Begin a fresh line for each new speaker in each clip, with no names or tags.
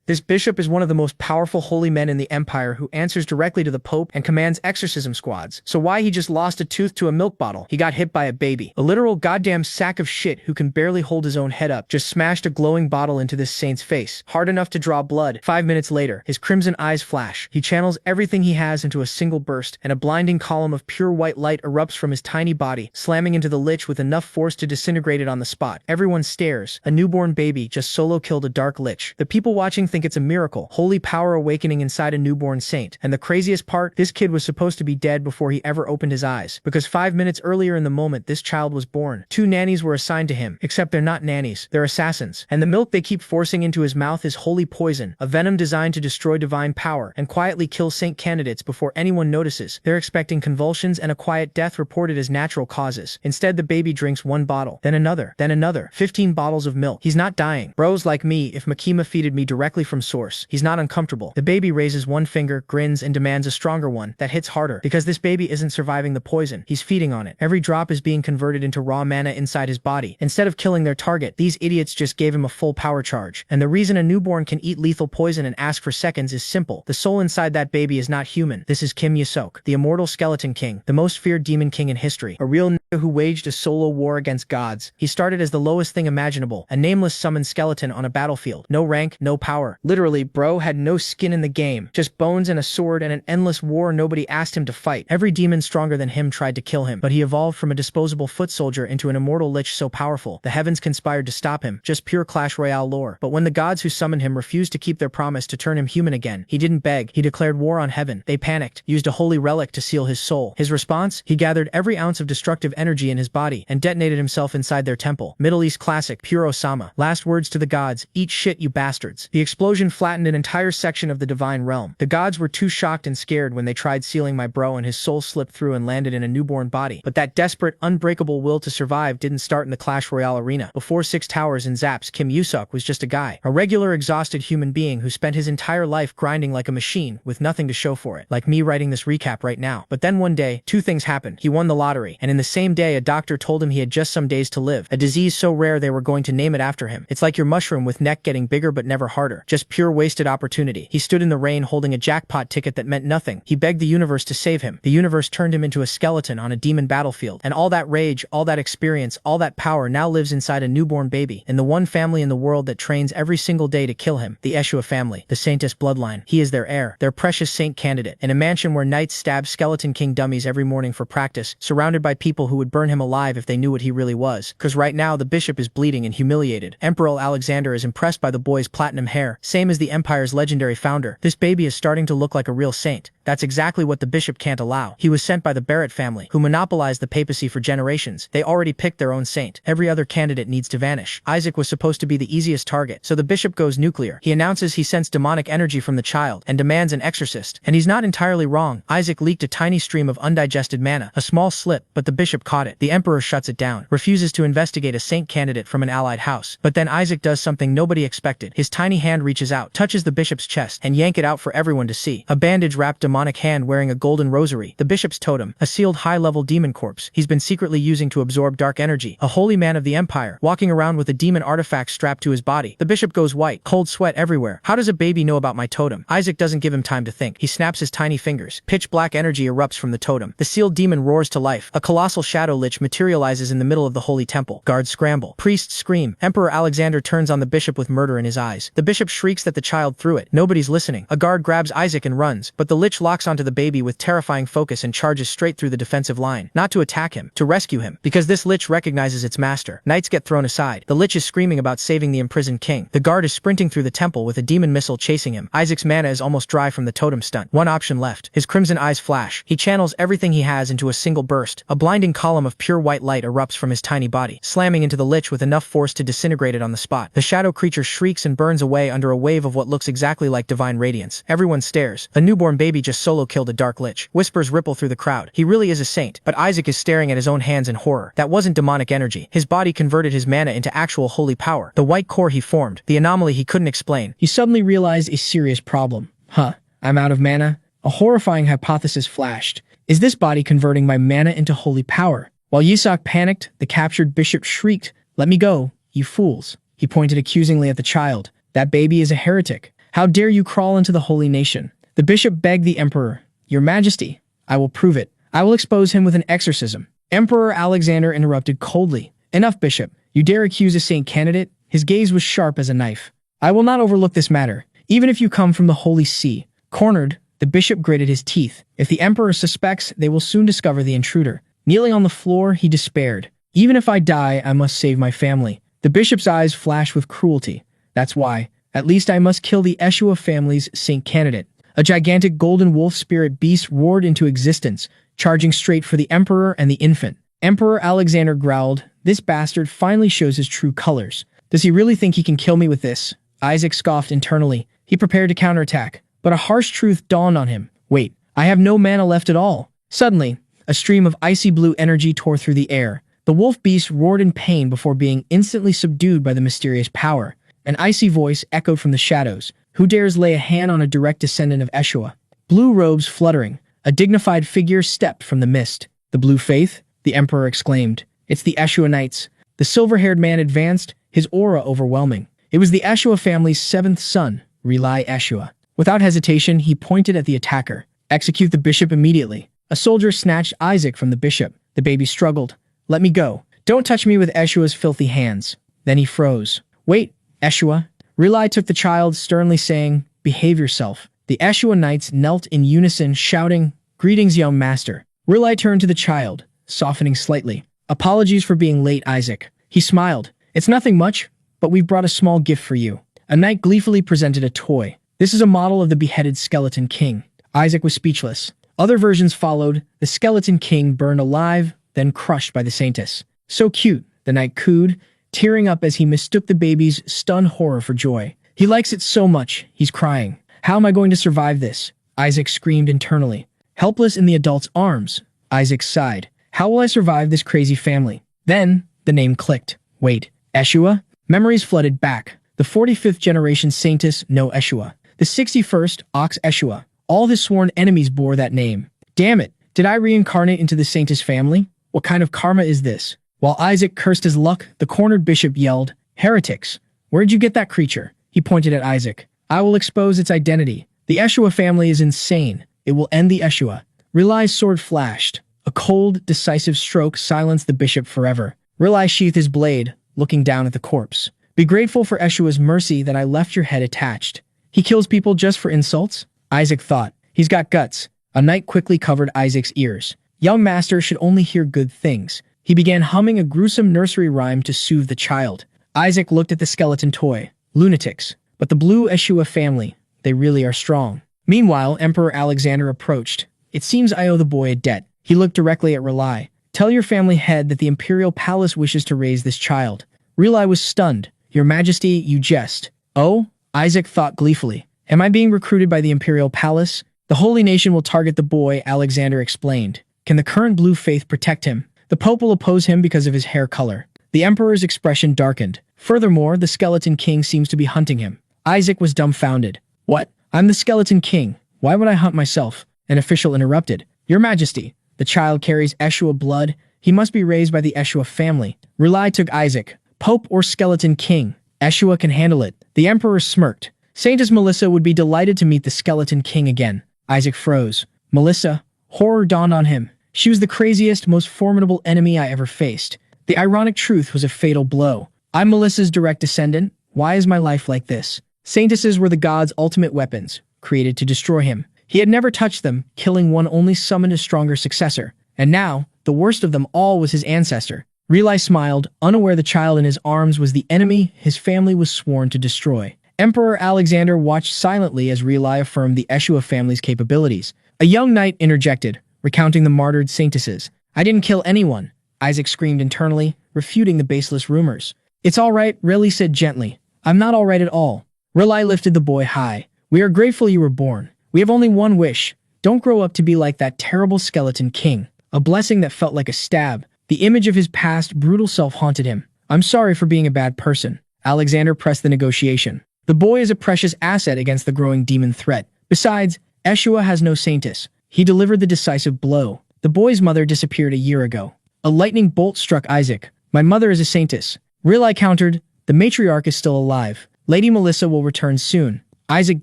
This bishop is one of the most powerful holy men in the empire who answers directly to the pope and commands exorcism squads. So why he just lost a tooth to a milk bottle? He got hit by a baby. A literal goddamn sack of shit who can barely hold his own head up just smashed a glowing bottle into this saint's face, hard enough to draw blood. 5 minutes later, his crimson eyes flash. He channels everything he has into a single burst, and a blinding column of pure white light erupts from his tiny body, slamming into the lich with enough force to disintegrate it on the spot. Everyone stares. A newborn baby just solo killed a dark lich. The people watching think it's a miracle. Holy power awakening inside a newborn saint. And the craziest part, this kid was supposed to be dead before he ever opened his eyes, because 5 minutes earlier in the moment this child was born, 2 nannies were assigned to him, except they're not nannies, they're assassins. And the milk they keep forcing into his mouth is holy poison, a venom designed to destroy divine power and quietly kill saint candidates before anyone notices. They're expecting convulsions and a quiet death reported as natural causes. Instead, the baby drinks 1 bottle, then another, 15 bottles of milk. He's not dying. Bros like me, if Makima feeded me directly from source, he's not uncomfortable. The baby raises 1 finger, grins, and demands a stronger one that hits harder, because this baby isn't surviving the poison. He's feeding on it. Every drop is being converted into raw mana inside his body. Instead of killing their target, these idiots just gave him a full power charge. And the reason a newborn can eat lethal poison and ask for seconds is simple. The soul inside that baby is not human. This is Kim Yusok, the immortal skeleton king, the most feared demon king in history. A real nigga who waged a solo war against gods. He started as the lowest thing imaginable, a nameless summoned skeleton on a battlefield. No rank, no power. Literally, bro had no skin in the game. Just bones and a sword and an endless war nobody asked him to fight. Every demon stronger than him tried to kill him, but he evolved from a disposable foot soldier into an immortal lich so powerful, the heavens conspired to stop him. Just pure Clash Royale lore. But when the gods who summoned him refused to keep their promise to turn him human again, he didn't beg. He declared war on heaven. They panicked, used a holy relic to seal his soul. His response? He gathered every ounce of destructive energy in his body and detonated himself inside their temple. Middle East classic, pure Osama. Last words to the gods, eat shit you bastards. The explosion flattened an entire section of the divine realm. The gods were too shocked and scared when they tried sealing my bro, and his soul slipped through and landed in a newborn body. But that desperate, unbreakable will to survive didn't start in the Clash Royale arena. Before 6 towers and zaps, Kim Yusok was just a guy. A regular, exhausted human being who spent his entire life grinding like a machine with nothing to show for it. Like me writing this recap right now. But then one day, 2 things happened. He won the lottery, and in the same day a doctor told him he had just some days to live. A disease so rare they were going to name it after him. It's like your mushroom with neck getting bigger but never harder. Just pure wasted opportunity. He stood in the rain holding a jackpot ticket that meant nothing. He begged the universe to save him. The universe turned him into a skeleton on a demon battlefield. And all that rage, all that experience, all that power now lives inside a newborn baby, in the one family in the world that trains every single day to kill him, the Eshua family, the Saintess bloodline. He is their heir, their precious saint candidate, in a mansion where knights stab skeleton king dummies every morning for practice, surrounded by people who would burn him alive if they knew what he really was. Cause right now the bishop is bleeding and humiliated. Emperor Alexander is impressed by the boy's platinum hair, same as the empire's legendary founder. This baby is starting to look like a real saint. That's exactly what the bishop can't allow. He was sent by the Barrett family, who monopolized the papacy for generations. They already picked their own saint. Every other candidate needs to vanish. Isaac was supposed to be the easiest target, so the bishop goes nuclear. He announces he sensed demonic energy from the child and demands an exorcist. And he's not entirely wrong. Isaac leaked a tiny stream of undigested mana, a small slip, but the bishop caught it. The emperor shuts it down, refuses to investigate a saint candidate from an allied house. But then Isaac does something nobody expected. His tiny hand reaches out, touches the bishop's chest, and yank it out for everyone to see. A bandage-wrapped demonic hand wearing a golden rosary, the bishop's totem, a sealed high-level demon corpse he's been secretly using to absorb dark energy, a holy man of the empire, walking around with a demon artifact strapped to his body. The bishop goes white, cold sweat everywhere. How does a baby know about my totem? Isaac doesn't give him time to think. He snaps his tiny fingers. Pitch black energy erupts from the totem. The sealed demon roars to life. A colossal shadow lich materializes in the middle of the holy temple. Guards scramble. Priests scream. Emperor Alexander turns on the bishop with murder in his eyes. The bishop shrieks that the child threw it. Nobody's listening. A guard grabs Isaac and runs, but the lich locks onto the baby with terrifying focus and charges straight through the defensive line. Not to attack him, to rescue him, because this lich recognizes its master. Knights get thrown aside. The lich is screaming about saving the imprisoned king. The guard is sprinting through the temple with a demon missile chasing him. Isaac's mana is almost dry from the totem stunt. One option left. His crimson eyes flash. He channels everything he has into a single burst. A blinding column of pure white light erupts from his tiny body, slamming into the lich with enough force to disintegrate it on the spot. The shadow creature shrieks and burns away under a wave of what looks exactly like divine radiance. Everyone stares. A newborn baby just solo killed a dark lich. Whispers ripple through the crowd. He really is a saint, but Isaac is staring at his own hands in horror. That wasn't demonic energy. His body converted his mana into actual holy power. The white core he formed, the anomaly he couldn't explain.
He suddenly realized a serious problem. I'm out of mana? A horrifying hypothesis flashed. Is this body converting my mana into holy power? While Yusok panicked, the captured bishop shrieked, "Let me go, you fools." He pointed accusingly at the child. That baby is a heretic. How dare you crawl into the holy nation? The bishop begged the emperor, Your Majesty, I will prove it. I will expose him with an exorcism. Emperor Alexander interrupted coldly. Enough, bishop. You dare accuse a saint candidate? His gaze was sharp as a knife. I will not overlook this matter, even if you come from the Holy See. Cornered, the bishop gritted his teeth. If the emperor suspects, they will soon discover the intruder. Kneeling on the floor, he despaired. Even if I die, I must save my family. The bishop's eyes flashed with cruelty. That's why. At least I must kill the Eshua family's saint candidate. A gigantic golden wolf spirit beast roared into existence, charging straight for the emperor and the infant. Emperor Alexander growled, This bastard finally shows his true colors. Does he really think he can kill me with this? Isaac scoffed internally. He prepared to counterattack, but a harsh truth dawned on him. Wait, I have no mana left at all. Suddenly, a stream of icy blue energy tore through the air. The wolf beast roared in pain before being instantly subdued by the mysterious power. An icy voice echoed from the shadows. Who dares lay a hand on a direct descendant of Eshua? Blue robes fluttering, a dignified figure stepped from the mist. The blue faith? The emperor exclaimed. It's the Eshua Knights. The silver-haired man advanced, his aura overwhelming. It was the Eshua family's seventh son, Relai Eshua. Without hesitation, he pointed at the attacker. Execute the bishop immediately. A soldier snatched Isaac from the bishop. The baby struggled. Let me go. Don't touch me with Eshua's filthy hands. Then he froze. Wait, Eshua. Relai took the child, sternly saying, Behave yourself. The Eshua Knights knelt in unison, shouting, Greetings, young master. Relai turned to the child, softening slightly. Apologies for being late, Isaac. He smiled. It's nothing much, but we've brought a small gift for you. A knight gleefully presented a toy. This is a model of the beheaded skeleton king. Isaac was speechless. Other versions followed. The skeleton king burned alive, then crushed by the saintess. So cute, the knight cooed, tearing up as he mistook the baby's stunned horror for joy. He likes it so much, he's crying. How am I going to survive this? Isaac screamed internally. Helpless in the adult's arms, Isaac sighed. How will I survive this crazy family? Then, the name clicked. Wait, Eshua? Memories flooded back. The 45th generation saintess, no Eshua. The 61st, Ox Eshua. All his sworn enemies bore that name. Damn it, did I reincarnate into the saintess family? What kind of karma is this? While Isaac cursed his luck, the cornered bishop yelled, Heretics! Where'd you get that creature? He pointed at Isaac. I will expose its identity. The Eshua family is insane. It will end the Eshua. Relai's sword flashed. A cold, decisive stroke silenced the bishop forever. Relai sheathed his blade, looking down at the corpse. Be grateful for Eshua's mercy that I left your head attached. He kills people just for insults? Isaac thought. He's got guts. A knight quickly covered Isaac's ears. Young master should only hear good things. He began humming a gruesome nursery rhyme to soothe the child. Isaac looked at the skeleton toy. Lunatics. But the blue Eshua family, they really are strong. Meanwhile, Emperor Alexander approached. It seems I owe the boy a debt. He looked directly at Relai. Tell your family head that the imperial palace wishes to raise this child. Relai was stunned. Your Majesty, you jest. Oh? Isaac thought gleefully. Am I being recruited by the imperial palace? The holy nation will target the boy, Alexander explained. Can the current blue faith protect him? The Pope will oppose him because of his hair color. The emperor's expression darkened. Furthermore, the skeleton king seems to be hunting him. Isaac was dumbfounded. What? I'm the skeleton king. Why would I hunt myself? An official interrupted. Your Majesty, the child carries Eshua blood. He must be raised by the Eshua family. Relai took Isaac. Pope or skeleton king? Eshua can handle it. The emperor smirked. Saintess Melissa would be delighted to meet the skeleton king again. Isaac froze. Melissa? Horror dawned on him. She was the craziest, most formidable enemy I ever faced. The ironic truth was a fatal blow. I'm Melissa's direct descendant. Why is my life like this? Saintesses were the god's ultimate weapons, created to destroy him. He had never touched them, killing one only summoned a stronger successor. And now, the worst of them all was his ancestor. Relai smiled, unaware the child in his arms was the enemy his family was sworn to destroy. Emperor Alexander watched silently as Relai affirmed the Eshua family's capabilities. A young knight interjected, recounting the martyred saintesses. I didn't kill anyone, Isaac screamed internally, refuting the baseless rumors. It's all right, Relai said gently. I'm not all right at all. Relai lifted the boy high. We are grateful you were born. We have only one wish. Don't grow up to be like that terrible skeleton king. A blessing that felt like a stab. The image of his past, brutal self haunted him. I'm sorry for being a bad person. Alexander pressed the negotiation. The boy is a precious asset against the growing demon threat. Besides, Eshua has no saintess. He delivered the decisive blow. The boy's mother disappeared a year ago. A lightning bolt struck Isaac. My mother is a saintess. Relai countered. The matriarch is still alive. Lady Melissa will return soon. Isaac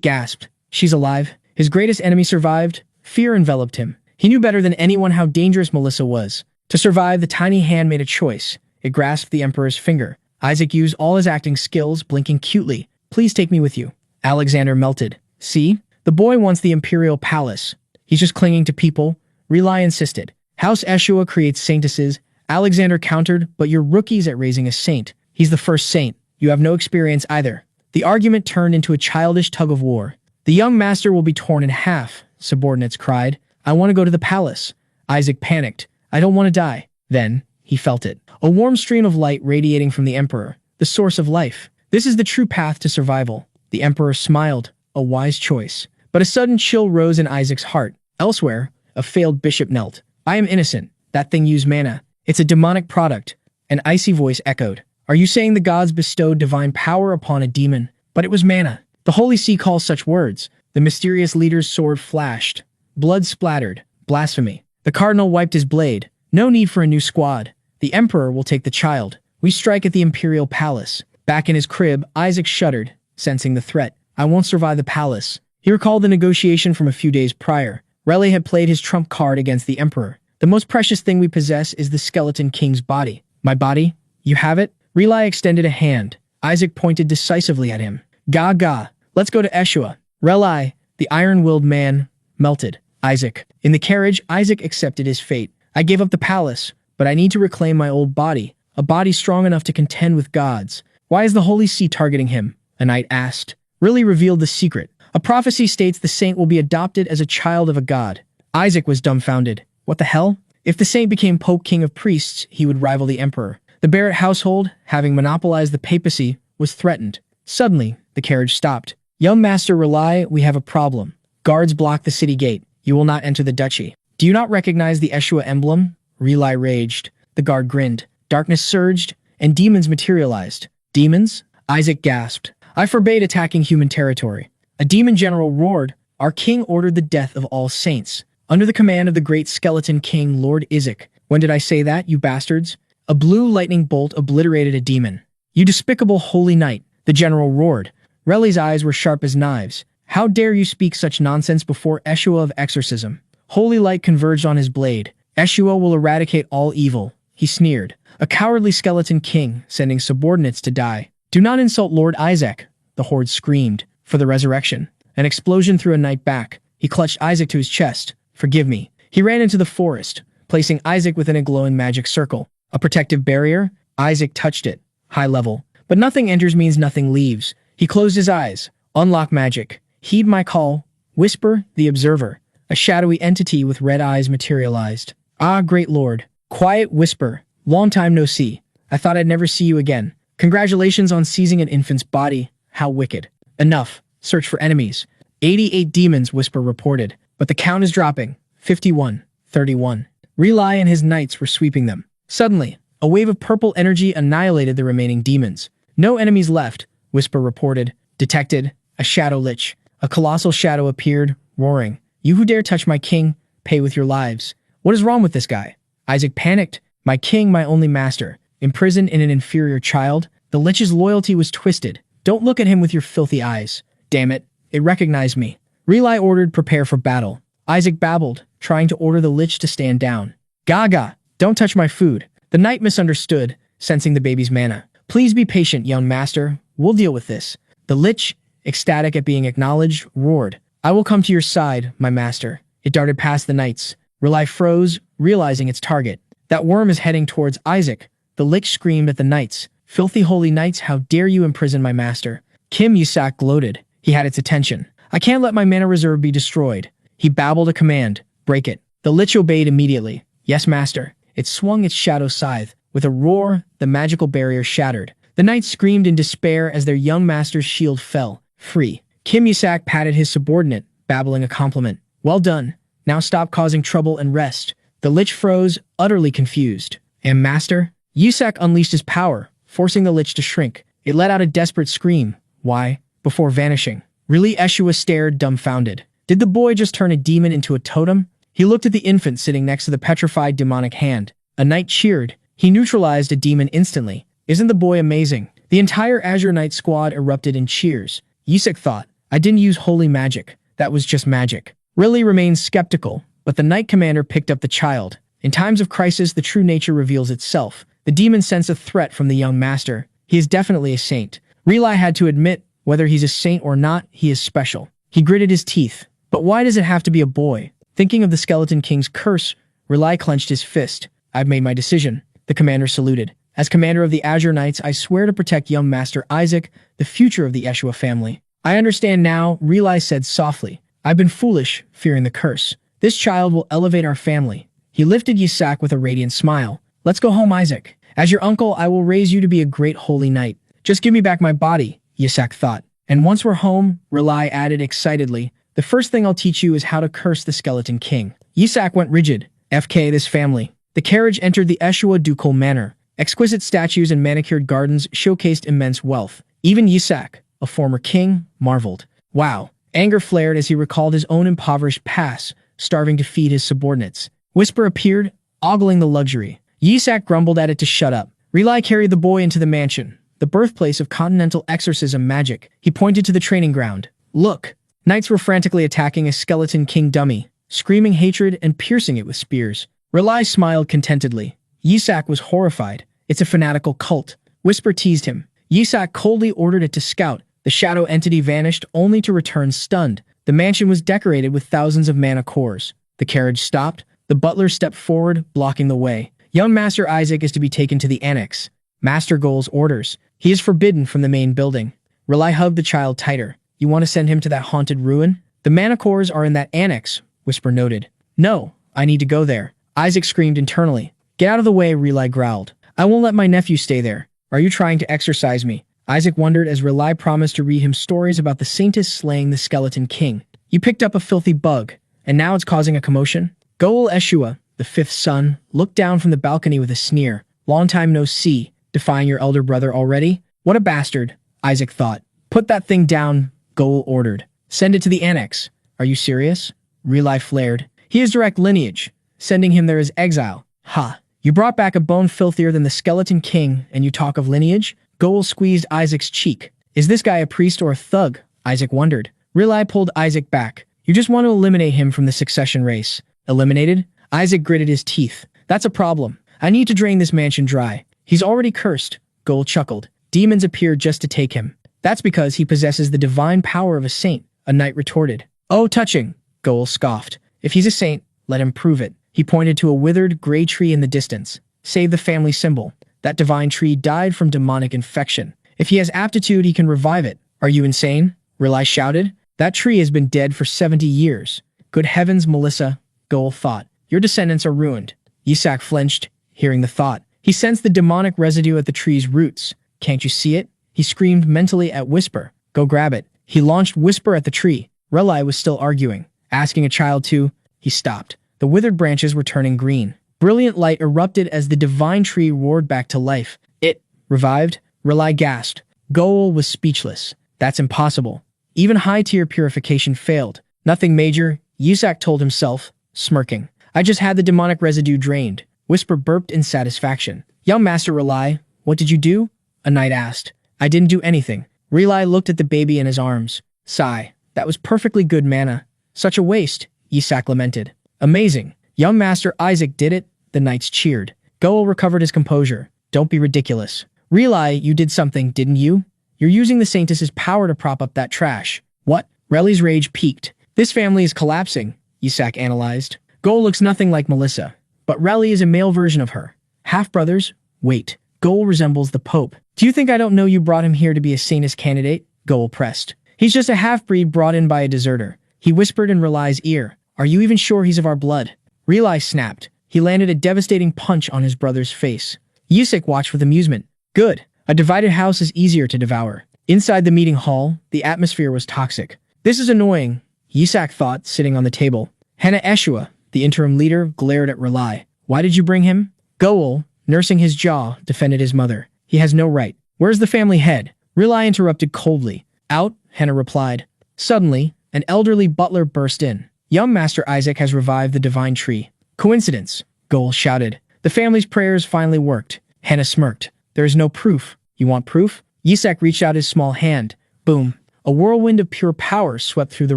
gasped. She's alive. His greatest enemy survived. Fear enveloped him. He knew better than anyone how dangerous Melissa was. To survive, the tiny hand made a choice. It grasped the Emperor's finger. Isaac used all his acting skills, blinking cutely. Please take me with you. Alexander melted. See? The boy wants the Imperial Palace. He's just clinging to people. Relay insisted. House Eshua creates saintesses. Alexander countered, but you're rookies at raising a saint. He's the first saint. You have no experience either. The argument turned into a childish tug-of-war. The young master will be torn in half, subordinates cried. I want to go to the palace. Isaac panicked. I don't want to die. Then, he felt it. A warm stream of light radiating from the Emperor, the source of life. This is the true path to survival. The Emperor smiled. A wise choice. But a sudden chill rose in Isaac's heart. Elsewhere, a failed bishop knelt. I am innocent. That thing used mana. It's a demonic product. An icy voice echoed. Are you saying the gods bestowed divine power upon a demon? But it was mana. The Holy See calls such words. The mysterious leader's sword flashed. Blood splattered. Blasphemy. The cardinal wiped his blade. No need for a new squad. The Emperor will take the child. We strike at the Imperial Palace. Back in his crib, Isaac shuddered, sensing the threat. I won't survive the palace. He recalled the negotiation from a few days prior. Raleigh had played his trump card against the Emperor. The most precious thing we possess is the skeleton king's body. My body? You have it? Relay extended a hand. Isaac pointed decisively at him. Gaga. Let's go to Eshua. Relay, the iron-willed man, melted. Isaac. In the carriage, Isaac accepted his fate. I gave up the palace, but I need to reclaim my old body. A body strong enough to contend with gods. Why is the Holy See targeting him? A knight asked. Riley revealed the secret. A prophecy states the saint will be adopted as a child of a god. Isaac was dumbfounded. What the hell? If the saint became Pope King of Priests, he would rival the Emperor. The Barrett household, having monopolized the papacy, was threatened. Suddenly, the carriage stopped. Young Master Relay, we have a problem. Guards block the city gate. You will not enter the duchy. Do you not recognize the Eshua emblem? Relay raged. The guard grinned. Darkness surged, and demons materialized. Demons? Isaac gasped. I forbade attacking human territory. A demon general roared. Our king ordered the death of all saints. Under the command of the great skeleton king, Lord Isaac. When did I say that, you bastards? A blue lightning bolt obliterated a demon. You despicable holy knight, the general roared. Relly's eyes were sharp as knives. How dare you speak such nonsense before Eshua of exorcism? Holy light converged on his blade. Eshua will eradicate all evil. He sneered. A cowardly skeleton king, sending subordinates to die. Do not insult Lord Isaac, the horde screamed, for the resurrection. An explosion threw a knight back. He clutched Isaac to his chest. Forgive me. He ran into the forest, placing Isaac within a glowing magic circle. A protective barrier? Isaac touched it. High level. But nothing enters means nothing leaves. He closed his eyes. Unlock magic. Heed my call. Whisper, the observer. A shadowy entity with red eyes materialized. Ah, great lord. Quiet whisper. Long time no see. I thought I'd never see you again. Congratulations on seizing an infant's body. How wicked. Enough. Search for enemies. 88 demons, Whisper reported. But the count is dropping. 51. 31. Relay and his knights were sweeping them. Suddenly, a wave of purple energy annihilated the remaining demons. No enemies left, Whisper reported. Detected. A shadow lich. A colossal shadow appeared, roaring. You who dare touch my king, pay with your lives. What is wrong with this guy? Isaac panicked. My king, my only master. Imprisoned in an inferior child? The lich's loyalty was twisted. Don't look at him with your filthy eyes. Damn it. It recognized me. Relay ordered, prepare for battle. Isaac babbled, trying to order the lich to stand down. Gaga, don't touch my food. The knight misunderstood, sensing the baby's mana. Please be patient, young master. We'll deal with this. The lich, ecstatic at being acknowledged, roared. I will come to your side, my master. It darted past the knights. Relay froze, realizing its target. That worm is heading towards Isaac. The lich screamed at the knights. Filthy holy knights, how dare you imprison my master? Kim Yusak gloated. He had its attention. I can't let my mana reserve be destroyed. He babbled a command. Break it. The lich obeyed immediately. Yes, master. It swung its shadow scythe. With a roar, the magical barrier shattered. The knights screamed in despair as their young master's shield fell. Free. Kim Yusak patted his subordinate, babbling a compliment. Well done. Now stop causing trouble and rest. The lich froze, utterly confused. And master? Yusak unleashed his power, forcing the lich to shrink. It let out a desperate scream. Why? Before vanishing. Really, Eshua stared, dumbfounded. Did the boy just turn a demon into a totem? He looked at the infant sitting next to the petrified demonic hand. A knight cheered. He neutralized a demon instantly. Isn't the boy amazing? The entire Azure Knight squad erupted in cheers. Yusak thought, I didn't use holy magic. That was just magic. Riley remained skeptical, but the Knight Commander picked up the child. In times of crisis, the true nature reveals itself. The demon sensed a threat from the young master. He is definitely a saint. Relai had to admit, whether he's a saint or not, he is special. He gritted his teeth. But why does it have to be a boy? Thinking of the Skeleton King's curse, Relai clenched his fist. I've made my decision. The commander saluted. As commander of the Azure Knights, I swear to protect young Master Isaac, the future of the Eshua family. I understand now, Relai said softly. I've been foolish, fearing the curse. This child will elevate our family. He lifted Yisak with a radiant smile. Let's go home, Isaac. As your uncle, I will raise you to be a great holy knight. Just give me back my body, Yisak thought. And once we're home, Relai added excitedly, the first thing I'll teach you is how to curse the Skeleton King. Yisak went rigid. FK this family. The carriage entered the Eshua ducal manor. Exquisite statues and manicured gardens showcased immense wealth. Even Yisak, a former king, marveled. Wow. Anger flared as he recalled his own impoverished past, starving to feed his subordinates. Whisper appeared, ogling the luxury. Yisak grumbled at it to shut up. Relai carried the boy into the mansion, the birthplace of continental exorcism magic. He pointed to the training ground. Look! Knights were frantically attacking a Skeleton King dummy, screaming hatred and piercing it with spears. Relai smiled contentedly. Yisak was horrified. It's a fanatical cult. Whisper teased him. Yisak coldly ordered it to scout. The shadow entity vanished, only to return stunned. The mansion was decorated with thousands of mana cores. The carriage stopped. The butler stepped forward, blocking the way. Young Master Isaac is to be taken to the annex. Master Goal's orders. He is forbidden from the main building. Relai hugged the child tighter. You want to send him to that haunted ruin? The mana cores are in that annex, Whisper noted. No, I need to go there. Isaac screamed internally. Get out of the way, Relai growled. I won't let my nephew stay there. Are you trying to exorcise me? Isaac wondered as Relai promised to read him stories about the saintess slaying the Skeleton King. You picked up a filthy bug, and now it's causing a commotion? Goal Eshua, the fifth son, looked down from the balcony with a sneer. Long time no see, defying your elder brother already? What a bastard, Isaac thought. Put that thing down, Goal ordered. Send it to the annex. Are you serious? Relai flared. He is direct lineage. Sending him there is exile. Ha! You brought back a bone filthier than the Skeleton King, and you talk of lineage? Goal squeezed Isaac's cheek. Is this guy a priest or a thug? Isaac wondered. Relai pulled Isaac back. You just want to eliminate him from the succession race. Eliminated? Isaac gritted his teeth. That's a problem. I need to drain this mansion dry. He's already cursed. Goal chuckled. Demons appeared just to take him. That's because he possesses the divine power of a saint, a knight retorted. Oh, touching, Goal scoffed. If he's a saint, let him prove it. He pointed to a withered, gray tree in the distance. Save the family symbol. That divine tree died from demonic infection. If he has aptitude, he can revive it. Are you insane? Relai shouted. That tree has been dead for 70 years. Good heavens, Melissa, Goal thought. Your descendants are ruined. Yisak flinched, hearing the thought. He sensed the demonic residue at the tree's roots. Can't you see it? He screamed mentally at Whisper. Go grab it. He launched Whisper at the tree. Relai was still arguing. Asking a child to... He stopped. The withered branches were turning green. Brilliant light erupted as the divine tree roared back to life. It revived? Relai gasped. Goal was speechless. That's impossible. Even high-tier purification failed. Nothing major, Yisak told himself, smirking. I just had the demonic residue drained. Whisper burped in satisfaction. Young Master Relai, what did you do? A knight asked. I didn't do anything. Relai looked at the baby in his arms. Sigh. That was perfectly good mana. Such a waste, Yisak lamented. Amazing. Young Master Isaac did it. The knights cheered. Goal recovered his composure. Don't be ridiculous. Relai, you did something, didn't you? You're using the Saintess's power to prop up that trash. What? Relly's rage peaked. This family is collapsing, Yisak analyzed. Goal looks nothing like Melissa, but Relly is a male version of her. Half-brothers? Wait. Goal resembles the Pope. Do you think I don't know you brought him here to be a Saintess candidate? Goal pressed. He's just a half-breed brought in by a deserter. He whispered in Relai's ear. Are you even sure he's of our blood? Relai snapped. He landed a devastating punch on his brother's face. Yisak watched with amusement. Good. A divided house is easier to devour. Inside the meeting hall, the atmosphere was toxic. This is annoying, Yisak thought, sitting on the table. Hannah Eshua, the interim leader, glared at Relai. Why did you bring him? Goal, nursing his jaw, defended his mother. He has no right. Where's the family head? Relai interrupted coldly. Out, Hannah replied. Suddenly, an elderly butler burst in. Young Master Isaac has revived the divine tree. Coincidence, Goal shouted. The family's prayers finally worked. Hannah smirked. There is no proof. You want proof? Yisak reached out his small hand. Boom. A whirlwind of pure power swept through the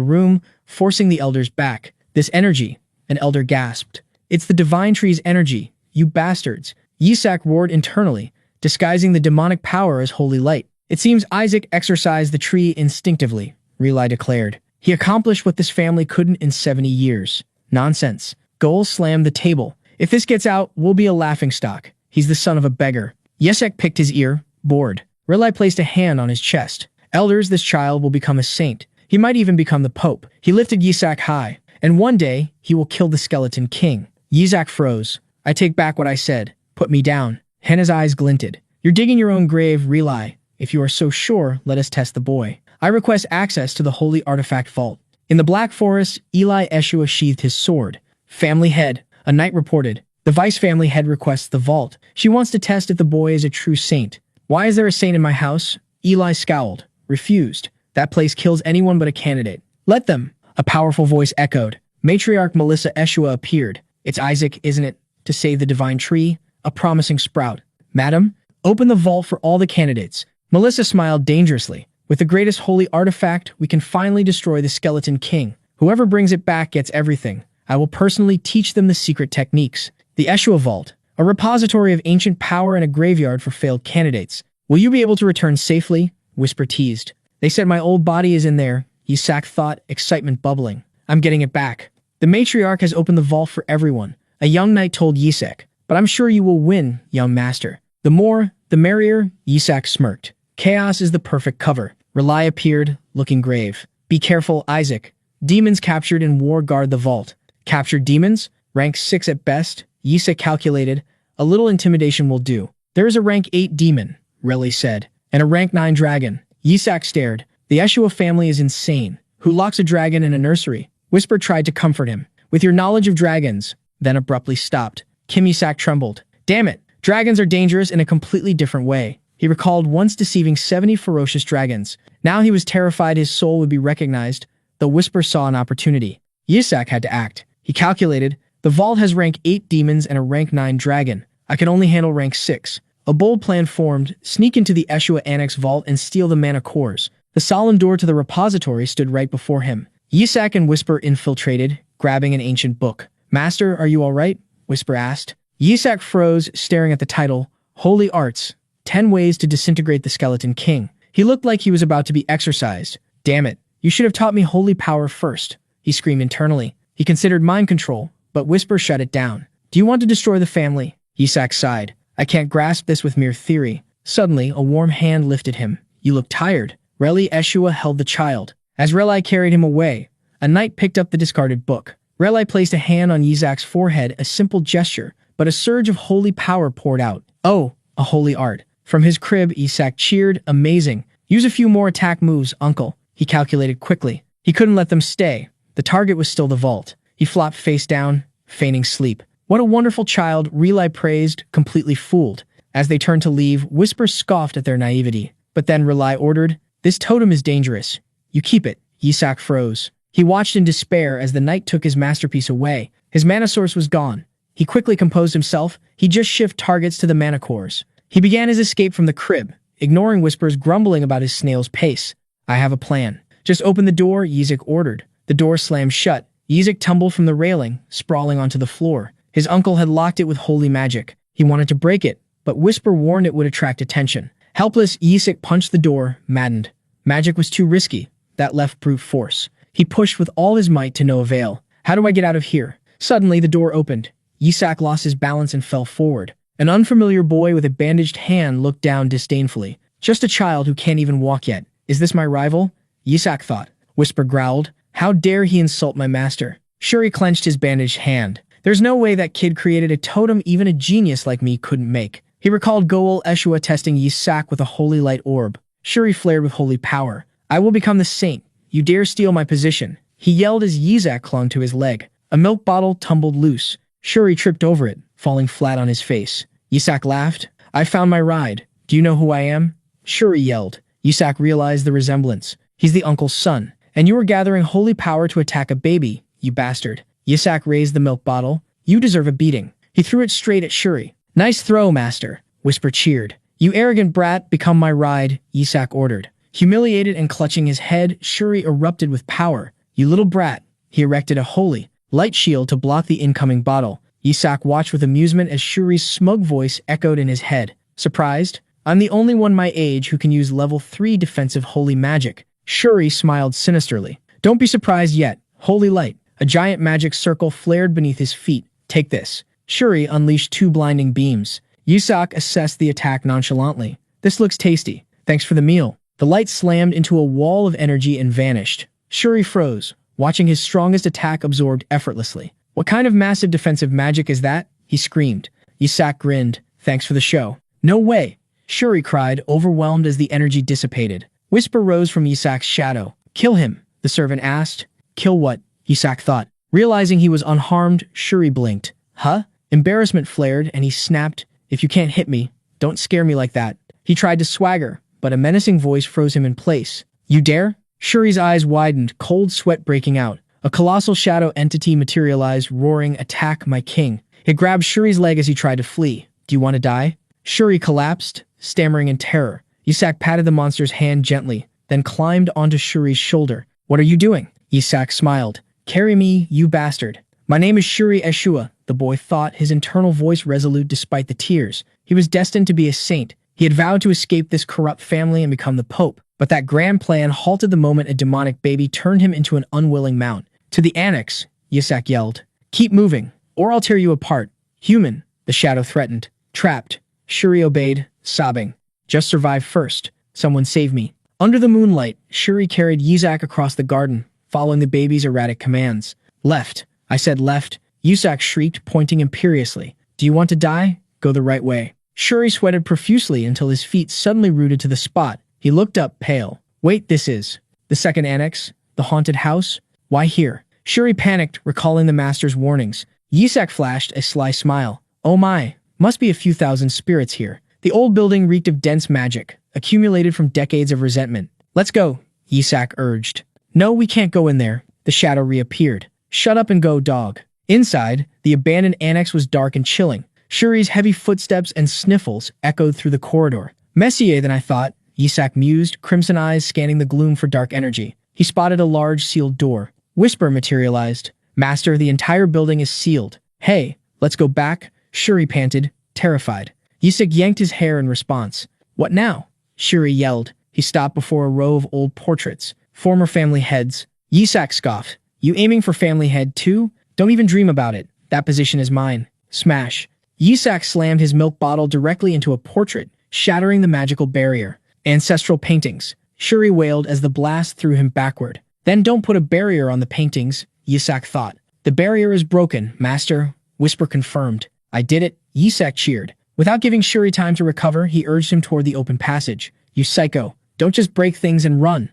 room, forcing the elders back. This energy, an elder gasped. It's the divine tree's energy, you bastards. Yisak roared internally, disguising the demonic power as holy light. It seems Isaac exorcised the tree instinctively, Relai declared. He accomplished what this family couldn't in 70 years. Nonsense. Goal slammed the table. If this gets out, we'll be a laughingstock. He's the son of a beggar. Yisak picked his ear, bored. Relai placed a hand on his chest. Elders, this child will become a saint. He might even become the pope. He lifted Yisak high. And one day, he will kill the skeleton king. Yisak froze. I take back what I said. Put me down. Henna's eyes glinted. You're digging your own grave, Relai. If you are so sure, let us test the boy. I request access to the holy artifact vault. In the Black Forest, Eli Eshua sheathed his sword. Family head. A knight reported. The vice family head requests the vault. She wants to test if the boy is a true saint. Why is there a saint in my house? Eli scowled. Refused. That place kills anyone but a candidate. Let them. A powerful voice echoed. Matriarch Melissa Eshua appeared. It's Isaac, isn't it? To save the divine tree? A promising sprout. Madam, open the vault for all the candidates. Melissa smiled dangerously. With the greatest holy artifact, we can finally destroy the skeleton king. Whoever brings it back gets everything. I will personally teach them the secret techniques. The Eshua Vault, a repository of ancient power and a graveyard for failed candidates. Will you be able to return safely? Whisper teased. They said my old body is in there. Yisak thought, excitement bubbling. I'm getting it back. The matriarch has opened the vault for everyone. A young knight told Yisak. But I'm sure you will win, young master. The more, the merrier, Yisak smirked. Chaos is the perfect cover. Relai appeared, looking grave. Be careful, Isaac. Demons captured in war guard the vault. Captured demons? Rank 6 at best, Yisak calculated. A little intimidation will do. There is a rank 8 demon, Relay said, and a rank 9 dragon. Yisak stared. The Eshua family is insane. Who locks a dragon in a nursery? Whisper tried to comfort him. With your knowledge of dragons, then abruptly stopped. Kim Yisak trembled. Damn it, dragons are dangerous in a completely different way. He recalled once deceiving 70 ferocious dragons. Now he was terrified his soul would be recognized, though Whisper saw an opportunity. Yisak had to act. He calculated, the vault has rank 8 demons and a rank 9 dragon. I can only handle rank 6. A bold plan formed, sneak into the Eshua Annex vault and steal the mana cores. The solemn door to the repository stood right before him. Yisak and Whisper infiltrated, grabbing an ancient book. Master, are you alright? Whisper asked. Yisak froze, staring at the title, Holy Arts, 10 Ways to Disintegrate the Skeleton King. He looked like he was about to be exorcised. Damn it, you should have taught me holy power first, he screamed internally. He considered mind control, but Whisper shut it down. Do you want to destroy the family? Yisak sighed. I can't grasp this with mere theory. Suddenly, a warm hand lifted him. You look tired. Relai Eshua held the child. As Relai carried him away, a knight picked up the discarded book. Relai placed a hand on Yisak's forehead, a simple gesture, but a surge of holy power poured out. Oh, a holy art. From his crib, Yisak cheered, amazing. Use a few more attack moves, uncle. He calculated quickly. He couldn't let them stay. The target was still the vault. He flopped face down, feigning sleep. What a wonderful child, Relai praised, completely fooled. As they turned to leave, Whisper scoffed at their naivety. But then Relai ordered, this totem is dangerous. You keep it. Yisak froze. He watched in despair as the knight took his masterpiece away. His mana source was gone. He quickly composed himself. He just shifted targets to the mana cores. He began his escape from the crib, ignoring Whisper's grumbling about his snail's pace. I have a plan. Just open the door, Yisak ordered. The door slammed shut. Yisak tumbled from the railing, sprawling onto the floor. His uncle had locked it with holy magic. He wanted to break it, but Whisper warned it would attract attention. Helpless, Yisak punched the door, maddened. Magic was too risky. That left brute force. He pushed with all his might to no avail. How do I get out of here? Suddenly, the door opened. Yisak lost his balance and fell forward. An unfamiliar boy with a bandaged hand looked down disdainfully. Just a child who can't even walk yet. Is this my rival? Yisak thought. Whisper growled. How dare he insult my master? Shuri clenched his bandaged hand. There's no way that kid created a totem even a genius like me couldn't make. He recalled Goel Eshua testing Yisak with a holy light orb. Shuri flared with holy power. I will become the saint. You dare steal my position. He yelled as Yisak clung to his leg. A milk bottle tumbled loose. Shuri tripped over it, falling flat on his face. Yisak laughed. I found my ride. Do you know who I am? Shuri yelled. Yisak realized the resemblance. He's the uncle's son. And you were gathering holy power to attack a baby, you bastard. Yisak raised the milk bottle. You deserve a beating. He threw it straight at Shuri. Nice throw, master. Whisper cheered. You arrogant brat, become my ride, Yisak ordered. Humiliated and clutching his head, Shuri erupted with power. "You little brat." He erected a holy light shield to block the incoming bottle. Yisak watched with amusement as Shuri's smug voice echoed in his head. "Surprised? I'm the only one my age who can use level 3 defensive holy magic." Shuri smiled sinisterly. "Don't be surprised yet. Holy light." A giant magic circle flared beneath his feet. "Take this." Shuri unleashed 2 blinding beams. Yisak assessed the attack nonchalantly. "This looks tasty. Thanks for the meal." The light slammed into a wall of energy and vanished. Shuri froze, watching his strongest attack absorbed effortlessly. "What kind of massive defensive magic is that?" he screamed. Yisak grinned. "Thanks for the show." "No way!" Shuri cried, overwhelmed as the energy dissipated. Whisper rose from Yisak's shadow. "Kill him," the servant asked. "Kill what?" Yisak thought. Realizing he was unharmed, Shuri blinked. "Huh?" Embarrassment flared, and he snapped, "If you can't hit me, don't scare me like that." He tried to swagger, but a menacing voice froze him in place. "You dare?" Shuri's eyes widened, cold sweat breaking out. A colossal shadow entity materialized, roaring, "Attack, my king." It grabbed Shuri's leg as he tried to flee. "Do you want to die?" Shuri collapsed, stammering in terror. Yisak patted the monster's hand gently, then climbed onto Shuri's shoulder. "What are you doing?" Yisak smiled. "Carry me, you bastard." "My name is Shuri Eshua," the boy thought, his internal voice resolute despite the tears. He was destined to be a saint. He had vowed to escape this corrupt family and become the pope. But that grand plan halted the moment a demonic baby turned him into an unwilling mount. "To the annex," Yisak yelled. "Keep moving, or I'll tear you apart." "Human," the shadow threatened. "Trapped." Shuri obeyed, sobbing. "Just survive first. Someone save me." Under the moonlight, Shuri carried Yisak across the garden, following the baby's erratic commands. "Left." "I said left." Yisak shrieked, pointing imperiously. "Do you want to die? Go the right way." Shuri sweated profusely until his feet suddenly rooted to the spot. He looked up, pale. "Wait, this is the second annex? The haunted house? Why here?" Shuri panicked, recalling the master's warnings. Yisak flashed a sly smile. "Oh my, must be a few thousand spirits here." The old building reeked of dense magic, accumulated from decades of resentment. "Let's go," Yisak urged. "No, we can't go in there." The shadow reappeared. "Shut up and go, dog." Inside, the abandoned annex was dark and chilling. Shuri's heavy footsteps and sniffles echoed through the corridor. "Messier than I thought," Yisak mused, crimson eyes scanning the gloom for dark energy. He spotted a large sealed door. Whisper materialized. "Master, the entire building is sealed." "Hey, let's go back," Shuri panted, terrified. Yisak yanked his hair in response. "What now?" Shuri yelled. He stopped before a row of old portraits, former family heads. Yisak scoffed. "You aiming for family head too? Don't even dream about it. That position is mine." Smash. Yisak slammed his milk bottle directly into a portrait, shattering the magical barrier. "Ancestral paintings," Shuri wailed as the blast threw him backward. "Then don't put a barrier on the paintings," Yisak thought. "The barrier is broken, master," Whisper confirmed. "I did it," Yisak cheered. Without giving Shuri time to recover, he urged him toward the open passage. "You psycho, don't just break things and run."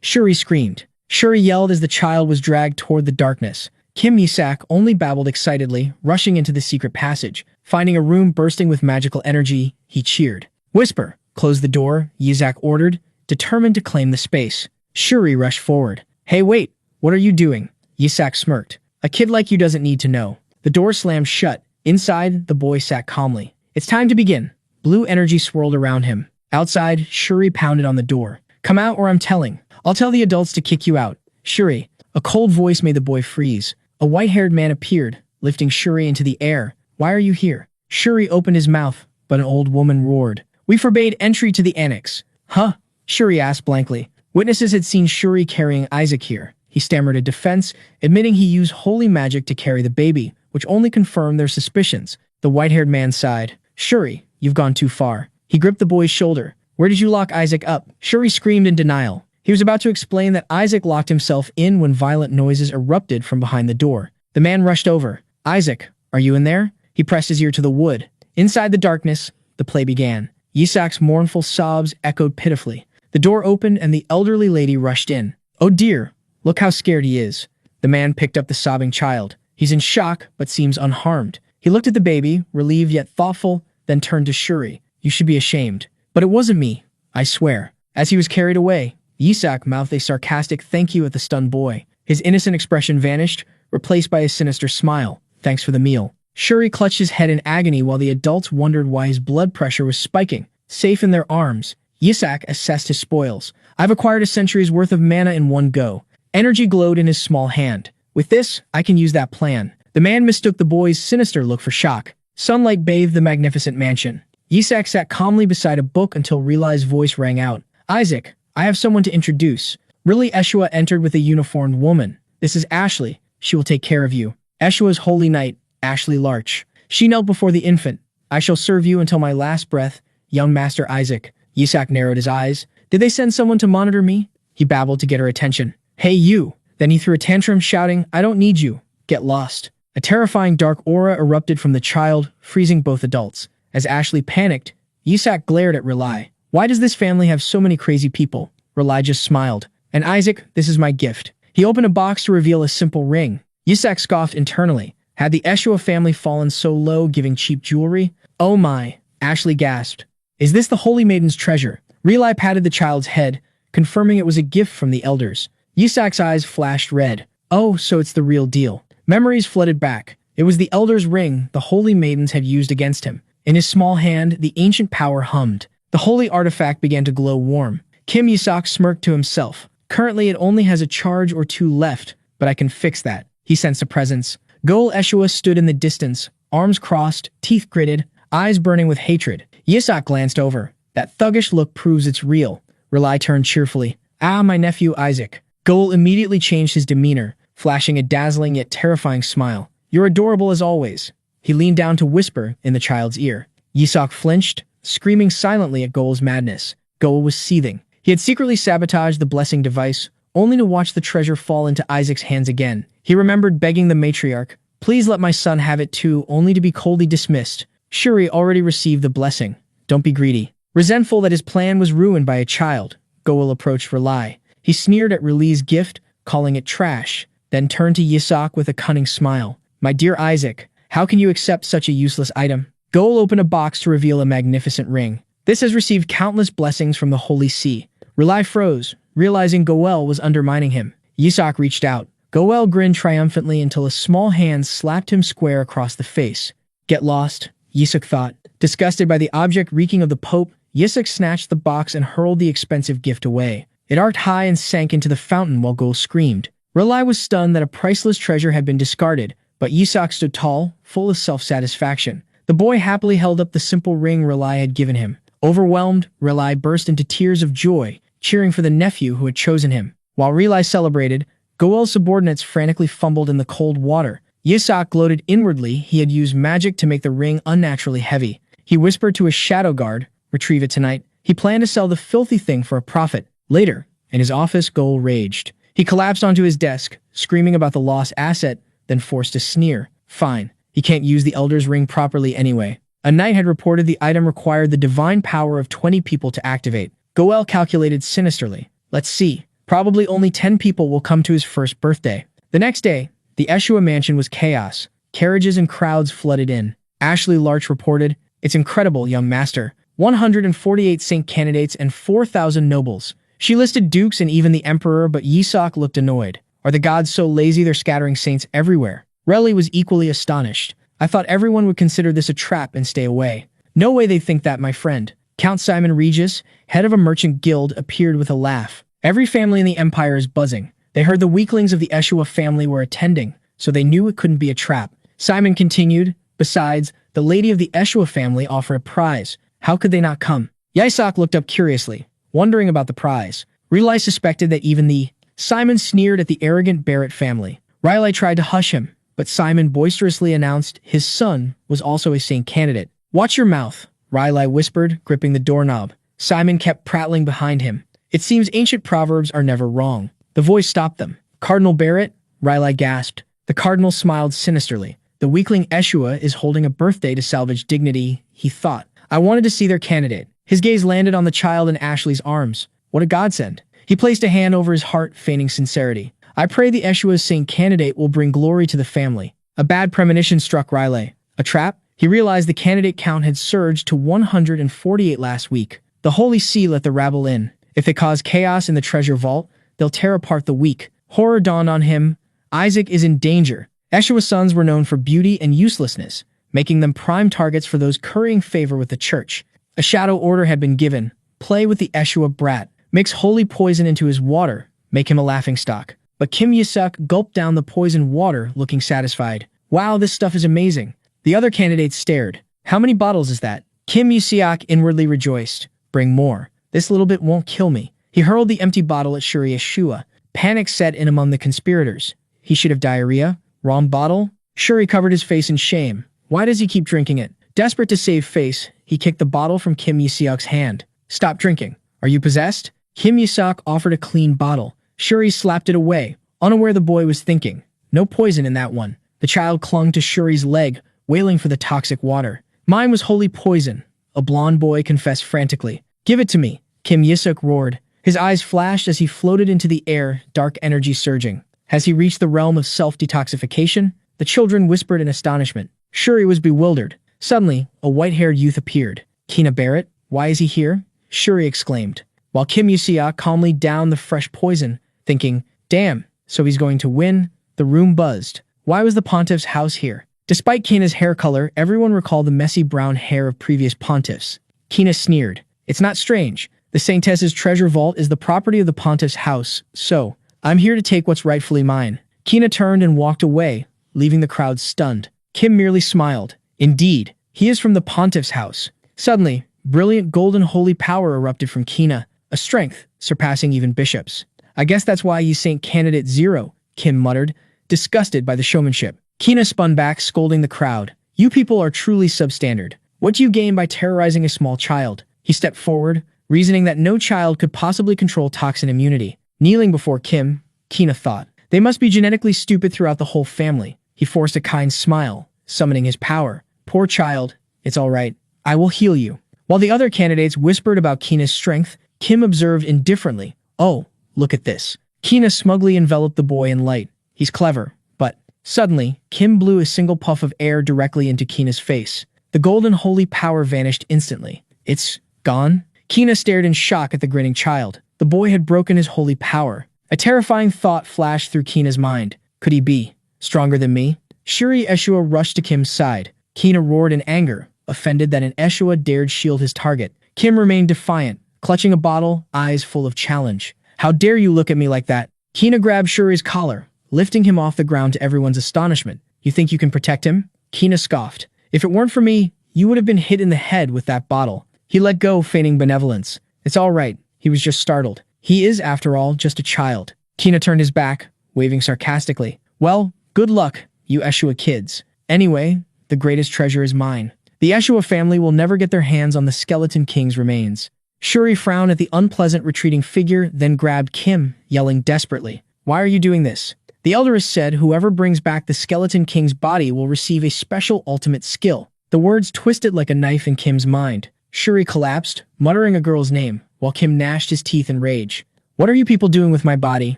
Shuri screamed. Shuri yelled as the child was dragged toward the darkness. Kim Yisak only babbled excitedly, rushing into the secret passage. Finding a room bursting with magical energy, he cheered. "Whisper, close the door," Yisak ordered, determined to claim the space. Shuri rushed forward. "Hey, wait, what are you doing?" Yisak smirked. "A kid like you doesn't need to know." The door slammed shut. Inside, the boy sat calmly. "It's time to begin." Blue energy swirled around him. Outside, Shuri pounded on the door. "Come out or I'm telling. I'll tell the adults to kick you out." "Shuri." A cold voice made the boy freeze. A white-haired man appeared, lifting Shuri into the air. "Why are you here?" Shuri opened his mouth, but an old woman roared. "We forbade entry to the annex." "Huh?" Shuri asked blankly. Witnesses had seen Shuri carrying Isaac here. He stammered a defense, admitting he used holy magic to carry the baby, which only confirmed their suspicions. The white-haired man sighed. "Shuri, you've gone too far." He gripped the boy's shoulder. "Where did you lock Isaac up?" Shuri screamed in denial. He was about to explain that Isaac locked himself in when violent noises erupted from behind the door. The man rushed over. "Isaac, are you in there?" He pressed his ear to the wood. Inside the darkness, the play began. Yisak's mournful sobs echoed pitifully. The door opened and the elderly lady rushed in. "Oh dear, look how scared he is." The man picked up the sobbing child. "He's in shock, but seems unharmed." He looked at the baby, relieved yet thoughtful, then turned to Shuri. "You should be ashamed." "But it wasn't me, I swear." As he was carried away, Yisak mouthed a sarcastic thank you at the stunned boy. His innocent expression vanished, replaced by a sinister smile. "Thanks for the meal." Shuri clutched his head in agony while the adults wondered why his blood pressure was spiking. Safe in their arms, Yisak assessed his spoils. I've acquired a century's worth of mana in one go. Energy glowed in his small hand. With this, I can use that plan. The man mistook the boy's sinister look for shock. Sunlight bathed the magnificent mansion. Yisak sat calmly beside a book until Relai's voice rang out. Isaac, I have someone to introduce. Really, Eshua entered with a uniformed woman. This is Ashley. She will take care of you. Eshua's holy knight, Ashley Larch. She knelt before the infant. I shall serve you until my last breath, young Master Isaac. Yisak narrowed his eyes. Did they send someone to monitor me? He babbled to get her attention. Hey, you! Then he threw a tantrum, shouting, I don't need you. Get lost. A terrifying dark aura erupted from the child, freezing both adults. As Ashley panicked, Yisak glared at Relai. Why does this family have so many crazy people? Relai just smiled. And Isaac, this is my gift. He opened a box to reveal a simple ring. Yisak scoffed internally. Had the Eshua family fallen so low, giving cheap jewelry? Oh my, Ashley gasped. Is this the Holy Maiden's treasure? Relai patted the child's head, confirming it was a gift from the elders. Yisak's eyes flashed red. Oh, so it's the real deal. Memories flooded back. It was the elder's ring the Holy Maidens had used against him. In his small hand, the ancient power hummed. The holy artifact began to glow warm. Kim Yisak smirked to himself. Currently, it only has a charge or two left, but I can fix that. He sensed a presence. Gol Eshua stood in the distance, arms crossed, teeth gritted, eyes burning with hatred. Yisak glanced over. That thuggish look proves it's real. Relai turned cheerfully. Ah, my nephew Isaac. Gol immediately changed his demeanor, flashing a dazzling yet terrifying smile. You're adorable as always. He leaned down to whisper in the child's ear. Yisak flinched, screaming silently at Gol's madness. Gol was seething. He had secretly sabotaged the blessing device, only to watch the treasure fall into Isaac's hands again. He remembered begging the matriarch, please let my son have it too, only to be coldly dismissed. Shuri already received the blessing. Don't be greedy. Resentful that his plan was ruined by a child, Gol approached Relai. He sneered at Relai's gift, calling it trash, then turned to Yisak with a cunning smile. My dear Isaac, how can you accept such a useless item? Gol opened a box to reveal a magnificent ring. This has received countless blessings from the Holy See. Relai froze, realizing Goel was undermining him. Yisak reached out. Goel grinned triumphantly until a small hand slapped him square across the face. Get lost, Yisak thought. Disgusted by the object reeking of the Pope, Yisak snatched the box and hurled the expensive gift away. It arced high and sank into the fountain while Gol screamed. Relai was stunned that a priceless treasure had been discarded, but Yisak stood tall, full of self-satisfaction. The boy happily held up the simple ring Relai had given him. Overwhelmed, Relai burst into tears of joy, cheering for the nephew who had chosen him. While Relai celebrated, Goel's subordinates frantically fumbled in the cold water. Yisak gloated inwardly he had used magic to make the ring unnaturally heavy. He whispered to his shadow guard, retrieve it tonight. He planned to sell the filthy thing for a profit. Later, in his office, Gol raged. He collapsed onto his desk, screaming about the lost asset, then forced a sneer. Fine, he can't use the Elder's ring properly anyway. A knight had reported the item required the divine power of 20 people to activate. Goel calculated sinisterly. Let's see. Probably only 10 people will come to his first birthday. The next day, the Eshua mansion was chaos. Carriages and crowds flooded in. Ashley Larch reported, It's incredible, young master. 148 saint candidates and 4,000 nobles. She listed dukes and even the emperor, but Yisak looked annoyed. Are the gods so lazy they're scattering saints everywhere? Relly was equally astonished. I thought everyone would consider this a trap and stay away. No way they think that, my friend. Count Simon Regis, head of a merchant guild, appeared with a laugh. Every family in the empire is buzzing. They heard the weaklings of the Eshua family were attending, so they knew it couldn't be a trap. Simon continued, besides, the lady of the Eshua family offered a prize. How could they not come? Yisak looked up curiously, wondering about the prize. Relai suspected that even the Simon sneered at the arrogant Barrett family. Riley tried to hush him, but Simon boisterously announced his son was also a saint candidate. Watch your mouth, Riley whispered, gripping the doorknob. Simon kept prattling behind him. It seems ancient proverbs are never wrong. The voice stopped them. Cardinal Barrett? Riley gasped. The cardinal smiled sinisterly. The weakling Eshua is holding a birthday to salvage dignity, he thought. I wanted to see their candidate. His gaze landed on the child in Ashley's arms. What a godsend. He placed a hand over his heart, feigning sincerity. I pray the Eshua's saint candidate will bring glory to the family. A bad premonition struck Riley. A trap? He realized the candidate count had surged to 148 last week. The Holy See let the rabble in. If they cause chaos in the treasure vault, they'll tear apart the weak. Horror dawned on him. Isaac is in danger. Eshua's sons were known for beauty and uselessness, making them prime targets for those currying favor with the church. A shadow order had been given. Play with the Eshua brat. Mix holy poison into his water. Make him a laughingstock. But Kim Yusuk gulped down the poisoned water, looking satisfied. Wow, this stuff is amazing. The other candidates stared. How many bottles is that? Kim Yusuk inwardly rejoiced. Bring more. This little bit won't kill me. He hurled the empty bottle at Shuri Yeshua. Panic set in among the conspirators. He should have diarrhea? Wrong bottle? Shuri covered his face in shame. Why does he keep drinking it? Desperate to save face, he kicked the bottle from Kim Yusuk's hand. Stop drinking. Are you possessed? Kim Yusuk offered a clean bottle. Shuri slapped it away, unaware the boy was thinking. No poison in that one. The child clung to Shuri's leg, wailing for the toxic water. Mine was holy poison. A blond boy confessed frantically. Give it to me. Kim Yusuk roared. His eyes flashed as he floated into the air, dark energy surging. Has he reached the realm of self-detoxification? The children whispered in astonishment. Shuri was bewildered. Suddenly, a white-haired youth appeared. Kina Barrett? Why is he here? Shuri exclaimed, while Kim Yusuk calmly downed the fresh poison, thinking, damn, so he's going to win? The room buzzed. Why was the pontiff's house here? Despite Kina's hair color, everyone recalled the messy brown hair of previous pontiffs. Kina sneered. It's not strange. The Saintess's treasure vault is the property of the pontiff's house, so I'm here to take what's rightfully mine. Kina turned and walked away, leaving the crowd stunned. Kim merely smiled. Indeed, he is from the pontiff's house. Suddenly, brilliant golden holy power erupted from Kina, a strength surpassing even bishops. I guess that's why he's Saint Candidate Zero, Kim muttered, disgusted by the showmanship. Kina spun back, scolding the crowd. You people are truly substandard. What do you gain by terrorizing a small child? He stepped forward, reasoning that no child could possibly control toxin immunity. Kneeling before Kim, Kina thought, they must be genetically stupid throughout the whole family. He forced a kind smile, summoning his power. Poor child, it's all right. I will heal you. While the other candidates whispered about Kina's strength, Kim observed indifferently. Oh, look at this. Kina smugly enveloped the boy in light. He's clever, but suddenly, Kim blew a single puff of air directly into Kina's face. The golden holy power vanished instantly. It's gone? Kina stared in shock at the grinning child. The boy had broken his holy power. A terrifying thought flashed through Kina's mind. Could he be stronger than me? Shuri Eshua rushed to Kim's side. Kina roared in anger, offended that an Eshua dared shield his target. Kim remained defiant, clutching a bottle, eyes full of challenge. How dare you look at me like that? Kina grabbed Shuri's collar, lifting him off the ground to everyone's astonishment. You think you can protect him? Kina scoffed. If it weren't for me, you would have been hit in the head with that bottle. He let go, feigning benevolence. It's all right. He was just startled. He is, after all, just a child. Kina turned his back, waving sarcastically. Well, good luck, you Eshua kids. Anyway, the greatest treasure is mine. The Eshua family will never get their hands on the Skeleton King's remains. Shuri frowned at the unpleasant retreating figure, then grabbed Kim, yelling desperately. Why are you doing this? The Elderess said whoever brings back the Skeleton King's body will receive a special ultimate skill. The words twisted like a knife in Kim's mind. Shuri collapsed, muttering a girl's name, while Kim gnashed his teeth in rage. What are you people doing with my body?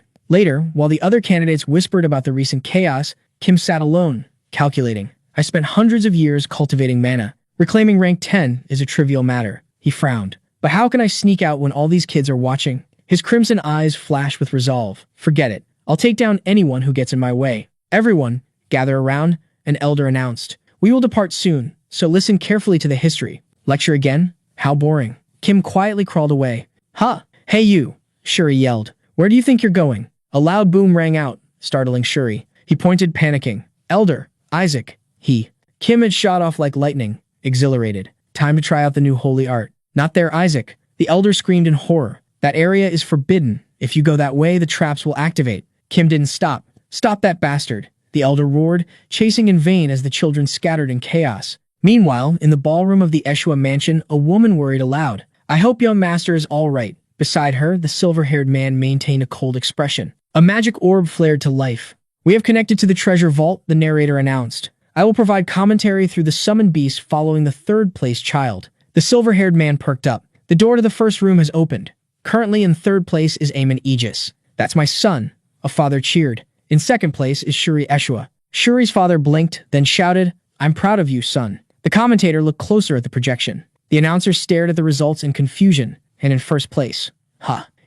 Later, while the other candidates whispered about the recent chaos, Kim sat alone, calculating. I spent hundreds of years cultivating mana. Reclaiming rank 10 is a trivial matter. He frowned. But how can I sneak out when all these kids are watching? His crimson eyes flashed with resolve. Forget it. I'll take down anyone who gets in my way. Everyone, gather around, an elder announced. We will depart soon, so listen carefully to the history. Lecture again? How boring. Kim quietly crawled away. Huh? Hey you, Shuri yelled. Where do you think you're going? A loud boom rang out, startling Shuri. He pointed, panicking. Elder, Isaac, he. Kim had shot off like lightning, exhilarated. Time to try out the new holy art. Not there, Isaac. The elder screamed in horror. That area is forbidden. If you go that way, the traps will activate. Kim didn't stop. Stop that bastard, the elder roared, chasing in vain as the children scattered in chaos. Meanwhile, in the ballroom of the Eshua mansion, a woman worried aloud. I hope young master is all right. Beside her, the silver-haired man maintained a cold expression. A magic orb flared to life. We have connected to the treasure vault, the narrator announced. I will provide commentary through the summoned beast following the third-place child. The silver-haired man perked up. The door to the first room has opened. Currently in third place is Eamon Aegis. That's my son. A father cheered. In second place is Shuri Eshua. Shuri's father blinked, then shouted, I'm proud of you, son. The commentator looked closer at the projection. The announcer stared at the results in confusion, and in first place.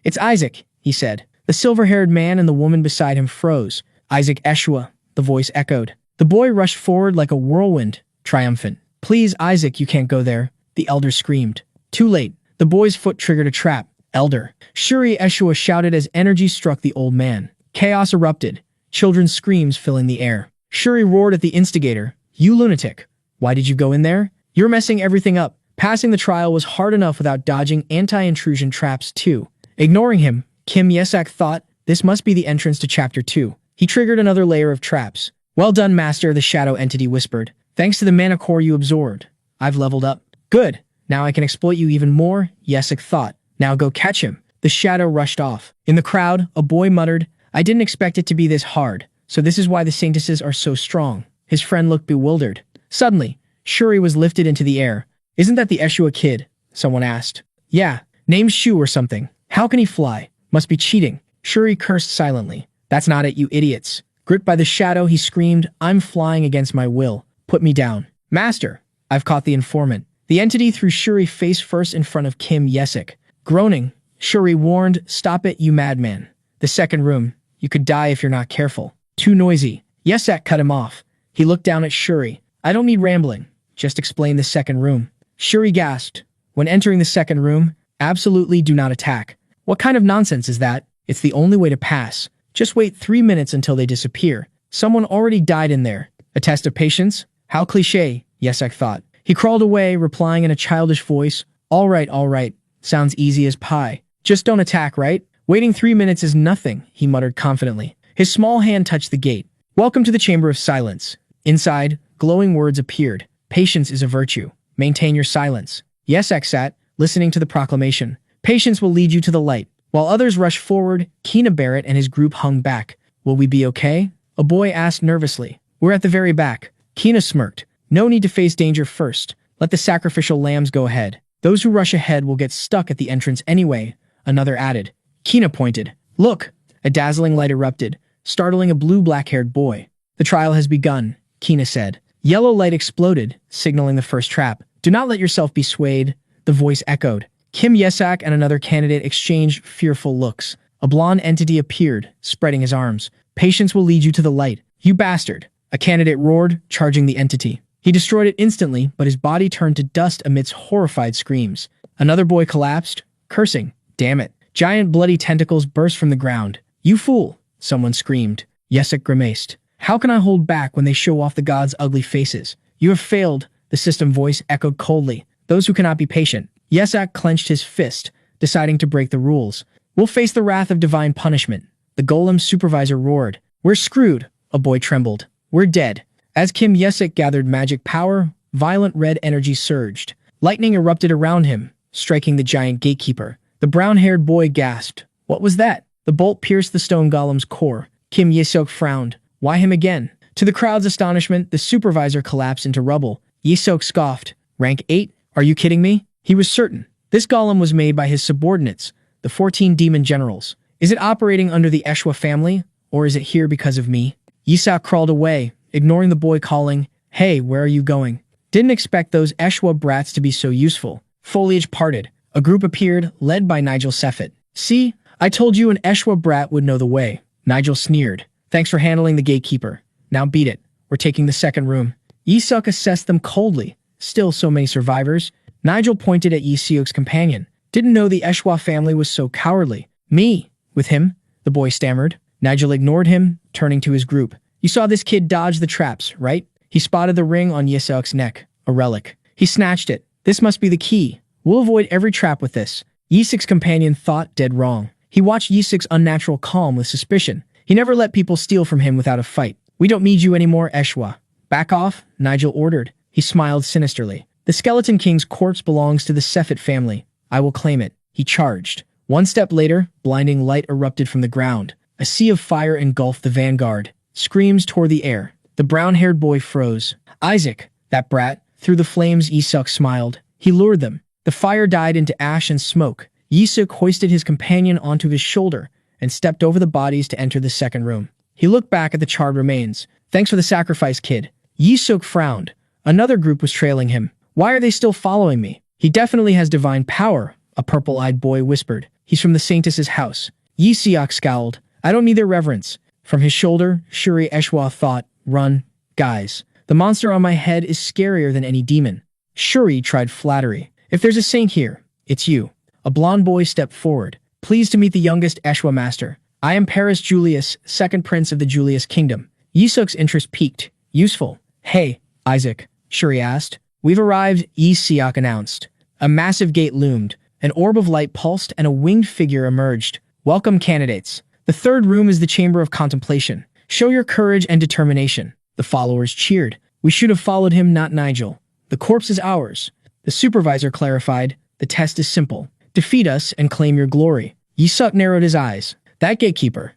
It's Isaac, he said. The silver-haired man and the woman beside him froze. Isaac Eshua, the voice echoed. The boy rushed forward like a whirlwind, triumphant. Please, Isaac, you can't go there, the elder screamed. Too late. The boy's foot triggered a trap. Elder. Shuri Eshua shouted as energy struck the old man. Chaos erupted, children's screams filling the air. Shuri roared at the instigator. You lunatic. Why did you go in there? You're messing everything up. Passing the trial was hard enough without dodging anti-intrusion traps too. Ignoring him, Kim Yesak thought, this must be the entrance to Chapter 2. He triggered another layer of traps. Well done, Master, the shadow entity whispered. Thanks to the mana core you absorbed, I've leveled up. Good. Now I can exploit you even more, Yesak thought. Now go catch him. The shadow rushed off. In the crowd, a boy muttered, I didn't expect it to be this hard, so this is why the Saintesses are so strong. His friend looked bewildered. Suddenly, Shuri was lifted into the air. Isn't that the Eshua kid? Someone asked. Yeah, name's Shu or something. How can he fly? Must be cheating. Shuri cursed silently. That's not it, you idiots. Gripped by the shadow, he screamed, I'm flying against my will. Put me down. Master, I've caught the informant. The entity threw Shuri face first in front of Kim Yesak. Groaning, Shuri warned, stop it, you madman. The second room. You could die if you're not careful. Too noisy. Yesak cut him off. He looked down at Shuri. I don't need rambling. Just explain the second room. Shuri gasped. When entering the second room, absolutely do not attack. What kind of nonsense is that? It's the only way to pass. Just wait 3 minutes until they disappear. Someone already died in there. A test of patience? How cliché, Yesak thought. He crawled away, replying in a childish voice, all right. Sounds easy as pie. Just don't attack, right? Waiting 3 minutes is nothing, he muttered confidently. His small hand touched the gate. Welcome to the Chamber of Silence. Inside, glowing words appeared. Patience is a virtue. Maintain your silence. Yesak sat, listening to the proclamation. Patience will lead you to the light. While others rushed forward, Kina Barrett and his group hung back. Will we be okay? A boy asked nervously. We're at the very back. Kina smirked. No need to face danger first. Let the sacrificial lambs go ahead. Those who rush ahead will get stuck at the entrance anyway, another added. Kina pointed. Look! A dazzling light erupted, startling a blue black-haired boy. The trial has begun, Kina said. Yellow light exploded, signaling the first trap. Do not let yourself be swayed, the voice echoed. Kim Yesak and another candidate exchanged fearful looks. A blonde entity appeared, spreading his arms. Patience will lead you to the light. You bastard! A candidate roared, charging the entity. He destroyed it instantly, but his body turned to dust amidst horrified screams. Another boy collapsed, cursing. Damn it. Giant bloody tentacles burst from the ground. You fool! Someone screamed. Yesak grimaced. How can I hold back when they show off the gods' ugly faces? You have failed, the system voice echoed coldly. Those who cannot be patient. Yesak clenched his fist, deciding to break the rules. We'll face the wrath of divine punishment. The golem's supervisor roared. We're screwed. A boy trembled. We're dead. As Kim Yesak gathered magic power, violent red energy surged. Lightning erupted around him, striking the giant gatekeeper. The brown-haired boy gasped. What was that? The bolt pierced the stone golem's core. Kim Yesak frowned. Why him again? To the crowd's astonishment, the supervisor collapsed into rubble. Yesak scoffed. Rank 8? Are you kidding me? He was certain. This golem was made by his subordinates, the 14 demon generals. Is it operating under the Eshua family, or is it here because of me? Yesak crawled away, ignoring the boy calling, Hey, where are you going? Didn't expect those Eshua brats to be so useful. Foliage parted. A group appeared, led by Nigel Seffet. See? I told you an Eshua brat would know the way. Nigel sneered. Thanks for handling the gatekeeper. Now beat it. We're taking the second room. Yesak assessed them coldly. Still so many survivors. Nigel pointed at Yeseok's companion. Didn't know the Eshua family was so cowardly. Me? With him? The boy stammered. Nigel ignored him, turning to his group. You saw this kid dodge the traps, right? He spotted the ring on Yeseok's neck. A relic. He snatched it. This must be the key. We'll avoid every trap with this. Yeseok's companion thought dead wrong. He watched Yeseok's unnatural calm with suspicion. He never let people steal from him without a fight. We don't need you anymore, Eshua. Back off, Nigel ordered. He smiled sinisterly. The Skeleton King's corpse belongs to the Seffet family. I will claim it. He charged. One step later, blinding light erupted from the ground. A sea of fire engulfed the vanguard. Screams tore the air. The brown-haired boy froze. Isaac, that brat. Through the flames, Yeseok smiled. He lured them. The fire died into ash and smoke. Yeseok hoisted his companion onto his shoulder and stepped over the bodies to enter the second room. He looked back at the charred remains. Thanks for the sacrifice, kid. Yeseok frowned. Another group was trailing him. Why are they still following me? He definitely has divine power, a purple-eyed boy whispered. He's from the Saintess's house. Yeseok scowled. I don't need their reverence. From his shoulder, Shuri Eshua thought, Run, guys. The monster on my head is scarier than any demon. Shuri tried flattery. If there's a saint here, it's you. A blond boy stepped forward. Pleased to meet the youngest Eshwa master. I am Paris Julius, second prince of the Julius kingdom. Yisuk's interest piqued. Useful. Hey, Isaac, Shuri asked. We've arrived, Yi Siak announced. A massive gate loomed. An orb of light pulsed and a winged figure emerged. Welcome, candidates. The third room is the chamber of contemplation. Show your courage and determination. The followers cheered. We should have followed him, not Nigel. The corpse is ours. The supervisor clarified. The test is simple. Defeat us and claim your glory. Yisuk narrowed his eyes. That gatekeeper.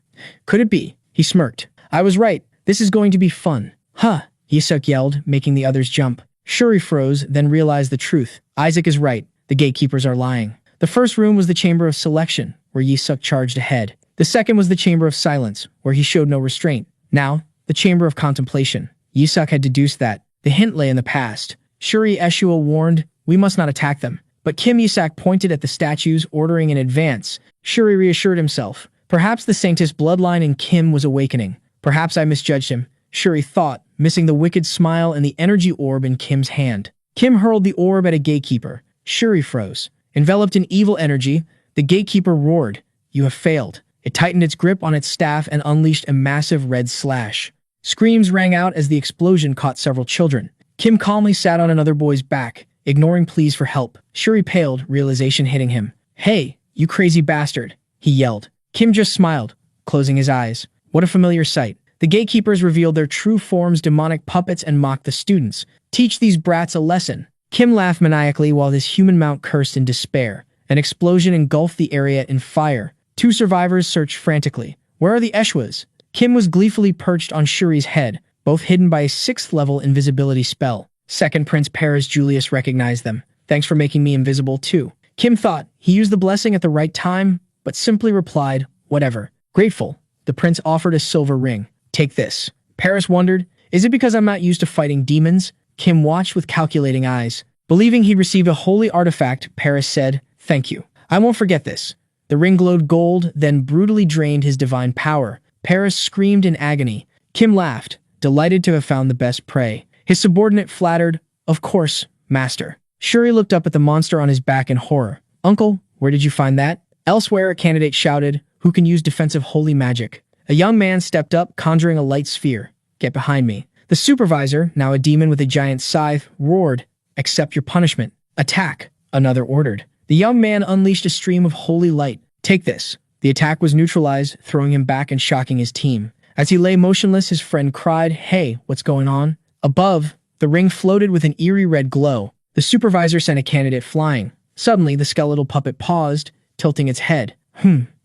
Could it be? He smirked. I was right. This is going to be fun. Huh, Yisuk yelled, making the others jump. Shuri froze, then realized the truth. Isaac is right. The gatekeepers are lying. The first room was the chamber of selection, where Yisuk charged ahead. The second was the chamber of silence, where he showed no restraint. Now, the chamber of contemplation. Yisuk had deduced that. The hint lay in the past. Shuri Eshua warned, we must not attack them. But Kim Yisak pointed at the statues, ordering in advance. Shuri reassured himself. Perhaps the Sanctus bloodline in Kim was awakening. Perhaps I misjudged him, Shuri thought, missing the wicked smile and the energy orb in Kim's hand. Kim hurled the orb at a gatekeeper. Shuri froze. Enveloped in evil energy, the gatekeeper roared. You have failed. It tightened its grip on its staff and unleashed a massive red slash. Screams rang out as the explosion caught several children. Kim calmly sat on another boy's back, ignoring pleas for help. Shuri paled, realization hitting him. Hey, you crazy bastard, he yelled. Kim just smiled, closing his eyes. What a familiar sight. The gatekeepers revealed their true forms, demonic puppets, and mocked the students. Teach these brats a lesson. Kim laughed maniacally while his human mount cursed in despair. An explosion engulfed the area in fire. Two survivors searched frantically. Where are the Eshwas? Kim was gleefully perched on Shuri's head, both hidden by a 6th-level invisibility spell. Second Prince Paris Julius recognized them. Thanks for making me invisible, too. Kim thought he used the blessing at the right time, but simply replied, whatever. Grateful, the prince offered a silver ring. Take this. Paris wondered, is it because I'm not used to fighting demons? Kim watched with calculating eyes. Believing he'd received a holy artifact, Paris said, thank you. I won't forget this. The ring glowed gold, then brutally drained his divine power. Paris screamed in agony. Kim laughed, delighted to have found the best prey. His subordinate flattered, of course, master. Shuri looked up at the monster on his back in horror. Uncle, where did you find that? Elsewhere, a candidate shouted, who can use defensive holy magic? A young man stepped up, conjuring a light sphere. Get behind me. The supervisor, now a demon with a giant scythe, roared, accept your punishment. Attack, another ordered. The young man unleashed a stream of holy light. Take this. The attack was neutralized, throwing him back and shocking his team. As he lay motionless, his friend cried, hey, what's going on? Above, the ring floated with an eerie red glow. The supervisor sent a candidate flying. Suddenly, the skeletal puppet paused, tilting its head.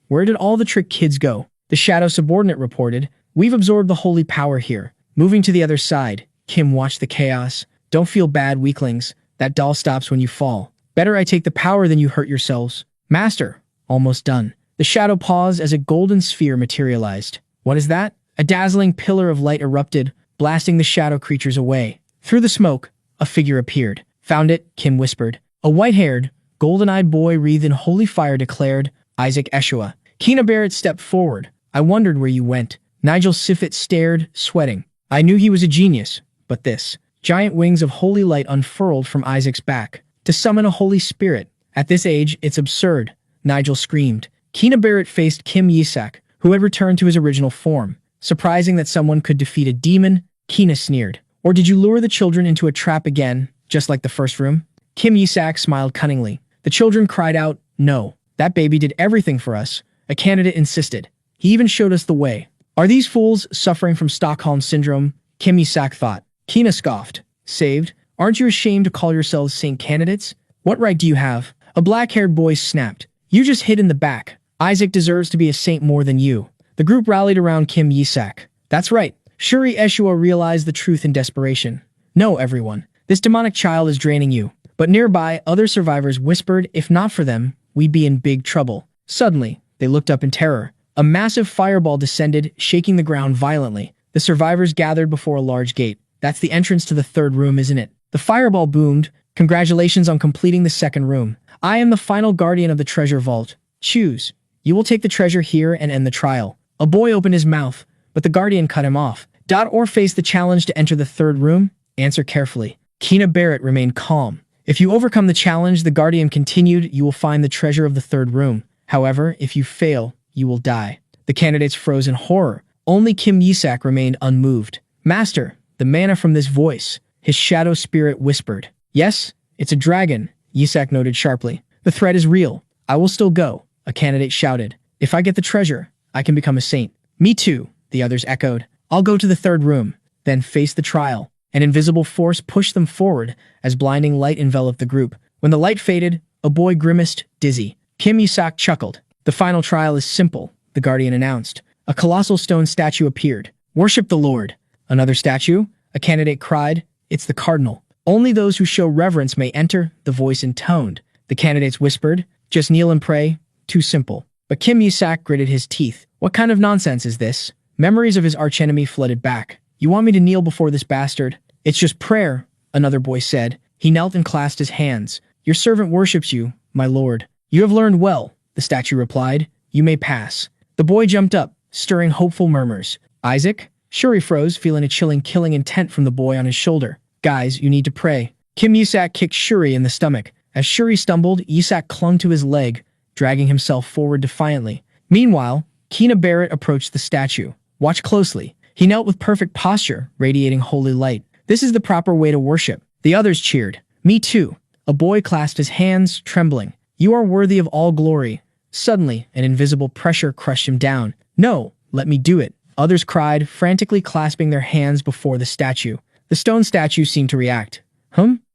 Where did all the trick kids go? The shadow subordinate reported, we've absorbed the holy power here. Moving to the other side, Kim watched the chaos. Don't feel bad, weaklings. That doll stops when you fall. Better I take the power than you hurt yourselves. Master, almost done. The shadow paused as a golden sphere materialized. What is that? A dazzling pillar of light erupted, blasting the shadow creatures away. Through the smoke, a figure appeared. Found it, Kim whispered. A white-haired, golden-eyed boy wreathed in holy fire declared, Isaac Eshua. Kina Barrett stepped forward. I wondered where you went. Nigel Siffett stared, sweating. I knew he was a genius, but this. Giant wings of holy light unfurled from Isaac's back. To summon a holy spirit. At this age, it's absurd, Nigel screamed. Kina Barrett faced Kim Yisak, who had returned to his original form. Surprising that someone could defeat a demon, Kina sneered. Or did you lure the children into a trap again, just like the first room? Kim Yisak smiled cunningly. The children cried out, no. That baby did everything for us. A candidate insisted. He even showed us the way. Are these fools suffering from Stockholm Syndrome? Kim Yisak thought. Kina scoffed. Saved? Aren't you ashamed to call yourselves saint candidates? What right do you have? A black-haired boy snapped. You just hid in the back. Isaac deserves to be a saint more than you. The group rallied around Kim Yisak. That's right. Shuri Eshua realized the truth in desperation. No, everyone. This demonic child is draining you. But nearby, other survivors whispered, if not for them, we'd be in big trouble. Suddenly, they looked up in terror. A massive fireball descended, shaking the ground violently. The survivors gathered before a large gate. That's the entrance to the third room, isn't it? The fireball boomed. Congratulations on completing the second room. I am the final guardian of the treasure vault. Choose. You will take the treasure here and end the trial. A boy opened his mouth, but the guardian cut him off. Or face the challenge to enter the third room? Answer carefully. Kina Barrett remained calm. If you overcome the challenge, the Guardian continued, you will find the treasure of the third room. However, if you fail, you will die. The candidates froze in horror. Only Kim Yisak remained unmoved. Master, the mana from this voice, his shadow spirit whispered. Yes, it's a dragon, Yisak noted sharply. The threat is real. I will still go, a candidate shouted. If I get the treasure, I can become a saint. Me too, the others echoed. I'll go to the third room, then face the trial. An invisible force pushed them forward as blinding light enveloped the group. When the light faded, a boy grimaced, dizzy. Kim Yisak chuckled. The final trial is simple, the Guardian announced. A colossal stone statue appeared. Worship the Lord. Another statue? A candidate cried. It's the cardinal. Only those who show reverence may enter, the voice intoned. The candidates whispered. Just kneel and pray. Too simple. But Kim Yisak gritted his teeth. What kind of nonsense is this? Memories of his archenemy flooded back. You want me to kneel before this bastard? It's just prayer, another boy said. He knelt and clasped his hands. Your servant worships you, my lord. You have learned well, the statue replied. You may pass. The boy jumped up, stirring hopeful murmurs. Isaac? Shuri froze, feeling a chilling killing intent from the boy on his shoulder. Guys, you need to pray. Kim Yisak kicked Shuri in the stomach. As Shuri stumbled, Yisak clung to his leg, dragging himself forward defiantly. Meanwhile, Kina Barrett approached the statue. Watch closely. He knelt with perfect posture, radiating holy light. This is the proper way to worship. The others cheered. Me too. A boy clasped his hands, trembling. You are worthy of all glory. Suddenly, an invisible pressure crushed him down. No, let me do it. Others cried, frantically clasping their hands before the statue. The stone statue seemed to react.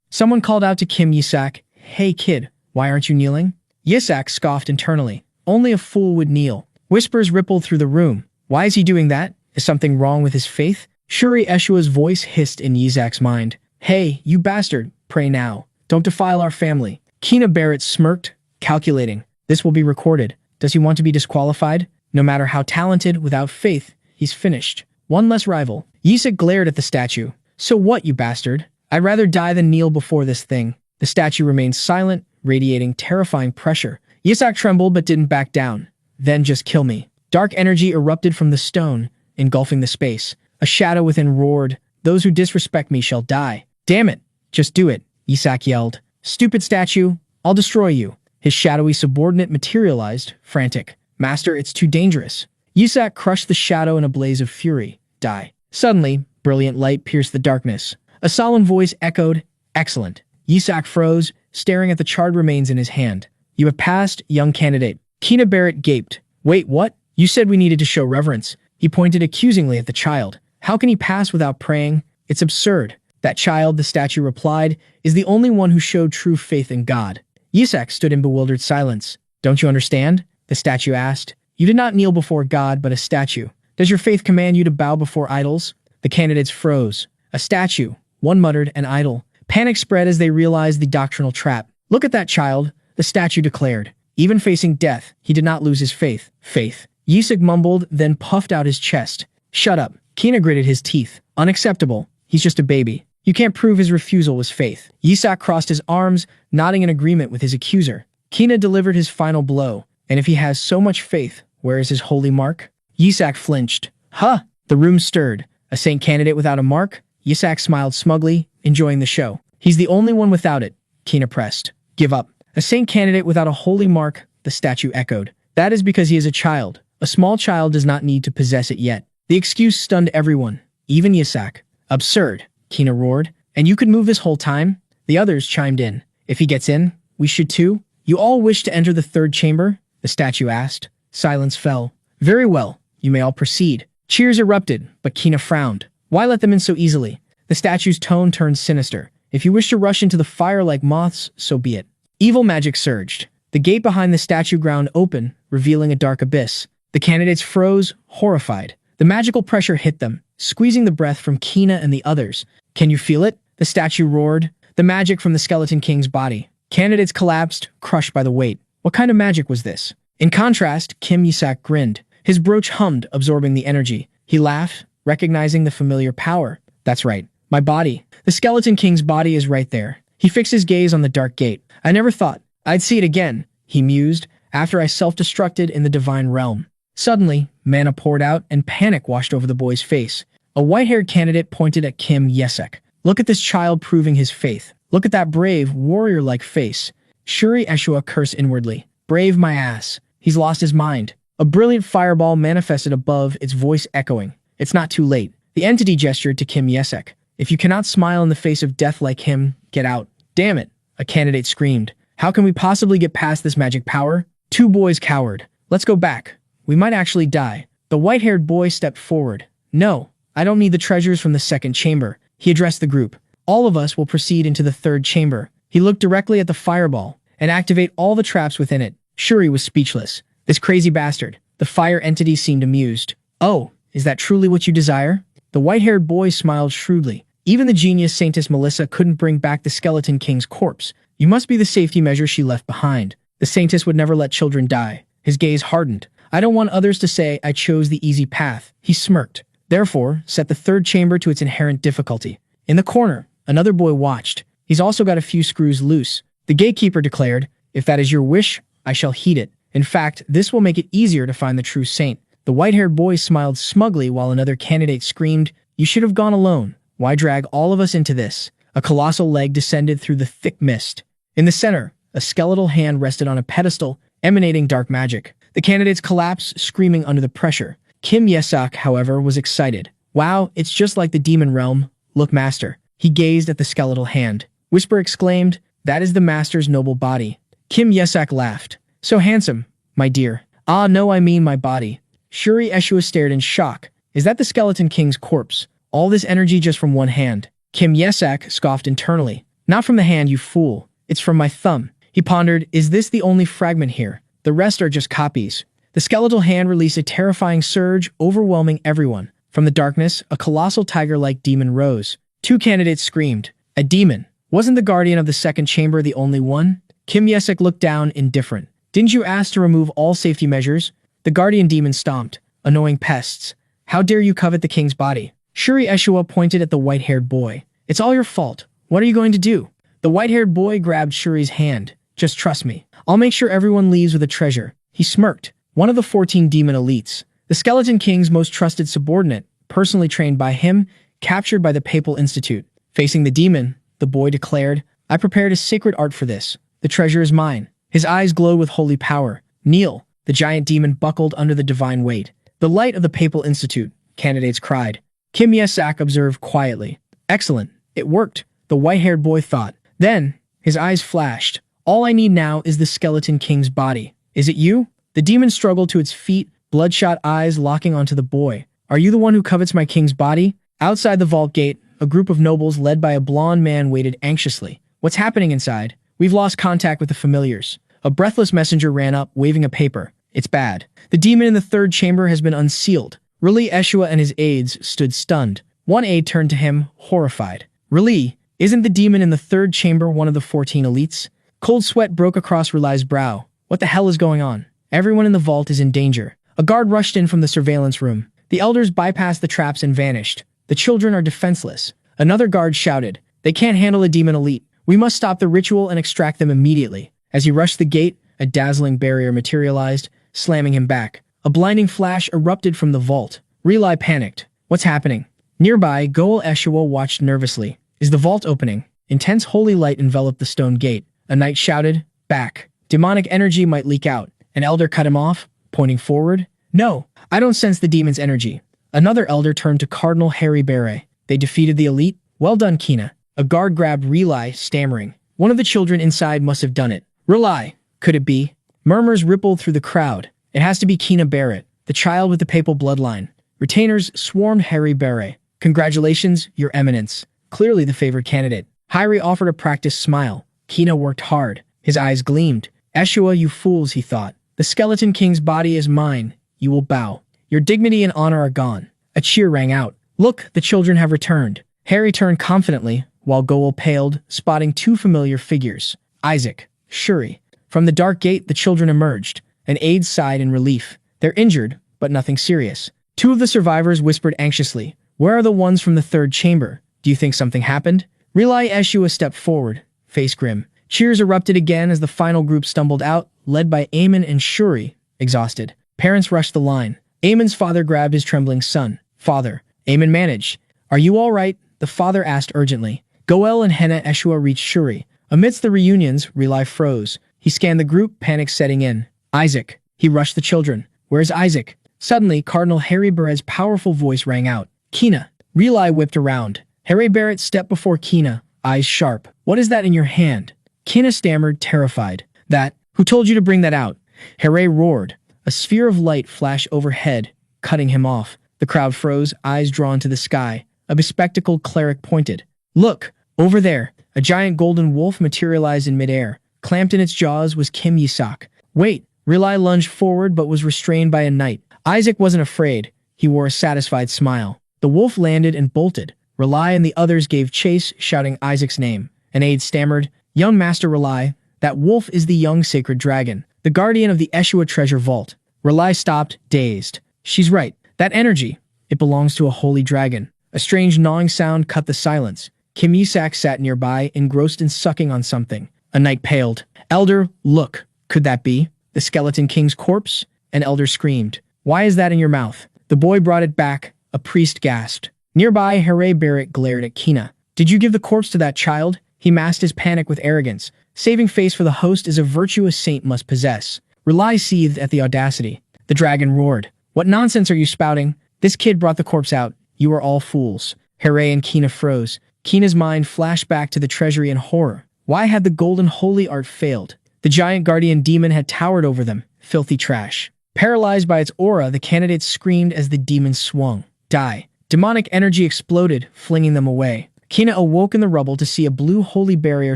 Someone called out to Kim Yisak. Hey kid, why aren't you kneeling? Yisak scoffed internally. Only a fool would kneel. Whispers rippled through the room. Why is he doing that? Is something wrong with his faith? Shuri Eshua's voice hissed in Yisak's mind. Hey, you bastard, pray now. Don't defile our family. Kina Barrett smirked, calculating. This will be recorded. Does he want to be disqualified? No matter how talented, without faith, he's finished. One less rival. Yisak glared at the statue. So what, you bastard? I'd rather die than kneel before this thing. The statue remained silent, radiating terrifying pressure. Yisak trembled but didn't back down. Then just kill me. Dark energy erupted from the stone, engulfing the space. A shadow within roared, those who disrespect me shall die. Damn it, just do it, Yisak yelled. Stupid statue, I'll destroy you. His shadowy subordinate materialized, frantic. Master, it's too dangerous. Yisak crushed the shadow in a blaze of fury. Die. Suddenly, brilliant light pierced the darkness. A solemn voice echoed, excellent. Yisak froze, staring at the charred remains in his hand. You have passed, young candidate. Kina Barrett gaped. Wait, what? You said we needed to show reverence. He pointed accusingly at the child. How can he pass without praying? It's absurd. That child, the statue replied, is the only one who showed true faith in God. Yisak stood in bewildered silence. Don't you understand? The statue asked. You did not kneel before God, but a statue. Does your faith command you to bow before idols? The candidates froze. A statue, one muttered, an idol. Panic spread as they realized the doctrinal trap. Look at that child, the statue declared. Even facing death, he did not lose his faith. Faith. Yisak mumbled, then puffed out his chest. Shut up. Kina gritted his teeth. Unacceptable. He's just a baby. You can't prove his refusal was faith. Yisak crossed his arms, nodding in agreement with his accuser. Kina delivered his final blow. And if he has so much faith, where is his holy mark? Yisak flinched. Huh! The room stirred. A saint candidate without a mark? Yisak smiled smugly, enjoying the show. He's the only one without it, Kina pressed. Give up. A saint candidate without a holy mark, the statue echoed. That is because he is a child. A small child does not need to possess it yet. The excuse stunned everyone, even Yisak. Absurd, Kina roared. And you could move this whole time? The others chimed in. If he gets in, we should too. You all wish to enter the third chamber? The statue asked. Silence fell. Very well, you may all proceed. Cheers erupted, but Kina frowned. Why let them in so easily? The statue's tone turned sinister. If you wish to rush into the fire like moths, so be it. Evil magic surged. The gate behind the statue ground open, revealing a dark abyss. The candidates froze, horrified. The magical pressure hit them, squeezing the breath from Kina and the others. Can you feel it? The statue roared. The magic from the Skeleton King's body. Candidates collapsed, crushed by the weight. What kind of magic was this? In contrast, Kim Yisak grinned. His brooch hummed, absorbing the energy. He laughed, recognizing the familiar power. That's right. My body. The Skeleton King's body is right there. He fixed his gaze on the dark gate. I never thought I'd see it again, he mused, after I self-destructed in the divine realm. Suddenly, mana poured out and panic washed over the boy's face. A white-haired candidate pointed at Kim Yisak. Look at this child proving his faith. Look at that brave, warrior-like face. Shuri Eshua cursed inwardly. Brave my ass. He's lost his mind. A brilliant fireball manifested above, its voice echoing. It's not too late. The entity gestured to Kim Yesek. If you cannot smile in the face of death like him, get out. Damn it, a candidate screamed. How can we possibly get past this magic power? Two boys cowered. Let's go back. We might actually die. The white-haired boy stepped forward. No, I don't need the treasures from the second chamber. He addressed the group. All of us will proceed into the third chamber. He looked directly at the fireball and activate all the traps within it. Shuri was speechless. This crazy bastard. The fire entity seemed amused. Oh, is that truly what you desire? The white-haired boy smiled shrewdly. Even the genius Saintess Melissa couldn't bring back the Skeleton King's corpse. You must be the safety measure she left behind. The Saintess would never let children die. His gaze hardened. I don't want others to say I chose the easy path. He smirked. Therefore, set the third chamber to its inherent difficulty. In the corner, another boy watched. He's also got a few screws loose. The gatekeeper declared, if that is your wish, I shall heed it. In fact, this will make it easier to find the true saint. The white-haired boy smiled smugly while another candidate screamed, you should have gone alone. Why drag all of us into this? A colossal leg descended through the thick mist. In the center, a skeletal hand rested on a pedestal, emanating dark magic. The candidates collapsed, screaming under the pressure. Kim Yesak, however, was excited. Wow, it's just like the demon realm. Look, master. He gazed at the skeletal hand. Whisper exclaimed, that is the master's noble body. Kim Yesak laughed. So handsome, my dear. Ah, no, I mean my body. Shuri Eshua stared in shock. Is that the Skeleton King's corpse? All this energy just from one hand. Kim Yesak scoffed internally. Not from the hand, you fool. It's from my thumb. He pondered, is this the only fragment here? The rest are just copies. The skeletal hand released a terrifying surge, overwhelming everyone. From the darkness, a colossal tiger-like demon rose. Two candidates screamed. A demon. Wasn't the guardian of the second chamber the only one? Kim Yesek looked down, indifferent. Didn't you ask to remove all safety measures? The guardian demon stomped. Annoying pests. How dare you covet the king's body? Shuri Eshua pointed at the white-haired boy. It's all your fault. What are you going to do? The white-haired boy grabbed Shuri's hand. Just trust me. I'll make sure everyone leaves with a treasure. He smirked. One of the 14 demon elites. The Skeleton King's most trusted subordinate, personally trained by him, captured by the Papal Institute. Facing the demon, the boy declared, I prepared a sacred art for this. The treasure is mine. His eyes glowed with holy power. Kneel. The giant demon buckled under the divine weight. The light of the Papal Institute, candidates cried. Kim Yesak observed quietly. Excellent. It worked, the white-haired boy thought. Then, his eyes flashed. All I need now is the Skeleton King's body. Is it you? The demon struggled to its feet, bloodshot eyes locking onto the boy. Are you the one who covets my king's body? Outside the vault gate, a group of nobles led by a blonde man waited anxiously. What's happening inside? We've lost contact with the familiars. A breathless messenger ran up, waving a paper. It's bad. The demon in the third chamber has been unsealed. Rili Eshua and his aides stood stunned. One aide turned to him, horrified. Rili, isn't the demon in the third chamber one of the 14 elites? Cold sweat broke across Rili's brow. What the hell is going on? Everyone in the vault is in danger. A guard rushed in from the surveillance room. The elders bypassed the traps and vanished. The children are defenseless. Another guard shouted, they can't handle a demon elite. We must stop the ritual and extract them immediately. As he rushed the gate, a dazzling barrier materialized, slamming him back. A blinding flash erupted from the vault. Rili panicked. What's happening? Nearby, Goel Eshua watched nervously. Is the vault opening? Intense holy light enveloped the stone gate. A knight shouted, back. Demonic energy might leak out. An elder cut him off, pointing forward. No, I don't sense the demon's energy. Another elder turned to Cardinal Harry Beret. They defeated the elite? Well done, Kina. A guard grabbed Rili, stammering. One of the children inside must have done it. Rili, could it be? Murmurs rippled through the crowd. It has to be Kina Barrett, the child with the papal bloodline. Retainers swarmed Harry Beret. Congratulations, Your Eminence. Clearly the favored candidate. Harry offered a practiced smile. Kina worked hard. His eyes gleamed. Eshua, you fools, he thought. The Skeleton King's body is mine. You will bow. Your dignity and honor are gone. A cheer rang out. Look, the children have returned. Harry turned confidently, while Goel paled, spotting two familiar figures. Isaac, Shuri. From the dark gate, the children emerged. An aide sighed in relief. They're injured, but nothing serious. Two of the survivors whispered anxiously. Where are the ones from the third chamber? Do you think something happened? Rili Eshua stepped forward, face grim. Cheers erupted again as the final group stumbled out, led by Eamon and Shuri, exhausted. Parents rushed the line. Eamon's father grabbed his trembling son. Father, Eamon managed. Are you all right? The father asked urgently. Goel and Henna Eshua reached Shuri. Amidst the reunions, Relai froze. He scanned the group, panic setting in. Isaac. He rushed the children. Where's Isaac? Suddenly, Cardinal Harry Barrett's powerful voice rang out. Kina. Relai whipped around. Harry Barrett stepped before Kina, eyes sharp. What is that in your hand? Kina stammered, terrified. That. Who told you to bring that out? Harry roared. A sphere of light flashed overhead, cutting him off. The crowd froze, eyes drawn to the sky. A bespectacled cleric pointed. Look, over there. A giant golden wolf materialized in midair. Clamped in its jaws was Kim Yisak. Wait. Relai lunged forward but was restrained by a knight. Isaac wasn't afraid. He wore a satisfied smile. The wolf landed and bolted. Relai and the others gave chase, shouting Isaac's name. An aide stammered, Young Master Relai, that wolf is the young sacred dragon, the guardian of the Eshua treasure vault. Relai stopped, dazed. She's right. That energy, it belongs to a holy dragon. A strange gnawing sound cut the silence. Kim Yisak sat nearby, engrossed in sucking on something. A knight paled. Elder, look. Could that be? The skeleton king's corpse? An elder screamed. Why is that in your mouth? The boy brought it back. A priest gasped. Nearby, Harry Barrett glared at Kina. Did you give the corpse to that child? He masked his panic with arrogance. Saving face for the host is a virtue a saint must possess. Relai seethed at the audacity. The dragon roared. What nonsense are you spouting? This kid brought the corpse out. You are all fools. Harry and Kina froze. Kina's mind flashed back to the treasury in horror. Why had the golden holy art failed? The giant guardian demon had towered over them. Filthy trash. Paralyzed by its aura, the candidates screamed as the demon swung. Die. Demonic energy exploded, flinging them away. Kina awoke in the rubble to see a blue holy barrier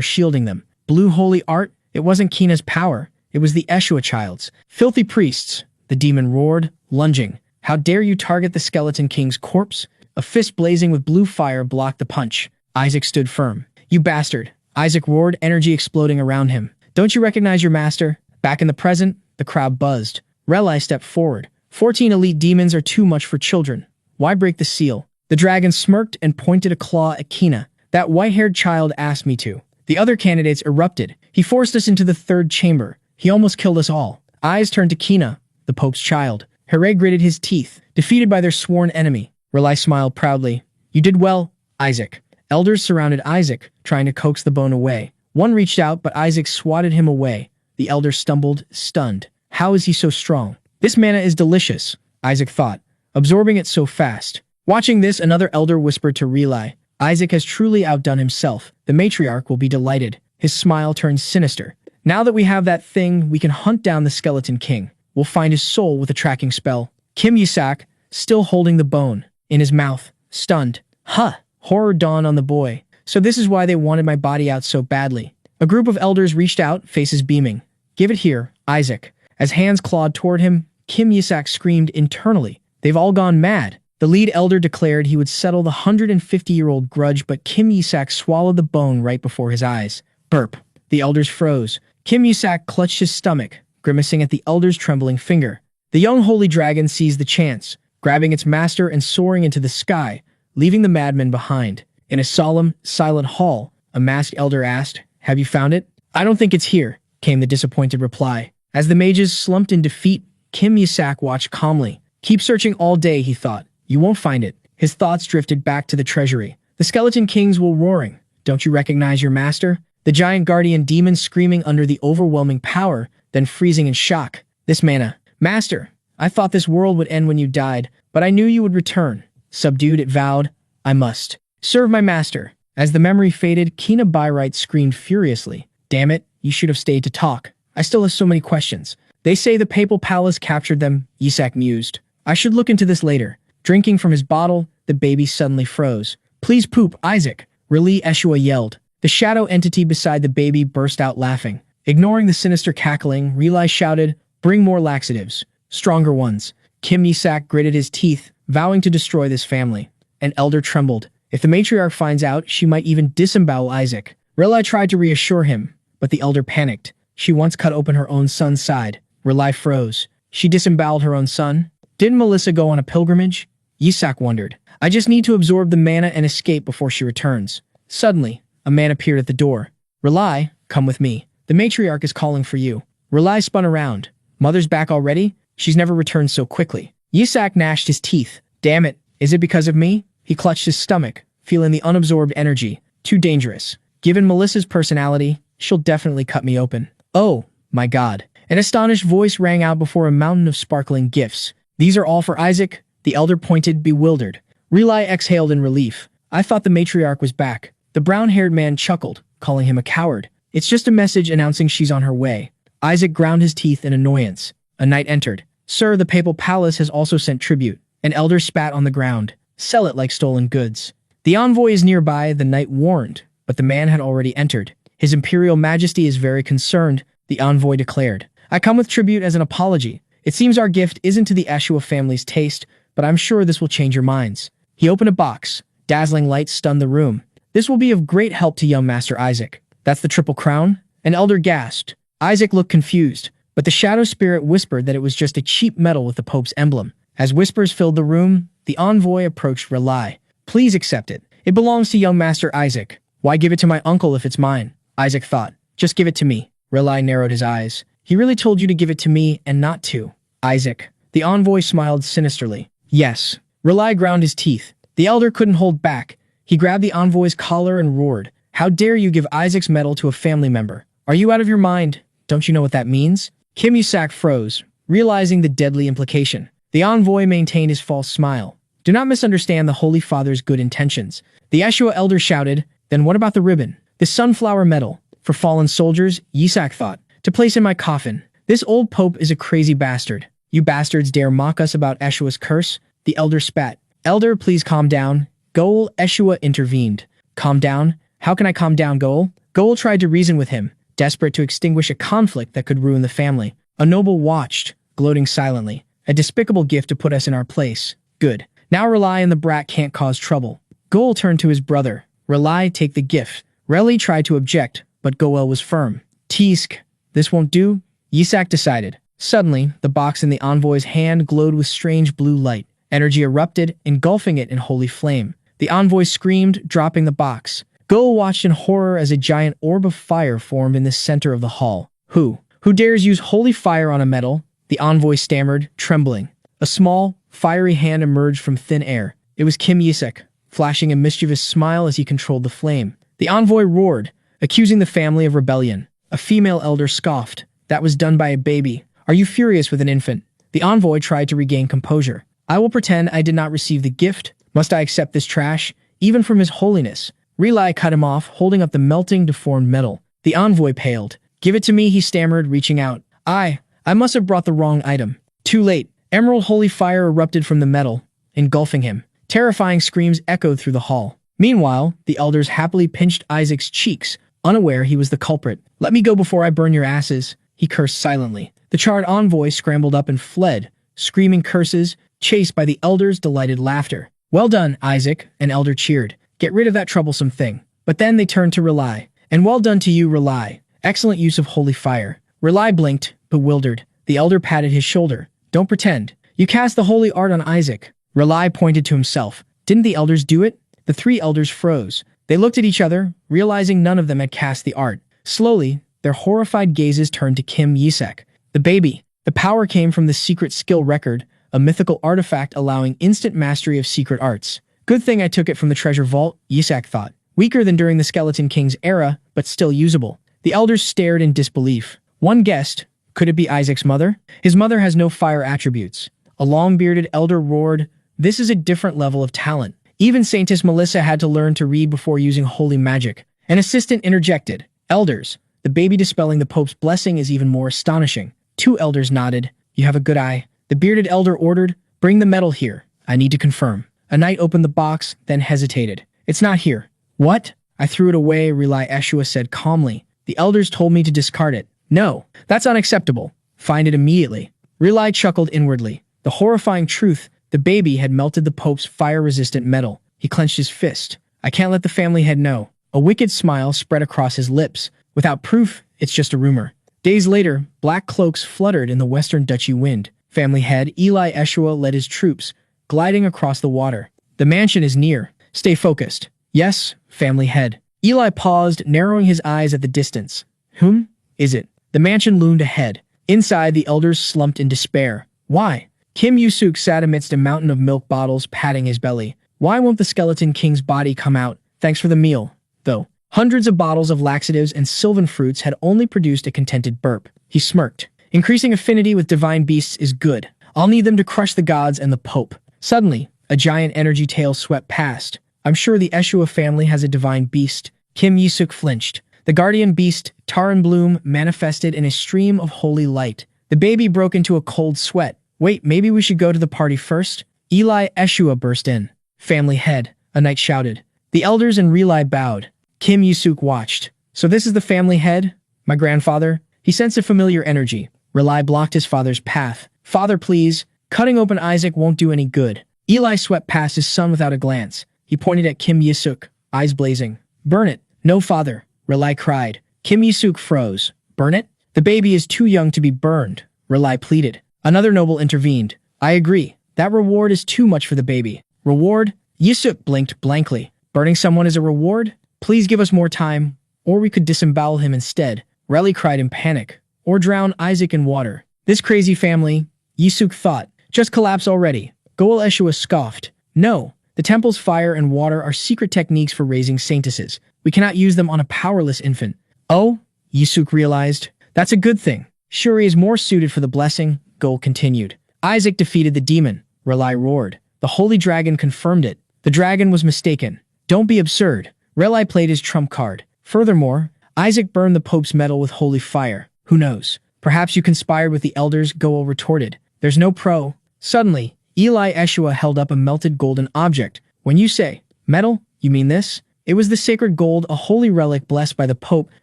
shielding them. Blue holy art? It wasn't Kina's power. It was the Eshua child's. Filthy priests. The demon roared, lunging. How dare you target the skeleton king's corpse? A fist blazing with blue fire blocked the punch. Isaac stood firm. You bastard. Isaac roared, energy exploding around him. Don't you recognize your master? Back in the present, the crowd buzzed. Relai stepped forward. 14 elite demons are too much for children. Why break the seal? The dragon smirked and pointed a claw at Kina. That white-haired child asked me to. The other candidates erupted. He forced us into the third chamber. He almost killed us all. Eyes turned to Kina, the Pope's child. Hooray gritted his teeth, defeated by their sworn enemy. Relai smiled proudly. You did well, Isaac. Elders surrounded Isaac, trying to coax the bone away. One reached out, but Isaac swatted him away. The elder stumbled, stunned. How is he so strong? This mana is delicious, Isaac thought, absorbing it so fast. Watching this, another elder whispered to Relai. Isaac has truly outdone himself. The matriarch will be delighted. His smile turned sinister. Now that we have that thing, we can hunt down the skeleton king. We'll find his soul with a tracking spell. Kim Yisak, still holding the bone, in his mouth, stunned. Huh! Horror dawned on the boy. So this is why they wanted my body out so badly. A group of elders reached out, faces beaming. Give it here, Isaac. As hands clawed toward him, Kim Yisak screamed internally. They've all gone mad. The lead elder declared he would settle the 150-year-old grudge, but Kim Yisak swallowed the bone right before his eyes. Burp. The elders froze. Kim Yisak clutched his stomach, grimacing at the elder's trembling finger. The young holy dragon seized the chance, grabbing its master and soaring into the sky, leaving the madmen behind. In a solemn, silent hall, a masked elder asked, Have you found it? I don't think it's here, came the disappointed reply. As the mages slumped in defeat, Kim Yisak watched calmly. Keep searching all day, he thought. You won't find it. His thoughts drifted back to the treasury. The skeleton kings were roaring. Don't you recognize your master? The giant guardian demon screaming under the overwhelming power, then freezing in shock. This mana. Master, I thought this world would end when you died, but I knew you would return. Subdued, it vowed, I must serve my master. As the memory faded, Kina Byright screamed furiously. Damn it, you should have stayed to talk. I still have so many questions. They say the papal palace captured them, Yisak mused. I should look into this later. Drinking from his bottle, the baby suddenly froze. Please poop, Isaac, Reli Eshua yelled. The shadow entity beside the baby burst out laughing. Ignoring the sinister cackling, Relai shouted, Bring more laxatives. Stronger ones. Kim Yisak gritted his teeth, vowing to destroy this family. An elder trembled. If the matriarch finds out, she might even disembowel Isaac. Relai tried to reassure him, but the elder panicked. She once cut open her own son's side. Relai froze. She disemboweled her own son? Didn't Melissa go on a pilgrimage? Yisak wondered. I just need to absorb the mana and escape before she returns. Suddenly, a man appeared at the door. Relai, come with me. The matriarch is calling for you. Relai spun around. Mother's back already? She's never returned so quickly. Yisak gnashed his teeth. Damn it, is it because of me? He clutched his stomach, feeling the unabsorbed energy. Too dangerous. Given Melissa's personality, she'll definitely cut me open. Oh, my God. An astonished voice rang out before a mountain of sparkling gifts. These are all for Isaac? The elder pointed, bewildered. Relai exhaled in relief. I thought the matriarch was back. The brown-haired man chuckled, calling him a coward. It's just a message announcing she's on her way. Isaac ground his teeth in annoyance. A knight entered. Sir, the papal palace has also sent tribute. An elder spat on the ground. Sell it like stolen goods. The envoy is nearby, the knight warned, but the man had already entered. His imperial majesty is very concerned, the envoy declared. I come with tribute as an apology. It seems our gift isn't to the Ashua family's taste, but I'm sure this will change your minds. He opened a box. Dazzling lights stunned the room. This will be of great help to young Master Isaac. That's the triple crown? An elder gasped. Isaac looked confused, but the shadow spirit whispered that it was just a cheap medal with the Pope's emblem. As whispers filled the room, the envoy approached Relai. Please accept it. It belongs to young Master Isaac. Why give it to my uncle if it's mine? Isaac thought. Just give it to me. Relai narrowed his eyes. He really told you to give it to me and not to Isaac. The envoy smiled sinisterly. Yes. Relai ground his teeth. The elder couldn't hold back. He grabbed the envoy's collar and roared. How dare you give Isaac's medal to a family member? Are you out of your mind? Don't you know what that means? Kim Yusak froze, realizing the deadly implication. The envoy maintained his false smile. Do not misunderstand the Holy Father's good intentions. The Ashua elder shouted, then what about the ribbon? The sunflower medal. For fallen soldiers, Yisak thought. To place in my coffin. This old pope is a crazy bastard. You bastards dare mock us about Eshua's curse? The elder spat. Elder, please calm down. Goal, Eshua intervened. Calm down? How can I calm down, Goal? Goal tried to reason with him, desperate to extinguish a conflict that could ruin the family. A noble watched, gloating silently. A despicable gift to put us in our place. Good. Now Relai and the brat can't cause trouble. Goal turned to his brother. Relai, take the gift. Reli tried to object, but Goel was firm. Teesk. This won't do? Yisak decided. Suddenly, the box in the envoy's hand glowed with strange blue light. Energy erupted, engulfing it in holy flame. The envoy screamed, dropping the box. Goel watched in horror as a giant orb of fire formed in the center of the hall. Who dares use holy fire on a medal? The envoy stammered, trembling. A small, fiery hand emerged from thin air. It was Kim Yisak, flashing a mischievous smile as he controlled the flame. The envoy roared, accusing the family of rebellion. A female elder scoffed. That was done by a baby. Are you furious with an infant? The envoy tried to regain composure. I will pretend I did not receive the gift. Must I accept this trash? Even from his holiness. Relai cut him off, holding up the melting, deformed metal. The envoy paled. Give it to me, he stammered, reaching out. I must have brought the wrong item. Too late. Emerald holy fire erupted from the metal, engulfing him. Terrifying screams echoed through the hall. Meanwhile, the elders happily pinched Isaac's cheeks, unaware he was the culprit. Let me go before I burn your asses, he cursed silently. The charred envoy scrambled up and fled, screaming curses, chased by the elders' delighted laughter. Well done, Isaac, an elder cheered. Get rid of that troublesome thing. But then they turned to Relai. And well done to you, Relai. Excellent use of holy fire. Relai blinked, bewildered. The elder patted his shoulder. Don't pretend. You cast the holy art on Isaac. Relai pointed to himself. Didn't the elders do it? The three elders froze. They looked at each other, realizing none of them had cast the art. Slowly, their horrified gazes turned to Kim Yisak. The baby. The power came from the secret skill record, a mythical artifact allowing instant mastery of secret arts. Good thing I took it from the treasure vault, Yisak thought. Weaker than during the Skeleton King's era, but still usable. The elders stared in disbelief. One guessed, could it be Isaac's mother? His mother has no fire attributes. A long-bearded elder roared, this is a different level of talent. Even Saintess Melissa had to learn to read before using holy magic. An assistant interjected. Elders, the baby dispelling the Pope's blessing is even more astonishing. Two elders nodded. You have a good eye. The bearded elder ordered, bring the medal here. I need to confirm. A knight opened the box, then hesitated. It's not here. What? I threw it away, Relai Eshua said calmly. The elders told me to discard it. No, that's unacceptable. Find it immediately. Relai chuckled inwardly. The horrifying truth, the baby had melted the Pope's fire-resistant metal. He clenched his fist. I can't let the family head know. A wicked smile spread across his lips. Without proof, it's just a rumor. Days later, black cloaks fluttered in the western duchy wind. Family head Eli Eshua led his troops, gliding across the water. The mansion is near. Stay focused. Yes, family head. Eli paused, narrowing his eyes at the distance. Whom is it? The mansion loomed ahead. Inside, the elders slumped in despair. Why? Kim Yusuk sat amidst a mountain of milk bottles, patting his belly. Why won't the Skeleton King's body come out? Thanks for the meal. though. Hundreds of bottles of laxatives and sylvan fruits had only produced a contented burp. He smirked. Increasing affinity with divine beasts is good. I'll need them to crush the gods and the Pope. Suddenly, a giant energy tail swept past. I'm sure the Eshua family has a divine beast. Kim Yisuk flinched. The guardian beast, Taran Bloom, manifested in a stream of holy light. The baby broke into a cold sweat. Wait, maybe we should go to the party first? Eli Eshua burst in. Family head, a knight shouted. The elders and Relai bowed. Kim Yisuk watched. So this is the family head? My grandfather? He sensed a familiar energy. Relai blocked his father's path. Father, please. Cutting open Isaac won't do any good. Eli swept past his son without a glance. He pointed at Kim Yisuk, eyes blazing. Burn it. No, father. Relai cried. Kim Yisuk froze. Burn it? The baby is too young to be burned. Relai pleaded. Another noble intervened. I agree. That reward is too much for the baby. Reward? Yisuk blinked blankly. Burning someone is a reward? Please give us more time, or we could disembowel him instead. Relai cried in panic. Or drown Isaac in water. This crazy family, Yisuk thought, just collapse already. Goel Eshua scoffed. No, the temple's fire and water are secret techniques for raising saintesses. We cannot use them on a powerless infant. Oh, Yisuk realized. That's a good thing. Shuri is more suited for the blessing, Goel continued. Isaac defeated the demon, Relai roared. The holy dragon confirmed it. The dragon was mistaken. Don't be absurd. Relai played his trump card. Furthermore, Isaac burned the Pope's medal with holy fire. Who knows? Perhaps you conspired with the elders, Goel retorted. There's no pro. Suddenly, Eli Eshua held up a melted golden object. When you say, metal, you mean this? It was the sacred gold, a holy relic blessed by the Pope,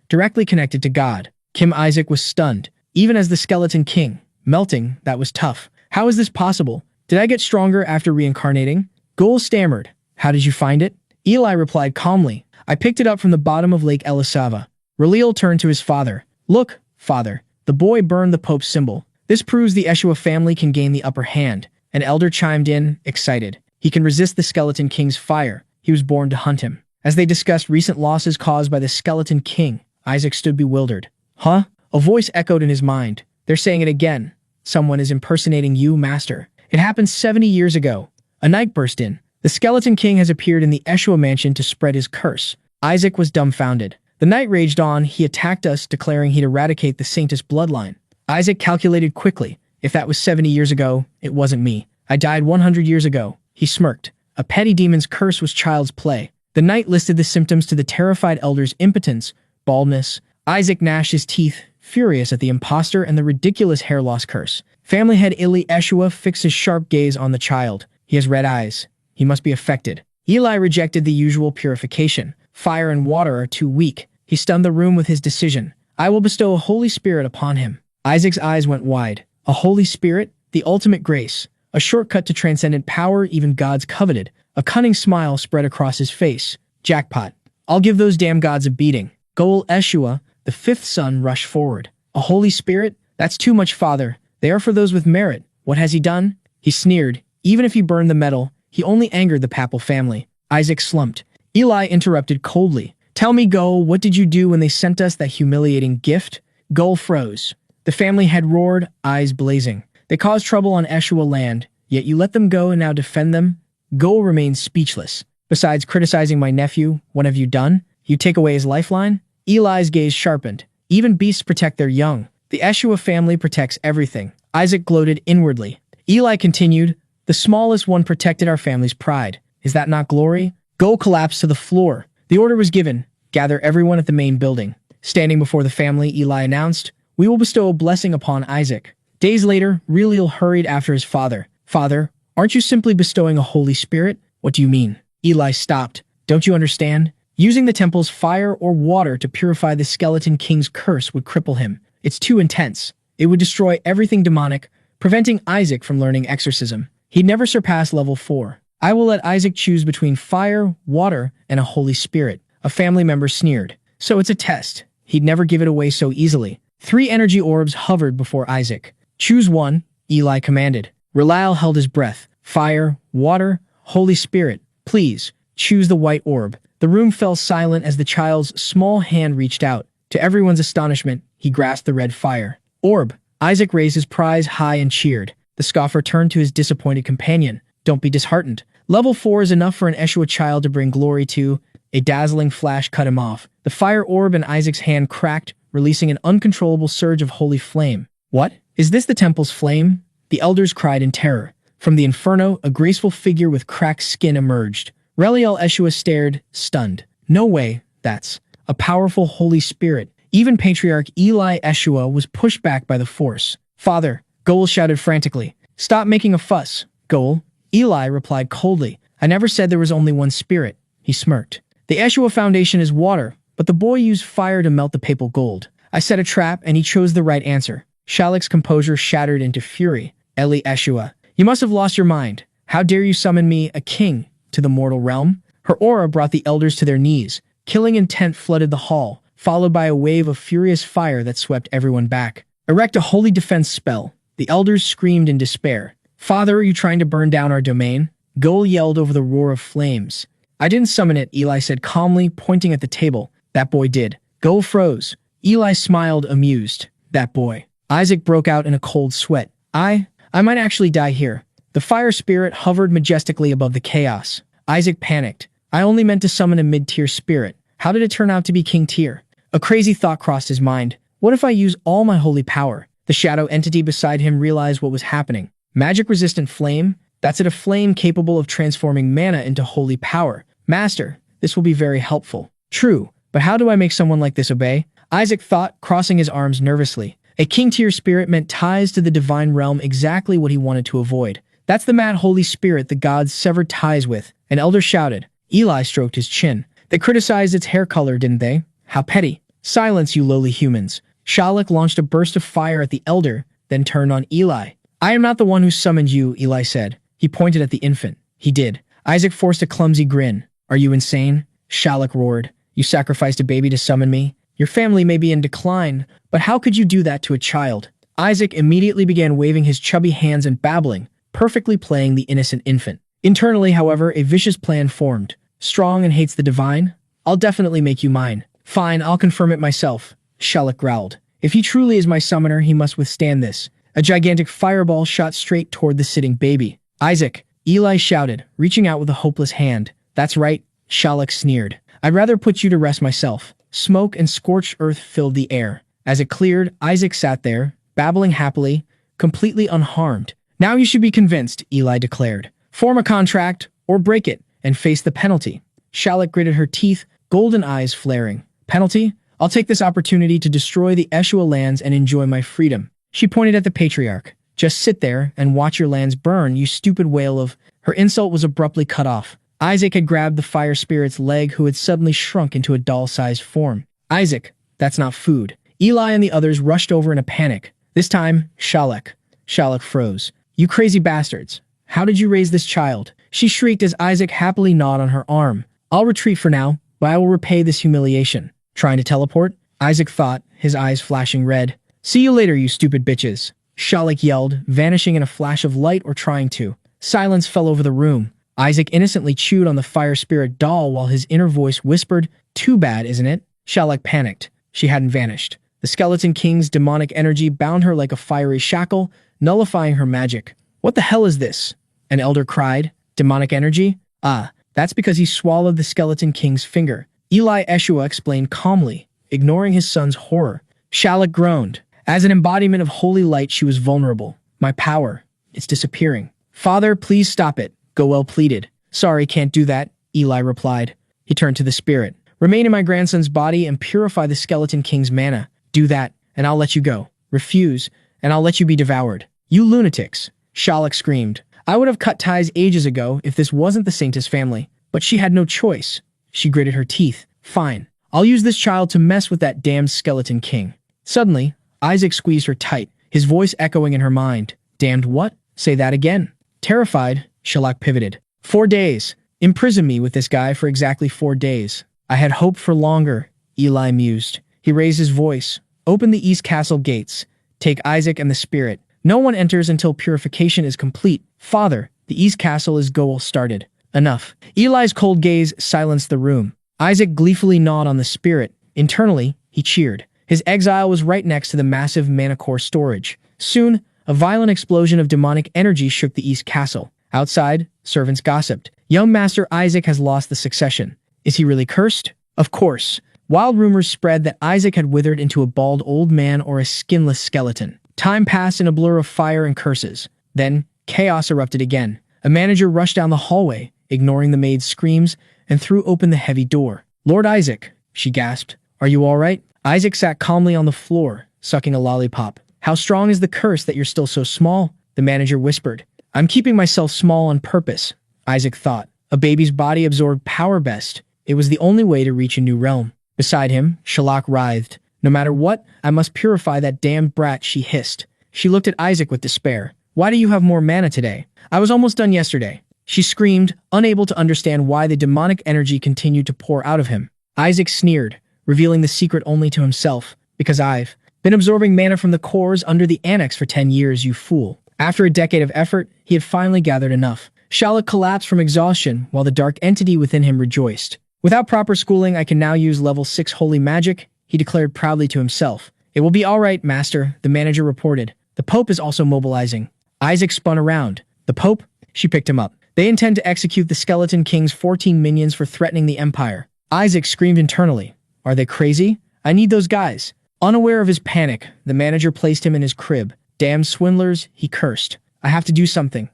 directly connected to God. Kim Isaac was stunned. Even as the skeleton king. Melting, that was tough. How is this possible? Did I get stronger after reincarnating? Goel stammered. How did you find it? Eli replied calmly. I picked it up from the bottom of Lake Elisava. Relil turned to his father. Look, father. The boy burned the Pope's symbol. This proves the Eshua family can gain the upper hand. An elder chimed in, excited. He can resist the Skeleton King's fire. He was born to hunt him. As they discussed recent losses caused by the Skeleton King, Isaac stood bewildered. Huh? A voice echoed in his mind. They're saying it again. Someone is impersonating you, master. It happened 70 years ago. A knight burst in. The Skeleton King has appeared in the Eshua mansion to spread his curse. Isaac was dumbfounded. The knight raged on. He attacked us, declaring he'd eradicate the Saintess bloodline. Isaac calculated quickly. If that was 70 years ago, it wasn't me. I died 100 years ago. He smirked. A petty demon's curse was child's play. The knight listed the symptoms to the terrified elder's impotence, baldness. Isaac gnashed his teeth, furious at the impostor and the ridiculous hair loss curse. Family head Ili Eshua fixed his sharp gaze on the child. He has red eyes. He must be affected. Eli rejected the usual purification. Fire and water are too weak. He stunned the room with his decision. I will bestow a Holy Spirit upon him. Isaac's eyes went wide. A Holy Spirit? The ultimate grace. A shortcut to transcendent power even gods coveted. A cunning smile spread across his face. Jackpot. I'll give those damn gods a beating. Goel Eshua, the fifth son, rushed forward. A Holy Spirit? That's too much, father. They are for those with merit. What has he done? He sneered. Even if he burned the metal, he only angered the papal family. Isaac slumped. Eli interrupted coldly. Tell me, Goel, what did you do when they sent us that humiliating gift? Goel froze. The family had roared, eyes blazing. They caused trouble on Eshua land, yet you let them go and now defend them? Goel remained speechless. Besides criticizing my nephew, what have you done? You take away his lifeline? Eli's gaze sharpened. Even beasts protect their young. The Eshua family protects everything. Isaac gloated inwardly. Eli continued, the smallest one protected our family's pride. Is that not glory? Goel collapsed to the floor. The order was given. Gather everyone at the main building. Standing before the family, Eli announced, we will bestow a blessing upon Isaac. Days later, Relil hurried after his father. Father, aren't you simply bestowing a Holy Spirit? What do you mean? Eli stopped. Don't you understand? Using the temple's fire or water to purify the Skeleton King's curse would cripple him. It's too intense. It would destroy everything demonic, preventing Isaac from learning exorcism. He'd never surpass level 4. I will let Isaac choose between fire, water, and a Holy Spirit. A family member sneered. So it's a test. He'd never give it away so easily. 3 energy orbs hovered before Isaac. Choose one, Eli commanded. Relil held his breath. Fire, water, Holy Spirit. Please, choose the white orb. The room fell silent as the child's small hand reached out. To everyone's astonishment, he grasped the red fire. Orb. Isaac raised his prize high and cheered. The scoffer turned to his disappointed companion. Don't be disheartened. Level 4 is enough for an Eshua child to bring glory to. A dazzling flash cut him off. The fire orb in Isaac's hand cracked, releasing an uncontrollable surge of holy flame. What? Is this the temple's flame? The elders cried in terror. From the inferno, a graceful figure with cracked skin emerged. Reliel Eshua stared, stunned. No way, that's a powerful Holy Spirit. Even Patriarch Eli Eshua was pushed back by the force. Father, Goel shouted frantically. Stop making a fuss, Goel. Eli replied coldly. I never said there was only one spirit. He smirked. The Eshua foundation is water, but the boy used fire to melt the papal gold. I set a trap, and he chose the right answer. Shalak's composure shattered into fury. Eli Eshua, you must have lost your mind. How dare you summon me, a king, to the mortal realm? Her aura brought the elders to their knees. Killing intent flooded the hall, followed by a wave of furious fire that swept everyone back. Erect a holy defense spell. The elders screamed in despair. Father, are you trying to burn down our domain? Goel yelled over the roar of flames. I didn't summon it, Eli said calmly, pointing at the table. That boy did. Goel froze. Eli smiled, amused. That boy. Isaac broke out in a cold sweat. I might actually die here. The fire spirit hovered majestically above the chaos. Isaac panicked. I only meant to summon a mid-tier spirit. How did it turn out to be king tier? A crazy thought crossed his mind. What if I use all my holy power? The shadow entity beside him realized what was happening. Magic-resistant flame? That's it, a flame capable of transforming mana into holy power. Master, this will be very helpful. True, but how do I make someone like this obey? Isaac thought, crossing his arms nervously. A king-tier spirit meant ties to the divine realm, exactly what he wanted to avoid. That's the mad holy spirit the gods severed ties with. An elder shouted. Eli stroked his chin. They criticized its hair color, didn't they? How petty. Silence, you lowly humans. Shalak launched a burst of fire at the elder, then turned on Eli. I am not the one who summoned you, Eli said. He pointed at the infant. He did. Isaac forced a clumsy grin. Are you insane? Shalak roared. You sacrificed a baby to summon me? Your family may be in decline, but how could you do that to a child? Isaac immediately began waving his chubby hands and babbling, perfectly playing the innocent infant. Internally, however, a vicious plan formed. Strong and hates the divine? I'll definitely make you mine. Fine, I'll confirm it myself, Shalak growled. If he truly is my summoner, he must withstand this. A gigantic fireball shot straight toward the sitting baby. Isaac, Eli shouted, reaching out with a hopeless hand. That's right, Shalak sneered. I'd rather put you to rest myself. Smoke and scorched earth filled the air. As it cleared, Isaac sat there, babbling happily, completely unharmed. Now you should be convinced, Eli declared. Form a contract, or break it, and face the penalty. Shalak gritted her teeth, golden eyes flaring. Penalty? I'll take this opportunity to destroy the Eshua lands and enjoy my freedom. She pointed at the patriarch. Just sit there and watch your lands burn, you stupid whale of... Her insult was abruptly cut off. Isaac had grabbed the fire spirit's leg, who had suddenly shrunk into a doll-sized form. Isaac, that's not food. Eli and the others rushed over in a panic. This time, Shalak. Shalak froze. You crazy bastards. How did you raise this child? She shrieked as Isaac happily gnawed on her arm. I'll retreat for now, but I will repay this humiliation. Trying to teleport? Isaac thought, his eyes flashing red. See you later, you stupid bitches. Shalak yelled, vanishing in a flash of light or trying to. Silence fell over the room. Isaac innocently chewed on the fire spirit doll while his inner voice whispered, too bad, isn't it? Shalak panicked. She hadn't vanished. The Skeleton King's demonic energy bound her like a fiery shackle, nullifying her magic. What the hell is this? An elder cried. Demonic energy? Ah, that's because he swallowed the Skeleton King's finger. Eli Eshua explained calmly, ignoring his son's horror. Shalak groaned. As an embodiment of holy light, she was vulnerable. My power, it's disappearing. Father, please stop it, Goel pleaded. Sorry, can't do that, Eli replied. He turned to the spirit. Remain in my grandson's body and purify the Skeleton King's mana. Do that, and I'll let you go. Refuse, and I'll let you be devoured. You lunatics, Shalak screamed. I would have cut ties ages ago if this wasn't the Saintess family, but she had no choice. She gritted her teeth. Fine, I'll use this child to mess with that damned Skeleton King. Suddenly, Isaac squeezed her tight, his voice echoing in her mind. Damned what? Say that again. Terrified, Shalak pivoted. 4 days. Imprison me with this guy for exactly 4 days. I had hoped for longer, Eli mused. He raised his voice. Open the East Castle gates. Take Isaac and the spirit. No one enters until purification is complete. Father, the East Castle is Goel started. Enough. Eli's cold gaze silenced the room. Isaac gleefully gnawed on the spirit. Internally, he cheered. His exile was right next to the massive mana core storage. Soon, a violent explosion of demonic energy shook the East Castle. Outside, servants gossiped. Young Master Isaac has lost the succession. Is he really cursed? Of course. Wild rumors spread that Isaac had withered into a bald old man or a skinless skeleton. Time passed in a blur of fire and curses. Then, chaos erupted again. A manager rushed down the hallway, ignoring the maid's screams, and threw open the heavy door. "Lord Isaac," she gasped. "Are you all right?" Isaac sat calmly on the floor, sucking a lollipop. "How strong is the curse that you're still so small?" the manager whispered. "I'm keeping myself small on purpose," Isaac thought. A baby's body absorbed power best. It was the only way to reach a new realm. Beside him, Shalak writhed. "No matter what, I must purify that damned brat," she hissed. She looked at Isaac with despair. "Why do you have more mana today? I was almost done yesterday," she screamed, unable to understand why the demonic energy continued to pour out of him. Isaac sneered, revealing the secret only to himself. "Because I've been absorbing mana from the cores under the annex for 10 years, you fool." After a decade of effort, he had finally gathered enough. Shalak collapsed from exhaustion while the dark entity within him rejoiced. "Without proper schooling, I can now use level 6 holy magic," he declared proudly to himself. "It will be all right, master," the manager reported. "The Pope is also mobilizing." Isaac spun around. "The Pope?" She picked him up. "They intend to execute the Skeleton King's 14 minions for threatening the Empire." Isaac screamed internally. "Are they crazy? I need those guys." Unaware of his panic, the manager placed him in his crib. "Damn swindlers," he cursed. "I have to do something."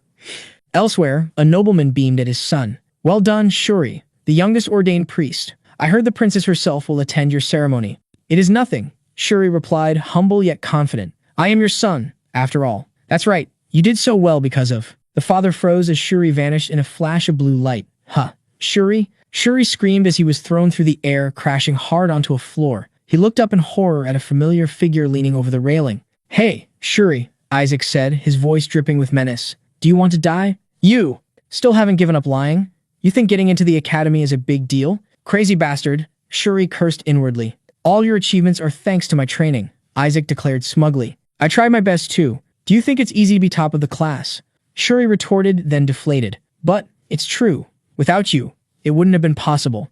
Elsewhere, a nobleman beamed at his son. "Well done, Shuri, the youngest ordained priest. I heard the princess herself will attend your ceremony." "It is nothing," Shuri replied, humble yet confident. "I am your son, after all." "That's right. You did so well because of—" The father froze as Shuri vanished in a flash of blue light. "Huh. Shuri?" Shuri screamed as he was thrown through the air, crashing hard onto a floor. He looked up in horror at a familiar figure leaning over the railing. "Hey, Shuri," Isaac said, his voice dripping with menace. "Do you want to die? You still haven't given up lying? You think getting into the academy is a big deal? Crazy bastard," Shuri cursed inwardly. "All your achievements are thanks to my training," Isaac declared smugly. "I tried my best too. Do you think it's easy to be top of the class?" Shuri retorted, then deflated. "But it's true. Without you, it wouldn't have been possible."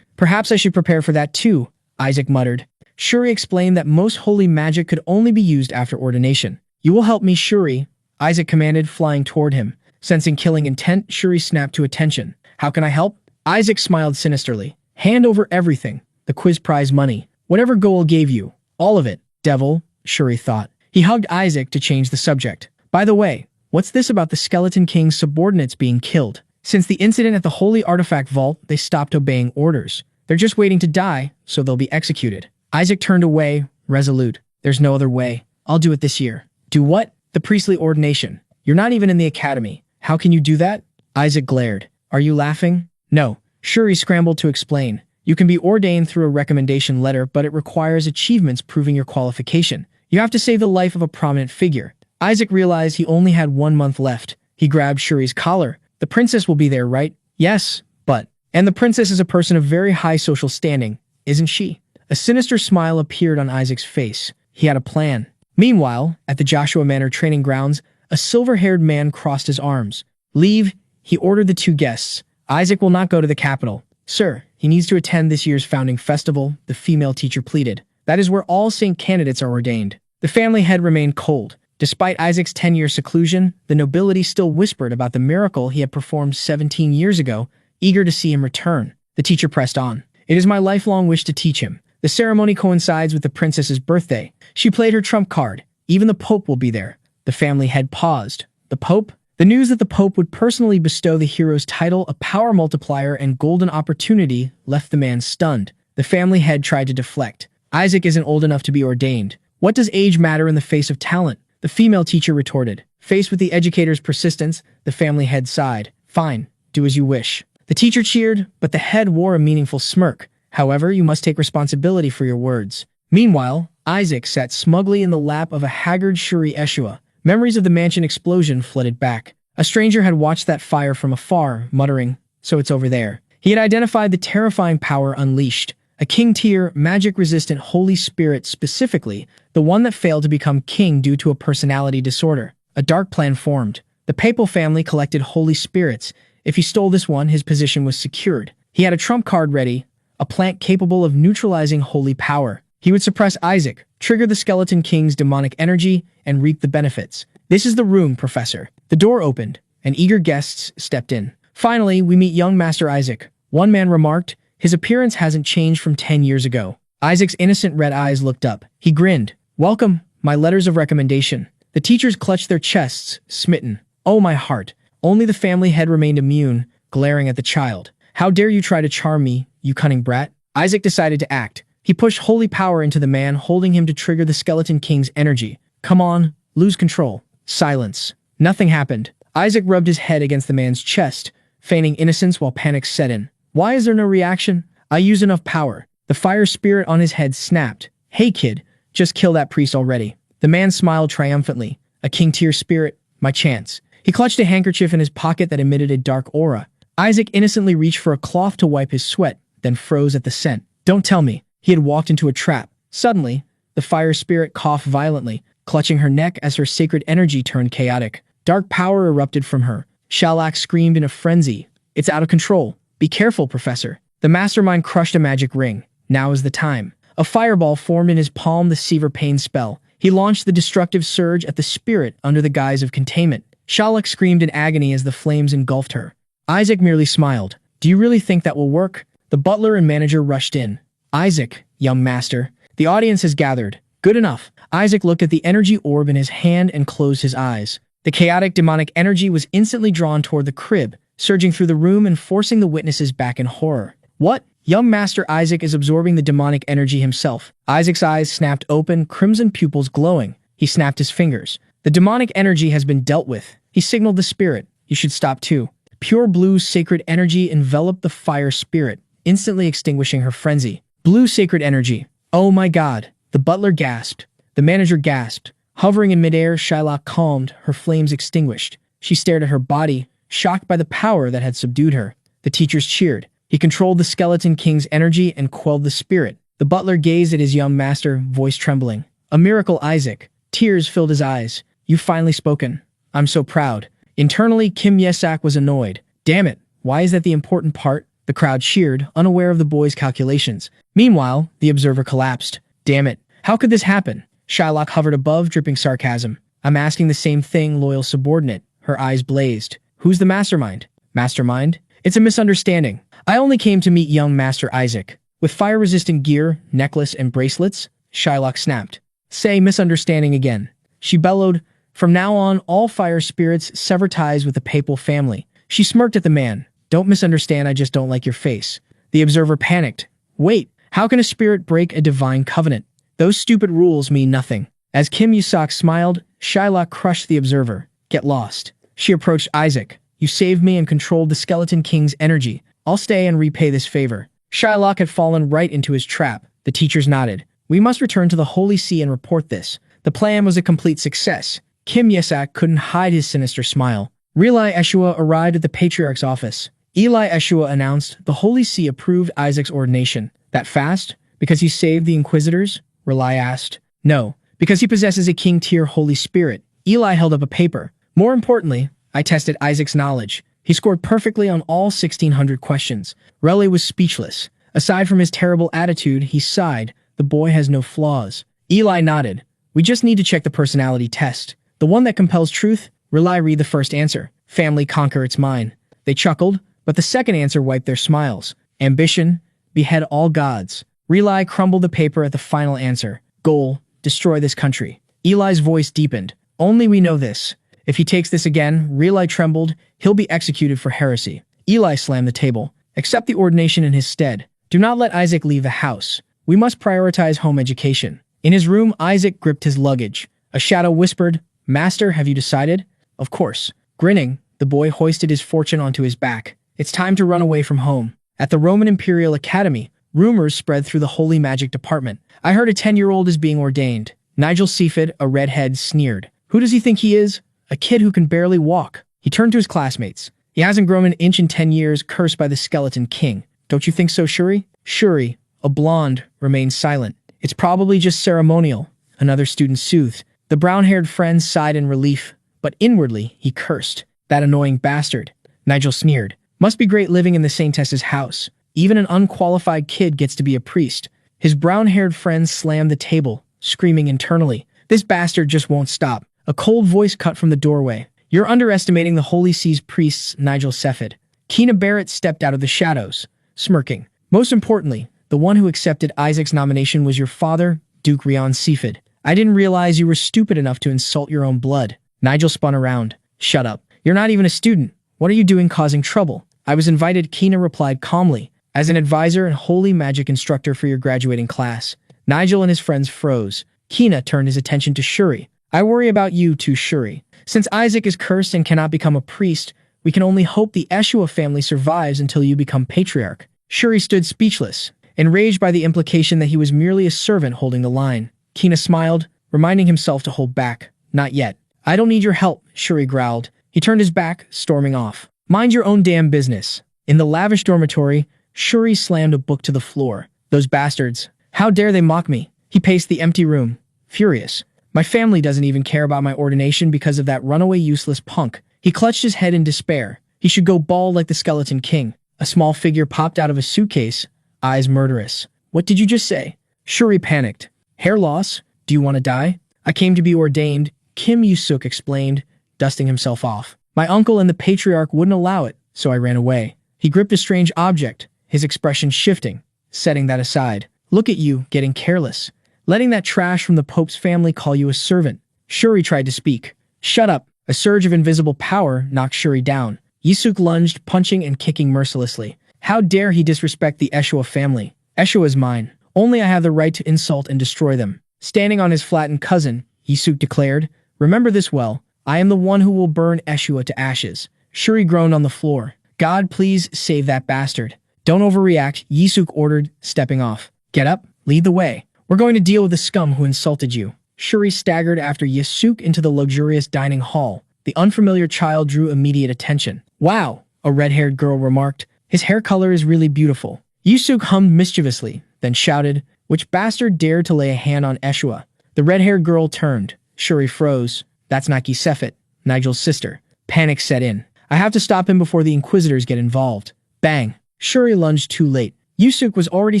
"Perhaps I should prepare for that too," Isaac muttered. Shuri explained that most holy magic could only be used after ordination. "You will help me, Shuri," Isaac commanded, flying toward him. Sensing killing intent, Shuri snapped to attention. "How can I help?" Isaac smiled sinisterly. "Hand over everything. The quiz prize money. Whatever Goal gave you. All of it. Devil," Shuri thought. He hugged Isaac to change the subject. "By the way, what's this about the Skeleton King's subordinates being killed? Since the incident at the Holy Artifact Vault, they stopped obeying orders. They're just waiting to die, so they'll be executed." Isaac turned away, resolute. "There's no other way. I'll do it this year." "Do what?" "The priestly ordination. You're not even in the academy. How can you do that?" Isaac glared. "Are you laughing?" "No." Shuri scrambled to explain. "You can be ordained through a recommendation letter, but it requires achievements proving your qualification. You have to save the life of a prominent figure." Isaac realized he only had 1 month left. He grabbed Shuri's collar. "The princess will be there, right?" "Yes, but—" "And the princess is a person of very high social standing, isn't she?" A sinister smile appeared on Isaac's face. He had a plan. Meanwhile, at the Joshua Manor training grounds, a silver-haired man crossed his arms. "Leave," he ordered the 2 guests. "Isaac will not go to the capital." "Sir, he needs to attend this year's founding festival," the female teacher pleaded. "That is where all saint candidates are ordained." The family head remained cold. Despite Isaac's 10-year seclusion, the nobility still whispered about the miracle he had performed 17 years ago, eager to see him return. The teacher pressed on. "It is my lifelong wish to teach him. The ceremony coincides with the princess's birthday." She played her trump card. "Even the Pope will be there." The family head paused. "The Pope?" The news that the Pope would personally bestow the hero's title, a power multiplier, and golden opportunity left the man stunned. The family head tried to deflect. "Isaac isn't old enough to be ordained. What does age matter in the face of talent?" The female teacher retorted. Faced with the educator's persistence, the family head sighed. "Fine, do as you wish." The teacher cheered, but the head wore a meaningful smirk. "However, you must take responsibility for your words." Meanwhile, Isaac sat smugly in the lap of a haggard Shuri Eshua. Memories of the mansion explosion flooded back. A stranger had watched that fire from afar, muttering, "So it's over there." He had identified the terrifying power unleashed. A king-tier, magic-resistant Holy Spirit, specifically, the one that failed to become king due to a personality disorder. A dark plan formed. The papal family collected Holy Spirits. If he stole this one, his position was secured. He had a trump card ready, a plant capable of neutralizing holy power. He would suppress Isaac, trigger the Skeleton King's demonic energy, and reap the benefits. "This is the room, Professor." The door opened, and eager guests stepped in. "Finally, we meet young Master Isaac," one man remarked, His appearance hasn't changed from 10 years ago. Isaac's innocent red eyes looked up. He grinned. Welcome, my letters of recommendation. The teachers clutched their chests, smitten. Oh, my heart. Only the family head remained immune, glaring at the child. How dare you try to charm me, you cunning brat? Isaac decided to act. He pushed holy power into the man, holding him to trigger the Skeleton King's energy. Come on, lose control. Silence. Nothing happened. Isaac rubbed his head against the man's chest, feigning innocence while panic set in. Why is there no reaction? I use enough power. The fire spirit on his head snapped. Hey kid, just kill that priest already. The man smiled triumphantly. A king-tier spirit, my chance. He clutched a handkerchief in his pocket that emitted a dark aura. Isaac innocently reached for a cloth to wipe his sweat, then froze at the scent. Don't tell me. He had walked into a trap. Suddenly, the fire spirit coughed violently, clutching her neck as her sacred energy turned chaotic. Dark power erupted from her. Shalak screamed in a frenzy. It's out of control. Be careful, Professor. The mastermind crushed a magic ring. Now is the time. A fireball formed in his palm, the Sever Pain spell. He launched the destructive surge at the spirit under the guise of containment. Shalak screamed in agony as the flames engulfed her. Isaac merely smiled. Do you really think that will work? The butler and manager rushed in. Isaac, young master. The audience has gathered. Good enough. Isaac looked at the energy orb in his hand and closed his eyes. The chaotic demonic energy was instantly drawn toward the crib, surging through the room and forcing the witnesses back in horror. What? Young Master Isaac is absorbing the demonic energy himself. Isaac's eyes snapped open, crimson pupils glowing. He snapped his fingers. The demonic energy has been dealt with. He signaled the spirit. You should stop too. Pure blue sacred energy enveloped the fire spirit, instantly extinguishing her frenzy. Blue sacred energy. Oh my god. The butler gasped. The manager gasped. Hovering in midair, Shylock calmed, her flames extinguished. She stared at her body, shocked by the power that had subdued her. The teachers cheered. He controlled the Skeleton King's energy and quelled the spirit. The butler gazed at his young master, voice trembling. A miracle, Isaac. Tears filled his eyes. You've finally spoken. I'm so proud. Internally, Kim Yesak was annoyed. Damn it. Why is that the important part? The crowd cheered, unaware of the boy's calculations. Meanwhile, the observer collapsed. Damn it. How could this happen? Shylock hovered above, dripping sarcasm. I'm asking the same thing, loyal subordinate. Her eyes blazed. Who's the mastermind? Mastermind? It's a misunderstanding. I only came to meet young Master Isaac. With fire-resistant gear, necklace, and bracelets, Shylock snapped. Say misunderstanding again. She bellowed. From now on, all fire spirits sever ties with the papal family. She smirked at the man. Don't misunderstand, I just don't like your face. The observer panicked. Wait, how can a spirit break a divine covenant? Those stupid rules mean nothing. As Kim Yusak smiled, Shylock crushed the observer. Get lost. She approached Isaac. You saved me and controlled the Skeleton King's energy. I'll stay and repay this favor. Shylock had fallen right into his trap. The teachers nodded. We must return to the Holy See and report this. The plan was a complete success. Kim Yesak couldn't hide his sinister smile. Relai Eshua arrived at the Patriarch's office. Eli Eshua announced the Holy See approved Isaac's ordination. That fast? Because he saved the Inquisitors? Relai asked. No, because he possesses a king-tier Holy Spirit. Eli held up a paper. More importantly, I tested Isaac's knowledge. He scored perfectly on all 1,600 questions. Relay was speechless. Aside from his terrible attitude, he sighed. The boy has no flaws. Eli nodded. We just need to check the personality test. The one that compels truth? Relay read the first answer. Family conquer its mind. They chuckled, but the second answer wiped their smiles. Ambition, behead all gods. Relay crumbled the paper at the final answer. Goal, destroy this country. Eli's voice deepened. Only we know this. If he takes this again, Relay trembled, he'll be executed for heresy. Eli slammed the table. Accept the ordination in his stead. Do not let Isaac leave the house. We must prioritize home education. In his room, Isaac gripped his luggage. A shadow whispered, Master, have you decided? Of course. Grinning, the boy hoisted his fortune onto his back. It's time to run away from home. At the Roman Imperial Academy, rumors spread through the Holy Magic Department. I heard a 10-year-old is being ordained. Nigel Seaford, a redhead, sneered. Who does he think he is? A kid who can barely walk. He turned to his classmates. He hasn't grown an inch in 10 years, cursed by the Skeleton King. Don't you think so, Shuri? Shuri, a blonde, remained silent. It's probably just ceremonial, another student soothed. The brown-haired friend sighed in relief, but inwardly he cursed. That annoying bastard. Nigel sneered. Must be great living in the Saintess's house. Even an unqualified kid gets to be a priest. His brown-haired friend slammed the table, screaming internally. This bastard just won't stop. A cold voice cut from the doorway. You're underestimating the Holy See's priests, Nigel Sefford. Keena Barrett stepped out of the shadows, smirking. Most importantly, the one who accepted Isaac's nomination was your father, Duke Rion Sifid. I didn't realize you were stupid enough to insult your own blood. Nigel spun around. Shut up. You're not even a student. What are you doing causing trouble? I was invited, Kina replied calmly, as an advisor and holy magic instructor for your graduating class. Nigel and his friends froze. Kina turned his attention to Shuri. I worry about you too, Shuri. Since Isaac is cursed and cannot become a priest, we can only hope the Eshua family survives until you become patriarch. Shuri stood speechless, enraged by the implication that he was merely a servant holding the line. Kina smiled, reminding himself to hold back. Not yet. I don't need your help, Shuri growled. He turned his back, storming off. Mind your own damn business. In the lavish dormitory, Shuri slammed a book to the floor. Those bastards. How dare they mock me? He paced the empty room, furious. My family doesn't even care about my ordination because of that runaway useless punk. He clutched his head in despair. He should go bald like the Skeleton King. A small figure popped out of a suitcase, eyes murderous. What did you just say? Shuri panicked. Hair loss? Do you want to die? I came to be ordained, Kim Yusuk explained, dusting himself off. My uncle and the patriarch wouldn't allow it, so I ran away. He gripped a strange object, his expression shifting. Setting that aside. Look at you, getting careless. Letting that trash from the Pope's family call you a servant. Shuri tried to speak. Shut up. A surge of invisible power knocked Shuri down. Yusuk lunged, punching and kicking mercilessly. How dare he disrespect the Eshua family? Eshua is mine. Only I have the right to insult and destroy them. Standing on his flattened cousin, Yusuk declared, remember this well. I am the one who will burn Eshua to ashes. Shuri groaned on the floor. God, please save that bastard. Don't overreact, Yusuk ordered, stepping off. Get up, lead the way. We're going to deal with the scum who insulted you. Shuri staggered after Yusuk into the luxurious dining hall. The unfamiliar child drew immediate attention. Wow, a red-haired girl remarked. His hair color is really beautiful. Yusuk hummed mischievously, then shouted, which bastard dared to lay a hand on Eshua? The red-haired girl turned. Shuri froze. That's Naki Sefit, Nigel's sister. Panic set in. I have to stop him before the Inquisitors get involved. Bang. Shuri lunged too late. Yusuk was already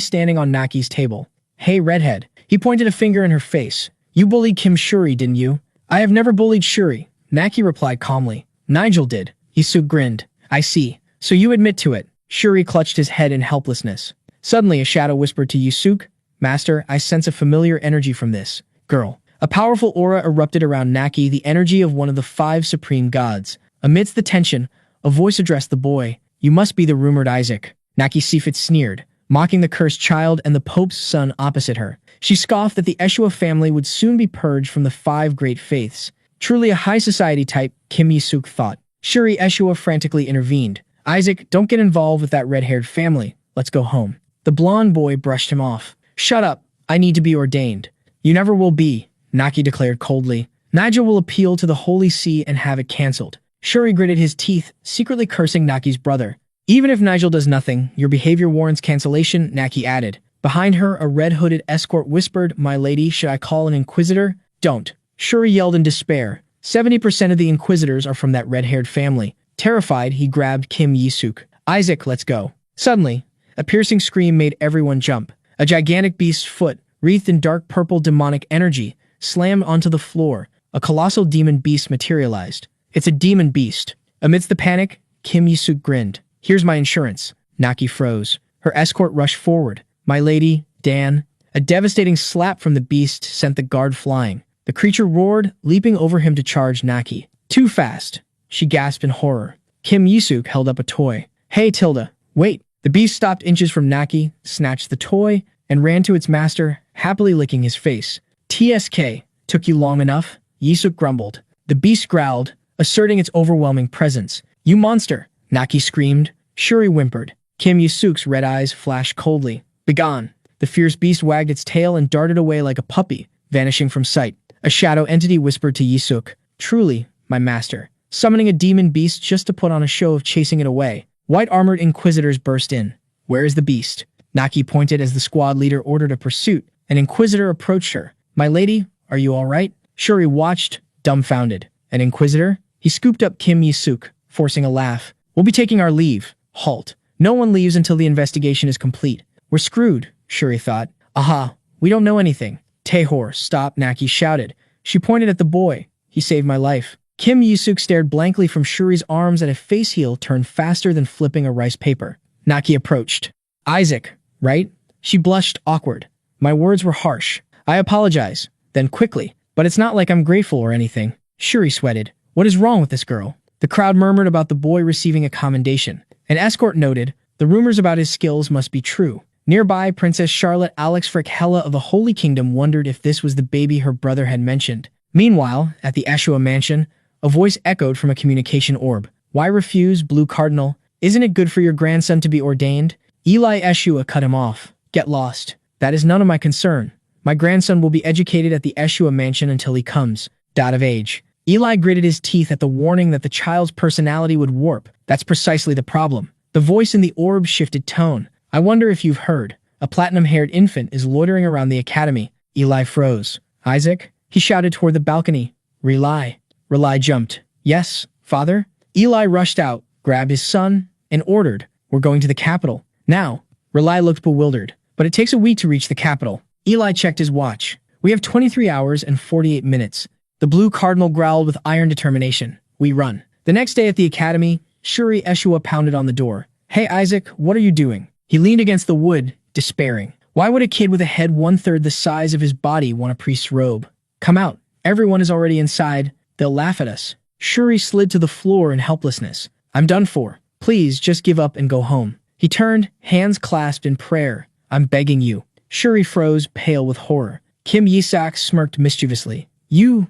standing on Naki's table. Hey, redhead. He pointed a finger in her face. You bullied Kim Shuri, didn't you? I have never bullied Shuri. Naki replied calmly. Nigel did. Yusuk grinned. I see. So you admit to it. Shuri clutched his head in helplessness. Suddenly, a shadow whispered to Yusuk, Master, I sense a familiar energy from this girl. A powerful aura erupted around Naki, the energy of one of the 5 supreme gods. Amidst the tension, a voice addressed the boy. You must be the rumored Isaac. Naki Sifit sneered, mocking the cursed child and the Pope's son opposite her. She scoffed that the Eshua family would soon be purged from the 5 great faiths. Truly a high society type, Kim Yusuk thought. Shuri Eshua frantically intervened. Isaac, don't get involved with that red-haired family. Let's go home. The blonde boy brushed him off. Shut up. I need to be ordained. You never will be, Naki declared coldly. Nigel will appeal to the Holy See and have it cancelled. Shuri gritted his teeth, secretly cursing Naki's brother. Even if Nigel does nothing, your behavior warrants cancellation, Naki added. Behind her, a red-hooded escort whispered, My lady, should I call an Inquisitor? Don't. Shuri yelled in despair. 70% of the Inquisitors are from that red-haired family. Terrified, he grabbed Kim Yusuk. Isaac, let's go. Suddenly, a piercing scream made everyone jump. A gigantic beast's foot, wreathed in dark purple demonic energy, slammed onto the floor. A colossal demon beast materialized. It's a demon beast. Amidst the panic, Kim Yusuk grinned. Here's my insurance. Naki froze. Her escort rushed forward. My lady, Dan. A devastating slap from the beast sent the guard flying. The creature roared, leaping over him to charge Naki. Too fast. She gasped in horror. Kim Yusuk held up a toy. Hey, Tilda, wait. The beast stopped inches from Naki, snatched the toy, and ran to its master, happily licking his face. TSK, took you long enough? Yusuk grumbled. The beast growled, asserting its overwhelming presence. You monster! Naki screamed. Shuri whimpered. Kim Yusuk's red eyes flashed coldly. Begone! The fierce beast wagged its tail and darted away like a puppy, vanishing from sight. A shadow entity whispered to Yusuk. Truly, my master. Summoning a demon beast just to put on a show of chasing it away. White-armored Inquisitors burst in. Where is the beast? Naki pointed as the squad leader ordered a pursuit. An Inquisitor approached her. My lady, are you all right? Shuri watched, dumbfounded. An Inquisitor? He scooped up Kim Yusuk, forcing a laugh. We'll be taking our leave. Halt. No one leaves until the investigation is complete. We're screwed, Shuri thought. Aha, we don't know anything. Tehor, stop, Naki shouted. She pointed at the boy. He saved my life. Kim Yusuk stared blankly from Shuri's arms at a face heel turned faster than flipping a rice paper. Naki approached. Isaac, right? She blushed, awkward. My words were harsh. I apologize. Then quickly, but it's not like I'm grateful or anything. Shuri sweated. What is wrong with this girl? The crowd murmured about the boy receiving a commendation. An escort noted, the rumors about his skills must be true. Nearby, Princess Charlotte Alex Frick Hella of the Holy Kingdom wondered if this was the baby her brother had mentioned. Meanwhile, at the Eshua mansion, a voice echoed from a communication orb. Why refuse, Blue Cardinal? Isn't it good for your grandson to be ordained? Eli Eshua cut him off. Get lost. That is none of my concern. My grandson will be educated at the Eshua mansion until he comes. Dot of age. Eli gritted his teeth at the warning that the child's personality would warp. That's precisely the problem. The voice in the orb shifted tone. I wonder if you've heard. A platinum-haired infant is loitering around the academy. Eli froze. Isaac? He shouted toward the balcony. Rely. Rely jumped. Yes, father? Eli rushed out, grabbed his son, and ordered, we're going to the capital. Now. Rely looked bewildered. But it takes a week to reach the capital. Eli checked his watch. We have 23 hours and 48 minutes. The Blue Cardinal growled with iron determination. We run. The next day at the academy, Shuri Eshua pounded on the door. Hey Isaac, what are you doing? He leaned against the wood, despairing. Why would a kid with a head 1/3 the size of his body want a priest's robe? Come out. Everyone is already inside. They'll laugh at us. Shuri slid to the floor in helplessness. I'm done for. Please, just give up and go home. He turned, hands clasped in prayer. I'm begging you. Shuri froze, pale with horror. Kim Yisak smirked mischievously. You.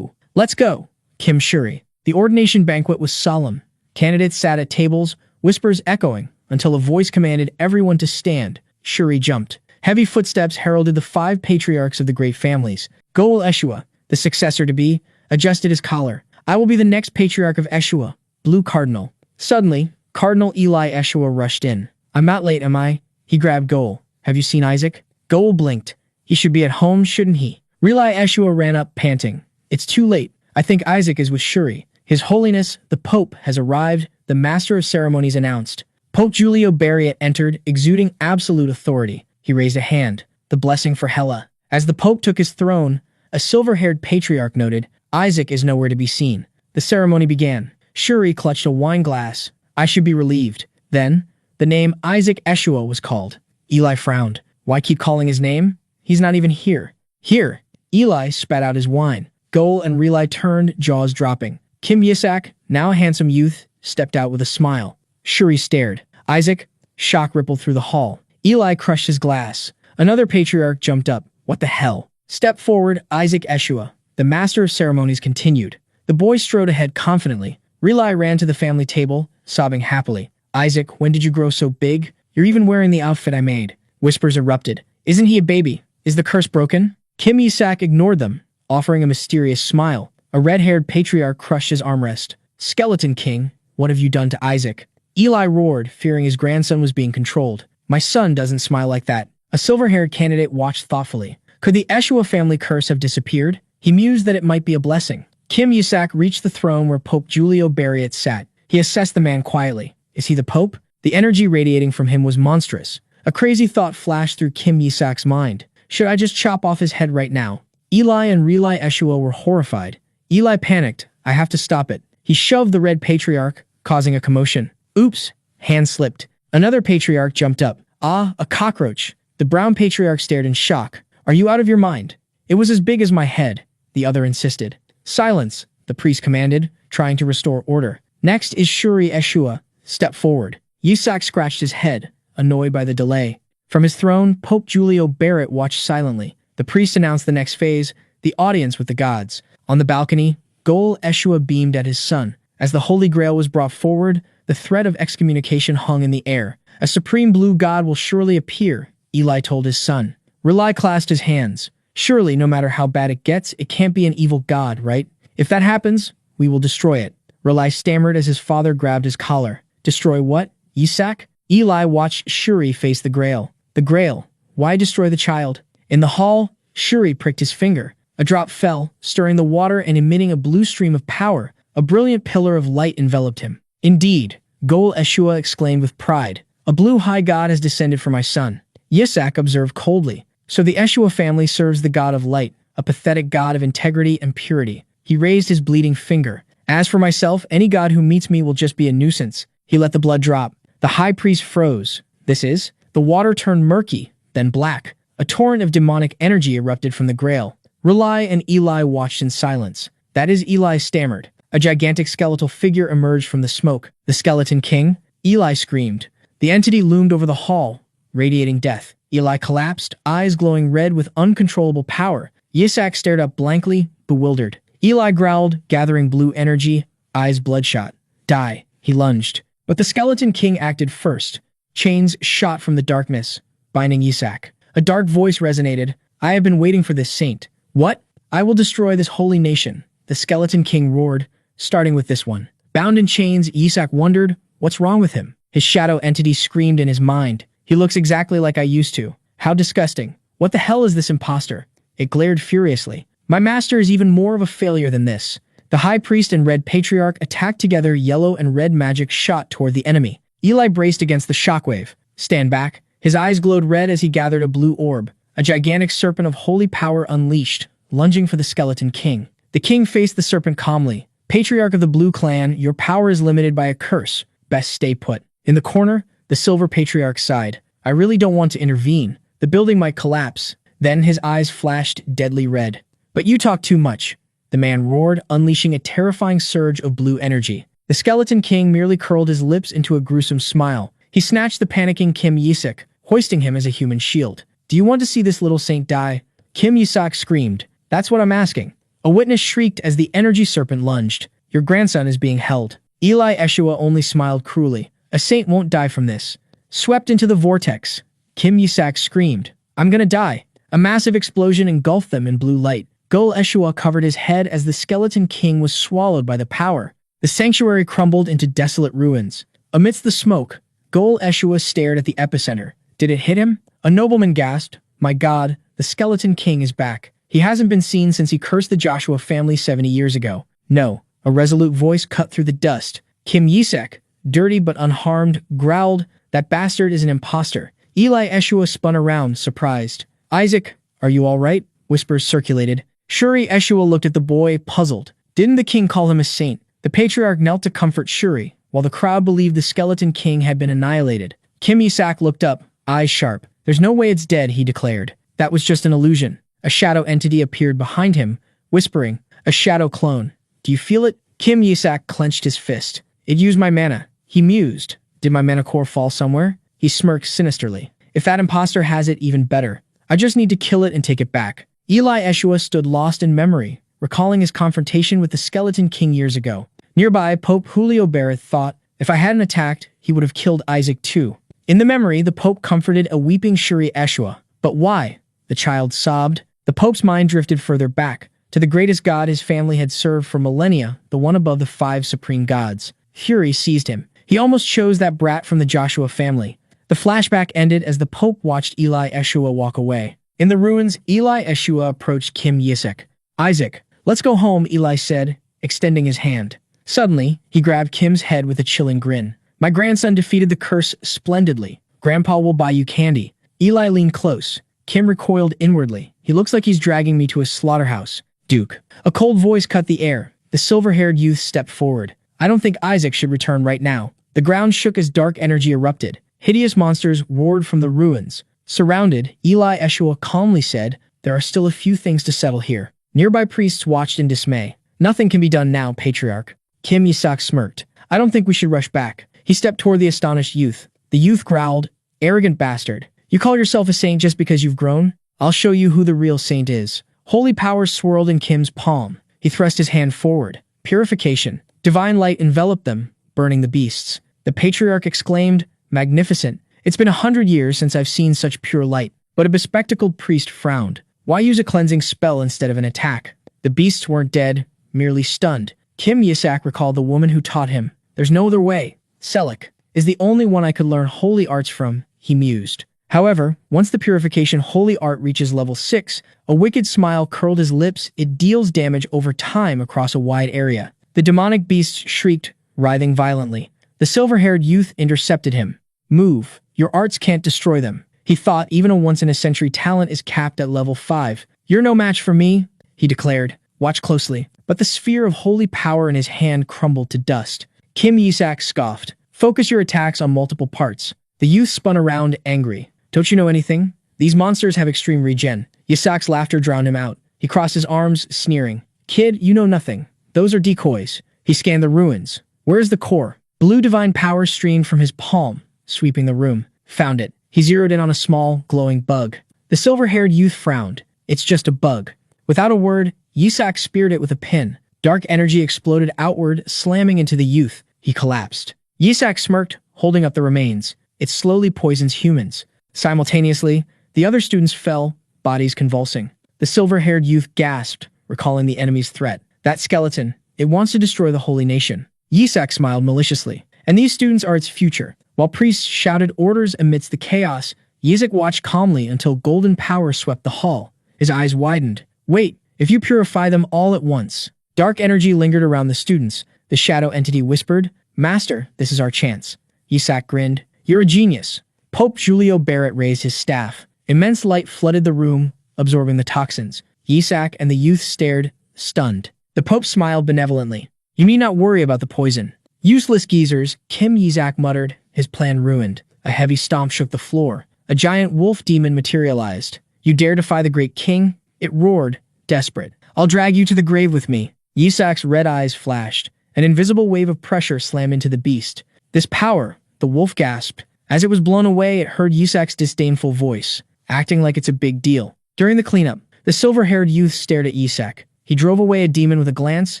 Let's go. Kim Shuri. The ordination banquet was solemn. Candidates sat at tables, whispers echoing, until a voice commanded everyone to stand. Shuri jumped. Heavy footsteps heralded the 5 patriarchs of the great families. Goel Eshua, the successor to be, adjusted his collar. I will be the next patriarch of Eshua, Blue Cardinal. Suddenly, Cardinal Eli Eshua rushed in. I'm not late, am I? He grabbed Goel. Have you seen Isaac? Goel blinked. He should be at home, shouldn't he? Eli Eshua ran up, panting. It's too late. I think Isaac is with Shuri. His Holiness, the Pope, has arrived, the Master of Ceremonies announced. Pope Giulio Bariat entered, exuding absolute authority. He raised a hand. The blessing for Hela. As the Pope took his throne, a silver-haired patriarch noted, Isaac is nowhere to be seen. The ceremony began. Shuri clutched a wine glass. I should be relieved. Then, the name Isaac Eshua was called. Eli frowned. Why keep calling his name? He's not even here. Here. Eli spat out his wine. Goel and Rely turned, jaws dropping. Kim Yisak, now a handsome youth, stepped out with a smile. Shuri stared. Isaac? Shock rippled through the hall. Eli crushed his glass. Another patriarch jumped up. What the hell? Step forward, Isaac Eshua. The Master of Ceremonies continued. The boy strode ahead confidently. Rely ran to the family table, sobbing happily. Isaac, when did you grow so big? You're even wearing the outfit I made. Whispers erupted. Isn't he a baby? Is the curse broken? Kim Yisak ignored them, offering a mysterious smile. A red-haired patriarch crushed his armrest. Skeleton King, what have you done to Isaac? Eli roared, fearing his grandson was being controlled. My son doesn't smile like that. A silver-haired candidate watched thoughtfully. Could the Eshua family curse have disappeared? He mused that it might be a blessing. Kim Yisak reached the throne where Pope Giulio Bariat sat. He assessed the man quietly. Is he the Pope? The energy radiating from him was monstrous. A crazy thought flashed through Kim Yisak's mind. Should I just chop off his head right now? Eli and Rely Eshua were horrified. Eli panicked. I have to stop it. He shoved the red patriarch, causing a commotion. Oops. Hand slipped. Another patriarch jumped up. Ah, a cockroach. The brown patriarch stared in shock. Are you out of your mind? It was as big as my head, the other insisted. Silence, the priest commanded, trying to restore order. Next is Shuri Eshua. Step forward. Yisak scratched his head, annoyed by the delay. From his throne, Pope Giulio Bariat watched silently. The priest announced the next phase, the audience with the gods. On the balcony, Goel Eshua beamed at his son. As the Holy Grail was brought forward, the threat of excommunication hung in the air. A supreme blue god will surely appear, Eli told his son. Rely clasped his hands. Surely, no matter how bad it gets, it can't be an evil god, right? If that happens, we will destroy it. Rely stammered as his father grabbed his collar. Destroy what? Yisak? Eli watched Shuri face the Grail. The Grail. Why destroy the child? In the hall, Shuri pricked his finger. A drop fell, stirring the water and emitting a blue stream of power. A brilliant pillar of light enveloped him. Indeed, Goel Eshua exclaimed with pride. A blue high god has descended for my son. Yisak observed coldly. So the Eshua family serves the god of light, a pathetic god of integrity and purity. He raised his bleeding finger. As for myself, any god who meets me will just be a nuisance. He let the blood drop. The high priest froze. This is? The The water turned murky, then black. A torrent of demonic energy erupted from the grail. Rely and Eli watched in silence. That is, Eli stammered. A gigantic skeletal figure emerged from the smoke. The Skeleton King? Eli screamed. The entity loomed over the hall, radiating death. Eli collapsed, eyes glowing red with uncontrollable power. Yisak stared up blankly, bewildered. Eli growled, gathering blue energy, eyes bloodshot. Die, he lunged. But the Skeleton King acted first. Chains shot from the darkness, binding Yisak. A dark voice resonated. I have been waiting for this saint. What? I will destroy this holy nation. The Skeleton King roared, starting with this one. Bound in chains, Yisak wondered, what's wrong with him? His shadow entity screamed in his mind. He looks exactly like I used to. How disgusting. What the hell is this imposter? It glared furiously. My master is even more of a failure than this. The High Priest and Red Patriarch attacked together. Yellow and red magic shot toward the enemy. Eli braced against the shockwave. Stand back. His eyes glowed red as he gathered a blue orb. A gigantic serpent of holy power unleashed, lunging for the Skeleton King. The king faced the serpent calmly. Patriarch of the Blue Clan, your power is limited by a curse. Best stay put. In the corner, the Silver Patriarch sighed. I really don't want to intervene. The building might collapse. Then his eyes flashed deadly red. But you talk too much. The man roared, unleashing a terrifying surge of blue energy. The Skeleton King merely curled his lips into a gruesome smile. He snatched the panicking Kim Yisak, hoisting him as a human shield. Do you want to see this little saint die? Kim Yisak screamed. That's what I'm asking. A witness shrieked as the energy serpent lunged. Your grandson is being held. Eli Eshua only smiled cruelly. A saint won't die from this. Swept into the vortex. Kim Yisak screamed. I'm gonna die. A massive explosion engulfed them in blue light. Gul Eshua covered his head as the Skeleton King was swallowed by the power. The sanctuary crumbled into desolate ruins. Amidst the smoke, Gul Eshua stared at the epicenter. Did it hit him? A nobleman gasped. My God, the Skeleton King is back. He hasn't been seen since he cursed the Joshua family 70 years ago. No, a resolute voice cut through the dust. Kim Yisak, dirty but unharmed, growled, that bastard is an imposter. Eli Eshua spun around, surprised. Isaac, are you all right? Whispers circulated. Shuri Eshua looked at the boy, puzzled. Didn't the king call him a saint? The patriarch knelt to comfort Shuri, while the crowd believed the Skeleton King had been annihilated. Kim Yisak looked up, eyes sharp. There's no way it's dead, he declared. That was just an illusion. A shadow entity appeared behind him, whispering, a shadow clone. Do you feel it? Kim Yisak clenched his fist. It used my mana. He mused. Did my mana core fall somewhere? He smirked sinisterly. If that imposter has it, even better. I just need to kill it and take it back. Eli Eshua stood lost in memory, recalling his confrontation with the Skeleton King years ago. Nearby, Pope Julio Barrett thought, if I hadn't attacked, he would have killed Isaac too. In the memory, the Pope comforted a weeping Shuri Eshua. But why? The child sobbed. The Pope's mind drifted further back, to the greatest god his family had served for millennia, the one above the 5 supreme gods. Fury seized him. He almost chose that brat from the Joshua family. The flashback ended as the Pope watched Eli Eshua walk away. In the ruins, Eli Eshua approached Kim Yisak. Isaac, let's go home, Eli said, extending his hand. Suddenly, he grabbed Kim's head with a chilling grin. My grandson defeated the curse splendidly. Grandpa will buy you candy. Eli leaned close. Kim recoiled inwardly. He looks like he's dragging me to a slaughterhouse. Duke. A cold voice cut the air. The silver-haired youth stepped forward. I don't think Isaac should return right now. The ground shook as dark energy erupted. Hideous monsters roared from the ruins. Surrounded, Eli Eshua calmly said, there are still a few things to settle here. Nearby priests watched in dismay. Nothing can be done now, Patriarch. Kim Yisak smirked. I don't think we should rush back. He stepped toward the astonished youth. The youth growled, arrogant bastard. You call yourself a saint just because you've grown? I'll show you who the real saint is. Holy power swirled in Kim's palm. He thrust his hand forward. Purification. Divine light enveloped them, burning the beasts. The Patriarch exclaimed, magnificent. It's been 100 years since I've seen such pure light. But a bespectacled priest frowned. Why use a cleansing spell instead of an attack? The beasts weren't dead, merely stunned. Kim Yisak recalled the woman who taught him. There's no other way. Selek is the only one I could learn holy arts from, he mused. However, once the purification holy art reaches level 6, a wicked smile curled his lips. It deals damage over time across a wide area. The demonic beasts shrieked, writhing violently. The silver-haired youth intercepted him. Move. Your arts can't destroy them. He thought even a once-in-a-century talent is capped at level 5. You're no match for me, he declared. Watch closely. But the sphere of holy power in his hand crumbled to dust. Kim Yisak scoffed. Focus your attacks on multiple parts. The youth spun around, angry. Don't you know anything? These monsters have extreme regen. Yisak's laughter drowned him out. He crossed his arms, sneering. Kid, you know nothing. Those are decoys. He scanned the ruins. Where's the core? Blue divine power streamed from his palm, sweeping the room. Found it. He zeroed in on a small, glowing bug. The silver-haired youth frowned. It's just a bug. Without a word, Yisak speared it with a pin. Dark energy exploded outward, slamming into the youth. He collapsed. Yisak smirked, holding up the remains. It slowly poisons humans. Simultaneously, the other students fell, bodies convulsing. The silver-haired youth gasped, recalling the enemy's threat. That skeleton, it wants to destroy the holy nation. Yisak smiled maliciously. And these students are its future. While priests shouted orders amidst the chaos, Yisak watched calmly until golden power swept the hall. His eyes widened. Wait, if you purify them all at once. Dark energy lingered around the students. The shadow entity whispered, Master, this is our chance. Yisak grinned. You're a genius. Pope Giulio Barrett raised his staff. Immense light flooded the room, absorbing the toxins. Yisak and the youth stared, stunned. The Pope smiled benevolently. You need not worry about the poison. Useless geezers, Kim Yisak muttered, his plan ruined. A heavy stomp shook the floor. A giant wolf demon materialized. You dare defy the great king? It roared, desperate. I'll drag you to the grave with me. Yisak's red eyes flashed. An invisible wave of pressure slammed into the beast. This power, the wolf gasped. As it was blown away, it heard Yisak's disdainful voice, acting like it's a big deal. During the cleanup, the silver-haired youth stared at Yisak. He drove away a demon with a glance.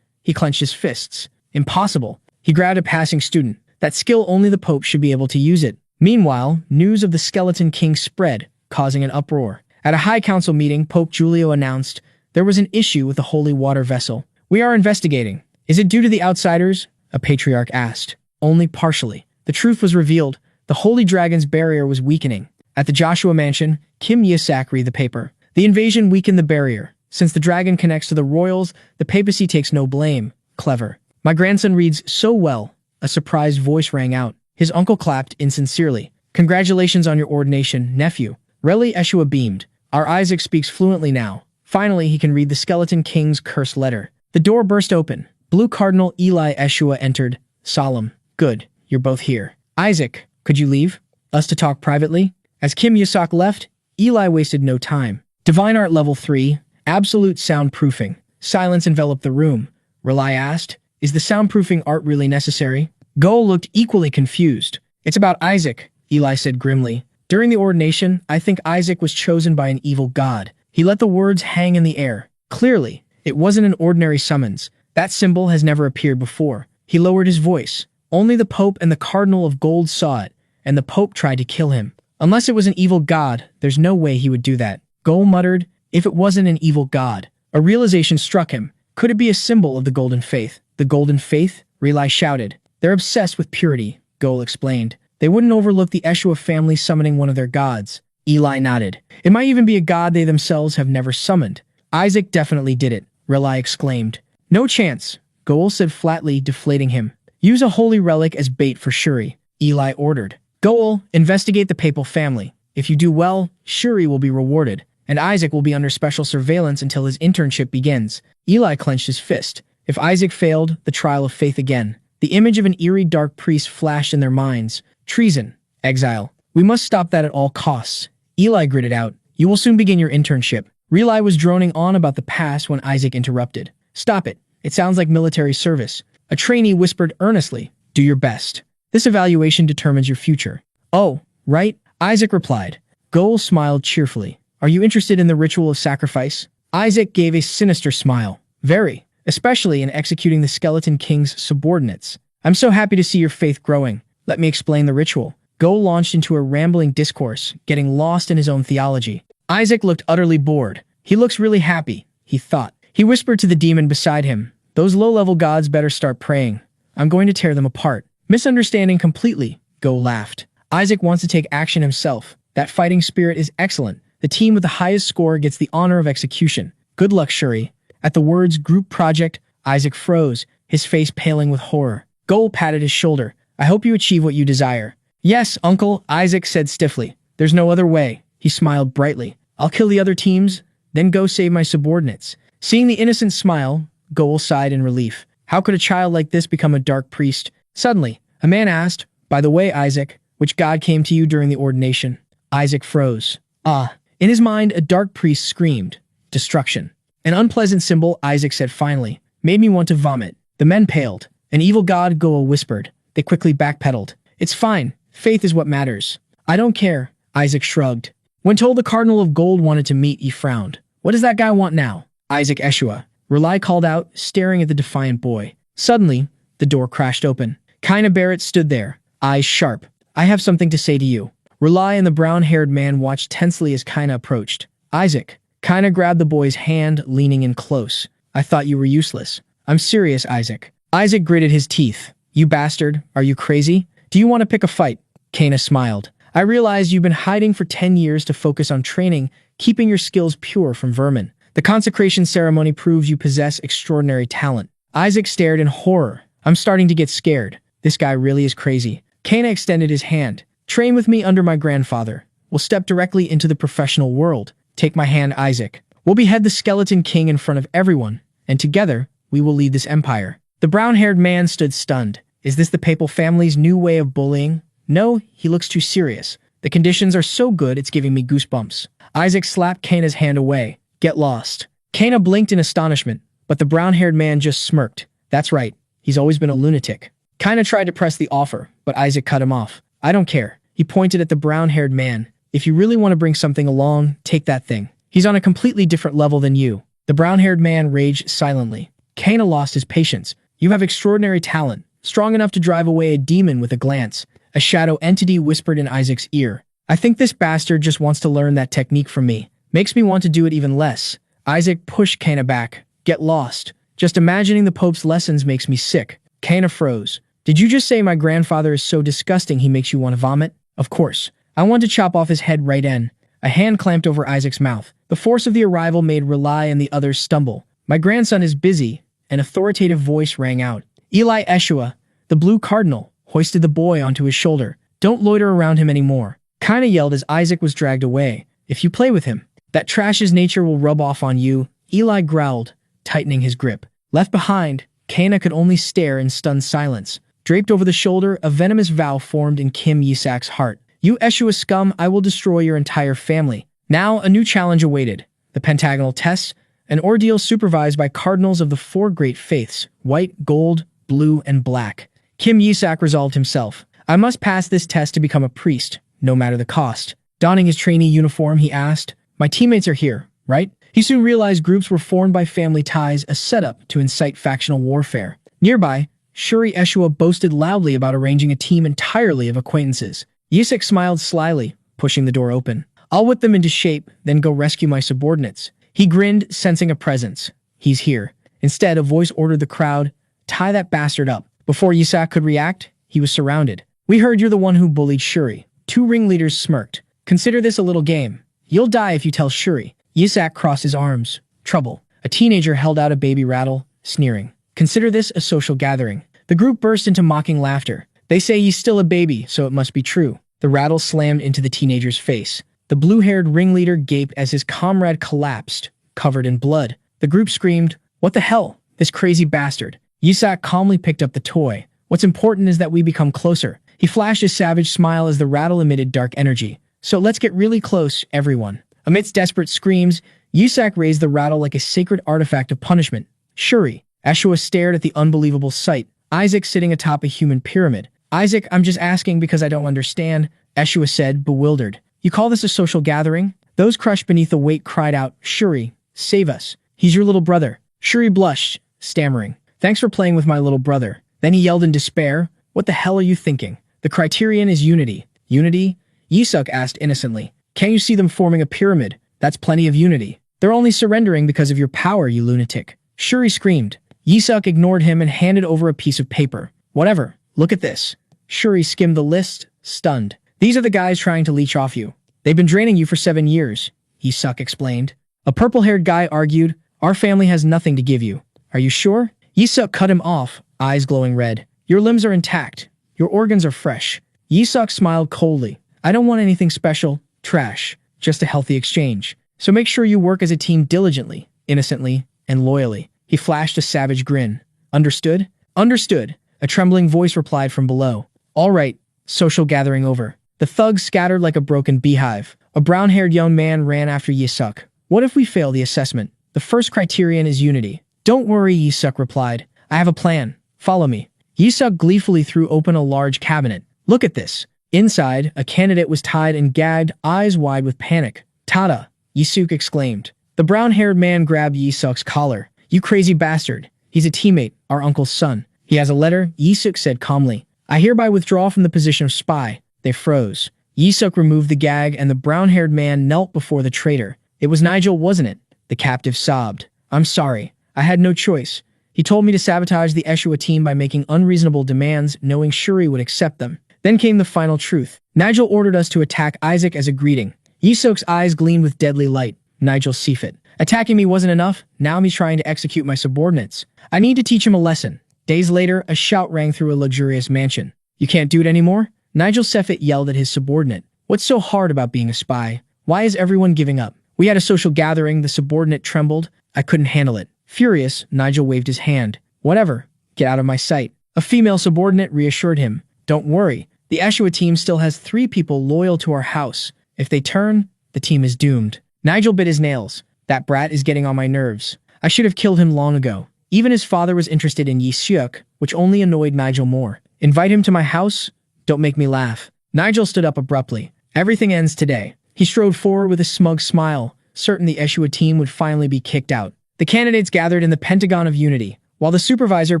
He clenched his fists. Impossible. He grabbed a passing student. That skill only the Pope should be able to use it. Meanwhile, news of the Skeleton King spread, causing an uproar. At a high council meeting, Pope Giulio announced there was an issue with the holy water vessel. We are investigating. Is it due to the outsiders? A patriarch asked. Only partially. The truth was revealed. The holy dragon's barrier was weakening. At the Joshua mansion, Kim Yisak read the paper. The invasion weakened the barrier. Since the dragon connects to the royals, the papacy takes no blame. Clever. My grandson reads so well. A surprised voice rang out. His uncle clapped insincerely. Congratulations on your ordination, nephew. Reli Eshua beamed. Our Isaac speaks fluently now. Finally, he can read the Skeleton King's cursed letter. The door burst open. Blue Cardinal Eli Eshua entered. Solemn. Good. You're both here. Isaac, could you leave? Us to talk privately? As Kim Yisak left, Eli wasted no time. Divine Art Level 3. Absolute soundproofing. Silence enveloped the room. Rely asked, is the soundproofing art really necessary? Goal looked equally confused. It's about Isaac, Eli said grimly. During the ordination, I think Isaac was chosen by an evil god. He let the words hang in the air. Clearly, it wasn't an ordinary summons. That symbol has never appeared before. He lowered his voice. Only the Pope and the Cardinal of Gold saw it, and the Pope tried to kill him. Unless it was an evil god, there's no way he would do that. Goal muttered, if it wasn't an evil god. A realization struck him. Could it be a symbol of the Golden Faith? The Golden Faith? Rely shouted. They're obsessed with purity, Goal explained. They wouldn't overlook the Eshua family summoning one of their gods. Eli nodded. It might even be a god they themselves have never summoned. Isaac definitely did it, Rely exclaimed. No chance, Goal said flatly, deflating him. Use a holy relic as bait for Shuri, Eli ordered. Goal, investigate the papal family. If you do well, Shuri will be rewarded, and Isaac will be under special surveillance until his internship begins. Eli clenched his fist. If Isaac failed, the trial of faith again. The image of an eerie dark priest flashed in their minds. Treason. Exile. We must stop that at all costs. Eli gritted out. You will soon begin your internship. Rely was droning on about the past when Isaac interrupted. Stop it. It sounds like military service. A trainee whispered earnestly. Do your best. This evaluation determines your future. Oh, right, Isaac replied. Goal smiled cheerfully. Are you interested in the ritual of sacrifice? Isaac gave a sinister smile. Very. Especially in executing the Skeleton King's subordinates. I'm so happy to see your faith growing. Let me explain the ritual. Goal launched into a rambling discourse, getting lost in his own theology. Isaac looked utterly bored. He looks really happy, he thought. He whispered to the demon beside him. Those low-level gods better start praying. I'm going to tear them apart. Misunderstanding completely, Goal laughed. Isaac wants to take action himself. That fighting spirit is excellent. The team with the highest score gets the honor of execution. Good luck, Shuri. At the words group project, Isaac froze, his face paling with horror. Goal patted his shoulder. I hope you achieve what you desire. Yes, uncle, Isaac said stiffly. There's no other way. He smiled brightly. I'll kill the other teams, then go save my subordinates. Seeing the innocent smile, Goal sighed in relief. How could a child like this become a dark priest? Suddenly, a man asked, by the way, Isaac, Which god came to you during the ordination? Isaac froze. Ah. In his mind, a dark priest screamed. Destruction. An unpleasant symbol, Isaac said finally, made me want to vomit. The men paled. An evil god, Goa whispered. They quickly backpedaled. It's fine. Faith is what matters. I don't care. Isaac shrugged. When told the Cardinal of Gold wanted to meet, he frowned. What does that guy want now? Isaac Eshua. Relai called out, staring at the defiant boy. Suddenly, the door crashed open. Kaina Barrett stood there, eyes sharp. I have something to say to you. Relai and the brown-haired man watched tensely as Kaina approached. Isaac. Kaina grabbed the boy's hand, leaning in close. I thought you were useless. I'm serious, Isaac. Isaac gritted his teeth. You bastard, are you crazy? Do you want to pick a fight? Kaina smiled. I realized you've been hiding for 10 years to focus on training, keeping your skills pure from vermin. The consecration ceremony proves you possess extraordinary talent. Isaac stared in horror. I'm starting to get scared. This guy really is crazy. Kaina extended his hand. Train with me under my grandfather. We'll step directly into the professional world. Take my hand, Isaac. We'll behead the Skeleton King in front of everyone, and together, we will lead this empire. The brown-haired man stood stunned. Is this the papal family's new way of bullying? No, he looks too serious. The conditions are so good it's giving me goosebumps. Isaac slapped Kaina's hand away. Get lost. Kaina blinked in astonishment, but the brown-haired man just smirked. That's right. He's always been a lunatic. Kaina tried to press the offer, but Isaac cut him off. I don't care. He pointed at the brown-haired man. If you really want to bring something along, take that thing. He's on a completely different level than you. The brown-haired man raged silently. Kaina lost his patience. You have extraordinary talent, strong enough to drive away a demon with a glance. A shadow entity whispered in Isaac's ear. I think this bastard just wants to learn that technique from me. Makes me want to do it even less. Isaac pushed Kaina back. Get lost. Just imagining the Pope's lessons makes me sick. Kaina froze. Did you just say my grandfather is so disgusting he makes you want to vomit? Of course. I want to chop off his head right in. A hand clamped over Isaac's mouth. The force of the arrival made Relai and the others stumble. My grandson is busy. An authoritative voice rang out. Eli Eshua, the Blue Cardinal, hoisted the boy onto his shoulder. Don't loiter around him anymore. Kaina yelled as Isaac was dragged away. If you play with him, that trash's nature will rub off on you. Eli growled, tightening his grip. Left behind, Kaina could only stare in stunned silence. Draped over the shoulder, a venomous vow formed in Kim Yisak's heart. You Eshua scum, I will destroy your entire family. Now, a new challenge awaited. The pentagonal test, an ordeal supervised by cardinals of the four great faiths, white, gold, blue, and black. Kim Yisak resolved himself. I must pass this test to become a priest, no matter the cost. Donning his trainee uniform, he asked, my teammates are here, right? He soon realized groups were formed by family ties, a setup to incite factional warfare. Nearby, Shuri Eshua boasted loudly about arranging a team entirely of acquaintances. Yisak smiled slyly, pushing the door open. I'll whip them into shape, then go rescue my subordinates. He grinned, sensing a presence. He's here. Instead, a voice ordered the crowd, tie that bastard up. Before Yisak could react, he was surrounded. We heard you're the one who bullied Shuri. Two ringleaders smirked. Consider this a little game. You'll die if you tell Shuri. Yisak crossed his arms. Trouble. A teenager held out a baby rattle, sneering. Consider this a social gathering. The group burst into mocking laughter. They say he's still a baby, so it must be true. The rattle slammed into the teenager's face. The blue-haired ringleader gaped as his comrade collapsed, covered in blood. The group screamed, what the hell? This crazy bastard. Yisak calmly picked up the toy. What's important is that we become closer. He flashed a savage smile as the rattle emitted dark energy. So let's get really close, everyone. Amidst desperate screams, Yisak raised the rattle like a sacred artifact of punishment. Shuri. Eshua stared at the unbelievable sight. Isaac sitting atop a human pyramid. Isaac, I'm just asking because I don't understand, Eshua said, bewildered. You call this a social gathering? Those crushed beneath the weight cried out, Shuri, save us. He's your little brother. Shuri blushed, stammering. Thanks for playing with my little brother. Then he yelled in despair, what the hell are you thinking? The criterion is unity. Unity? Yisak asked innocently. Can't you see them forming a pyramid? That's plenty of unity. They're only surrendering because of your power, you lunatic. Shuri screamed. Yisak ignored him and handed over a piece of paper. Whatever. Look at this. Shuri skimmed the list, stunned. These are the guys trying to leech off you. They've been draining you for 7 years, Yisak explained. A purple-haired guy argued, our family has nothing to give you. Are you sure? Yisak cut him off, eyes glowing red. Your limbs are intact. Your organs are fresh. Yisak smiled coldly. I don't want anything special, trash, just a healthy exchange. So make sure you work as a team diligently, innocently, and loyally. He flashed a savage grin. Understood? Understood. A trembling voice replied from below. All right, Social gathering over. The thugs scattered like a broken beehive. A brown-haired young man ran after Yisuk. What if we fail the assessment? The first criterion is unity. Don't worry, Yisuk replied. I have a plan. Follow me. Yisuk gleefully threw open a large cabinet. Look at this. Inside, a candidate was tied and gagged, eyes wide with panic. Tada! Yisuk exclaimed. The brown-haired man grabbed Yisuk's collar. You crazy bastard. He's a teammate, our uncle's son. He has a letter, Yisuk said calmly. I hereby withdraw from the position of spy. They froze. Yisuk removed the gag and the brown-haired man knelt before the traitor. It was Nigel, wasn't it? The captive sobbed. I'm sorry. I had no choice. He told me to sabotage the Eshua team by making unreasonable demands, knowing Shuri would accept them. Then came the final truth. Nigel ordered us to attack Isaac as a greeting. Yisuk's eyes gleamed with deadly light. Nigel Seafit. Attacking me wasn't enough. Now he's trying to execute my subordinates. I need to teach him a lesson. Days later, a shout rang through a luxurious mansion. You can't do it anymore? Nigel Seafit yelled at his subordinate. What's so hard about being a spy? Why is everyone giving up? We had a social gathering. The subordinate trembled. I couldn't handle it. Furious, Nigel waved his hand. Whatever. Get out of my sight. A female subordinate reassured him. Don't worry. The Eshua team still has 3 people loyal to our house. If they turn, the team is doomed. Nigel bit his nails. That brat is getting on my nerves. I should have killed him long ago. Even his father was interested in Yisuk, which only annoyed Nigel more. Invite him to my house? Don't make me laugh. Nigel stood up abruptly. Everything ends today. He strode forward with a smug smile, certain the Eshua team would finally be kicked out. The candidates gathered in the Pentagon of Unity. While the supervisor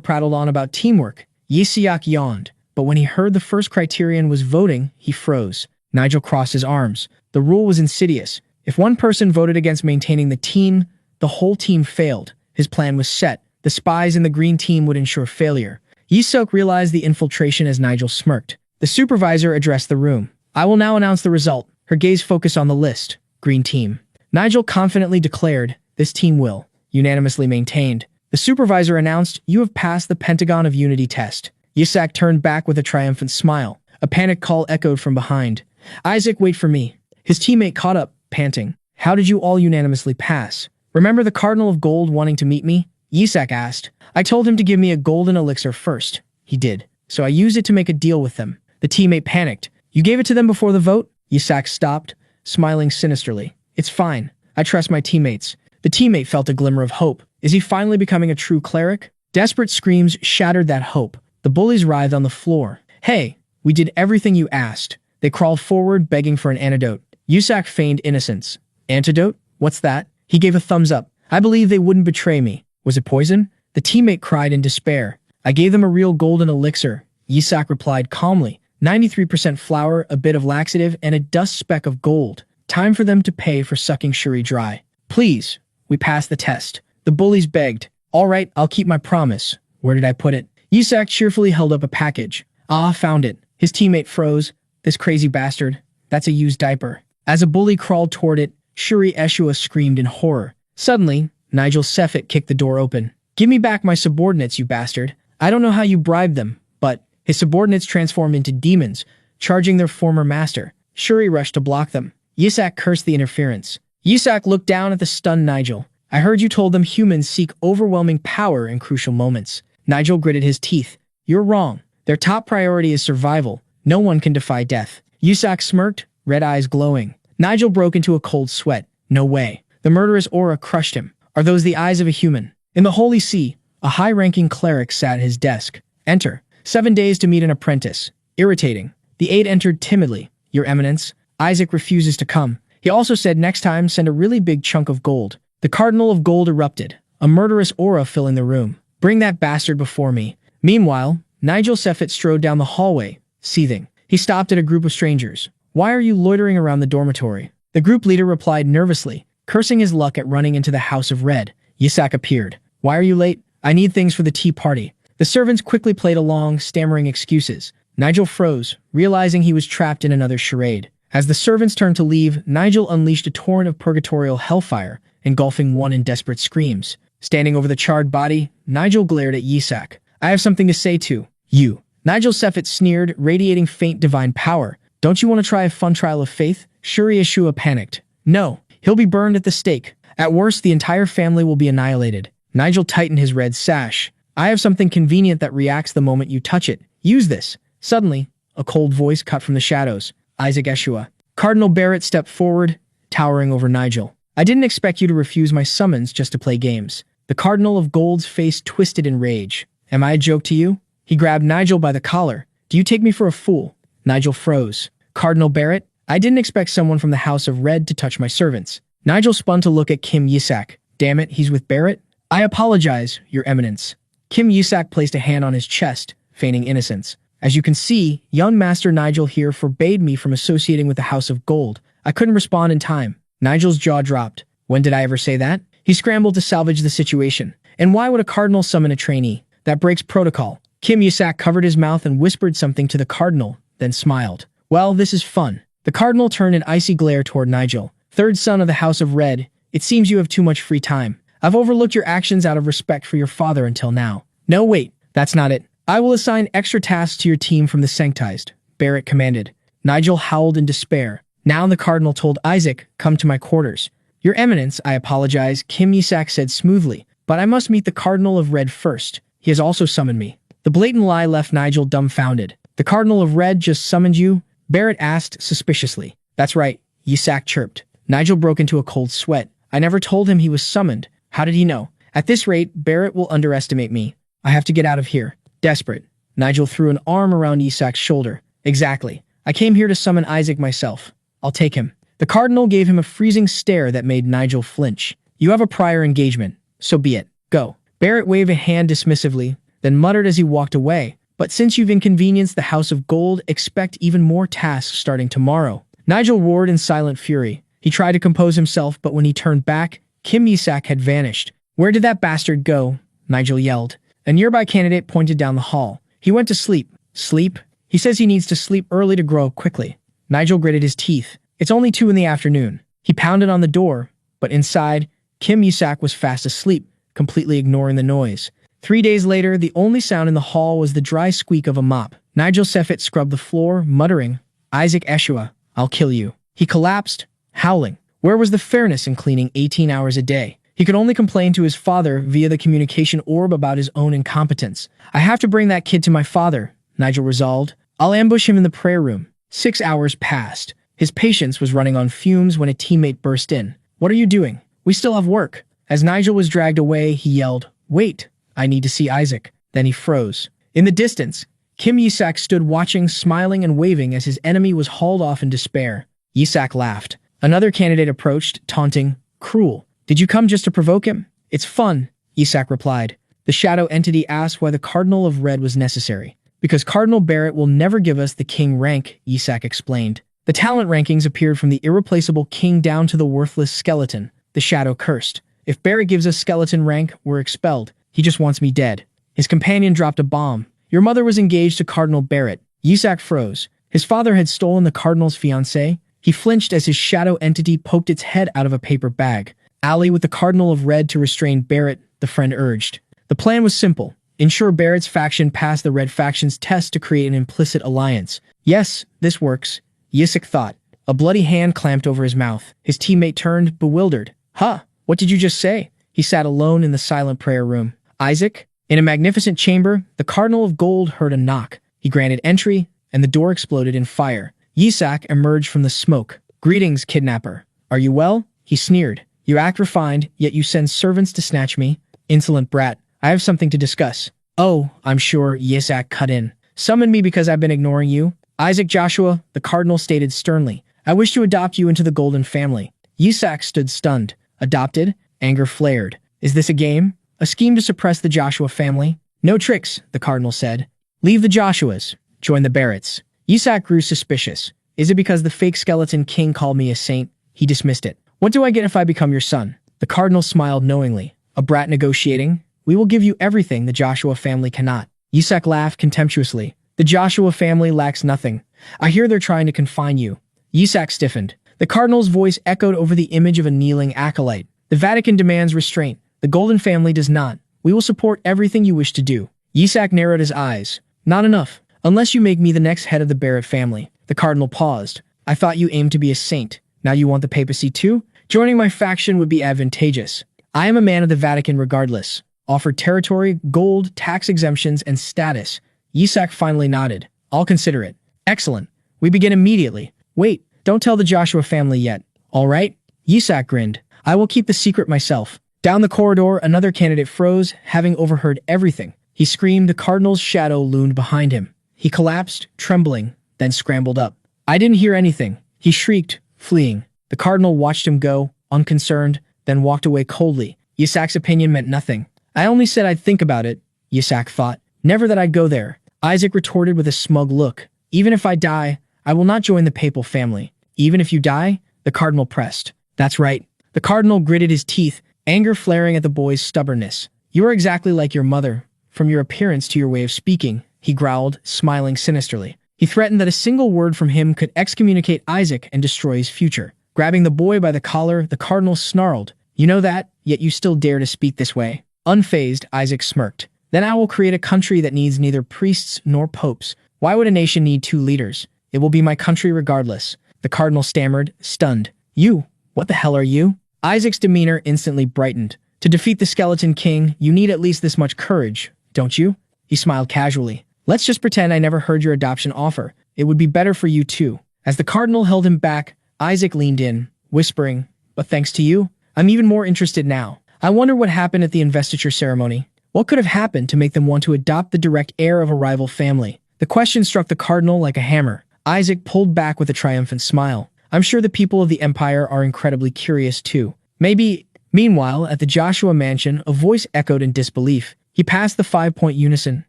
prattled on about teamwork, Yisuk yawned. But when he heard the first criterion was voting, he froze. Nigel crossed his arms. The rule was insidious. If one person voted against maintaining the team, the whole team failed. His plan was set. The spies in the green team would ensure failure. Yisuk realized the infiltration as Nigel smirked. The supervisor addressed the room. I will now announce the result. Her gaze focused on the list. Green team. Nigel confidently declared, this team will. Unanimously maintained. The supervisor announced, you have passed the Pentagon of Unity test. Yisuk turned back with a triumphant smile. A panic call echoed from behind. Isaac, wait for me. His teammate caught up, panting. How did you all unanimously pass? Remember the Cardinal of Gold wanting to meet me? Yisuk asked. I told him to give me a golden elixir first. He did. So I used it to make a deal with them. The teammate panicked. You gave it to them before the vote? Yisuk stopped, smiling sinisterly. It's fine. I trust my teammates. The teammate felt a glimmer of hope. Is he finally becoming a true cleric? Desperate screams shattered that hope. The bullies writhed on the floor. Hey, we did everything you asked. They crawled forward, begging for an antidote. Yisuk feigned innocence. Antidote? What's that? He gave a thumbs up. I believe they wouldn't betray me. Was it poison? The teammate cried in despair. I gave them a real golden elixir. Yisuk replied calmly. 93% flour, a bit of laxative, and a dust speck of gold. Time for them to pay for sucking Shuri dry. Please, we passed the test. The bullies begged. All right, I'll keep my promise. Where did I put it? Yisuk cheerfully held up a package. Ah, found it. His teammate froze. This crazy bastard. That's a used diaper. As a bully crawled toward it, Shuri Eshua screamed in horror. Suddenly, Nigel Seafit kicked the door open. Give me back my subordinates, you bastard. I don't know how you bribed them, but his subordinates transformed into demons, charging their former master. Shuri rushed to block them. Yisuk cursed the interference. Yisuk looked down at the stunned Nigel. I heard you told them humans seek overwhelming power in crucial moments. Nigel gritted his teeth. You're wrong. Their top priority is survival. No one can defy death. Yisuk smirked, red eyes glowing. Nigel broke into a cold sweat. No way. The murderous aura crushed him. Are those the eyes of a human? In the Holy See, a high-ranking cleric sat at his desk. Enter. 7 days to meet an apprentice. Irritating. The aide entered timidly. Your Eminence, Isaac refuses to come. He also said next time send a really big chunk of gold. The Cardinal of Gold erupted, a murderous aura filling the room. Bring that bastard before me. Meanwhile, Nigel Seafit strode down the hallway, seething. He stopped at a group of strangers. Why are you loitering around the dormitory? The group leader replied nervously, cursing his luck at running into the House of Red. Yisuk appeared. Why are you late? I need things for the tea party. The servants quickly played along, stammering excuses. Nigel froze, realizing he was trapped in another charade. As the servants turned to leave, Nigel unleashed a torrent of purgatorial hellfire, engulfing one in desperate screams. Standing over the charred body, Nigel glared at Yisuk. I have something to say to you. Nigel Seafit sneered, radiating faint divine power. Don't you want to try a fun trial of faith? Shuri Eshua panicked. No, he'll be burned at the stake. At worst, the entire family will be annihilated. Nigel tightened his red sash. I have something convenient that reacts the moment you touch it. Use this. Suddenly, A cold voice cut from the shadows. Isaac Eshua. Cardinal Barrett stepped forward, towering over Nigel. I didn't expect you to refuse my summons just to play games. The Cardinal of Gold's face twisted in rage. Am I a joke to you? He grabbed Nigel by the collar. Do you take me for a fool? Nigel froze. Cardinal Barrett? I didn't expect someone from the House of Red to touch my servants. Nigel spun to look at Kim Yisak. Damn it, he's with Barrett? I apologize, Your Eminence. Kim Yisak placed a hand on his chest, feigning innocence. As you can see, young Master Nigel here forbade me from associating with the House of Gold. I couldn't respond in time. Nigel's jaw dropped. When did I ever say that? He scrambled to salvage the situation. And why would a cardinal summon a trainee? That breaks protocol. Kim Yisak covered his mouth and whispered something to the cardinal, then smiled. Well, this is fun. The cardinal turned an icy glare toward Nigel. Third son of the House of Red, it seems you have too much free time. I've overlooked your actions out of respect for your father until now. No, wait, that's not it. I will assign extra tasks to your team from the Sanctized, Barrett commanded. Nigel howled in despair. Now the cardinal told Isaac, come to my quarters. Your Eminence, I apologize, Kim Yisak said smoothly, but I must meet the Cardinal of Red first. He has also summoned me. The blatant lie left Nigel dumbfounded. The Cardinal of Red just summoned you? Barrett asked suspiciously. That's right, Yisak chirped. Nigel broke into a cold sweat. I never told him he was summoned. How did he know? At this rate, Barrett will underestimate me. I have to get out of here. Desperate. Nigel threw an arm around Yisak's shoulder. Exactly. I came here to summon Isaac myself. I'll take him. The cardinal gave him a freezing stare that made Nigel flinch. You have a prior engagement. So be it. Go. Barrett waved a hand dismissively, then muttered as he walked away. But since you've inconvenienced the House of Gold, expect even more tasks starting tomorrow. Nigel roared in silent fury. He tried to compose himself, but when he turned back, Kim Yisak had vanished. Where did that bastard go? Nigel yelled. A nearby candidate pointed down the hall. He went to sleep. Sleep? He says he needs to sleep early to grow quickly. Nigel gritted his teeth. It's only 2 in the afternoon. He pounded on the door, but inside, Kim Yisak was fast asleep, completely ignoring the noise. 3 days later, the only sound in the hall was the dry squeak of a mop. Nigel Seffet scrubbed the floor, muttering, Isaac Eshua, I'll kill you. He collapsed, howling. Where was the fairness in cleaning 18 hours a day? He could only complain to his father via the communication orb about his own incompetence. I have to bring that kid to my father, Nigel resolved. I'll ambush him in the prayer room. 6 hours passed. His patience was running on fumes when a teammate burst in. What are you doing? We still have work. As Nigel was dragged away, he yelled, Wait, I need to see Isaac. Then he froze. In the distance, Kim Yisak stood watching, smiling and waving as his enemy was hauled off in despair. Yisak laughed. Another candidate approached, taunting, Cruel. Did you come just to provoke him? It's fun, Yisak replied. The shadow entity asked why the Cardinal of Red was necessary. Because Cardinal Barrett will never give us the king rank, Yisak explained. The talent rankings appeared from the irreplaceable king down to the worthless skeleton. The shadow cursed. If Barrett gives us skeleton rank, we're expelled. He just wants me dead. His companion dropped a bomb. Your mother was engaged to Cardinal Barrett. Yisak froze. His father had stolen the Cardinal's fiancée. He flinched as his shadow entity poked its head out of a paper bag. Ally with the Cardinal of Red to restrain Barrett, the friend urged. The plan was simple. Ensure Barrett's faction passed the Red faction's test to create an implicit alliance. Yes, this works, Yisak thought. A bloody hand clamped over his mouth. His teammate turned, bewildered. Huh, what did you just say? He sat alone in the silent prayer room. Isaac? In a magnificent chamber, the Cardinal of Gold heard a knock. He granted entry, and the door exploded in fire. Yisak emerged from the smoke. Greetings, kidnapper. Are you well? He sneered. You act refined, yet you send servants to snatch me. Insolent brat. I have something to discuss. Oh, I'm sure, Yisak cut in. Summon me because I've been ignoring you. Isaac Joshua, the Cardinal stated sternly. I wish to adopt you into the Golden Family. Yisak stood stunned. Adopted? Anger flared. Is this a game? A scheme to suppress the Joshua family? No tricks, the Cardinal said. Leave the Joshuas. Join the Barretts. Yisak grew suspicious. Is it because the fake skeleton king called me a saint? He dismissed it. What do I get if I become your son? The Cardinal smiled knowingly. A brat negotiating? We will give you everything the Joshua family cannot. Yisak laughed contemptuously. The Joshua family lacks nothing. I hear they're trying to confine you. Yisak stiffened. The Cardinal's voice echoed over the image of a kneeling acolyte. The Vatican demands restraint. The Golden Family does not. We will support everything you wish to do. Yisak narrowed his eyes. Not enough. Unless you make me the next head of the Barrett family. The Cardinal paused. I thought you aimed to be a saint. Now you want the papacy too? Joining my faction would be advantageous. I am a man of the Vatican regardless. Offered territory, gold, tax exemptions, and status. Yisak finally nodded. I'll consider it. Excellent. We begin immediately. Wait, don't tell the Joshua family yet. All right? Yisak grinned. I will keep the secret myself. Down the corridor, another candidate froze, having overheard everything. He screamed. The cardinal's shadow loomed behind him. He collapsed, trembling, then scrambled up. I didn't hear anything. He shrieked, fleeing. The cardinal watched him go, unconcerned, then walked away coldly. Yisak's opinion meant nothing. I only said I'd think about it, Yisak thought. Never that I'd go there. Isaac retorted with a smug look. Even if I die, I will not join the papal family. Even if you die? The cardinal pressed. That's right. The cardinal gritted his teeth, anger flaring at the boy's stubbornness. You are exactly like your mother. From your appearance to your way of speaking, he growled, smiling sinisterly. He threatened that a single word from him could excommunicate Isaac and destroy his future. Grabbing the boy by the collar, the cardinal snarled. You know that, yet you still dare to speak this way. Unfazed, Isaac smirked. Then I will create a country that needs neither priests nor popes. Why would a nation need two leaders? It will be my country regardless. The cardinal stammered, stunned. You? What the hell are you? Isaac's demeanor instantly brightened. To defeat the skeleton king, you need at least this much courage, don't you? He smiled casually. Let's just pretend I never heard your adoption offer. It would be better for you too. As the cardinal held him back, Isaac leaned in, whispering, but thanks to you, I'm even more interested now. I wonder what happened at the investiture ceremony. What could have happened to make them want to adopt the direct heir of a rival family? The question struck the cardinal like a hammer. Isaac pulled back with a triumphant smile. I'm sure the people of the empire are incredibly curious too. Maybe. Meanwhile, at the Joshua mansion, a voice echoed in disbelief. He passed the 5-point unison.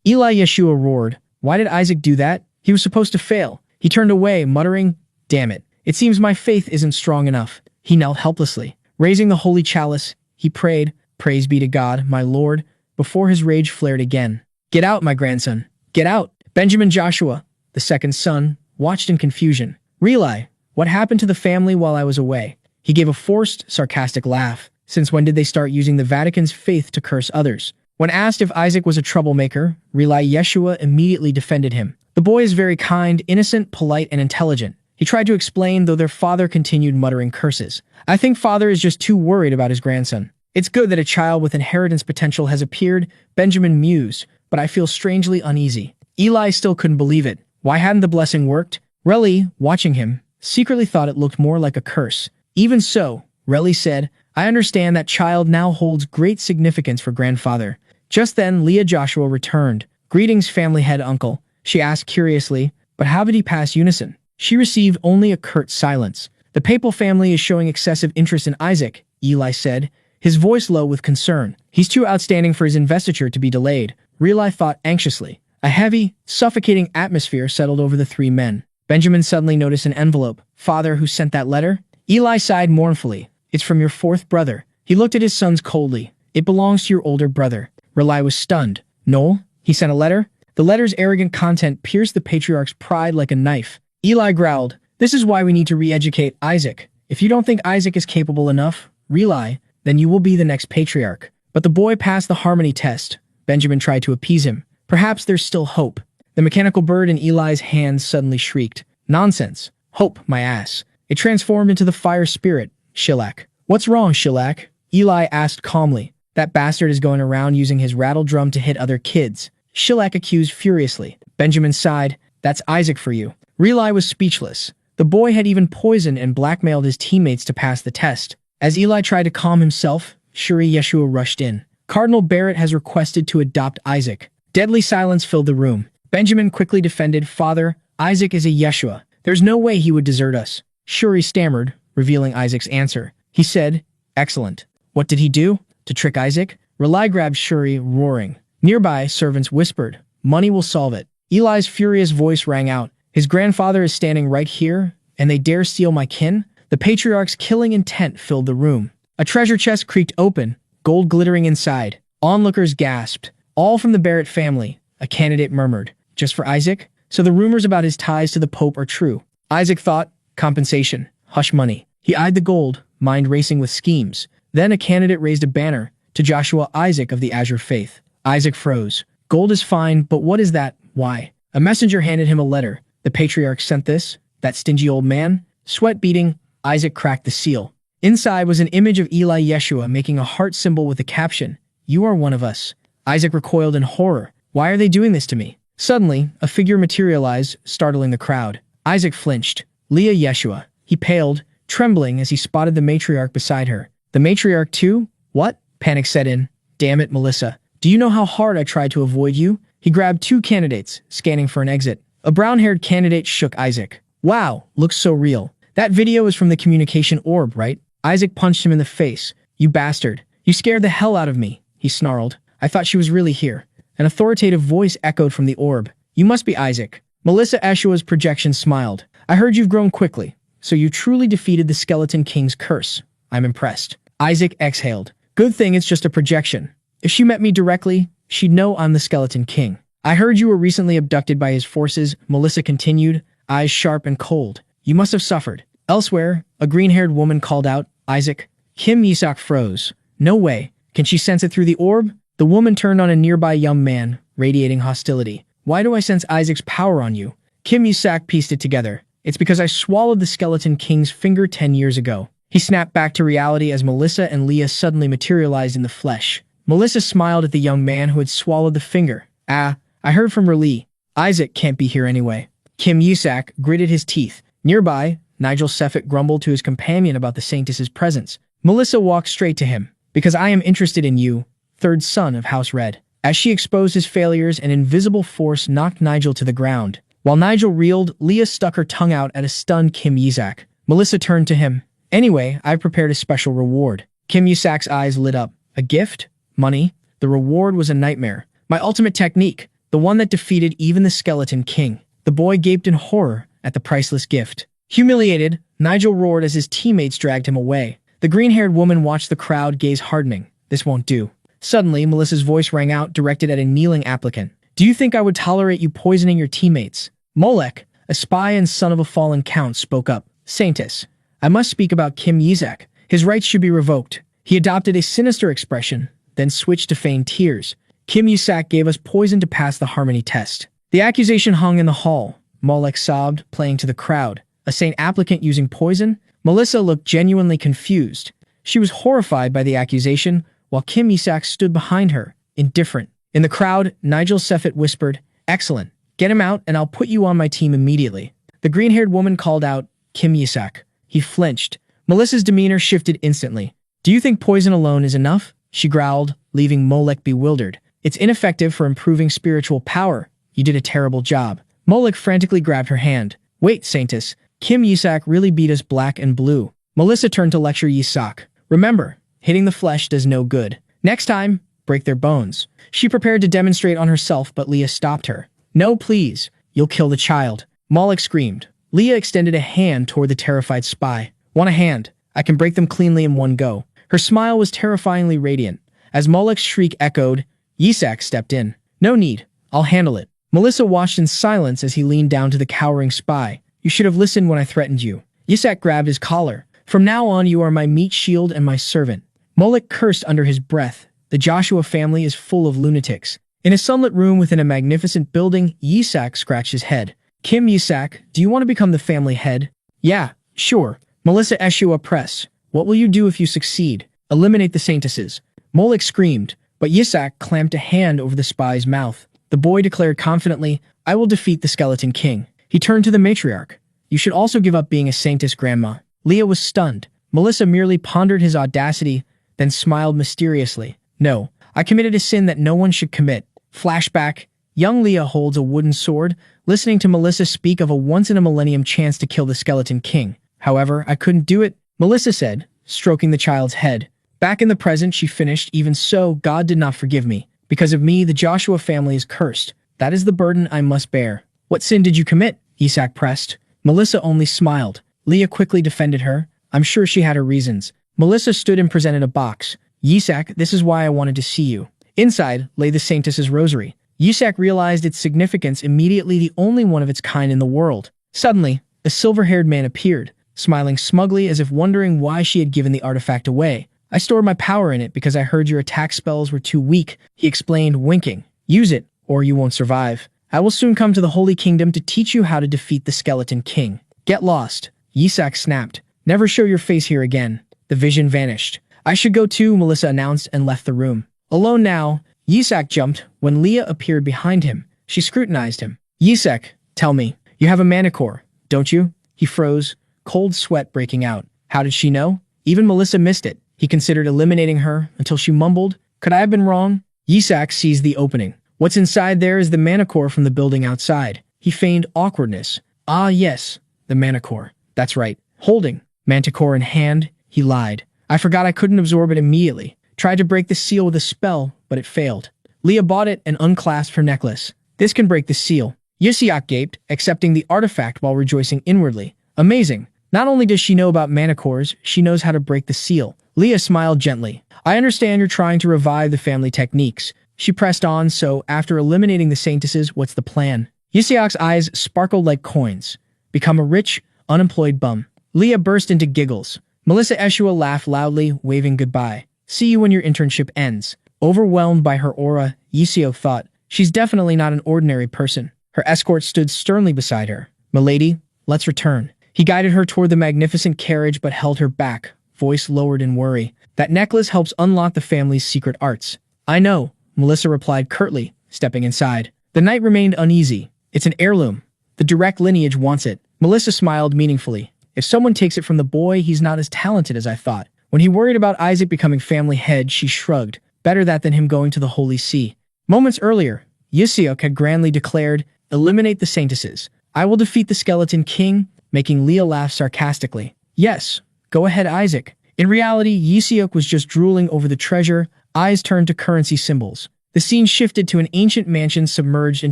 Eli Yeshua roared. Why did Isaac do that? He was supposed to fail. He turned away, muttering, damn it. It seems my faith isn't strong enough. He knelt helplessly. Raising the holy chalice, he prayed, Praise be to God, my Lord, before his rage flared again. Get out, my grandson. Get out. Benjamin Joshua, the second son, watched in confusion. Rely, what happened to the family while I was away? He gave a forced, sarcastic laugh. Since when did they start using the Vatican's faith to curse others? When asked if Isaac was a troublemaker, Rely Yeshua immediately defended him. The boy is very kind, innocent, polite, and intelligent. He tried to explain, though their father continued muttering curses. I think father is just too worried about his grandson. It's good that a child with inheritance potential has appeared, Benjamin mused, but I feel strangely uneasy. Eli still couldn't believe it. Why hadn't the blessing worked? Relly, watching him, secretly thought it looked more like a curse. Even so, Relly said, I understand that child now holds great significance for grandfather. Just then, Leah Joshua returned. Greetings, family head uncle, she asked curiously, but how did he pass unison? She received only a curt silence. The papal family is showing excessive interest in Isaac, Eli said, his voice low with concern. He's too outstanding for his investiture to be delayed, Rely thought anxiously. A heavy, suffocating atmosphere settled over the three men. Benjamin suddenly noticed an envelope. Father, who sent that letter? Eli sighed mournfully. It's from your fourth brother. He looked at his sons coldly. It belongs to your older brother. Rely was stunned. Noel? He sent a letter? The letter's arrogant content pierced the patriarch's pride like a knife. Eli growled, this is why we need to re-educate Isaac. If you don't think Isaac is capable enough, Rely, then you will be the next patriarch. But the boy passed the harmony test. Benjamin tried to appease him. Perhaps there's still hope. The mechanical bird in Eli's hands suddenly shrieked. Nonsense. Hope, my ass. It transformed into the fire spirit, Shilak. What's wrong, Shilak? Eli asked calmly. That bastard is going around using his rattle drum to hit other kids. Shilak accused furiously. Benjamin sighed. That's Isaac for you. Rely was speechless. The boy had even poisoned and blackmailed his teammates to pass the test. As Eli tried to calm himself, Shuri Yeshua rushed in. Cardinal Barrett has requested to adopt Isaac. Deadly silence filled the room. Benjamin quickly defended, Father, Isaac is a Yeshua. There's no way he would desert us. Shuri stammered, revealing Isaac's answer. He said, excellent. What did he do? To trick Isaac? Rely grabbed Shuri, roaring. Nearby, servants whispered, money will solve it. Eli's furious voice rang out. His grandfather is standing right here, and they dare steal my kin? The patriarch's killing intent filled the room. A treasure chest creaked open, gold glittering inside. Onlookers gasped. All from the Barrett family, a candidate murmured. Just for Isaac? So the rumors about his ties to the Pope are true. Isaac thought, compensation, hush money. He eyed the gold, mind racing with schemes. Then a candidate raised a banner, to Joshua Isaac of the Azure Faith. Isaac froze. Gold is fine, but what is that? Why? A messenger handed him a letter. The patriarch sent this? That stingy old man? Sweat beating, Isaac cracked the seal. Inside was an image of Eli Yeshua making a heart symbol with the caption, You are one of us. Isaac recoiled in horror. Why are they doing this to me? Suddenly, a figure materialized, startling the crowd. Isaac flinched. Leah Yeshua. He paled, trembling as he spotted the matriarch beside her. The matriarch too? What? Panic set in. Damn it, Melissa. Do you know how hard I tried to avoid you? He grabbed two candidates, scanning for an exit. A brown-haired candidate shook Isaac. Wow, looks so real. That video is from the communication orb, right? Isaac punched him in the face. You bastard. You scared the hell out of me, he snarled. I thought she was really here. An authoritative voice echoed from the orb. You must be Isaac. Melissa Eshua's projection smiled. I heard you've grown quickly, so you truly defeated the Skeleton King's curse. I'm impressed. Isaac exhaled. Good thing it's just a projection. If she met me directly, she'd know I'm the Skeleton King. I heard you were recently abducted by his forces, Melissa continued, eyes sharp and cold. You must have suffered. Elsewhere, a green-haired woman called out, Isaac. Kim Yisak froze. No way. Can she sense it through the orb? The woman turned on a nearby young man, radiating hostility. Why do I sense Isaac's power on you? Kim Yisak pieced it together. It's because I swallowed the Skeleton King's finger 10 years ago. He snapped back to reality as Melissa and Leah suddenly materialized in the flesh. Melissa smiled at the young man who had swallowed the finger. Ah, I heard from Raleigh. Isaac can't be here anyway. Kim Yisak gritted his teeth. Nearby, Nigel Seffitt grumbled to his companion about the Saintess's presence. Melissa walked straight to him. Because I am interested in you, third son of House Red. As she exposed his failures, an invisible force knocked Nigel to the ground. While Nigel reeled, Leah stuck her tongue out at a stunned Kim Yisak. Melissa turned to him. Anyway, I've prepared a special reward. Kim Yisak's eyes lit up. A gift? Money? The reward was a nightmare. My ultimate technique. The one that defeated even the Skeleton King. The boy gaped in horror at the priceless gift. Humiliated, Nigel roared as his teammates dragged him away. The green-haired woman watched the crowd gaze hardening. This won't do. Suddenly, Melissa's voice rang out, directed at a kneeling applicant. Do you think I would tolerate you poisoning your teammates? Molech, a spy and son of a fallen count, spoke up. Saintess, I must speak about Kim Yisak. His rights should be revoked. He adopted a sinister expression, then switched to feigned tears. Kim Yisak gave us poison to pass the harmony test. The accusation hung in the hall. Molech sobbed, playing to the crowd. A saint applicant using poison? Melissa looked genuinely confused. She was horrified by the accusation, while Kim Yisak stood behind her, indifferent. In the crowd, Nigel Seffitt whispered, Excellent. Get him out and I'll put you on my team immediately. The green-haired woman called out, Kim Yisak. He flinched. Melissa's demeanor shifted instantly. Do you think poison alone is enough? She growled, leaving Molech bewildered. It's ineffective for improving spiritual power. You did a terrible job. Molech frantically grabbed her hand. Wait, Saintess. Kim Yisak really beat us black and blue. Melissa turned to lecture Yisak. Remember, hitting the flesh does no good. Next time, break their bones. She prepared to demonstrate on herself, but Leah stopped her. No, please. You'll kill the child. Molech screamed. Leah extended a hand toward the terrified spy. Want a hand? I can break them cleanly in one go. Her smile was terrifyingly radiant. As Molech's shriek echoed, Yisak stepped in. No need. I'll handle it. Melissa watched in silence as he leaned down to the cowering spy. You should have listened when I threatened you. Yisak grabbed his collar. From now on, you are my meat shield and my servant. Molech cursed under his breath. The Joshua family is full of lunatics. In a sunlit room within a magnificent building, Yisak scratched his head. Kim Yisak, do you want to become the family head? Yeah, sure. Melissa Eshua pressed. What will you do if you succeed? Eliminate the Saintesses. Molech screamed, but Yisak clamped a hand over the spy's mouth. The boy declared confidently, I will defeat the Skeleton King. He turned to the matriarch. You should also give up being a Saintess, Grandma. Leah was stunned. Melissa merely pondered his audacity, then smiled mysteriously. No, I committed a sin that no one should commit. Flashback. Young Leah holds a wooden sword, listening to Melissa speak of a once-in-a-millennium chance to kill the Skeleton King. However, I couldn't do it, Melissa said, stroking the child's head. Back in the present, she finished, even so, God did not forgive me. Because of me, the Joshua family is cursed. That is the burden I must bear. What sin did you commit? Yisak pressed. Melissa only smiled. Leah quickly defended her. I'm sure she had her reasons. Melissa stood and presented a box. Yisak, this is why I wanted to see you. Inside lay the Saintess's rosary. Yisak realized its significance immediately, the only one of its kind in the world. Suddenly, a silver-haired man appeared, smiling smugly as if wondering why she had given the artifact away. I stored my power in it because I heard your attack spells were too weak, he explained, winking. Use it, or you won't survive. I will soon come to the Holy Kingdom to teach you how to defeat the Skeleton King. Get lost. Yisak snapped. Never show your face here again. The vision vanished. I should go too, Melissa announced and left the room. Alone now, Yisak jumped when Leah appeared behind him. She scrutinized him. Yisek, tell me, you have a manicore, don't you? He froze, cold sweat breaking out. How did she know? Even Melissa missed it. He considered eliminating her until she mumbled, could I have been wrong? Yisak seized the opening. What's inside there is the manicore from the building outside. He feigned awkwardness. Ah, yes, the manicore. That's right. Holding manticore in hand, he lied. I forgot I couldn't absorb it immediately. Tried to break the seal with a spell, but it failed. Leah bought it and unclasped her necklace. This can break the seal. Yusiak gaped, accepting the artifact while rejoicing inwardly. Amazing. Not only does she know about manicores, she knows how to break the seal. Leah smiled gently. I understand you're trying to revive the family techniques. She pressed on, so after eliminating the saintesses, what's the plan? Yusiak's eyes sparkled like coins. Become a rich, unemployed bum. Leah burst into giggles. Melissa Eshua laughed loudly, waving goodbye. See you when your internship ends. Overwhelmed by her aura, Yusio thought, she's definitely not an ordinary person. Her escort stood sternly beside her. Milady, let's return. He guided her toward the magnificent carriage but held her back, voice lowered in worry. That necklace helps unlock the family's secret arts. I know, Melissa replied curtly, stepping inside. The knight remained uneasy. It's an heirloom. The direct lineage wants it. Melissa smiled meaningfully. If someone takes it from the boy, he's not as talented as I thought. When he worried about Isaac becoming family head, she shrugged. Better that than him going to the Holy See. Moments earlier, Yusiok had grandly declared, eliminate the saintesses. I will defeat the skeleton king, making Leah laugh sarcastically. Yes, go ahead, Isaac. In reality, Yusiok was just drooling over the treasure, eyes turned to currency symbols. The scene shifted to an ancient mansion submerged in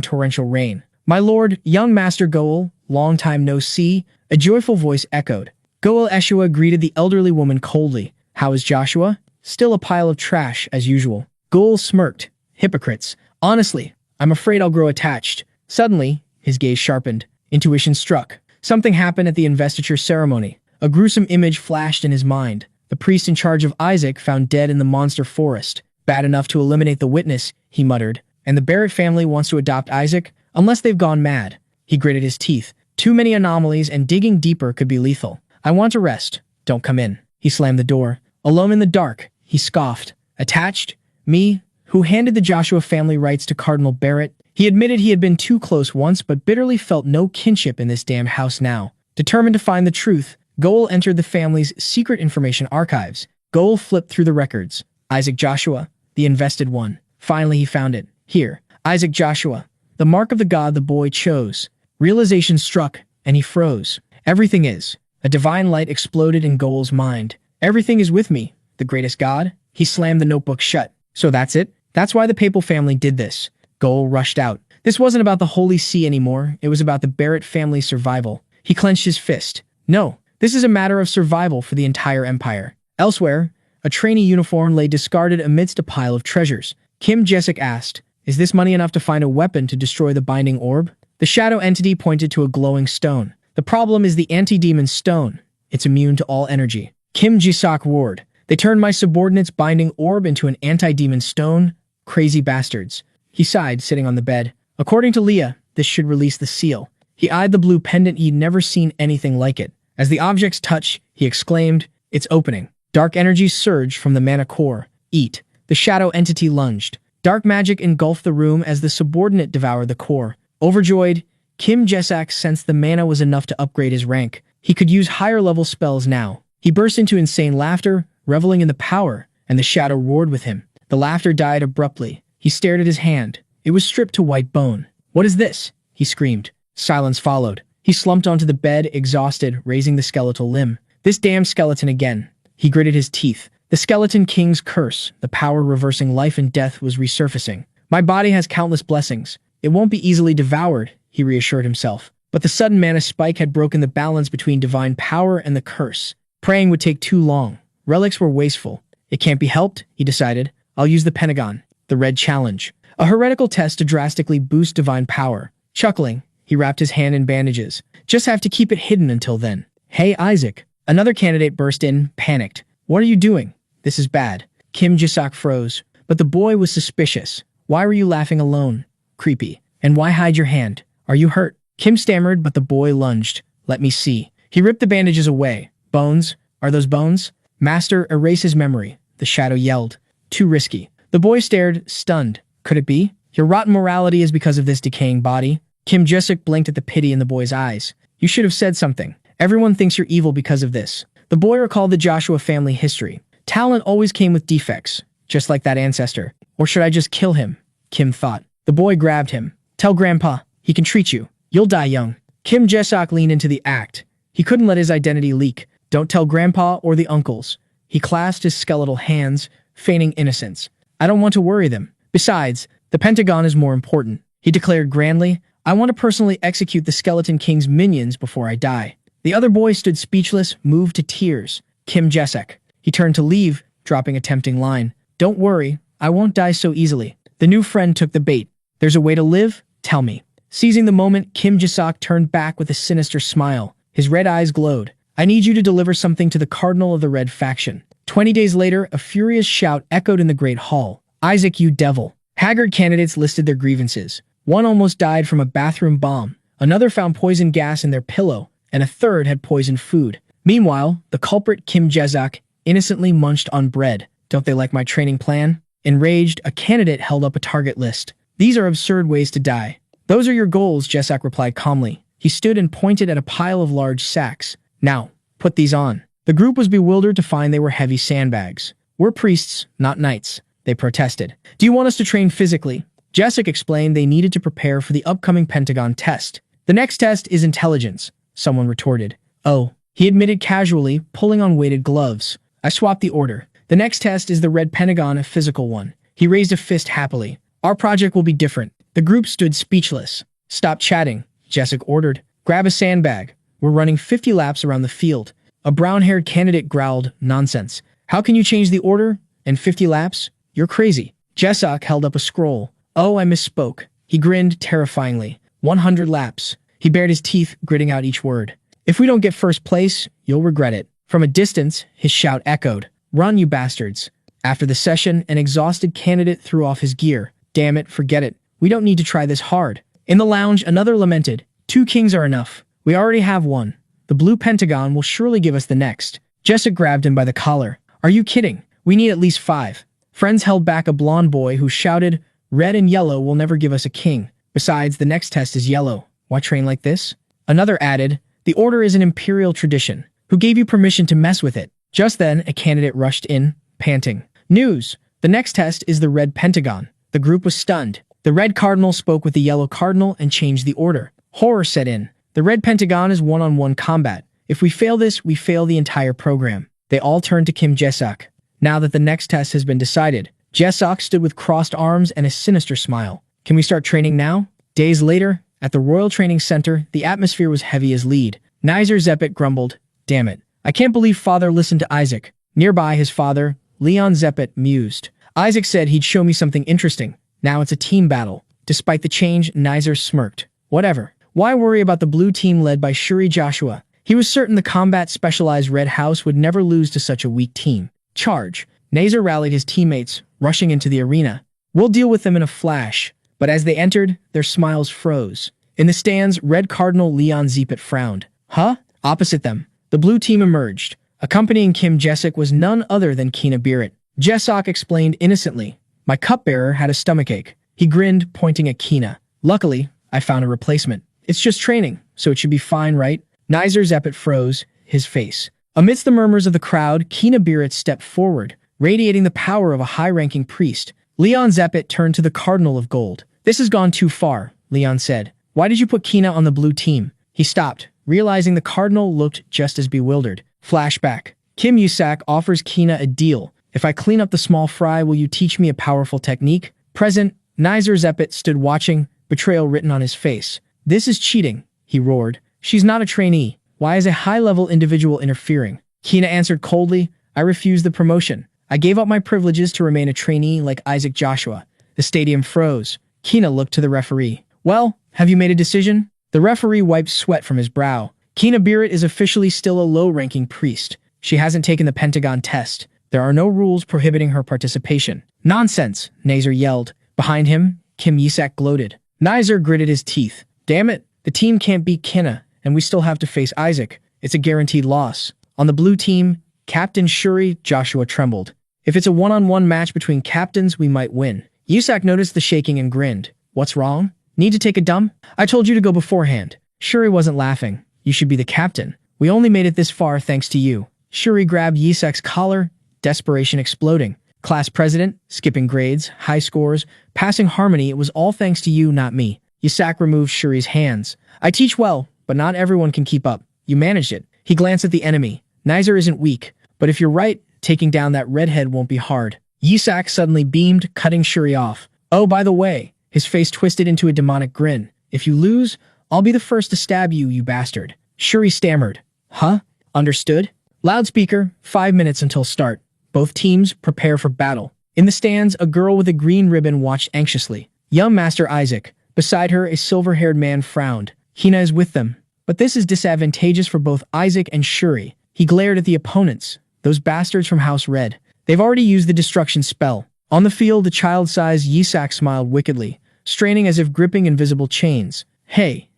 torrential rain. My lord, young Master Goel, long time no see, a joyful voice echoed. Goel Eshua greeted the elderly woman coldly. How is Joshua? Still a pile of trash, as usual. Goel smirked. Hypocrites. Honestly, I'm afraid I'll grow attached. Suddenly, his gaze sharpened. Intuition struck. Something happened at the investiture ceremony. A gruesome image flashed in his mind. The priest in charge of Isaac found dead in the monster forest. Bad enough to eliminate the witness, he muttered. And the Barrett family wants to adopt Isaac, unless they've gone mad. He gritted his teeth. Too many anomalies and digging deeper could be lethal. I want to rest. Don't come in. He slammed the door. Alone in the dark, he scoffed. Attached? Me? Who handed the Joshua family rights to Cardinal Barrett? He admitted he had been too close once, but bitterly felt no kinship in this damned house now. Determined to find the truth, Goel entered the family's secret information archives. Goel flipped through the records. Isaac Joshua, the invested one. Finally, he found it. Here, Isaac Joshua, the mark of the god the boy chose. Realization struck, and he froze. Everything is. A divine light exploded in Goel's mind. Everything is with me, the greatest god. He slammed the notebook shut. So that's it? That's why the papal family did this. Goel rushed out. This wasn't about the Holy See anymore. It was about the Barrett family's survival. He clenched his fist. No, this is a matter of survival for the entire empire. Elsewhere, a trainee uniform lay discarded amidst a pile of treasures. Kim Jessic asked, is this money enough to find a weapon to destroy the binding orb? The shadow entity pointed to a glowing stone. The problem is the anti-demon stone. It's immune to all energy. Kim Jisok roared. They turned my subordinate's binding orb into an anti-demon stone? Crazy bastards. He sighed, sitting on the bed. According to Leah, this should release the seal. He eyed the blue pendant. He'd never seen anything like it. As the object's touch, he exclaimed, it's opening. Dark energy surged from the mana core. Eat. The shadow entity lunged. Dark magic engulfed the room as the subordinate devoured the core. Overjoyed, Kim Jesak sensed the mana was enough to upgrade his rank. He could use higher-level spells now. He burst into insane laughter, reveling in the power, and the shadow roared with him. The laughter died abruptly. He stared at his hand. It was stripped to white bone. What is this? He screamed. Silence followed. He slumped onto the bed, exhausted, raising the skeletal limb. This damn skeleton again. He gritted his teeth. The skeleton king's curse, the power reversing life and death, was resurfacing. My body has countless blessings. It won't be easily devoured, he reassured himself. But the sudden mana spike had broken the balance between divine power and the curse. Praying would take too long. Relics were wasteful. It can't be helped, he decided. I'll use the Pentagon, the Red Challenge. A heretical test to drastically boost divine power. Chuckling, he wrapped his hand in bandages. Just have to keep it hidden until then. Hey, Isaac. Another candidate burst in, panicked. What are you doing? This is bad. Kim Jisok froze. But the boy was suspicious. Why were you laughing alone? Creepy. And why hide your hand? Are you hurt? Kim stammered, but the boy lunged. Let me see. He ripped the bandages away. Bones? Are those bones? Master, erase his memory. The shadow yelled. Too risky. The boy stared, stunned. Could it be? Your rotten morality is because of this decaying body. Kim Jae-suk blinked at the pity in the boy's eyes. You should have said something. Everyone thinks you're evil because of this. The boy recalled the Joshua family history. Talent always came with defects, just like that ancestor. Or should I just kill him? Kim thought. The boy grabbed him. Tell Grandpa, he can treat you. You'll die young. Kim Jae-suk leaned into the act. He couldn't let his identity leak. Don't tell Grandpa or the uncles. He clasped his skeletal hands, feigning innocence. I don't want to worry them. Besides, the Pentagon is more important. He declared grandly, I want to personally execute the Skeleton King's minions before I die. The other boy stood speechless, moved to tears. Kim Jae-suk. He turned to leave, dropping a tempting line. Don't worry, I won't die so easily. The new friend took the bait. There's a way to live? Tell me. Seizing the moment, Kim Jae-suk turned back with a sinister smile. His red eyes glowed. I need you to deliver something to the Cardinal of the Red Faction. 20 days later, a furious shout echoed in the Great Hall. Isaac, you devil. Haggard candidates listed their grievances. One almost died from a bathroom bomb. Another found poison gas in their pillow, and a third had poisoned food. Meanwhile, the culprit Kim Jae-suk innocently munched on bread. Don't they like my training plan? Enraged, a candidate held up a target list. These are absurd ways to die. Those are your goals, Jae-suk replied calmly. He stood and pointed at a pile of large sacks. Now, put these on. The group was bewildered to find they were heavy sandbags. We're priests, not knights, they protested. Do you want us to train physically? Jae-suk explained they needed to prepare for the upcoming Pentagon test. The next test is intelligence, someone retorted. Oh, he admitted casually, pulling on weighted gloves. I swapped the order. The next test is the Red Pentagon, a physical one. He raised a fist happily. Our project will be different. The group stood speechless. Stop chatting, Jae-suk ordered. Grab a sandbag. We're running 50 laps around the field. A brown-haired candidate growled, nonsense. How can you change the order? In 50 laps? You're crazy. Jae-suk held up a scroll. Oh, I misspoke. He grinned terrifyingly. 100 laps. He bared his teeth, gritting out each word. If we don't get first place, you'll regret it. From a distance, his shout echoed. Run, you bastards. After the session, an exhausted candidate threw off his gear. Damn it, forget it. We don't need to try this hard. In the lounge, another lamented. 2 kings are enough. We already have one. The blue Pentagon will surely give us the next. Jae-suk grabbed him by the collar. Are you kidding? We need at least 5. Friends held back a blonde boy who shouted, Red and yellow will never give us a king. Besides, the next test is yellow. Why train like this? Another added, the order is an imperial tradition. Who gave you permission to mess with it? Just then, a candidate rushed in, panting. News! The next test is the Red Pentagon. The group was stunned. The Red Cardinal spoke with the Yellow Cardinal and changed the order. Horror set in. The Red Pentagon is one-on-one combat. If we fail this, we fail the entire program. They all turned to Kim Jae-suk. Now that the next test has been decided, Jae-suk stood with crossed arms and a sinister smile. Can we start training now? Days later, at the Royal Training Center, the atmosphere was heavy as lead. Nizer Zeppet grumbled, Damn it. I can't believe father listened to Isaac. Nearby, his father, Leon Zeppet, mused. Isaac said he'd show me something interesting. Now it's a team battle. Despite the change, Nizer smirked. Whatever. Why worry about the blue team led by Shuri Joshua? He was certain the combat-specialized Red House would never lose to such a weak team. Charge. Nizer rallied his teammates, rushing into the arena. We'll deal with them in a flash. But as they entered, their smiles froze. In the stands, Red Cardinal Leon Zeppet frowned. Huh? Opposite them, the blue team emerged. Accompanying Kim Jae-suk was none other than Kina Biret. Jae-suk explained innocently. My cupbearer had a stomachache. He grinned, pointing at Kina. Luckily, I found a replacement. It's just training, so it should be fine, right? Nizer Zeppet froze, his face. Amidst the murmurs of the crowd, Kina Biret stepped forward, radiating the power of a high-ranking priest. Leon Zeppet turned to the Cardinal of Gold. This has gone too far, Leon said. Why did you put Kina on the blue team? He stopped, realizing the Cardinal looked just as bewildered. Flashback. Kim Jae-suk offers Kina a deal. If I clean up the small fry, will you teach me a powerful technique? Present, Nizer Zeppet stood watching, betrayal written on his face. This is cheating, he roared. She's not a trainee. Why is a high-level individual interfering? Kina answered coldly, I refused the promotion. I gave up my privileges to remain a trainee like Isaac Joshua. The stadium froze. Kina looked to the referee. Well, have you made a decision? The referee wiped sweat from his brow. Kina Biret is officially still a low-ranking priest. She hasn't taken the Pentagon test. There are no rules prohibiting her participation. Nonsense, Nizer yelled. Behind him, Kim Jae-suk gloated. Nizer gritted his teeth. Damn it, the team can't beat Kina, and we still have to face Isaac. It's a guaranteed loss. On the blue team, Captain Shuri Joshua trembled. If it's a one-on-one match between captains, we might win. Yusak noticed the shaking and grinned. What's wrong? Need to take a dump? I told you to go beforehand. Shuri wasn't laughing. You should be the captain. We only made it this far thanks to you. Shuri grabbed Yusak's collar, desperation exploding. Class president, skipping grades, high scores, passing harmony, it was all thanks to you, not me. Yusak removed Shuri's hands. I teach well, but not everyone can keep up. You managed it. He glanced at the enemy. Nizer isn't weak, but if you're right, taking down that redhead won't be hard. Yusak suddenly beamed, cutting Shuri off. Oh, by the way, his face twisted into a demonic grin. If you lose, I'll be the first to stab you, you bastard. Shuri stammered. Huh? Understood? Loudspeaker, 5 minutes until start. Both teams prepare for battle. In the stands, a girl with a green ribbon watched anxiously. Young Master Isaac. Beside her, a silver-haired man frowned. Hina is with them. But this is disadvantageous for both Isaac and Shuri. He glared at the opponents. Those bastards from House Red. They've already used the destruction spell. On the field, the child-sized Yisak smiled wickedly, straining as if gripping invisible chains. Hey,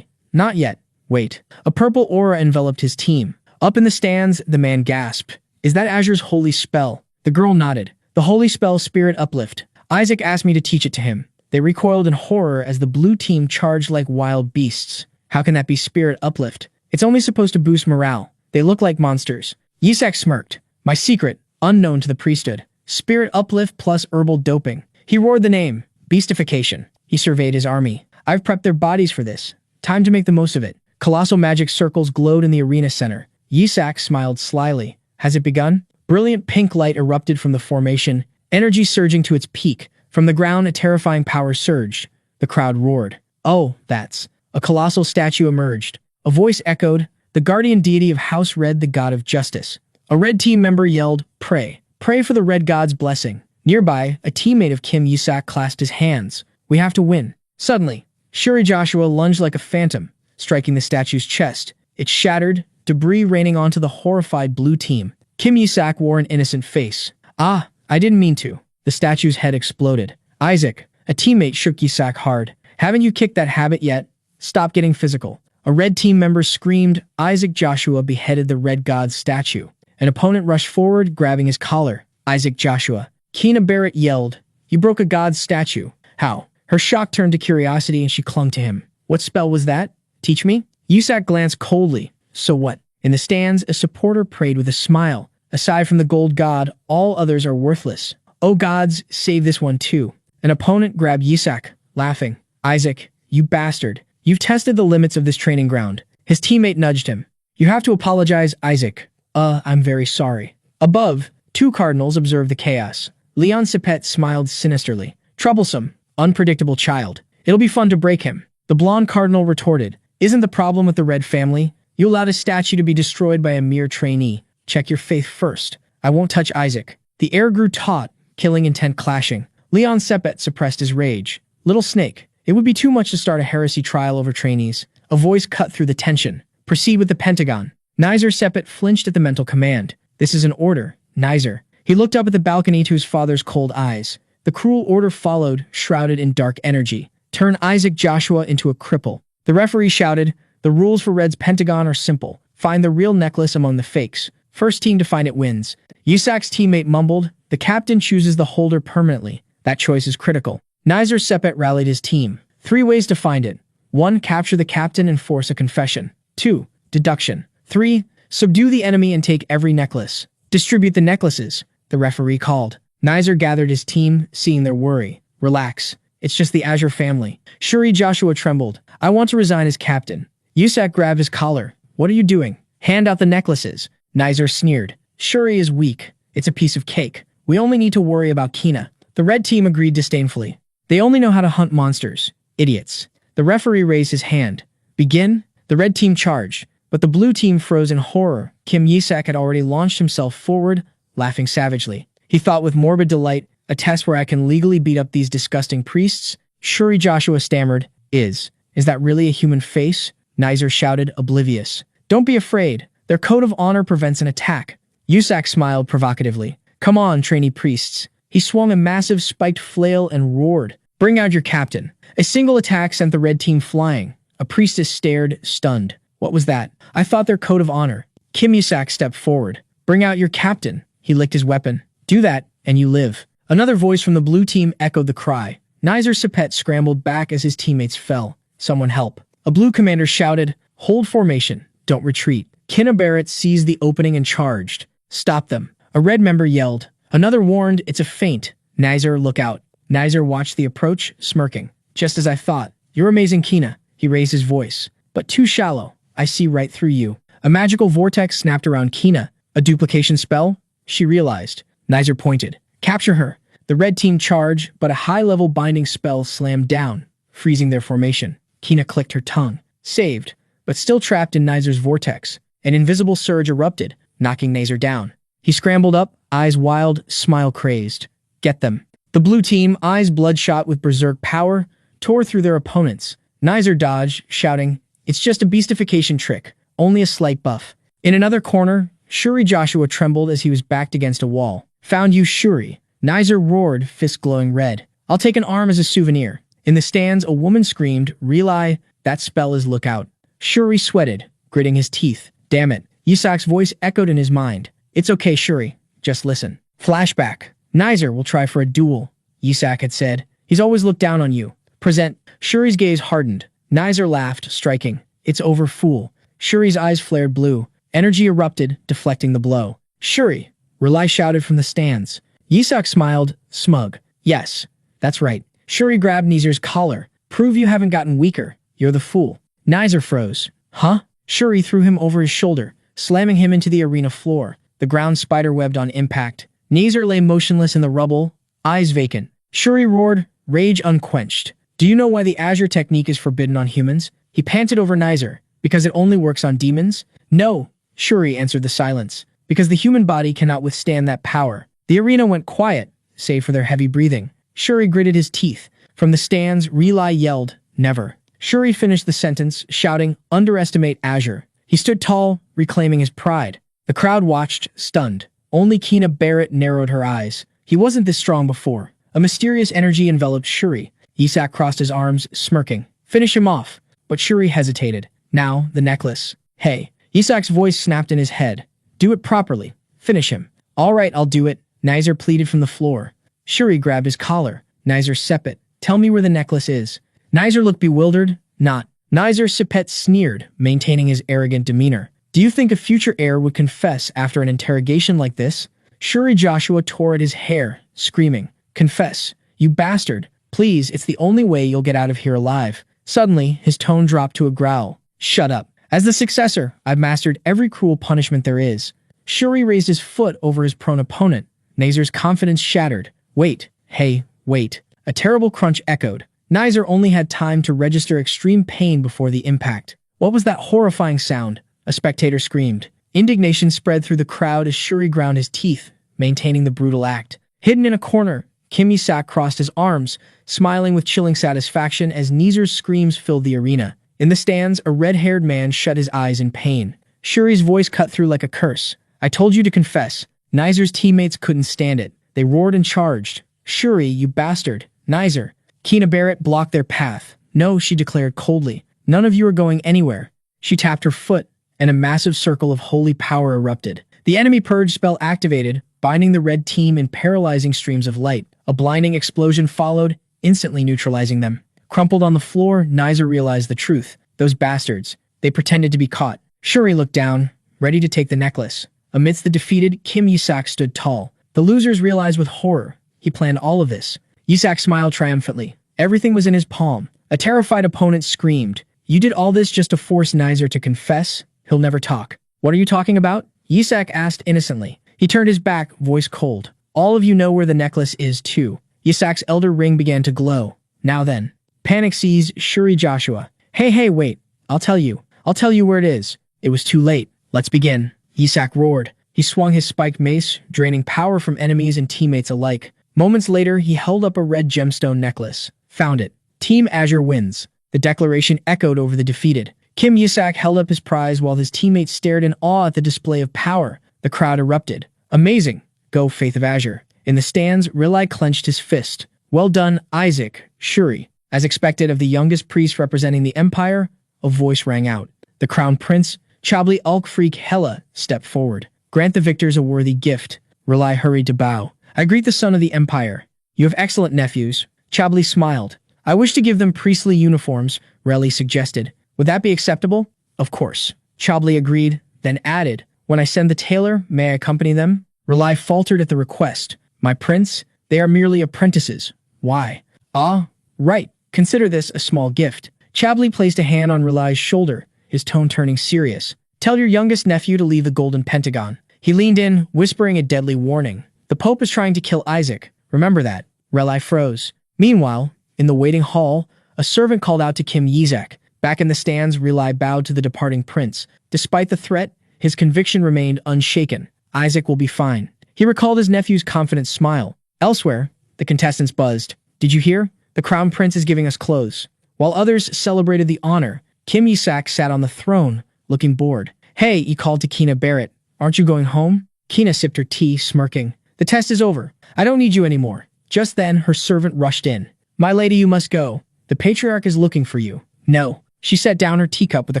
not yet. Wait. A purple aura enveloped his team. Up in the stands, the man gasped. Is that Azure's holy spell? The girl nodded. The holy spell Spirit Uplift. Isaac asked me to teach it to him. They recoiled in horror as the blue team charged like wild beasts. How can that be Spirit Uplift? It's only supposed to boost morale. They look like monsters. Yisak smirked. My secret, unknown to the priesthood. Spirit Uplift plus herbal doping. He roared the name. Beastification. He surveyed his army. I've prepped their bodies for this. Time to make the most of it. Colossal magic circles glowed in the arena center. Yisak smiled slyly. Has it begun? Brilliant pink light erupted from the formation, energy surging to its peak. From the ground, a terrifying power surged. The crowd roared. Oh, that's... A colossal statue emerged. A voice echoed, the guardian deity of House Red, the god of justice. A red team member yelled, pray. Pray for the red god's blessing. Nearby, a teammate of Kim Yusak clasped his hands. We have to win. Suddenly, Shuri Joshua lunged like a phantom, striking the statue's chest. It shattered, debris raining onto the horrified blue team. Kim Yusak wore an innocent face. Ah, I didn't mean to. The statue's head exploded. Isaac, a teammate, shook Yusak hard. Haven't you kicked that habit yet? Stop getting physical. A red team member screamed. Isaac Joshua beheaded the red god's statue. An opponent rushed forward, grabbing his collar. Isaac Joshua. Kina Barrett yelled, you broke a god's statue. How? Her shock turned to curiosity and she clung to him. What spell was that? Teach me? Yusak glanced coldly. So what? In the stands, a supporter prayed with a smile. Aside from the gold god, all others are worthless. Oh gods, save this one too. An opponent grabbed Yusak, laughing. Isaac, you bastard. You've tested the limits of this training ground. His teammate nudged him. You have to apologize, Isaac. I'm very sorry. Above, two cardinals observed the chaos. Leon Sepet smiled sinisterly. Troublesome, unpredictable child. It'll be fun to break him. The blonde cardinal retorted. Isn't the problem with the red family? You allowed a statue to be destroyed by a mere trainee. Check your faith first. I won't touch Isaac. The air grew taut, killing intent clashing. Leon Sepet suppressed his rage. Little snake. It would be too much to start a heresy trial over trainees. A voice cut through the tension. Proceed with the Pentagon. Nizer Sepet flinched at the mental command. This is an order, Nizer. He looked up at the balcony to his father's cold eyes. The cruel order followed, shrouded in dark energy. Turn Isaac Joshua into a cripple. The referee shouted, the rules for Red's Pentagon are simple. Find the real necklace among the fakes. First team to find it wins. Yusak's teammate mumbled, the captain chooses the holder permanently. That choice is critical. Nizer Sepet rallied his team. 3 ways to find it. 1. Capture the captain and force a confession. 2. Deduction. 3. Subdue the enemy and take every necklace. Distribute the necklaces, the referee called. Nizer gathered his team, seeing their worry. Relax. It's just the Azure family. Shuri Joshua trembled. I want to resign as captain. Yusak grabbed his collar. What are you doing? Hand out the necklaces. Nizer sneered. Shuri is weak. It's a piece of cake. We only need to worry about Kina. The red team agreed disdainfully. They only know how to hunt monsters. Idiots. The referee raised his hand. Begin? The red team charged. But the blue team froze in horror. Kim Yusak had already launched himself forward, laughing savagely. He thought with morbid delight, a test where I can legally beat up these disgusting priests? Shuri Joshua stammered. Is that really a human face? Nizer shouted, oblivious. Don't be afraid. Their code of honor prevents an attack. Yusak smiled provocatively. Come on, trainee priests. He swung a massive spiked flail and roared. Bring out your captain. A single attack sent the red team flying. A priestess stared, stunned. What was that? I thought their code of honor. Kim Yusak stepped forward. Bring out your captain. He licked his weapon. Do that, and you live. Another voice from the blue team echoed the cry. Nizar Sepet scrambled back as his teammates fell. Someone help. A blue commander shouted, hold formation, don't retreat. Kinna Barrett seized the opening and charged. Stop them. A red member yelled. Another warned, it's a feint. Nizar, look out. Nizar watched the approach, smirking. Just as I thought. You're amazing, Kina. He raised his voice. But too shallow. I see right through you. A magical vortex snapped around Kina. A duplication spell? She realized. Nizar pointed. Capture her. The red team charged, but a high-level binding spell slammed down, freezing their formation. Kina clicked her tongue. Saved, but still trapped in Nizar's vortex. An invisible surge erupted, knocking Nizar down. He scrambled up, eyes wild, smile crazed. Get them. The blue team, eyes bloodshot with berserk power, tore through their opponents. Nizar dodged, shouting, it's just a beastification trick, only a slight buff. In another corner, Shuri Joshua trembled as he was backed against a wall. Found you, Shuri. Nizar roared, fist glowing red. I'll take an arm as a souvenir. In the stands, a woman screamed, Relay, that spell is lookout. Shuri sweated, gritting his teeth. Damn it. Yisak's voice echoed in his mind. It's okay, Shuri. Just listen. Flashback. Nizar will try for a duel, Yisak had said. He's always looked down on you. Present. Shuri's gaze hardened. Nizar laughed, striking. It's over, fool. Shuri's eyes flared blue. Energy erupted, deflecting the blow. Shuri, Relay shouted from the stands. Yisak smiled, smug. Yes, that's right. Shuri grabbed Nizar's collar. Prove you haven't gotten weaker. You're the fool. Nizar froze. Huh? Shuri threw him over his shoulder, slamming him into the arena floor. The ground spiderwebbed on impact. Nizar lay motionless in the rubble, eyes vacant. Shuri roared, rage unquenched. Do you know why the Azure technique is forbidden on humans? He panted over Nizar. Because it only works on demons? No, Shuri answered the silence. Because the human body cannot withstand that power. The arena went quiet, save for their heavy breathing. Shuri gritted his teeth. From the stands, Relay yelled, never. Shuri finished the sentence, shouting, underestimate Azure. He stood tall, reclaiming his pride. The crowd watched, stunned. Only Kina Barrett narrowed her eyes. He wasn't this strong before. A mysterious energy enveloped Shuri. Yisak crossed his arms, smirking. Finish him off. But Shuri hesitated. Now, the necklace. Hey. Yisak's voice snapped in his head. Do it properly. Finish him. All right, I'll do it. Nizar pleaded from the floor. Shuri grabbed his collar. Nizar Sepet, tell me where the necklace is. Nizar looked bewildered. Not. Nizar Sepet sneered, maintaining his arrogant demeanor. Do you think a future heir would confess after an interrogation like this? Shuri Joshua tore at his hair, screaming, confess, you bastard. Please, it's the only way you'll get out of here alive. Suddenly, his tone dropped to a growl. Shut up. As the successor, I've mastered every cruel punishment there is. Shuri raised his foot over his prone opponent. Nizar's confidence shattered. Wait. Hey, wait. A terrible crunch echoed. Nizar only had time to register extreme pain before the impact. What was that horrifying sound? A spectator screamed. Indignation spread through the crowd as Shuri ground his teeth, maintaining the brutal act. Hidden in a corner, Kim Yisak crossed his arms, smiling with chilling satisfaction as Nizar's screams filled the arena. In the stands, a red-haired man shut his eyes in pain. Shuri's voice cut through like a curse. I told you to confess. Nizar's teammates couldn't stand it. They roared and charged. Shuri, you bastard. Nizar. Kina Barrett blocked their path. No, she declared coldly. None of you are going anywhere. She tapped her foot, and a massive circle of holy power erupted. The enemy purge spell activated, binding the red team in paralyzing streams of light. A blinding explosion followed, instantly neutralizing them. Crumpled on the floor, Nizar realized the truth. Those bastards. They pretended to be caught. Shuri looked down, ready to take the necklace. Amidst the defeated, Kim Yisak stood tall. The losers realized with horror. He planned all of this. Yisak smiled triumphantly. Everything was in his palm. A terrified opponent screamed. You did all this just to force Nizar to confess? He'll never talk. What are you talking about? Yisak asked innocently. He turned his back, voice cold. All of you know where the necklace is, too. Yisak's elder ring began to glow. Now then. Panic seized Shuri Joshua. Hey, wait. I'll tell you. I'll tell you where it is. It was too late. Let's begin. Yisak roared. He swung his spiked mace, draining power from enemies and teammates alike. Moments later, he held up a red gemstone necklace. Found it. Team Azure wins. The declaration echoed over the defeated. Kim Yisak held up his prize while his teammates stared in awe at the display of power. The crowd erupted. Amazing. Go, Faith of Azure. In the stands, Relay clenched his fist. Well done, Isaac. Shuri. As expected of the youngest priest representing the Empire, a voice rang out. The Crown Prince, Chabli Ulk Freak Hela, stepped forward. Grant the victors a worthy gift. Relay hurried to bow. I greet the son of the Empire. You have excellent nephews. Chabli smiled. I wish to give them priestly uniforms, Reli suggested. Would that be acceptable? Of course. Chabli agreed, then added, when I send the tailor, may I accompany them? Rely faltered at the request. My prince, they are merely apprentices. Why? Ah, right. Consider this a small gift. Chabli placed a hand on Reli's shoulder, his tone turning serious. Tell your youngest nephew to leave the Golden Pentagon. He leaned in, whispering a deadly warning. The Pope is trying to kill Isaac. Remember that. Reli froze. Meanwhile, in the waiting hall, a servant called out to Kim Yizak. Back in the stands, Reli bowed to the departing prince. Despite the threat, his conviction remained unshaken. Isaac will be fine. He recalled his nephew's confident smile. Elsewhere, the contestants buzzed. Did you hear? The crown prince is giving us clothes. While others celebrated the honor, Kim Yisak sat on the throne, looking bored. Hey, he called to Kina Barrett. Aren't you going home? Kina sipped her tea, smirking. The test is over. I don't need you anymore. Just then, her servant rushed in. My lady, you must go. The patriarch is looking for you. No. She set down her teacup with a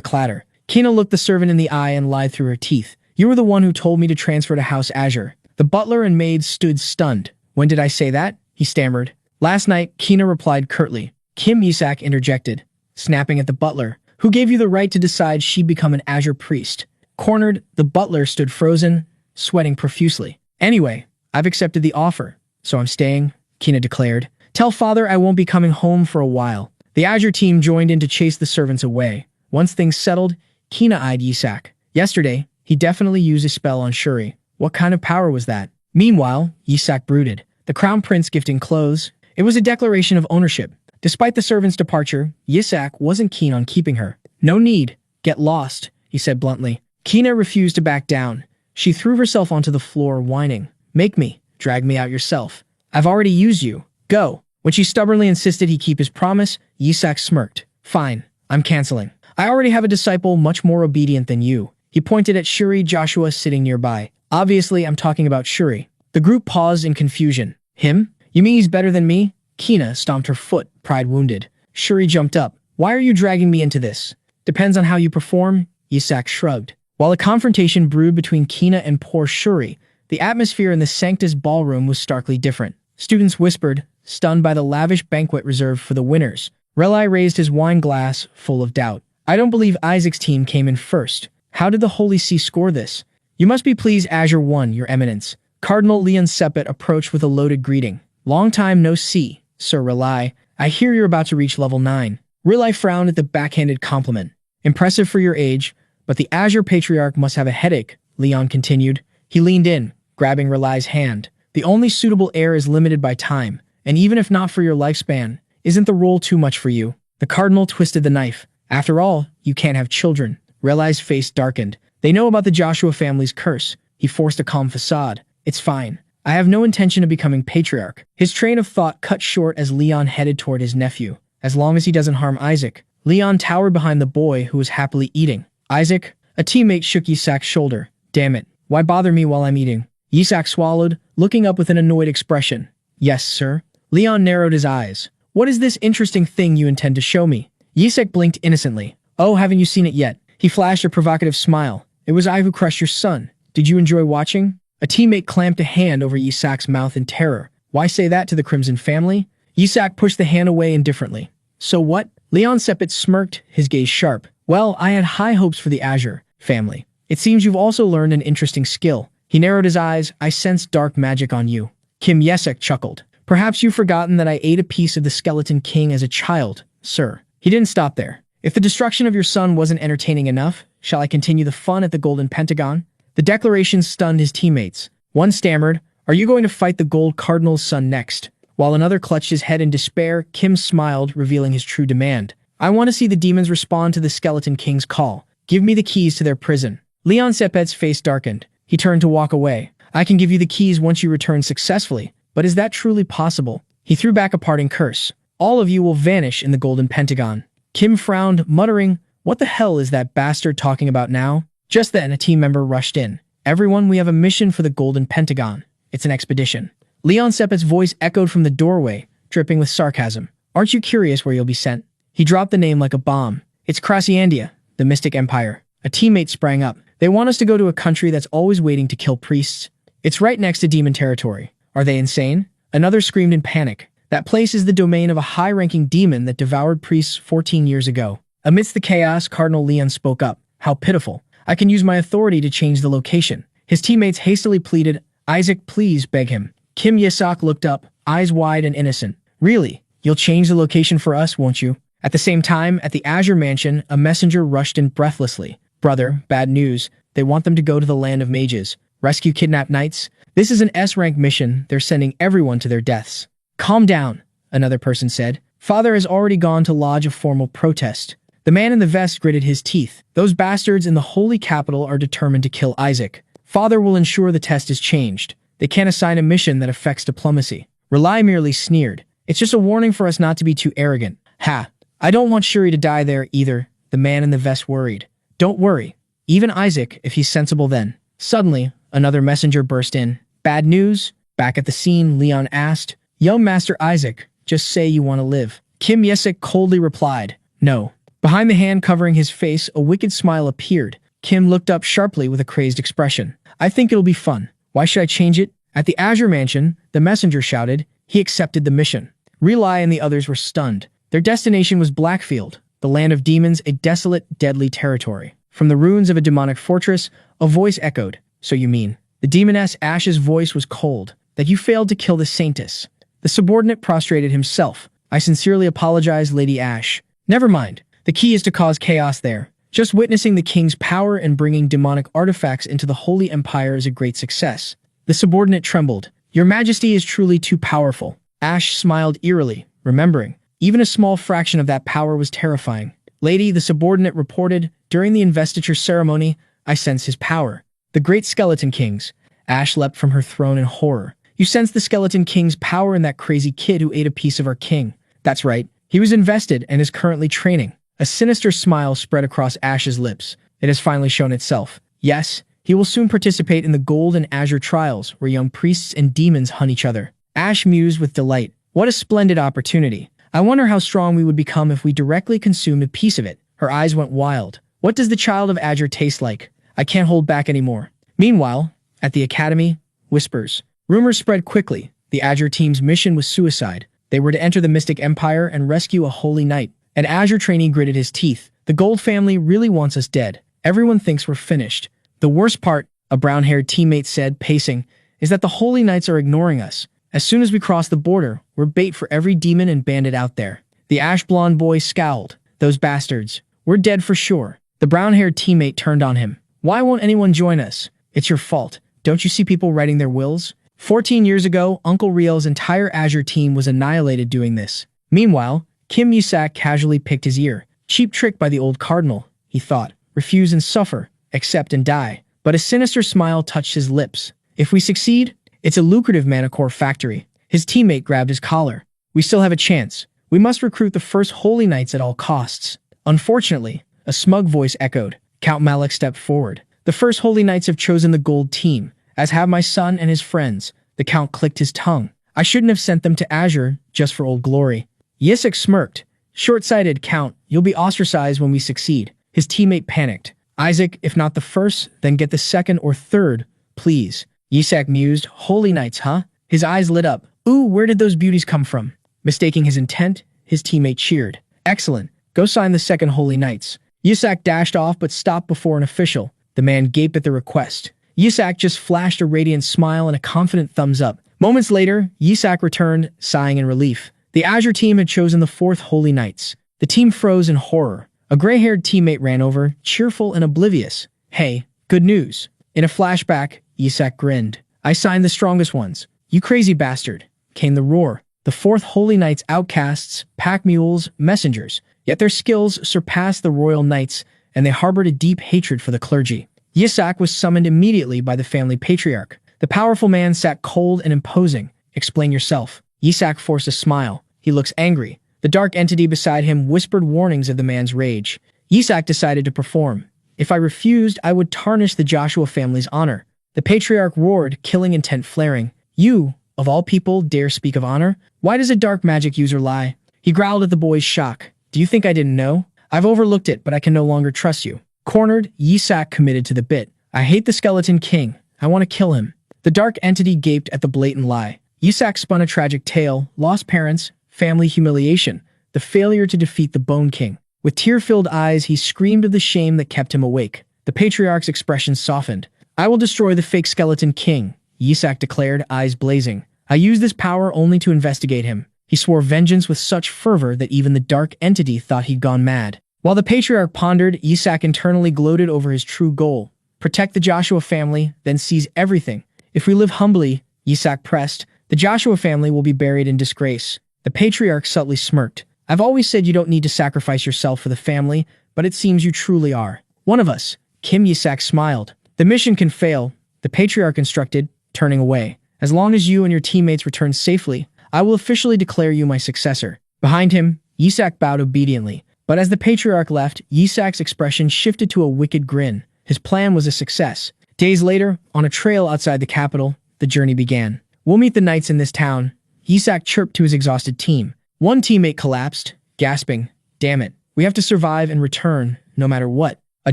clatter. Kina looked the servant in the eye and lied through her teeth. You were the one who told me to transfer to House Azure. The butler and maid stood stunned. When did I say that? He stammered. Last night, Kina replied curtly. Kim Yisak interjected, snapping at the butler. Who gave you the right to decide she'd become an Azure priest? Cornered, the butler stood frozen, sweating profusely. Anyway, I've accepted the offer, so I'm staying, Kina declared. Tell father I won't be coming home for a while. The Azure team joined in to chase the servants away. Once things settled, Kina eyed Yisak. Yesterday, he definitely used a spell on Shuri. What kind of power was that? Meanwhile, Yisak brooded. The crown prince gifting clothes. It was a declaration of ownership. Despite the servant's departure, Yisak wasn't keen on keeping her. No need. Get lost, he said bluntly. Kina refused to back down. She threw herself onto the floor, whining. Make me. Drag me out yourself. I've already used you. Go. When she stubbornly insisted he keep his promise, Yisak smirked. Fine. I'm canceling. I already have a disciple much more obedient than you. He pointed at Shuri Joshua sitting nearby. Obviously, I'm talking about Shuri. The group paused in confusion. Him? You mean he's better than me? Kina stomped her foot, pride wounded. Shuri jumped up. Why are you dragging me into this? Depends on how you perform, Yisak shrugged. While a confrontation brewed between Kina and poor Shuri, the atmosphere in the Sanctus ballroom was starkly different. Students whispered, stunned by the lavish banquet reserved for the winners. Reli raised his wine glass, full of doubt. I don't believe Isaac's team came in first. How did the Holy See score this? You must be pleased Azure won, Your Eminence. Cardinal Leon Sepet approached with a loaded greeting. Long time no see, Sir Reli. I hear you're about to reach level 9. Reli frowned at the backhanded compliment. Impressive for your age, but the Azure Patriarch must have a headache, Leon continued. He leaned in, grabbing Reli's hand. The only suitable heir is limited by time, and even if not for your lifespan, isn't the role too much for you? The Cardinal twisted the knife. After all, you can't have children. Reli's face darkened. They know about the Joshua family's curse. He forced a calm facade. It's fine. I have no intention of becoming patriarch. His train of thought cut short as Leon headed toward his nephew. As long as he doesn't harm Isaac. Leon towered behind the boy who was happily eating. Isaac? A teammate shook Yisak's shoulder. Damn it. Why bother me while I'm eating? Yisak swallowed, looking up with an annoyed expression. Yes, sir. Leon narrowed his eyes. What is this interesting thing you intend to show me? Yisak blinked innocently. Oh, haven't you seen it yet? He flashed a provocative smile. It was I who crushed your son. Did you enjoy watching? A teammate clamped a hand over Yisak's mouth in terror. Why say that to the Crimson family? Yisak pushed the hand away indifferently. So what? Leon Sepet smirked, his gaze sharp. Well, I had high hopes for the Azure family. It seems you've also learned an interesting skill. He narrowed his eyes. I sense dark magic on you. Kim Yesek chuckled. Perhaps you've forgotten that I ate a piece of the Skeleton King as a child, sir. He didn't stop there. If the destruction of your son wasn't entertaining enough, shall I continue the fun at the Golden Pentagon? The declaration stunned his teammates. One stammered, Are you going to fight the Gold Cardinal's son next? While another clutched his head in despair, Kim smiled, revealing his true demand. I want to see the demons respond to the Skeleton King's call. Give me the keys to their prison. Leon Sepet's face darkened. He turned to walk away. I can give you the keys once you return successfully, but is that truly possible? He threw back a parting curse. All of you will vanish in the Golden Pentagon. Kim frowned, muttering, What the hell is that bastard talking about now? Just then, a team member rushed in. Everyone, we have a mission for the Golden Pentagon. It's an expedition. Leon Sepet's voice echoed from the doorway, dripping with sarcasm. Aren't you curious where you'll be sent? He dropped the name like a bomb. It's Crasiandia, the Mystic Empire. A teammate sprang up. They want us to go to a country that's always waiting to kill priests. It's right next to demon territory. Are they insane? Another screamed in panic. That place is the domain of a high-ranking demon that devoured priests 14 years ago. Amidst the chaos, Cardinal Leon spoke up. How pitiful. I can use my authority to change the location. His teammates hastily pleaded, Isaac, please, beg him. Kim Yesak looked up, eyes wide and innocent. Really? You'll change the location for us, won't you? At the same time, at the Azure Mansion, a messenger rushed in breathlessly. Brother, bad news. They want them to go to the land of mages. Rescue kidnapped knights. This is an S-rank mission. They're sending everyone to their deaths. Calm down, another person said. Father has already gone to lodge a formal protest. The man in the vest gritted his teeth. Those bastards in the holy capital are determined to kill Isaac. Father will ensure the test is changed. They can't assign a mission that affects diplomacy. Rely merely sneered. It's just a warning for us not to be too arrogant. Ha! I don't want Shuri to die there either, the man in the vest worried. Don't worry. Even Isaac, if he's sensible then. Suddenly, another messenger burst in. Bad news? Back at the scene, Leon asked. Young Master Isaac, just say you want to live. Kim Yesik coldly replied. No. Behind the hand covering his face, a wicked smile appeared. Kim looked up sharply with a crazed expression. I think it'll be fun. Why should I change it? At the Azure Mansion, the messenger shouted. He accepted the mission. Relai and the others were stunned. Their destination was Blackfield, the land of demons, a desolate, deadly territory. From the ruins of a demonic fortress, a voice echoed. So you mean? The demoness Ash's voice was cold. That you failed to kill the Saintess. The subordinate prostrated himself. I sincerely apologize, Lady Ash. Never mind. The key is to cause chaos there. Just witnessing the king's power and bringing demonic artifacts into the Holy Empire is a great success. The subordinate trembled. Your Majesty is truly too powerful. Ash smiled eerily, remembering. Even a small fraction of that power was terrifying. Lady, the subordinate reported, during the investiture ceremony, I sense his power. The great Skeleton Kings. Ash leapt from her throne in horror. You sense the Skeleton King's power in that crazy kid who ate a piece of our king. That's right. He was invested and is currently training. A sinister smile spread across Ash's lips. It has finally shown itself. Yes, he will soon participate in the Gold and Azure trials, where young priests and demons hunt each other. Ash mused with delight. What a splendid opportunity. I wonder how strong we would become if we directly consumed a piece of it. Her eyes went wild. What does the child of Azure taste like? I can't hold back anymore. Meanwhile, at the academy, whispers. Rumors spread quickly. The Azure team's mission was suicide. They were to enter the Mystic Empire and rescue a holy knight. An Azure trainee gritted his teeth. The Gold family really wants us dead. Everyone thinks we're finished. The worst part, a brown-haired teammate said, pacing, is that the holy knights are ignoring us. As soon as we cross the border, we're bait for every demon and bandit out there. The ash-blonde boy scowled. Those bastards. We're dead for sure. The brown-haired teammate turned on him. Why won't anyone join us? It's your fault. Don't you see people writing their wills? 14 years ago, Uncle Riel's entire Azure team was annihilated doing this. Meanwhile, Kim Yusak casually picked his ear. Cheap trick by the old cardinal, he thought. Refuse and suffer, accept and die. But a sinister smile touched his lips. If we succeed, it's a lucrative manicore factory. His teammate grabbed his collar. We still have a chance. We must recruit the first holy knights at all costs. Unfortunately, a smug voice echoed. Count Malik stepped forward. The first holy knights have chosen the gold team, as have my son and his friends. The count clicked his tongue. I shouldn't have sent them to Azure just for old glory. Yisik smirked. Short-sighted, Count. You'll be ostracized when we succeed. His teammate panicked. Isaac, if not the first, then get the second or third, please. Yisak mused. Holy knights, huh? His eyes lit up. Ooh, where did those beauties come from? Mistaking his intent, his teammate cheered. Excellent. Go sign the second holy knights. Yisak dashed off but stopped before an official. The man gaped at the request. Yisak just flashed a radiant smile and a confident thumbs up. Moments later, Yisak returned, sighing in relief. The Azure team had chosen the fourth holy knights. The team froze in horror. A gray-haired teammate ran over, cheerful and oblivious. Hey, good news. In a flashback, Yisak grinned. I signed the strongest ones. You crazy bastard. Came the roar. The fourth holy knights outcasts, pack mules, messengers. Yet their skills surpassed the royal knights, and they harbored a deep hatred for the clergy. Yisak was summoned immediately by the family patriarch. The powerful man sat cold and imposing. Explain yourself. Yisak forced a smile. He looks angry. The dark entity beside him whispered warnings of the man's rage. Yisak decided to perform. If I refused, I would tarnish the Joshua family's honor. The patriarch roared, killing intent flaring. You, of all people, dare speak of honor? Why does a dark magic user lie? He growled at the boy's shock. Do you think I didn't know? I've overlooked it, but I can no longer trust you. Cornered, Yisak committed to the bit. I hate the Skeleton King. I want to kill him. The dark entity gaped at the blatant lie. Yisak spun a tragic tale, lost parents, family humiliation, the failure to defeat the Bone King. With tear-filled eyes, he screamed of the shame that kept him awake. The patriarch's expression softened. "I will destroy the fake skeleton king," Yisak declared, eyes blazing. "I use this power only to investigate him." He swore vengeance with such fervor that even the dark entity thought he'd gone mad. While the patriarch pondered, Yisak internally gloated over his true goal. Protect the Joshua family, then seize everything. If we live humbly, Yisak pressed, the Joshua family will be buried in disgrace. The patriarch subtly smirked. "I've always said you don't need to sacrifice yourself for the family, but it seems you truly are. One of us." Kim Yisak smiled. "The mission can fail," the patriarch instructed, turning away. "As long as you and your teammates return safely, I will officially declare you my successor." Behind him, Yisak bowed obediently. But as the patriarch left, Yisak's expression shifted to a wicked grin. His plan was a success. Days later, on a trail outside the capital, the journey began. "We'll meet the knights in this town," Yisak chirped to his exhausted team. One teammate collapsed, gasping, "Damn it, we have to survive and return, no matter what." A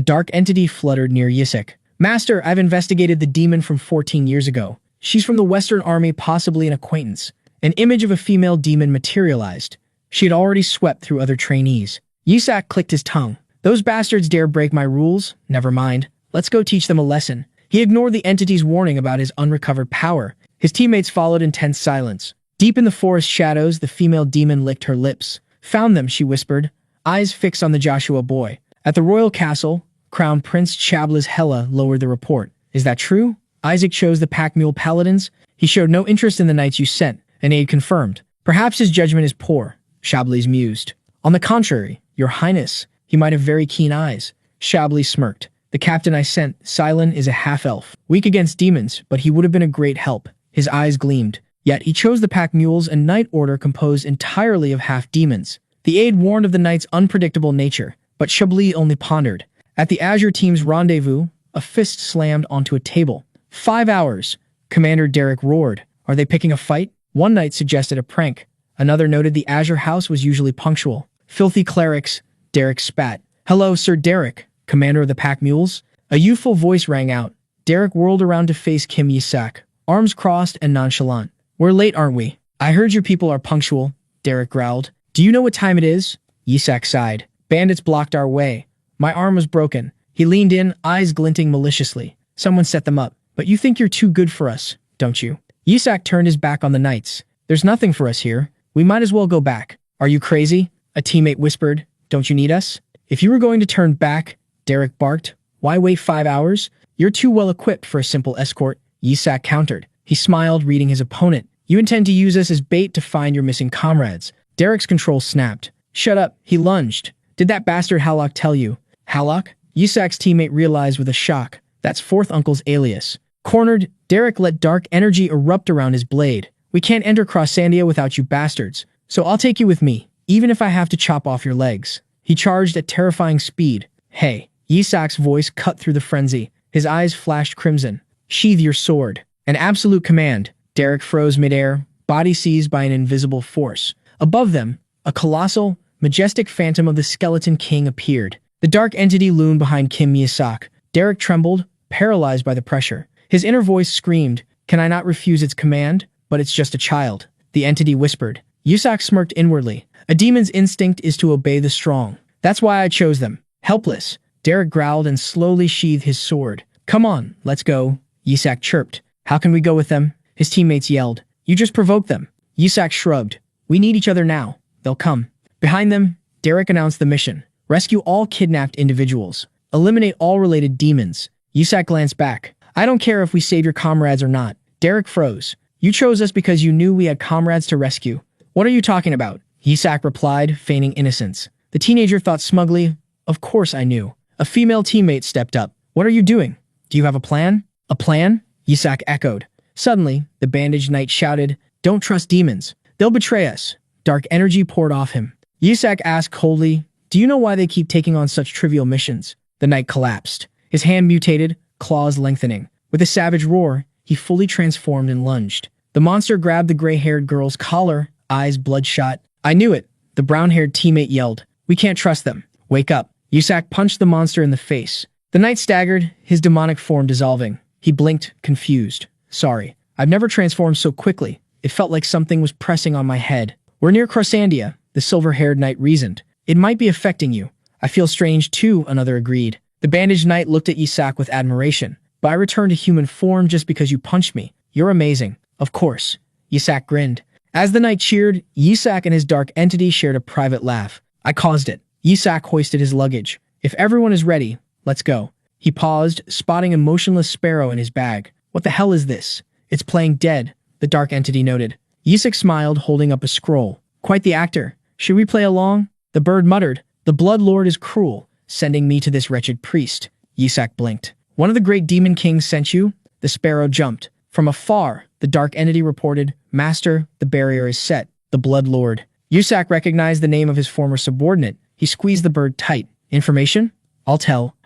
dark entity fluttered near Yisak. "Master, I've investigated the demon from 14 years ago. She's from the Western Army, possibly an acquaintance." An image of a female demon materialized. She had already swept through other trainees. Yisak clicked his tongue. "Those bastards dare break my rules? Never mind. Let's go teach them a lesson." He ignored the entity's warning about his unrecovered power. His teammates followed in tense silence. Deep in the forest shadows, the female demon licked her lips. "Found them," she whispered, eyes fixed on the Joshua boy. At the royal castle, Crown Prince Chablas Hela lowered the report. "Is that true? Isaac chose the pack mule paladins? He showed no interest in the knights you sent," an aide confirmed. "Perhaps his judgment is poor," Chablis mused. "On the contrary, your highness, he might have very keen eyes." Chablis smirked. "The captain I sent, Silen, is a half-elf. Weak against demons, but he would have been a great help." His eyes gleamed. Yet he chose the pack mules and knight order composed entirely of half-demons. The aide warned of the knight's unpredictable nature, but Chablis only pondered. At the Azure team's rendezvous, a fist slammed onto a table. 5 hours, Commander Derek roared. "Are they picking a fight?" One knight suggested a prank. Another noted the Azure house was usually punctual. "Filthy clerics," Derek spat. "Hello, Sir Derek, commander of the pack mules." A youthful voice rang out. Derek whirled around to face Kim Yisak, arms crossed and nonchalant. "We're late, aren't we?" "I heard your people are punctual," Derek growled. "Do you know what time it is?" Yisak sighed. "Bandits blocked our way. My arm was broken." He leaned in, eyes glinting maliciously. "Someone set them up. But you think you're too good for us, don't you?" Yisak turned his back on the knights. "There's nothing for us here. We might as well go back." "Are you crazy?" a teammate whispered. "Don't you need us?" "If you were going to turn back," Derek barked, "why wait 5 hours? You're too well equipped for a simple escort," Yisak countered. He smiled, reading his opponent. "You intend to use us as bait to find your missing comrades." Derek's control snapped. "Shut up," he lunged. "Did that bastard Halak tell you?" "Halak?" Yisak's teammate realized with a shock. That's Fourth Uncle's alias. Cornered, Derek let dark energy erupt around his blade. "We can't enter Crossandia without you bastards, so I'll take you with me, even if I have to chop off your legs." He charged at terrifying speed. "Hey." Yisak's voice cut through the frenzy. His eyes flashed crimson. "Sheathe your sword." An absolute command. Derek froze midair, body seized by an invisible force. Above them, a colossal, majestic phantom of the Skeleton King appeared. The dark entity loomed behind Kim Yisak. Derek trembled, paralyzed by the pressure. His inner voice screamed, "Can I not refuse its command? But it's just a child." The entity whispered. Yisak smirked inwardly. "A demon's instinct is to obey the strong. That's why I chose them." Helpless, Derek growled and slowly sheathed his sword. "Come on, let's go," Yisak chirped. "How can we go with them?" His teammates yelled. "You just provoked them." Yisak shrugged. "We need each other now. They'll come." Behind them, Derek announced the mission. Rescue all kidnapped individuals. Eliminate all related demons. Yisak glanced back. "I don't care if we save your comrades or not." Derek froze. "You chose us because you knew we had comrades to rescue." "What are you talking about?" Yisak replied, feigning innocence. The teenager thought smugly, "Of course I knew." A female teammate stepped up. "What are you doing? Do you have a plan?" "A plan?" Yisak echoed. Suddenly, the bandaged knight shouted, "Don't trust demons. They'll betray us." Dark energy poured off him. Yisak asked coldly, "Do you know why they keep taking on such trivial missions?" The knight collapsed. His hand mutated, claws lengthening. With a savage roar, he fully transformed and lunged. The monster grabbed the gray-haired girl's collar, eyes bloodshot. "I knew it," the brown-haired teammate yelled. "We can't trust them. Wake up." Yisak punched the monster in the face. The knight staggered, his demonic form dissolving. He blinked, confused. "Sorry, I've never transformed so quickly." It felt like something was pressing on my head. We're near Crossandia, the silver-haired knight reasoned. It might be affecting you. I feel strange too, another agreed. The bandaged knight looked at Yisak with admiration. But I returned to human form just because you punched me. You're amazing. Of course. Yisak grinned. As the knight cheered, Yisak and his dark entity shared a private laugh. I caused it. Yisak hoisted his luggage. If everyone is ready, let's go. He paused, spotting a motionless sparrow in his bag. What the hell is this? It's playing dead, the dark entity noted. Yisak smiled, holding up a scroll. Quite the actor. Should we play along? The bird muttered. The Blood Lord is cruel, sending me to this wretched priest. Yisak blinked. One of the great demon kings sent you? The sparrow jumped. From afar, the dark entity reported, Master, the barrier is set. The Blood Lord. Yisak recognized the name of his former subordinate. He squeezed the bird tight. Information? I'll tell.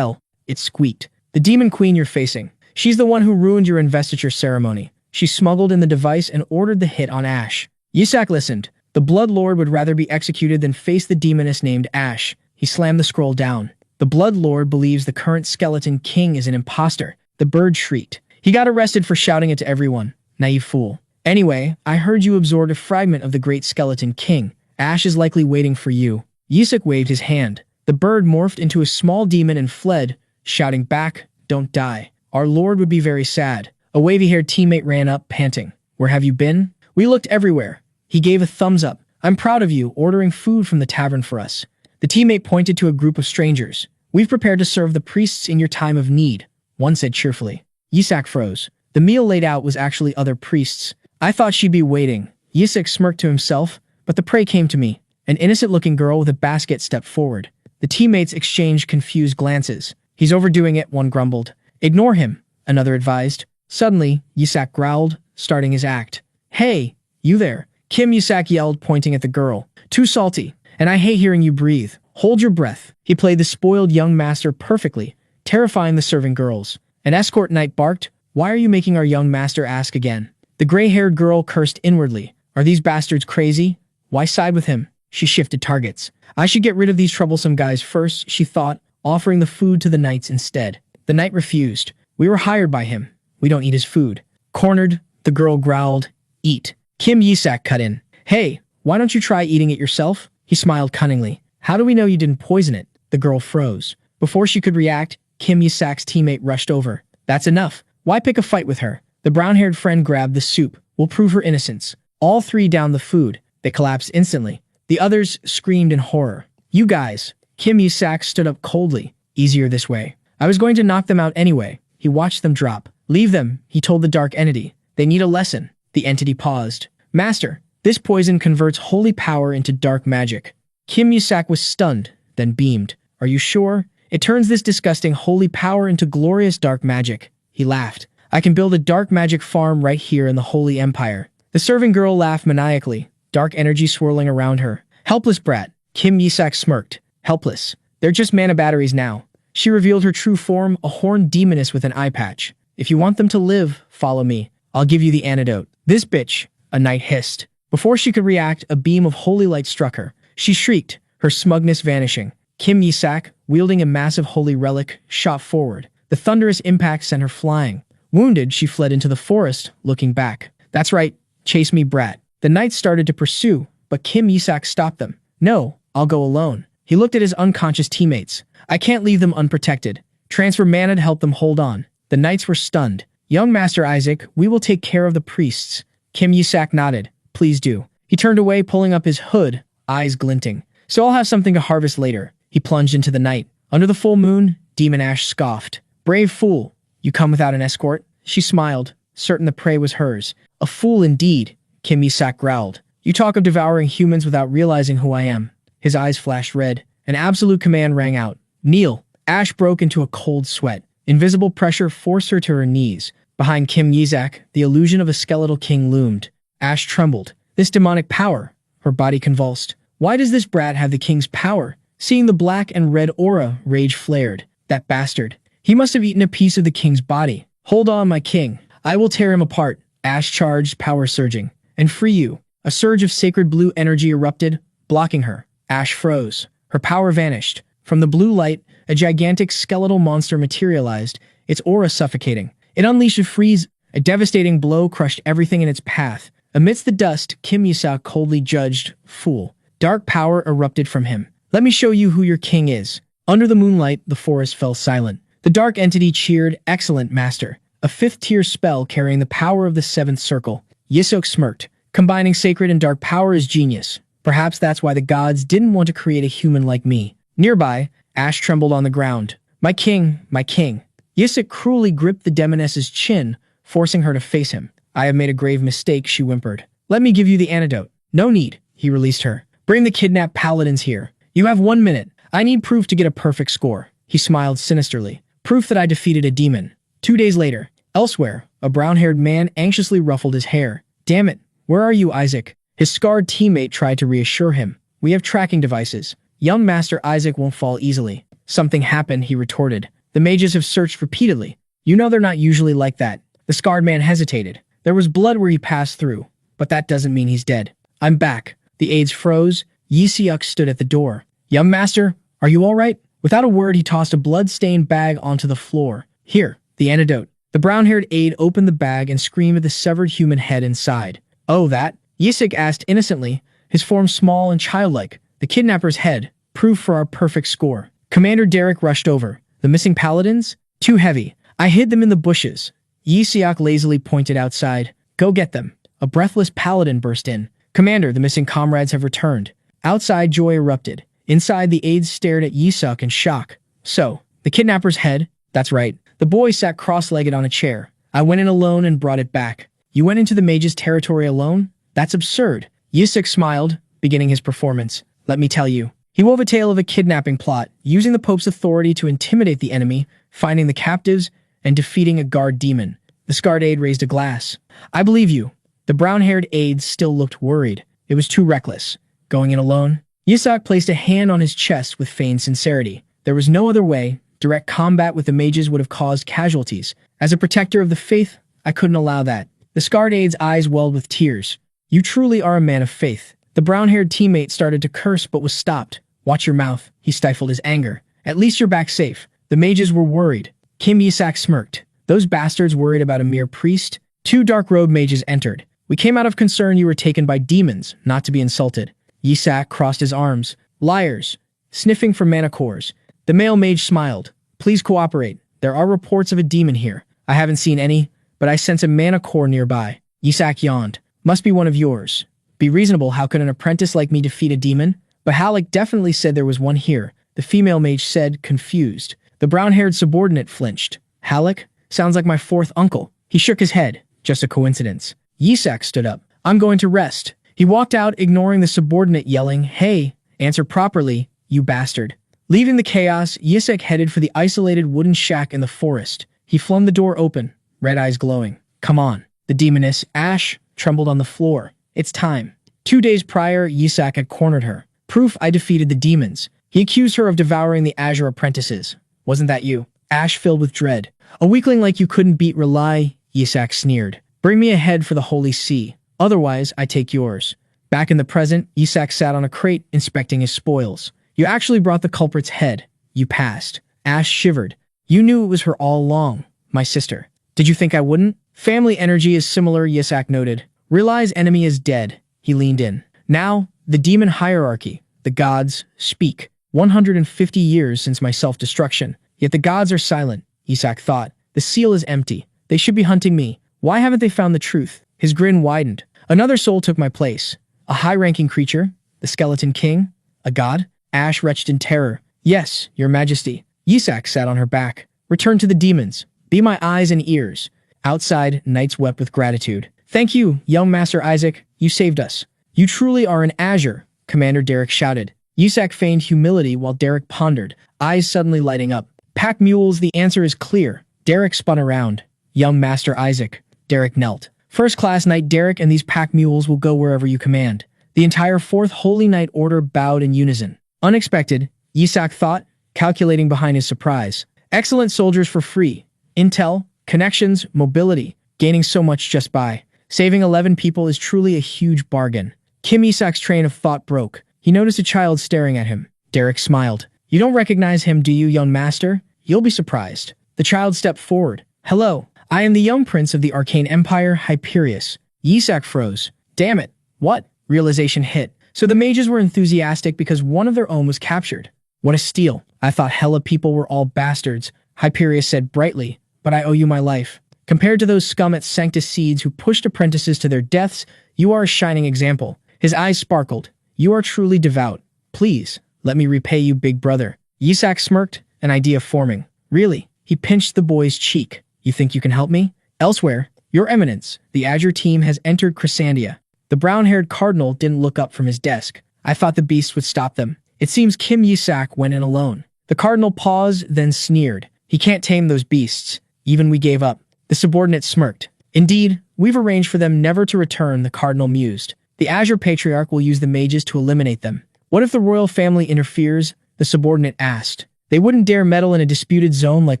It squeaked. The demon queen you're facing. She's the one who ruined your investiture ceremony. She smuggled in the device and ordered the hit on Ash. Yisak listened. The Blood Lord would rather be executed than face the demoness named Ash. He slammed the scroll down. The Blood Lord believes the current skeleton king is an imposter. The bird shrieked. He got arrested for shouting it to everyone. Naive fool. Anyway, I heard you absorbed a fragment of the great skeleton king. Ash is likely waiting for you. Yisak waved his hand. The bird morphed into a small demon and fled, shouting back, Don't die. Our lord would be very sad. A wavy-haired teammate ran up, panting. Where have you been? We looked everywhere. He gave a thumbs up. I'm proud of you, ordering food from the tavern for us. The teammate pointed to a group of strangers. We've prepared to serve the priests in your time of need, one said cheerfully. Yisak froze. The meal laid out was actually other priests. I thought she'd be waiting. Yisak smirked to himself, but the prey came to me. An innocent-looking girl with a basket stepped forward. The teammates exchanged confused glances. He's overdoing it, one grumbled. Ignore him, another advised. Suddenly, Yisak growled, starting his act. Hey, you there. Kim, Yisak yelled, pointing at the girl. Too salty, and I hate hearing you breathe. Hold your breath. He played the spoiled young master perfectly, terrifying the serving girls. An escort knight barked, Why are you making our young master ask again? The gray-haired girl cursed inwardly. Are these bastards crazy? Why side with him? She shifted targets. I should get rid of these troublesome guys first, she thought, offering the food to the knights instead. The knight refused. We were hired by him. We don't eat his food. Cornered, the girl growled, Eat. Kim Yisak cut in. Hey, why don't you try eating it yourself? He smiled cunningly. How do we know you didn't poison it? The girl froze. Before she could react, Kim Yisak's teammate rushed over. That's enough. Why pick a fight with her? The brown-haired friend grabbed the soup. We'll prove her innocence. All three downed the food. They collapsed instantly. The others screamed in horror. You guys. Kim Yisak stood up coldly. Easier this way. I was going to knock them out anyway. He watched them drop. Leave them, he told the dark entity. They need a lesson. The entity paused. Master, this poison converts holy power into dark magic. Kim Yisak was stunned, then beamed. Are you sure? It turns this disgusting holy power into glorious dark magic. He laughed. I can build a dark magic farm right here in the Holy Empire. The serving girl laughed maniacally, dark energy swirling around her. Helpless brat. Kim Yisak smirked. Helpless. They're just mana batteries now. She revealed her true form, a horned demoness with an eye patch. If you want them to live, follow me. I'll give you the antidote. This bitch, a knight hissed. Before she could react, a beam of holy light struck her. She shrieked, her smugness vanishing. Kim Yisak, wielding a massive holy relic, shot forward. The thunderous impact sent her flying. Wounded, she fled into the forest, looking back. That's right, chase me, brat. The knights started to pursue, but Kim Yisak stopped them. No, I'll go alone. He looked at his unconscious teammates. I can't leave them unprotected. Transfer mana to help them hold on. The knights were stunned. Young Master Isaac, we will take care of the priests. Kim Yisak nodded. Please do. He turned away, pulling up his hood, eyes glinting. So I'll have something to harvest later. He plunged into the night. Under the full moon, Demon Ash scoffed. Brave fool. You come without an escort? She smiled, certain the prey was hers. A fool indeed, Kim Yisak growled. You talk of devouring humans without realizing who I am. His eyes flashed red. An absolute command rang out. Kneel. Ash broke into a cold sweat. Invisible pressure forced her to her knees. Behind Kim Yisak, the illusion of a skeletal king loomed. Ash trembled. This demonic power. Her body convulsed. Why does this brat have the king's power? Seeing the black and red aura, rage flared. That bastard. He must have eaten a piece of the king's body. Hold on, my king. I will tear him apart. Ash charged, power surging. And free you. A surge of sacred blue energy erupted, blocking her. Ash froze. Her power vanished. From the blue light, a gigantic skeletal monster materialized, its aura suffocating. It unleashed a freeze. A devastating blow crushed everything in its path. Amidst the dust, Kim Yisak coldly judged, "Fool." Dark power erupted from him. "Let me show you who your king is." Under the moonlight, the forest fell silent. The dark entity cheered, "Excellent, master." A fifth-tier spell carrying the power of the seventh circle. Yisok smirked. Combining sacred and dark power is genius. Perhaps that's why the gods didn't want to create a human like me. Nearby, Ash trembled on the ground. My king, my king." Yisok cruelly gripped the demoness's chin, forcing her to face him. "I have made a grave mistake," she whimpered. "Let me give you the antidote." "No need," he released her. "Bring the kidnapped paladins here. You have 1 minute. I need proof to get a perfect score." He smiled sinisterly. "Proof that I defeated a demon." 2 days later, elsewhere, a brown-haired man anxiously ruffled his hair. "Damn it, where are you, Isaac?" His scarred teammate tried to reassure him. "We have tracking devices. Young Master Isaac won't fall easily." "Something happened," he retorted. "The mages have searched repeatedly. You know they're not usually like that." The scarred man hesitated. "There was blood where he passed through, but that doesn't mean he's dead." "I'm back." The aides froze. Yisiuk stood at the door. "Young Master, are you all right?" Without a word, he tossed a blood-stained bag onto the floor. "Here, the antidote." The brown-haired aide opened the bag and screamed at the severed human head inside. "Oh, that?" Yisik asked innocently, his form small and childlike. "The kidnapper's head. Proof for our perfect score." Commander Derek rushed over. "The missing paladins? Too heavy. I hid them in the bushes." Yisiak lazily pointed outside. "Go get them." A breathless paladin burst in. "Commander, the missing comrades have returned." Outside, joy erupted. Inside, the aides stared at Yisuk in shock. "So, the kidnapper's head?" "That's right." The boy sat cross-legged on a chair. "I went in alone and brought it back." "You went into the mage's territory alone? That's absurd." Yisuk smiled, beginning his performance. "Let me tell you." He wove a tale of a kidnapping plot, using the Pope's authority to intimidate the enemy, finding the captives, and defeating a guard demon. The scarred aide raised a glass. "I believe you." The brown-haired aide still looked worried. It was too reckless. "Going in alone?" Yisak placed a hand on his chest with feigned sincerity. "There was no other way. Direct combat with the mages would have caused casualties. As a protector of the faith, I couldn't allow that." The scarred aide's eyes welled with tears. "You truly are a man of faith." The brown-haired teammate started to curse but was stopped. "Watch your mouth." He stifled his anger. "At least you're back safe." The mages were worried. Kim Yisak smirked. "Those bastards worried about a mere priest?" 2 dark-robed mages entered. "We came out of concern you were taken by demons, not to be insulted." Yisak crossed his arms. "Liars." Sniffing for mana cores. The male mage smiled. "Please cooperate. There are reports of a demon here. I haven't seen any, but I sense a mana core nearby." Yisak yawned. "Must be one of yours." "Be reasonable, how could an apprentice like me defeat a demon?" "But Halleck definitely said there was one here," the female mage said, confused. The brown-haired subordinate flinched. "Halleck? Sounds like my 4th uncle." He shook his head. "Just a coincidence." Yisak stood up. "I'm going to rest." He walked out, ignoring the subordinate yelling, "Hey, answer properly, you bastard." Leaving the chaos, Yisak headed for the isolated wooden shack in the forest. He flung the door open, red eyes glowing. "Come on." The demoness, Ash, trembled on the floor. "It's time." 2 days prior, Yisak had cornered her. "Proof I defeated the demons." He accused her of devouring the Azure apprentices. "Wasn't that you?" Ash filled with dread. "A weakling like you couldn't beat Rely," Yisak sneered. "Bring me a head for the Holy See. Otherwise, I take yours." Back in the present, Yisak sat on a crate, inspecting his spoils. "You actually brought the culprit's head. You passed." Ash shivered. "You knew it was her all along, my sister." "Did you think I wouldn't?" "Family energy is similar," Yisak noted. "Realize enemy is dead." He leaned in. "Now, the demon hierarchy. The gods speak. 150 years since my self-destruction. Yet the gods are silent," Yisak thought. "The seal is empty. They should be hunting me. Why haven't they found the truth?" His grin widened. "Another soul took my place. A high-ranking creature? The Skeleton King? A god?" Ash retched in terror. "Yes, your majesty." Yisak sat on her back. "Return to the demons. Be my eyes and ears." Outside, knights wept with gratitude. "Thank you, young Master Isaac. You saved us." "You truly are an Azure," Commander Derek shouted. Yisak feigned humility while Derek pondered, eyes suddenly lighting up. "Pack mules, the answer is clear." Derek spun around. "Young Master Isaac." Derek knelt. "First-class Knight Derek and these pack mules will go wherever you command." The entire 4th Holy Knight Order bowed in unison. Unexpected, Yisak thought, calculating behind his surprise. Excellent soldiers for free. Intel, connections, mobility, gaining so much just by. Saving 11 people is truly a huge bargain. Kim Yisak's train of thought broke. He noticed a child staring at him. Derek smiled. "You don't recognize him, do you, young master? You'll be surprised." The child stepped forward. "Hello, I am the young prince of the Arcane Empire, Hyperius." Yisak froze. Damn it. What? Realization hit. So the mages were enthusiastic because one of their own was captured. What a steal. I thought hella people were all bastards, Hyperius said brightly, but I owe you my life. Compared to those scum at Sanctus Seeds who pushed apprentices to their deaths, you are a shining example. His eyes sparkled. You are truly devout. Please, let me repay you, big brother. Yisak smirked, an idea forming. Really? He pinched the boy's cheek. You think you can help me? Elsewhere, Your Eminence, the Azure team has entered Chrysandia. The brown-haired cardinal didn't look up from his desk. I thought the beasts would stop them. It seems Kim Yisak went in alone. The cardinal paused, then sneered. He can't tame those beasts. Even we gave up. The subordinate smirked. Indeed, we've arranged for them never to return, the cardinal mused. The Azure Patriarch will use the mages to eliminate them. What if the royal family interferes? The subordinate asked. They wouldn't dare meddle in a disputed zone like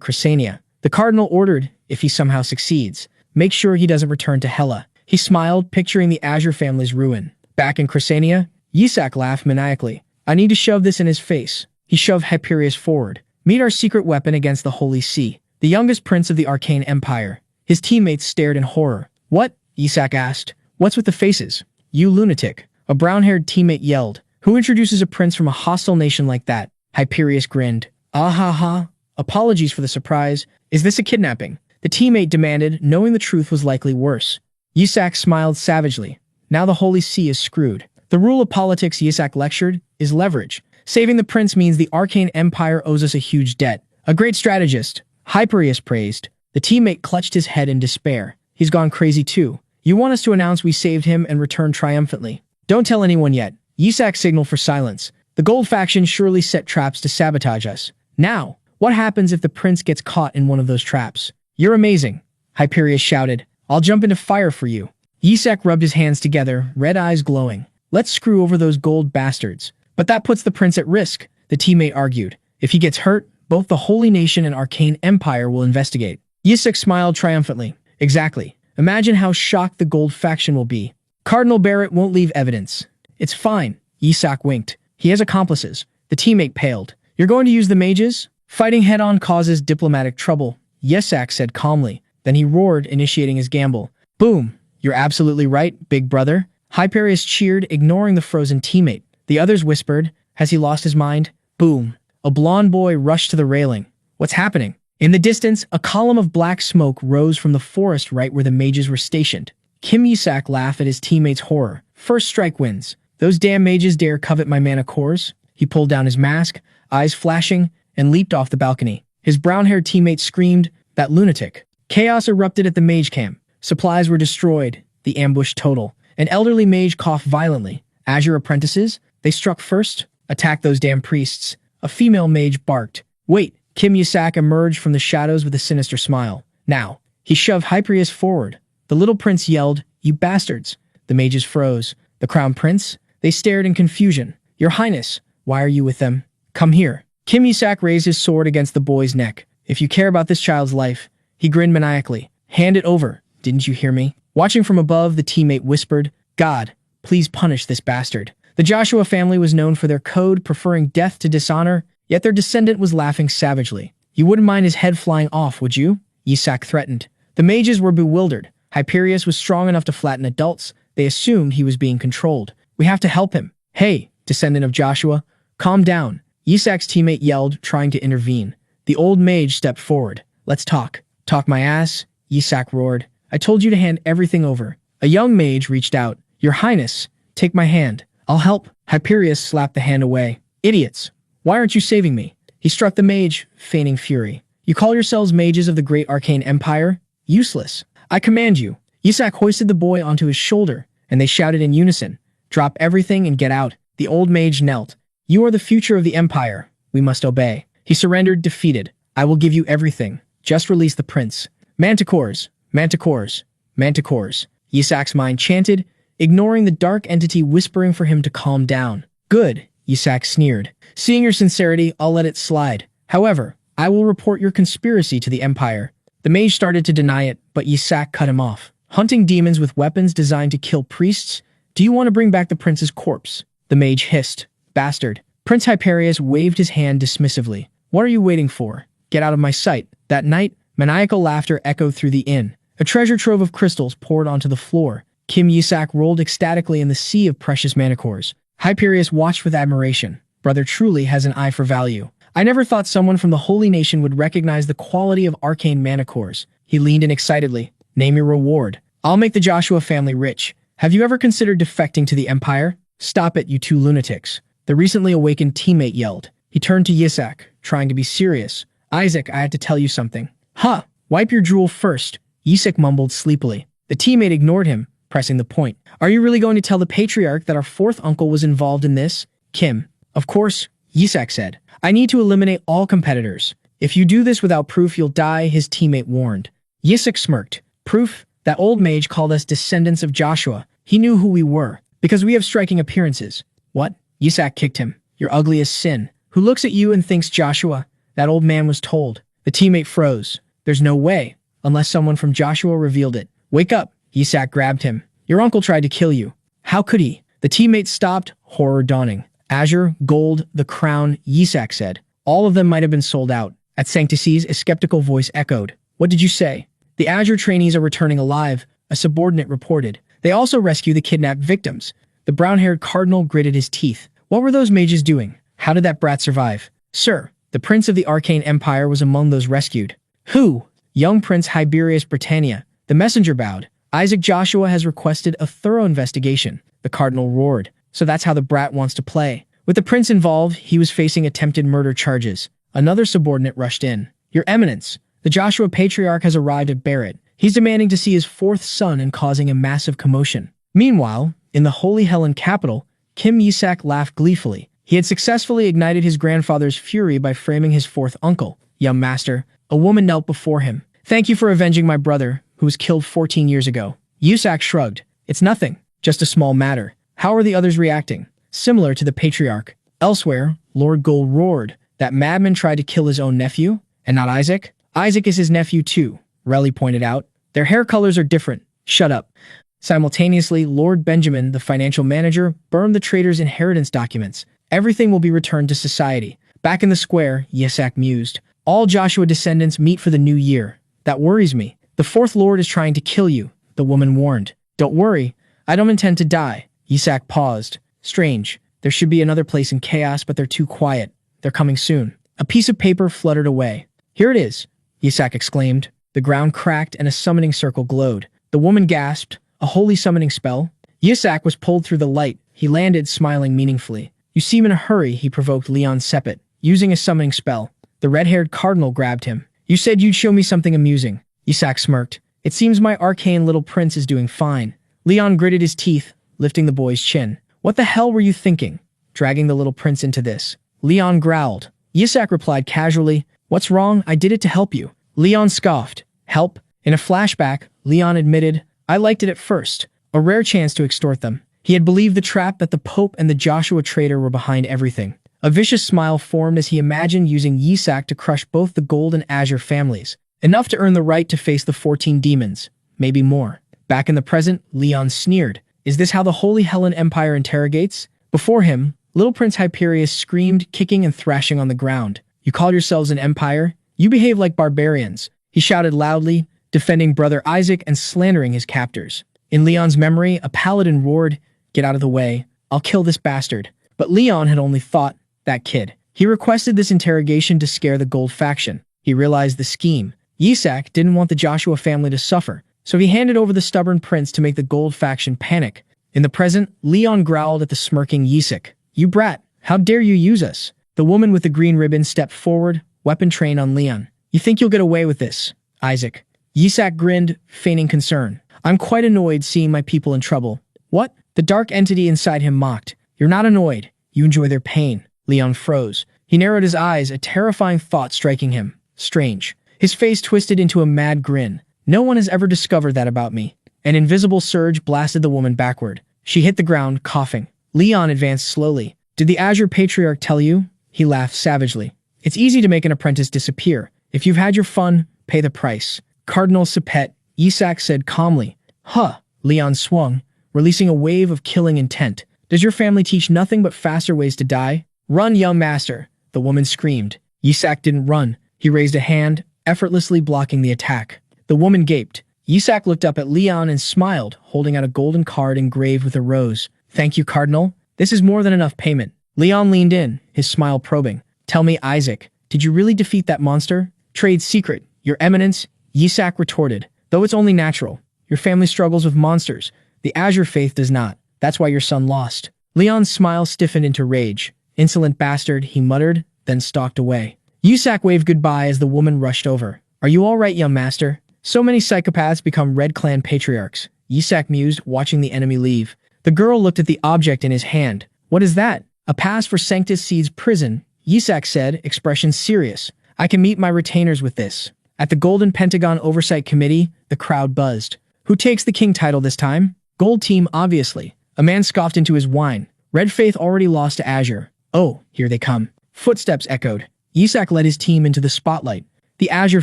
Chrysania. The cardinal ordered, if he somehow succeeds, make sure he doesn't return to Hela. He smiled, picturing the Azure family's ruin. Back in Chrysania, Yisak laughed maniacally. I need to shove this in his face. He shoved Hyperius forward. Meet our secret weapon against the Holy See. The youngest prince of the Arcane Empire. His teammates stared in horror. What? Yisak asked. What's with the faces? You lunatic. A brown-haired teammate yelled. Who introduces a prince from a hostile nation like that? Hyperius grinned. Ah ha ha. Apologies for the surprise. Is this a kidnapping? The teammate demanded, knowing the truth was likely worse. Yisak smiled savagely. Now the Holy See is screwed. The rule of politics, Yisak lectured, is leverage. Saving the prince means the Arcane Empire owes us a huge debt. A great strategist. Hyperius praised. The teammate clutched his head in despair. He's gone crazy too. You want us to announce we saved him and return triumphantly. Don't tell anyone yet. Yisak signaled for silence. The Gold faction surely set traps to sabotage us. Now, what happens if the prince gets caught in one of those traps? You're amazing, Hyperius shouted. I'll jump into fire for you. Yisak rubbed his hands together, red eyes glowing. Let's screw over those gold bastards. But that puts the prince at risk, the teammate argued. If he gets hurt, both the Holy Nation and Arcane Empire will investigate. Yisak smiled triumphantly. Exactly. Imagine how shocked the Gold faction will be. Cardinal Barrett won't leave evidence. It's fine, Yisak winked. He has accomplices. The teammate paled. You're going to use the mages? Fighting head-on causes diplomatic trouble, Yisak said calmly. Then he roared, initiating his gamble. Boom! You're absolutely right, big brother. Hyperius cheered, ignoring the frozen teammate. The others whispered. Has he lost his mind? Boom! A blond boy rushed to the railing. What's happening? In the distance, a column of black smoke rose from the forest right where the mages were stationed. Kim Yisak laughed at his teammate's horror. First strike wins. Those damn mages dare covet my mana cores? He pulled down his mask, eyes flashing, and leaped off the balcony. His brown-haired teammate screamed, that lunatic. Chaos erupted at the mage camp. Supplies were destroyed. The ambush total. An elderly mage coughed violently. Azure apprentices? They struck first. Attack those damn priests. A female mage barked. Wait. Kim Yisak emerged from the shadows with a sinister smile. Now. He shoved Hyperius forward. The little prince yelled, you bastards. The mages froze. The crown prince? They stared in confusion. Your Highness, why are you with them? Come here. Kim Yisak raised his sword against the boy's neck. If you care about this child's life, he grinned maniacally. Hand it over. Didn't you hear me? Watching from above, the teammate whispered, God, please punish this bastard. The Joshua family was known for their code, preferring death to dishonor, yet their descendant was laughing savagely. You wouldn't mind his head flying off, would you? Yisak threatened. The mages were bewildered. Hyperius was strong enough to flatten adults. They assumed he was being controlled. We have to help him. Hey, descendant of Joshua, calm down. Yisak's teammate yelled, trying to intervene. The old mage stepped forward. Let's talk. Talk my ass, Yisak roared. I told you to hand everything over. A young mage reached out. Your Highness, take my hand. I'll help. Hyperius slapped the hand away. Idiots. Why aren't you saving me? He struck the mage, feigning fury. You call yourselves mages of the great Arcane Empire? Useless. I command you. Yisak hoisted the boy onto his shoulder, and they shouted in unison. Drop everything and get out. The old mage knelt. You are the future of the Empire. We must obey. He surrendered, defeated. I will give you everything. Just release the prince. Manticores. Manticores. Manticores. Yisak's mind chanted, ignoring the dark entity whispering for him to calm down. Good, Yisak sneered. Seeing your sincerity, I'll let it slide. However, I will report your conspiracy to the Empire. The mage started to deny it, but Yisak cut him off. Hunting demons with weapons designed to kill priests? Do you want to bring back the prince's corpse? The mage hissed. Bastard. Prince Hyperius waved his hand dismissively. What are you waiting for? Get out of my sight. That night, maniacal laughter echoed through the inn. A treasure trove of crystals poured onto the floor. Kim Yisak rolled ecstatically in the sea of precious manicores. Hyperius watched with admiration. Brother truly has an eye for value. I never thought someone from the Holy Nation would recognize the quality of arcane manicores. He leaned in excitedly. Name your reward. I'll make the Joshua family rich. Have you ever considered defecting to the Empire? Stop it, you two lunatics. The recently awakened teammate yelled. He turned to Yisak, trying to be serious. Isaac, I had to tell you something. Huh, wipe your drool first. Yisak mumbled sleepily. The teammate ignored him, pressing the point. Are you really going to tell the Patriarch that our fourth uncle was involved in this? Kim. Of course, Yisak said. I need to eliminate all competitors. If you do this without proof, you'll die, his teammate warned. Yisak smirked. Proof? That old mage called us descendants of Joshua. He knew who we were, because we have striking appearances. What? Yisak kicked him. You're ugly as sin. Who looks at you and thinks Joshua? That old man was told. The teammate froze. There's no way, unless someone from Joshua revealed it. Wake up. Yisak grabbed him. Your uncle tried to kill you. How could he? The teammate stopped, horror dawning. Azure, gold, the crown, Yisak said. All of them might have been sold out. At Sanctices, a skeptical voice echoed. What did you say? The Azure trainees are returning alive, a subordinate reported. They also rescue the kidnapped victims. The brown-haired cardinal gritted his teeth. What were those mages doing? How did that brat survive? Sir, the prince of the Arcane Empire was among those rescued. Who? Young Prince Hyberius Britannia. The messenger bowed. Isaac Joshua has requested a thorough investigation. The cardinal roared. So that's how the brat wants to play. With the prince involved, he was facing attempted murder charges. Another subordinate rushed in. Your Eminence, the Joshua Patriarch has arrived at Barrett. He's demanding to see his fourth son and causing a massive commotion. Meanwhile, in the Holy Helen capital, Kim Yisak laughed gleefully. He had successfully ignited his grandfather's fury by framing his fourth uncle. Young master, a woman knelt before him. Thank you for avenging my brother, who was killed 14 years ago. Yisak shrugged. It's nothing, just a small matter. How are the others reacting? Similar to the Patriarch. Elsewhere, Lord Gold roared. That madman tried to kill his own nephew? And not Isaac? Isaac is his nephew too, Relly pointed out. Their hair colors are different. Shut up. Simultaneously, Lord Benjamin, the financial manager, burned the traitor's inheritance documents. Everything will be returned to society. Back in the square, Yisak mused. All Joshua descendants meet for the new year. That worries me. The fourth lord is trying to kill you, the woman warned. Don't worry. I don't intend to die. Yisak paused. Strange. There should be another place in chaos, but they're too quiet. They're coming soon. A piece of paper fluttered away. Here it is, Yisak exclaimed. The ground cracked and a summoning circle glowed. The woman gasped. A holy summoning spell? Yisak was pulled through the light. He landed, smiling meaningfully. You seem in a hurry, he provoked Leon Sepet, using a summoning spell. The red-haired cardinal grabbed him. You said you'd show me something amusing. Yisak smirked. It seems my arcane little prince is doing fine. Leon gritted his teeth, lifting the boy's chin. What the hell were you thinking? Dragging the little prince into this. Leon growled. Yisak replied casually. What's wrong? I did it to help you. Leon scoffed. Help? In a flashback, Leon admitted, I liked it at first. A rare chance to extort them. He had believed the trap that the Pope and the Joshua traitor were behind everything. A vicious smile formed as he imagined using Yisak to crush both the Gold and Azure families. Enough to earn the right to face the 14 demons. Maybe more. Back in the present, Leon sneered. Is this how the Holy Helen Empire interrogates? Before him, little Prince Hyperius screamed, kicking and thrashing on the ground. You call yourselves an empire? You behave like barbarians. He shouted loudly, defending brother Isaac and slandering his captors. In Leon's memory, a paladin roared, Get out of the way. I'll kill this bastard. But Leon had only thought, that kid. He requested this interrogation to scare the Gold faction. He realized the scheme. Yisak didn't want the Joshua family to suffer, so he handed over the stubborn prince to make the Gold faction panic. In the present, Leon growled at the smirking Yisak. You brat, how dare you use us? The woman with the green ribbon stepped forward, weapon trained on Leon. You think you'll get away with this, Isaac? Yisak grinned, feigning concern. I'm quite annoyed seeing my people in trouble. What? The dark entity inside him mocked. You're not annoyed. You enjoy their pain. Leon froze. He narrowed his eyes, a terrifying thought striking him. Strange. His face twisted into a mad grin. No one has ever discovered that about me. An invisible surge blasted the woman backward. She hit the ground, coughing. Leon advanced slowly. Did the Azure Patriarch tell you? He laughed savagely. It's easy to make an apprentice disappear. If you've had your fun, pay the price. Cardinal Sepet, Yisak said calmly. Huh. Leon swung, releasing a wave of killing intent. Does your family teach nothing but faster ways to die? Run, young master, the woman screamed. Yisak didn't run. He raised a hand, effortlessly blocking the attack. The woman gaped. Yisak looked up at Leon and smiled, holding out a golden card engraved with a rose. Thank you, Cardinal. This is more than enough payment. Leon leaned in, his smile probing. Tell me, Isaac, did you really defeat that monster? Trade secret, Your Eminence, Yisak retorted. Though it's only natural. Your family struggles with monsters. The Azure faith does not. That's why your son lost. Leon's smile stiffened into rage. Insolent bastard, he muttered, then stalked away. Yisak waved goodbye as the woman rushed over. Are you all right, young master? So many psychopaths become Red Clan patriarchs. Yisak mused, watching the enemy leave. The girl looked at the object in his hand. What is that? A pass for Sanctus Seed's prison, Yisak said, expression serious. I can meet my retainers with this. At the Golden Pentagon Oversight Committee, the crowd buzzed. Who takes the king title this time? Gold team, obviously. A man scoffed into his wine. Red Faith already lost to Azure. Oh, here they come. Footsteps echoed. Yisak led his team into the spotlight. The Azure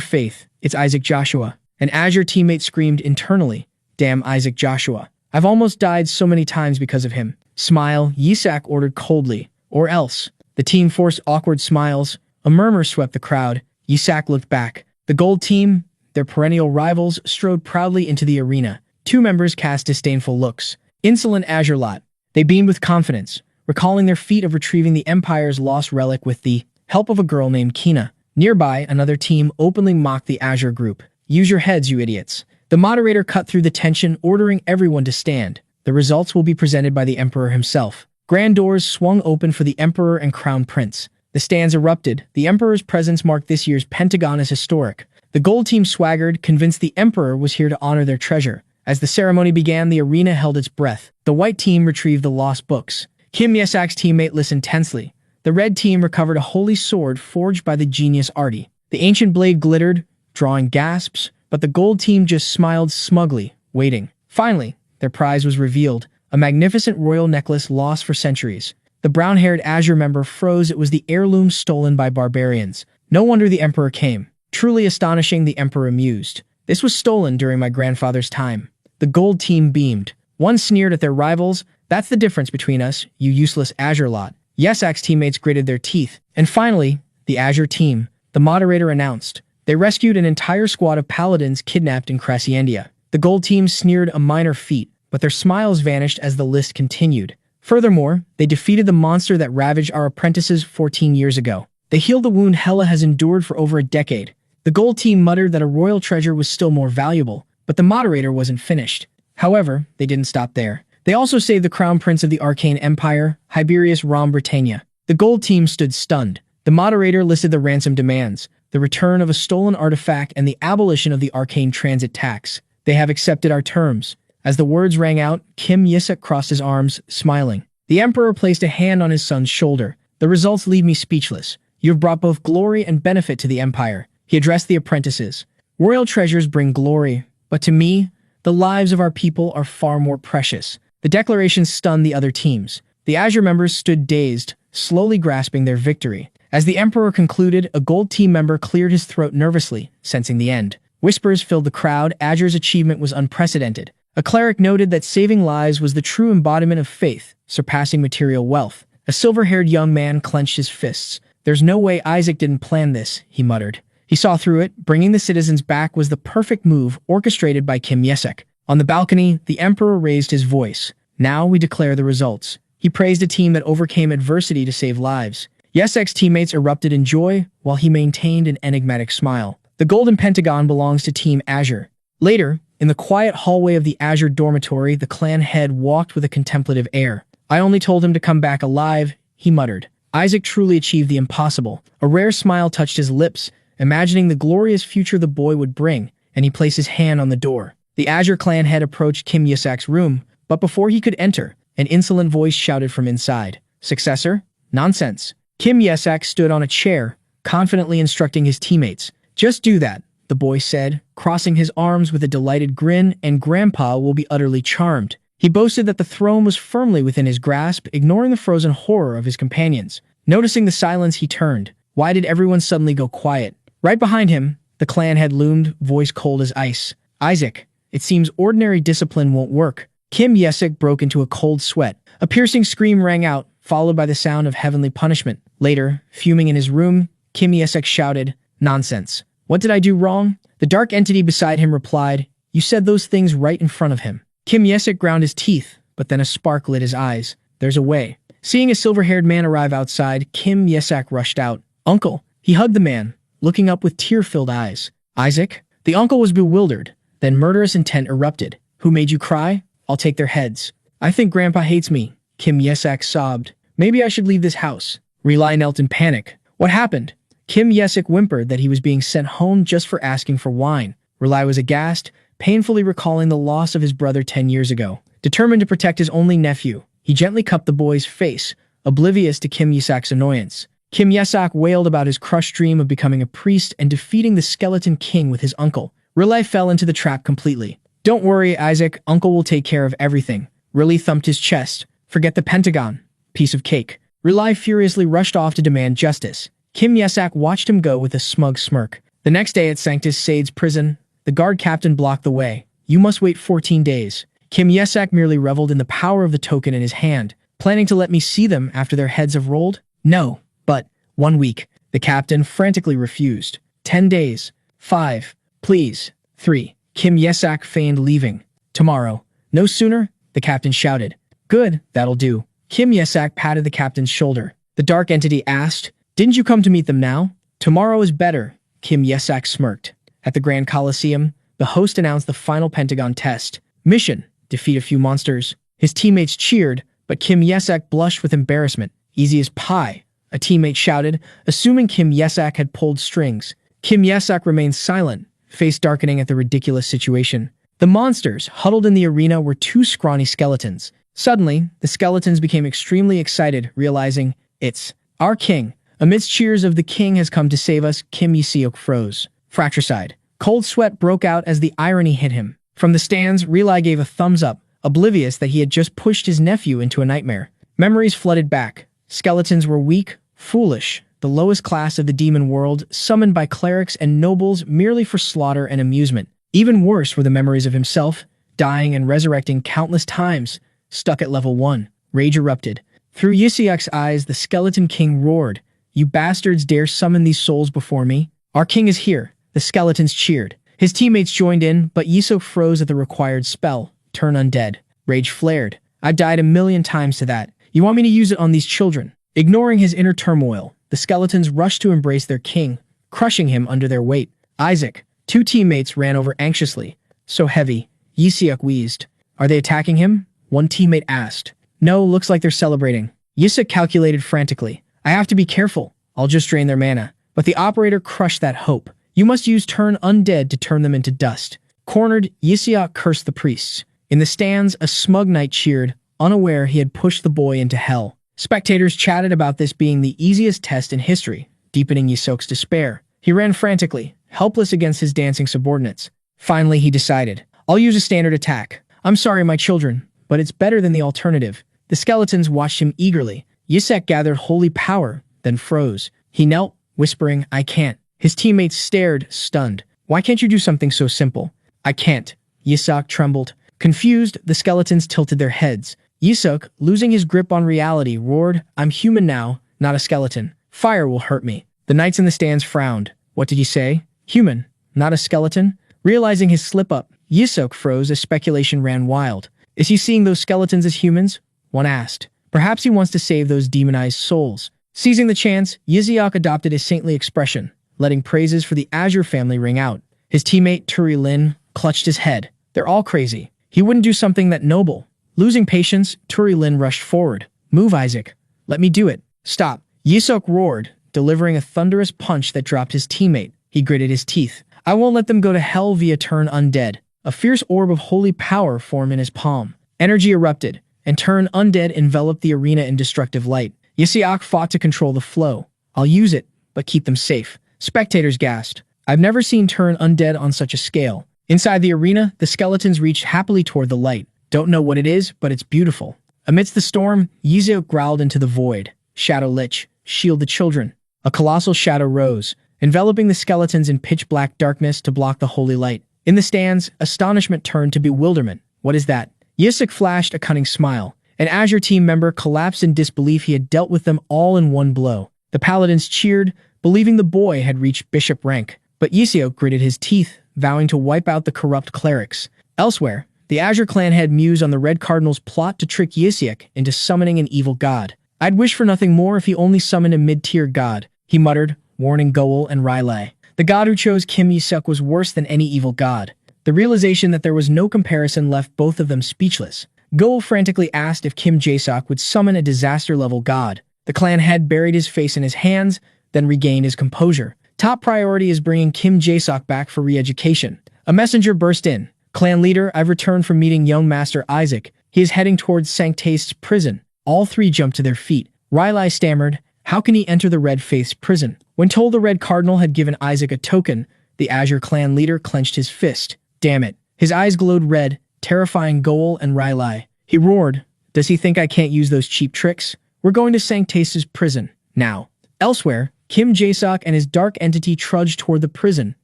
Faith, it's Isaac Joshua. An Azure teammate screamed internally. Damn Isaac Joshua. I've almost died so many times because of him. Smile, Yisak ordered coldly. Or else. The team forced awkward smiles. A murmur swept the crowd. Yisak looked back. The gold team, their perennial rivals, strode proudly into the arena. Two members cast disdainful looks. Insolent Azure lot. They beamed with confidence, recalling their feat of retrieving the Empire's lost relic with the help of a girl named Kina. Nearby, another team openly mocked the Azure group. Use your heads, you idiots. The moderator cut through the tension, ordering everyone to stand. The results will be presented by the Emperor himself. Grand doors swung open for the Emperor and Crown Prince. The stands erupted. The Emperor's presence marked this year's Pentagon as historic. The gold team swaggered, convinced the Emperor was here to honor their treasure. As the ceremony began, the arena held its breath. The white team retrieved the lost books. Kim Yesak's teammate listened tensely. The red team recovered a holy sword forged by the genius Artie. The ancient blade glittered, drawing gasps, but the gold team just smiled smugly, waiting. Finally, their prize was revealed, a magnificent royal necklace lost for centuries. The brown-haired Azure member froze. It was the heirloom stolen by barbarians. No wonder the Emperor came. Truly astonishing, the Emperor mused. This was stolen during my grandfather's time. The gold team beamed. One sneered at their rivals. That's the difference between us, you useless Azure lot. Yesak's teammates gritted their teeth. And finally, the Azure team, the moderator announced. They rescued an entire squad of paladins kidnapped in Crassiendia. The gold team sneered, a minor feat, but their smiles vanished as the list continued. Furthermore, they defeated the monster that ravaged our apprentices 14 years ago. They healed the wound Hela has endured for over a decade. The gold team muttered that a royal treasure was still more valuable, but the moderator wasn't finished. However, they didn't stop there. They also saved the crown prince of the Arcane Empire, Hyberius Rom Britannia. The gold team stood stunned. The moderator listed the ransom demands, the return of a stolen artifact and the abolition of the arcane transit tax. They have accepted our terms. As the words rang out, Kim Yisak crossed his arms, smiling. The Emperor placed a hand on his son's shoulder. The results leave me speechless. You have brought both glory and benefit to the Empire. He addressed the apprentices. Royal treasures bring glory, but to me, the lives of our people are far more precious. The declaration stunned the other teams. The Azure members stood dazed, slowly grasping their victory. As the Emperor concluded, a gold team member cleared his throat nervously, sensing the end. Whispers filled the crowd. Azure's achievement was unprecedented. A cleric noted that saving lives was the true embodiment of faith, surpassing material wealth. A silver-haired young man clenched his fists. There's no way Isaac didn't plan this, he muttered. He saw through it. Bringing the citizens back was the perfect move orchestrated by Kim Yisak. On the balcony, the Emperor raised his voice. Now we declare the results. He praised a team that overcame adversity to save lives. Yesak's teammates erupted in joy, while he maintained an enigmatic smile. The Golden Pentagon belongs to Team Azure. Later, in the quiet hallway of the Azure dormitory, the clan head walked with a contemplative air. I only told him to come back alive, he muttered. Isaac truly achieved the impossible. A rare smile touched his lips, imagining the glorious future the boy would bring, and he placed his hand on the door. The Azure clan head approached Kim Yisak's room, but before he could enter, an insolent voice shouted from inside. Successor? Nonsense. Kim Yisak stood on a chair, confidently instructing his teammates. Just do that, the boy said, crossing his arms with a delighted grin, and Grandpa will be utterly charmed. He boasted that the throne was firmly within his grasp, ignoring the frozen horror of his companions. Noticing the silence, he turned. Why did everyone suddenly go quiet? Right behind him, the clan head loomed, voice cold as ice. Isaac, it seems ordinary discipline won't work. Kim Yisak broke into a cold sweat. A piercing scream rang out, followed by the sound of heavenly punishment. Later, fuming in his room, Kim Yisak shouted, Nonsense. What did I do wrong? The dark entity beside him replied, You said those things right in front of him. Kim Yesik ground his teeth, but then a spark lit his eyes. There's a way. Seeing a silver-haired man arrive outside, Kim Yesak rushed out. Uncle. He hugged the man, looking up with tear-filled eyes. Isaac? The uncle was bewildered. Then murderous intent erupted. Who made you cry? I'll take their heads. I think Grandpa hates me. Kim Yesak sobbed. Maybe I should leave this house. Relai knelt in panic. What happened? Kim Yesak whimpered that he was being sent home just for asking for wine. Relai was aghast, painfully recalling the loss of his brother 10 years ago. Determined to protect his only nephew, he gently cupped the boy's face, oblivious to Kim Yesak's annoyance. Kim Yesak wailed about his crushed dream of becoming a priest and defeating the Skeleton King with his uncle. Relai fell into the trap completely. Don't worry, Isaac. Uncle will take care of everything. Relai thumped his chest. Forget the Pentagon. Piece of cake. Relai furiously rushed off to demand justice. Kim Yesak watched him go with a smug smirk. The next day at Sanctus Sade's prison, the guard captain blocked the way. You must wait 14 days. Kim Yesak merely reveled in the power of the token in his hand, planning to let me see them after their heads have rolled? No, but 1 week. The captain frantically refused. 10 days. 5. Please. 3. Kim Yesak feigned leaving. Tomorrow. No sooner? The captain shouted. Good, that'll do. Kim Yesak patted the captain's shoulder. The dark entity asked, Didn't you come to meet them now? Tomorrow is better. Kim Yesak smirked. At the Grand Coliseum, the host announced the final Pentagon test. Mission. Defeat a few monsters. His teammates cheered, but Kim Yesak blushed with embarrassment. Easy as pie. A teammate shouted, assuming Kim Yesak had pulled strings. Kim Yesak remained silent, face darkening at the ridiculous situation. The monsters, huddled in the arena, were 2 scrawny skeletons. Suddenly, the skeletons became extremely excited, realizing, it's our king. Amidst cheers of the king has come to save us, Kim Yeseok froze. Fratricide. Cold sweat broke out as the irony hit him. From the stands, Relai gave a thumbs up, oblivious that he had just pushed his nephew into a nightmare. Memories flooded back. Skeletons were weak, foolish, the lowest class of the demon world, summoned by clerics and nobles merely for slaughter and amusement. Even worse were the memories of himself, dying and resurrecting countless times. Stuck at level 1, rage erupted. Through Yeseok's eyes, the Skeleton King roared, You bastards dare summon these souls before me? Our king is here. The skeletons cheered. His teammates joined in, but Yeseok froze at the required spell, turn undead. Rage flared. I've died 1,000,000 times to that. You want me to use it on these children? Ignoring his inner turmoil, the skeletons rushed to embrace their king, crushing him under their weight. Isaac. 2 teammates ran over anxiously. So heavy. Yeseok wheezed. Are they attacking him? One teammate asked. No, looks like they're celebrating. Yeseok calculated frantically. I have to be careful. I'll just drain their mana. But the operator crushed that hope. You must use turn undead to turn them into dust. Cornered, Yeseok cursed the priests. In the stands, a smug knight cheered, unaware he had pushed the boy into hell. Spectators chatted about this being the easiest test in history, deepening Yeseok's despair. He ran frantically, helpless against his dancing subordinates. Finally, he decided, I'll use a standard attack. I'm sorry, my children, but it's better than the alternative. The skeletons watched him eagerly. Yeseok gathered holy power, then froze. He knelt, whispering, I can't. His teammates stared, stunned. Why can't you do something so simple? I can't. Yeseok trembled. Confused, the skeletons tilted their heads. Yeseok, losing his grip on reality, roared, I'm human now, not a skeleton. Fire will hurt me. The knights in the stands frowned. What did he say? Human, not a skeleton? Realizing his slip-up, Yeseok froze as speculation ran wild. Is he seeing those skeletons as humans? One asked. Perhaps he wants to save those demonized souls. Seizing the chance, Yeseok adopted a saintly expression, letting praises for the Azure family ring out. His teammate, Turi Lin, clutched his head. They're all crazy. He wouldn't do something that noble. Losing patience, Turi Lin rushed forward. Move, Isaac. Let me do it. Stop. Yeseok roared, delivering a thunderous punch that dropped his teammate. He gritted his teeth. I won't let them go to hell via turn undead. A fierce orb of holy power formed in his palm. Energy erupted, and turn undead enveloped the arena in destructive light. Yeseok fought to control the flow. I'll use it, but keep them safe. Spectators gasped. I've never seen turn undead on such a scale. Inside the arena, the skeletons reached happily toward the light. Don't know what it is, but it's beautiful. Amidst the storm, Yeseok growled into the void. Shadow Lich, shield the children. A colossal shadow rose, enveloping the skeletons in pitch-black darkness to block the holy light. In the stands, astonishment turned to bewilderment. What is that? Yeseok flashed a cunning smile. An Azure team member collapsed in disbelief he had dealt with them all in one blow. The paladins cheered, believing the boy had reached bishop rank. But Yeseok gritted his teeth. vowing to wipe out the corrupt clerics. Elsewhere, the Azure clan head mused on the Red Cardinal's plot to trick Yisiek into summoning an evil god. "I'd wish for nothing more if he only summoned a mid-tier god," he muttered, warning Goel and Rylai. The god who chose Kim Yisuk was worse than any evil god. The realization that there was no comparison left both of them speechless. Goel frantically asked if Kim Jae-suk would summon a disaster-level god. The clan head buried his face in his hands, then regained his composure. "Top priority is bringing Kim Jae-suk back for re-education." A messenger burst in. "Clan leader, I've returned from meeting young Master Isaac. He is heading towards Sanctaste's prison." All three jumped to their feet. Rylai stammered, "How can he enter the Red Faith's prison?" When told the Red Cardinal had given Isaac a token, the Azure clan leader clenched his fist. Damn it. His eyes glowed red, terrifying Goel and Rylai. He roared, "Does he think I can't use those cheap tricks? We're going to Sanctaste's prison, now." Elsewhere, Kim Jae-suk and his dark entity trudged toward the prison,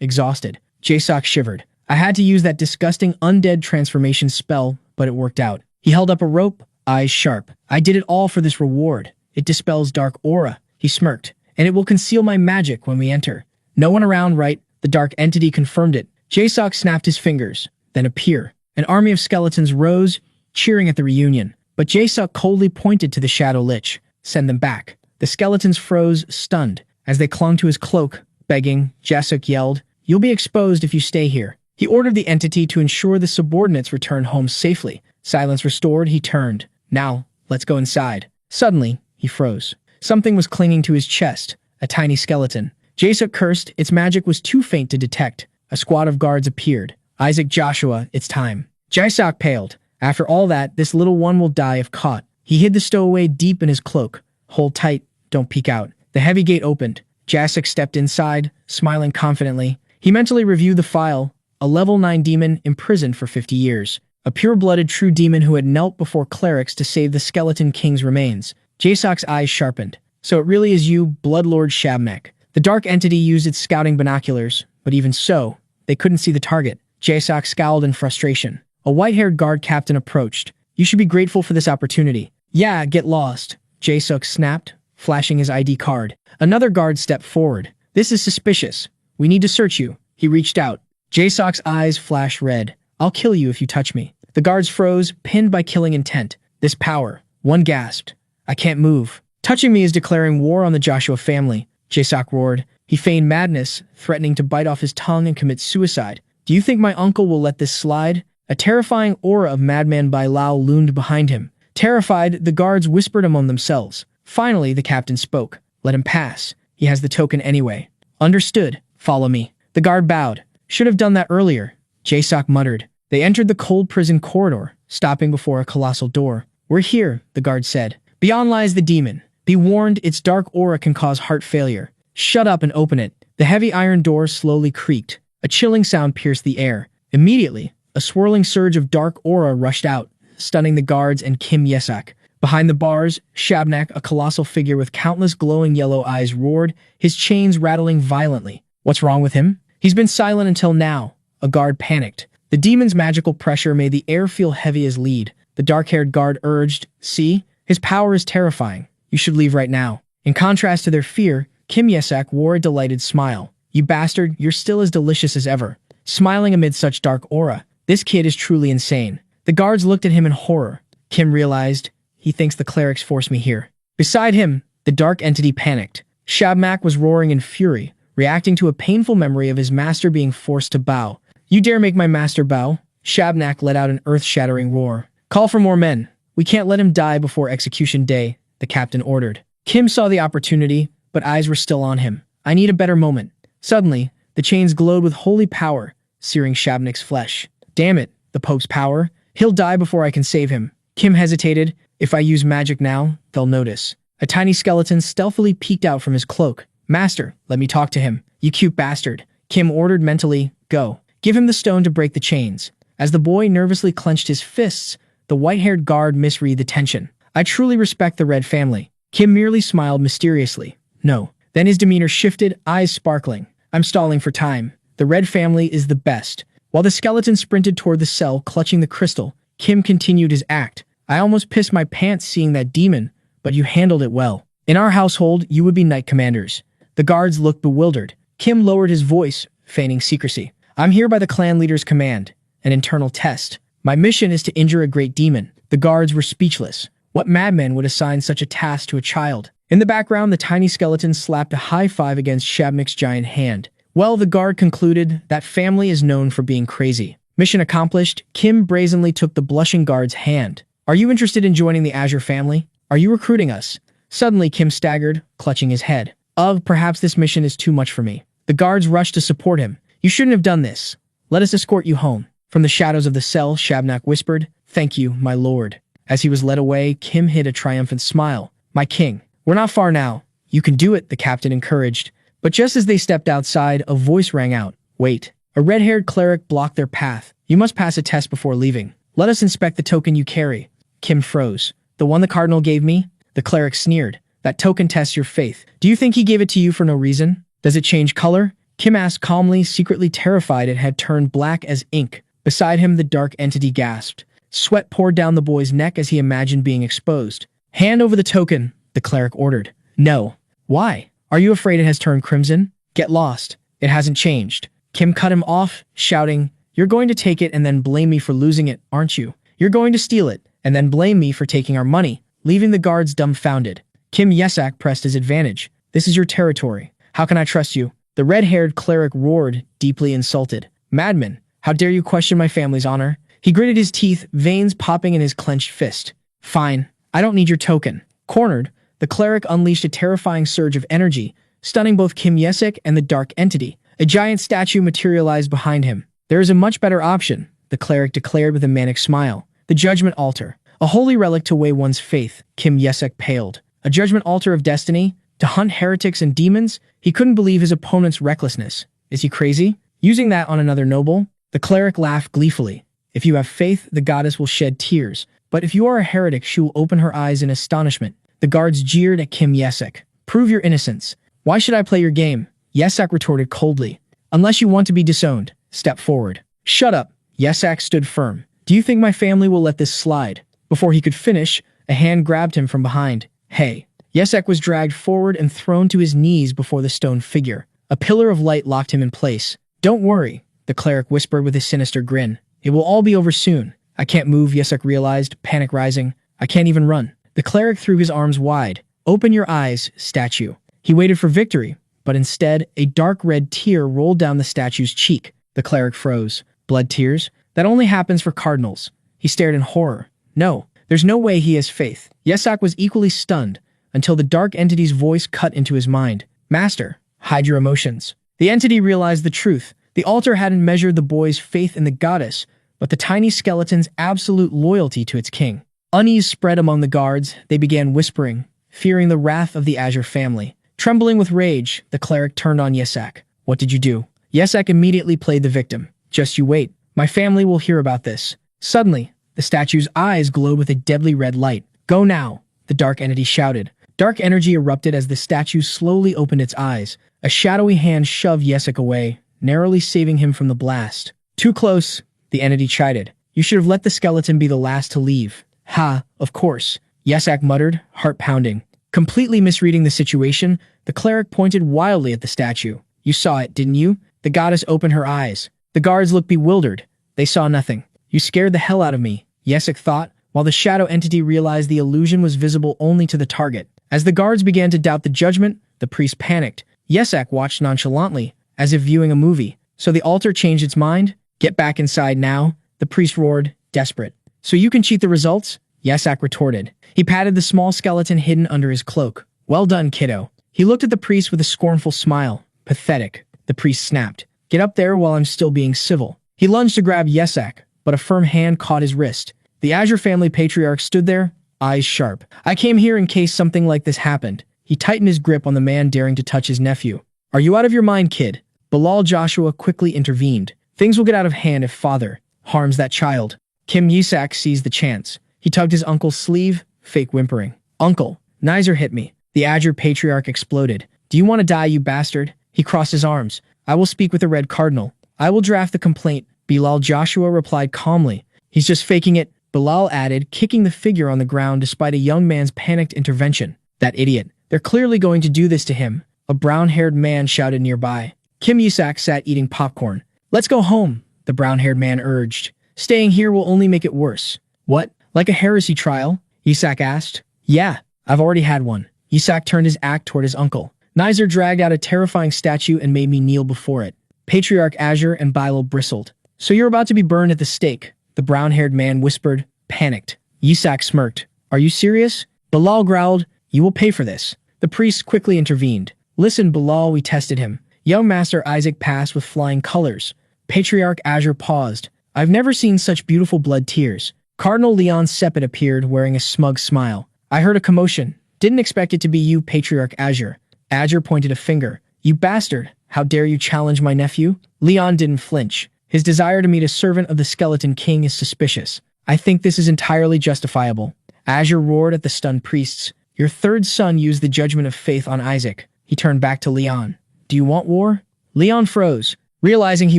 exhausted. Jae-suk shivered. "I had to use that disgusting undead transformation spell, but it worked out." He held up a rope, eyes sharp. "I did it all for this reward. It dispels dark aura." He smirked. "And it will conceal my magic when we enter." "No one around, right?" The dark entity confirmed it. Jae-suk snapped his fingers, then appear. An army of skeletons rose, cheering at the reunion. But Jae-suk coldly pointed to the Shadow Lich. "Send them back." The skeletons froze, stunned. As they clung to his cloak, begging, Jae-suk yelled, "You'll be exposed if you stay here." He ordered the entity to ensure the subordinates returned home safely. Silence restored, he turned. "Now, let's go inside." Suddenly, he froze. Something was clinging to his chest, a tiny skeleton. Jae-suk cursed. Its magic was too faint to detect. A squad of guards appeared. "Isaac Joshua, it's time." Jae-suk paled. "After all that, this little one will die if caught." He hid the stowaway deep in his cloak. "Hold tight, don't peek out." The heavy gate opened. Jae-suk stepped inside, smiling confidently. He mentally reviewed the file. A level 9 demon imprisoned for 50 years. A pure-blooded true demon who had knelt before clerics to save the Skeleton King's remains. Jae-suk's eyes sharpened. "So it really is you, Bloodlord Shabnak." The dark entity used its scouting binoculars, but even so, they couldn't see the target. Jae-suk scowled in frustration. A white-haired guard captain approached. "You should be grateful for this opportunity." "Yeah, get lost," Jae-suk snapped, flashing his ID card. Another guard stepped forward. "This is suspicious. We need to search you." He reached out. Jae-suk's eyes flashed red. "I'll kill you if you touch me." The guards froze, pinned by killing intent. "This power." One gasped. "I can't move." "Touching me is declaring war on the Joshua family," Jae-suk roared. He feigned madness, threatening to bite off his tongue and commit suicide. "Do you think my uncle will let this slide?" A terrifying aura of Madman Bai Lao loomed behind him. Terrified, the guards whispered among themselves. Finally, the captain spoke. "Let him pass. He has the token anyway." "Understood. Follow me." The guard bowed. "Should have done that earlier," Jae-suk muttered. They entered the cold prison corridor, stopping before a colossal door. "We're here," the guard said. "Beyond lies the demon. Be warned, its dark aura can cause heart failure." "Shut up and open it." The heavy iron door slowly creaked. A chilling sound pierced the air. Immediately, a swirling surge of dark aura rushed out, stunning the guards and Kim Jae-suk. Behind the bars, Shabnak, a colossal figure with countless glowing yellow eyes, roared, his chains rattling violently. "What's wrong with him?" "He's been silent until now." A guard panicked. The demon's magical pressure made the air feel heavy as lead. The dark-haired guard urged, "See? His power is terrifying. You should leave right now." In contrast to their fear, Kim Jae-suk wore a delighted smile. "You bastard, you're still as delicious as ever." Smiling amid such dark aura, "This kid is truly insane." The guards looked at him in horror. Kim realized, "He thinks the clerics forced me here." Beside him, the dark entity panicked. Shabnak was roaring in fury, reacting to a painful memory of his master being forced to bow. "You dare make my master bow?" Shabnak let out an earth-shattering roar. "Call for more men. We can't let him die before execution day," the captain ordered. Kim saw the opportunity, but eyes were still on him. "I need a better moment." Suddenly, the chains glowed with holy power, searing Shabnak's flesh. "Damn it, the Pope's power. He'll die before I can save him." Kim hesitated. "If I use magic now, they'll notice." A tiny skeleton stealthily peeked out from his cloak. "Master, let me talk to him." "You cute bastard." Kim ordered mentally, "Go. Give him the stone to break the chains." As the boy nervously clenched his fists, the white-haired guard misread the tension. "I truly respect the Red family." Kim merely smiled mysteriously. "No." Then his demeanor shifted, eyes sparkling. "I'm stalling for time. The Red family is the best." While the skeleton sprinted toward the cell, clutching the crystal, Kim continued his act. "I almost pissed my pants seeing that demon, but you handled it well. In our household, you would be knight commanders." The guards looked bewildered. Kim lowered his voice, feigning secrecy. I'm here by the clan leader's command. An internal test. My mission is to injure a great demon. The guards were speechless. What madman would assign such a task to a child? In the background, the tiny skeleton slapped a high five against Shabnik's giant hand. Well, the guard concluded, that family is known for being crazy. Mission accomplished. Kim brazenly took the blushing guard's hand. Are you interested in joining the Azure family? Are you recruiting us? Suddenly, Kim staggered, clutching his head. Ugh, perhaps this mission is too much for me. The guards rushed to support him. You shouldn't have done this. Let us escort you home. From the shadows of the cell, Shabnak whispered, Thank you, my lord. As he was led away, Kim hid a triumphant smile. My king, we're not far now. You can do it, the captain encouraged. But just as they stepped outside, a voice rang out. Wait. A red-haired cleric blocked their path. You must pass a test before leaving. Let us inspect the token you carry. Kim froze. The one the cardinal gave me? The cleric sneered. That token tests your faith. Do you think he gave it to you for no reason? Does it change color? Kim asked calmly, secretly terrified it had turned black as ink. Beside him, the dark entity gasped. Sweat poured down the boy's neck as he imagined being exposed. Hand over the token, the cleric ordered. No. Why? Are you afraid it has turned crimson? Get lost. It hasn't changed. Kim cut him off, shouting, You're going to take it and then blame me for losing it, aren't you? You're going to steal it, and then blame me for taking our money, leaving the guards dumbfounded. Kim Yesak pressed his advantage. This is your territory. How can I trust you? The red-haired cleric roared, deeply insulted. Madman, how dare you question my family's honor? He gritted his teeth, veins popping in his clenched fist. Fine, I don't need your token. Cornered, the cleric unleashed a terrifying surge of energy, stunning both Kim Yesak and the dark entity. A giant statue materialized behind him. There is a much better option, the cleric declared with a manic smile. The judgment altar. A holy relic to weigh one's faith. Kim Yesak paled. A judgment altar of destiny? To hunt heretics and demons? He couldn't believe his opponent's recklessness. Is he crazy? Using that on another noble? The cleric laughed gleefully. If you have faith, the goddess will shed tears. But if you are a heretic, she will open her eyes in astonishment. The guards jeered at Kim Yesak. Prove your innocence. Why should I play your game? Yesak retorted coldly. Unless you want to be disowned, step forward. Shut up. Yesak stood firm. Do you think my family will let this slide? Before he could finish, a hand grabbed him from behind. Hey. Yesak was dragged forward and thrown to his knees before the stone figure. A pillar of light locked him in place. Don't worry, the cleric whispered with a sinister grin. It will all be over soon. I can't move, Yesak realized, panic rising. I can't even run. The cleric threw his arms wide. Open your eyes, statue. He waited for victory, but instead, a dark red tear rolled down the statue's cheek. The cleric froze. Blood tears? That only happens for cardinals. He stared in horror. No, there's no way he has faith. Yesak was equally stunned, until the dark entity's voice cut into his mind. Master, hide your emotions. The entity realized the truth. The altar hadn't measured the boy's faith in the goddess, but the tiny skeleton's absolute loyalty to its king. Unease spread among the guards. They began whispering, fearing the wrath of the Azure family. Trembling with rage, the cleric turned on Yesak. What did you do? Yesak immediately played the victim. Just you wait. My family will hear about this. Suddenly, the statue's eyes glowed with a deadly red light. Go now, the dark entity shouted. Dark energy erupted as the statue slowly opened its eyes. A shadowy hand shoved Yesak away, narrowly saving him from the blast. Too close, the entity chided. You should have let the skeleton be the last to leave. Ha, of course, Yesak muttered, heart pounding. Completely misreading the situation, the cleric pointed wildly at the statue. You saw it, didn't you? The goddess opened her eyes. The guards looked bewildered. They saw nothing. You scared the hell out of me, Yesak thought, while the shadow entity realized the illusion was visible only to the target. As the guards began to doubt the judgment, the priest panicked. Yesak watched nonchalantly, as if viewing a movie. So the altar changed its mind? Get back inside now, the priest roared, desperate. So you can cheat the results? Yesak retorted. He patted the small skeleton hidden under his cloak. Well done, kiddo. He looked at the priest with a scornful smile. Pathetic. The priest snapped. Get up there while I'm still being civil. He lunged to grab Yesak, but a firm hand caught his wrist. The Azure family patriarch stood there, eyes sharp. I came here in case something like this happened. He tightened his grip on the man daring to touch his nephew. Are you out of your mind, kid? Bilal Joshua quickly intervened. Things will get out of hand if father harms that child. Kim Yesak seized the chance. He tugged his uncle's sleeve, fake whimpering. Uncle, Nizer hit me. The Azure patriarch exploded. Do you want to die, you bastard? He crossed his arms. I will speak with the Red Cardinal. I will draft the complaint. Bilal Joshua replied calmly. He's just faking it, Bilal added, kicking the figure on the ground despite a young man's panicked intervention. That idiot. They're clearly going to do this to him. A brown-haired man shouted nearby. Kim Yesak sat eating popcorn. Let's go home, the brown-haired man urged. Staying here will only make it worse. What? Like a heresy trial? Yisak asked. Yeah, I've already had one. Yisak turned his axe toward his uncle. Nizer dragged out a terrifying statue and made me kneel before it. Patriarch Azure and Bilo bristled. So you're about to be burned at the stake, the brown-haired man whispered, panicked. Yisak smirked. Are you serious? Bilal growled. You will pay for this. The priest quickly intervened. Listen, Bilal, we tested him. Young Master Isaac passed with flying colors. Patriarch Azure paused. I've never seen such beautiful blood tears. Cardinal Leon Sepet appeared wearing a smug smile. I heard a commotion. Didn't expect it to be you, Patriarch Azure. Azure pointed a finger. You bastard. How dare you challenge my nephew? Leon didn't flinch. His desire to meet a servant of the Skeleton King is suspicious. I think this is entirely justifiable. Azure roared at the stunned priests. Your third son used the judgment of faith on Isaac. He turned back to Leon. Do you want war? Leon froze. Realizing he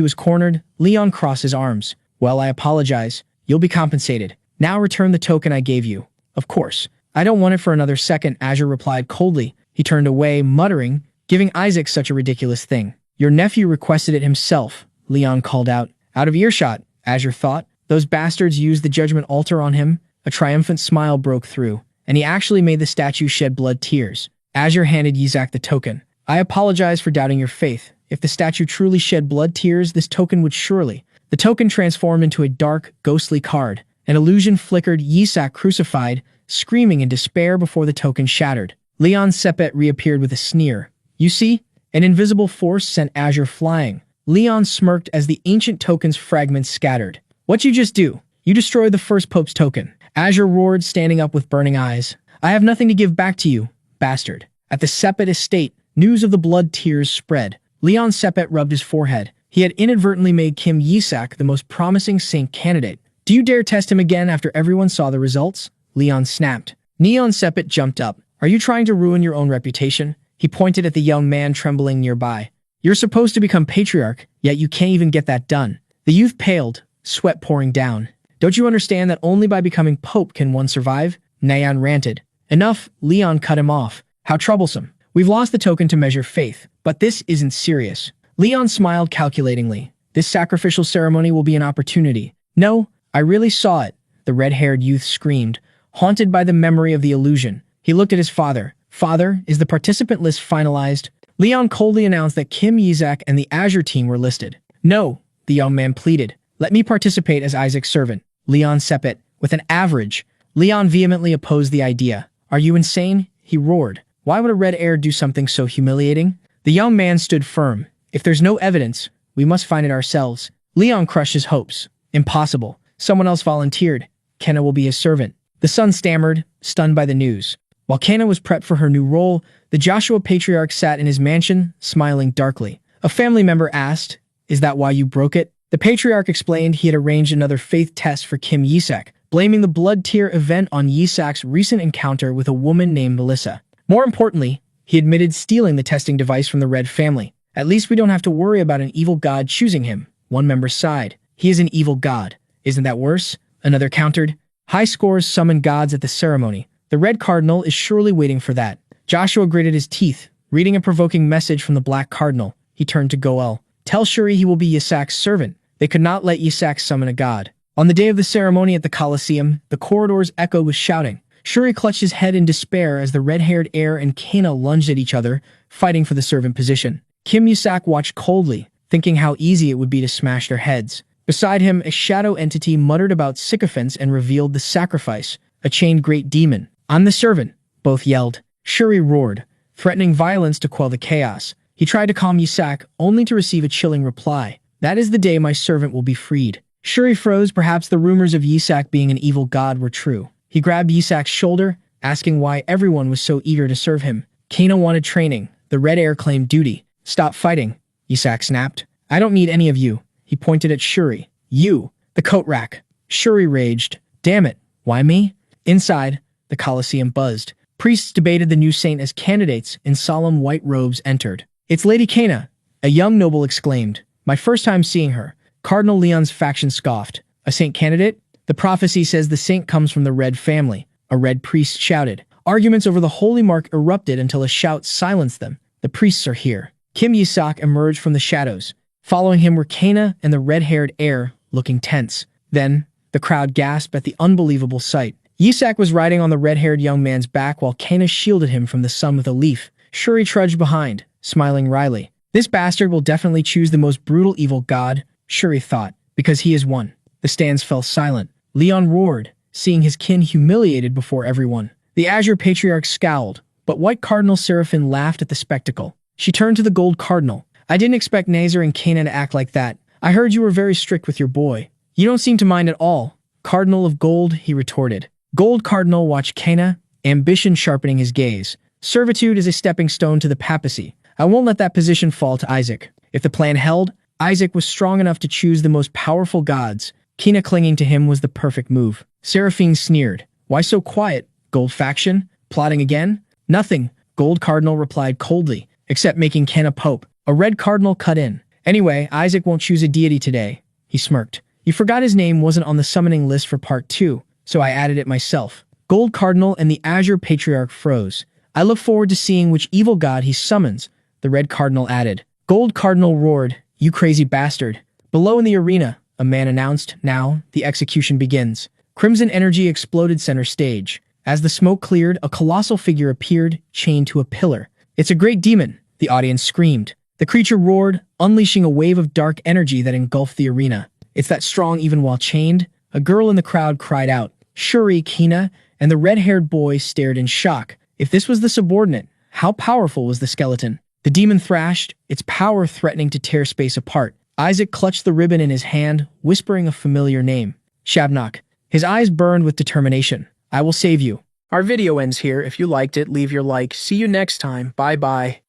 was cornered, Leon crossed his arms. Well, I apologize. You'll be compensated. Now return the token I gave you. Of course. I don't want it for another second, Azure replied coldly. He turned away, muttering, giving Isaac such a ridiculous thing. Your nephew requested it himself, Leon called out. Out of earshot, Azure thought. Those bastards used the judgment altar on him. A triumphant smile broke through, and he actually made the statue shed blood tears. Azure handed Yisak the token. I apologize for doubting your faith. If the statue truly shed blood tears, this token would surely. The token transformed into a dark, ghostly card. An illusion flickered, Yisak crucified, screaming in despair before the token shattered. Leon Sepet reappeared with a sneer. You see? An invisible force sent Azure flying. Leon smirked as the ancient token's fragments scattered. What'd you just do? You destroyed the first Pope's token. Azure roared, standing up with burning eyes. I have nothing to give back to you, bastard. At the Sepet estate, news of the blood tears spread. Leon Sepet rubbed his forehead. He had inadvertently made Kim Yisak the most promising saint candidate. Do you dare test him again after everyone saw the results? Leon snapped. Neon Sepet jumped up. Are you trying to ruin your own reputation? He pointed at the young man trembling nearby. You're supposed to become patriarch, yet you can't even get that done. The youth paled, sweat pouring down. Don't you understand that only by becoming pope can one survive? Nayan ranted. Enough, Leon cut him off. How troublesome. We've lost the token to measure faith, but this isn't serious. Leon smiled calculatingly. This sacrificial ceremony will be an opportunity. No, I really saw it, the red-haired youth screamed, haunted by the memory of the illusion. He looked at his father. Father, is the participant list finalized? Leon coldly announced that Kim Yisak and the Azure team were listed. No, the young man pleaded. Let me participate as Isaac's servant. Leon Sepet, with an average. Leon vehemently opposed the idea. Are you insane? He roared. Why would a red heir do something so humiliating? The young man stood firm. If there's no evidence, we must find it ourselves. Leon crushed his hopes. Impossible. Someone else volunteered. Kenna will be his servant. The son stammered, stunned by the news. While Kenna was prepped for her new role, the Joshua Patriarch sat in his mansion, smiling darkly. A family member asked, Is that why you broke it? The Patriarch explained he had arranged another faith test for Kim Yisak, blaming the blood tear event on Yisak's recent encounter with a woman named Melissa. More importantly, he admitted stealing the testing device from the Red family. At least we don't have to worry about an evil god choosing him. One member sighed. He is an evil god. Isn't that worse? Another countered. High scores summon gods at the ceremony. The Red Cardinal is surely waiting for that. Joshua gritted his teeth, reading a provoking message from the Black Cardinal. He turned to Goel. Tell Shuri he will be Yisak's servant. They could not let Yisak summon a god. On the day of the ceremony at the Colosseum, the corridors echoed with shouting. Shuri clutched his head in despair as the red-haired heir and Kana lunged at each other, fighting for the servant position. Kim Yisak watched coldly, thinking how easy it would be to smash their heads. Beside him, a shadow entity muttered about sycophants and revealed the sacrifice, a chained great demon. I'm the servant, both yelled. Shuri roared, threatening violence to quell the chaos. He tried to calm Yisak, only to receive a chilling reply. That is the day my servant will be freed. Shuri froze. Perhaps the rumors of Yisak being an evil god were true. He grabbed Yisak's shoulder, asking why everyone was so eager to serve him. Kana wanted training. The Red Heir claimed duty. Stop fighting, Yisak snapped. I don't need any of you. He pointed at Shuri. You, the coat rack. Shuri raged. Damn it, why me? Inside, the Colosseum buzzed. Priests debated the new saint as candidates in solemn white robes entered. It's Lady Kana, a young noble exclaimed. My first time seeing her. Cardinal Leon's faction scoffed. A saint candidate? The prophecy says the saint comes from the Red family. A Red priest shouted. Arguments over the holy mark erupted until a shout silenced them. The priests are here. Kim Yisak emerged from the shadows, Following him were Kana and the red-haired heir, looking tense. Then, the crowd gasped at the unbelievable sight. Yisak was riding on the red-haired young man's back while Kana shielded him from the sun with a leaf. Shuri trudged behind, smiling wryly. This bastard will definitely choose the most brutal evil god, Shuri thought, because he is one. The stands fell silent. Leon roared, seeing his kin humiliated before everyone. The Azure Patriarch scowled, but White Cardinal Seraphine laughed at the spectacle. She turned to the Gold Cardinal. I didn't expect Nazar and Kana to act like that. I heard you were very strict with your boy. You don't seem to mind at all. Cardinal of Gold, he retorted. Gold Cardinal watched Kana, ambition sharpening his gaze. Servitude is a stepping stone to the papacy. I won't let that position fall to Isaac. If the plan held, Isaac was strong enough to choose the most powerful gods. Kana clinging to him was the perfect move. Seraphine sneered. Why so quiet? Gold faction? Plotting again? Nothing, Gold Cardinal replied coldly, except making Kana Pope. A red cardinal cut in. Anyway, Isaac won't choose a deity today. He smirked. You forgot his name wasn't on the summoning list for part 2, so I added it myself. Gold Cardinal and the Azure Patriarch froze. I look forward to seeing which evil god he summons, the red cardinal added. Gold Cardinal roared, you crazy bastard. Below in the arena, a man announced, now, the execution begins. Crimson energy exploded center stage. As the smoke cleared, a colossal figure appeared, chained to a pillar. It's a great demon, the audience screamed. The creature roared, unleashing a wave of dark energy that engulfed the arena. It's that strong even while chained? A girl in the crowd cried out. Shuri, Kina, and the red-haired boy stared in shock. If this was the subordinate, how powerful was the skeleton? The demon thrashed, its power threatening to tear space apart. Isaac clutched the ribbon in his hand, whispering a familiar name. Shabnak. His eyes burned with determination. I will save you.
Our video ends here. If you liked it, leave your like. See you next time. Bye-bye.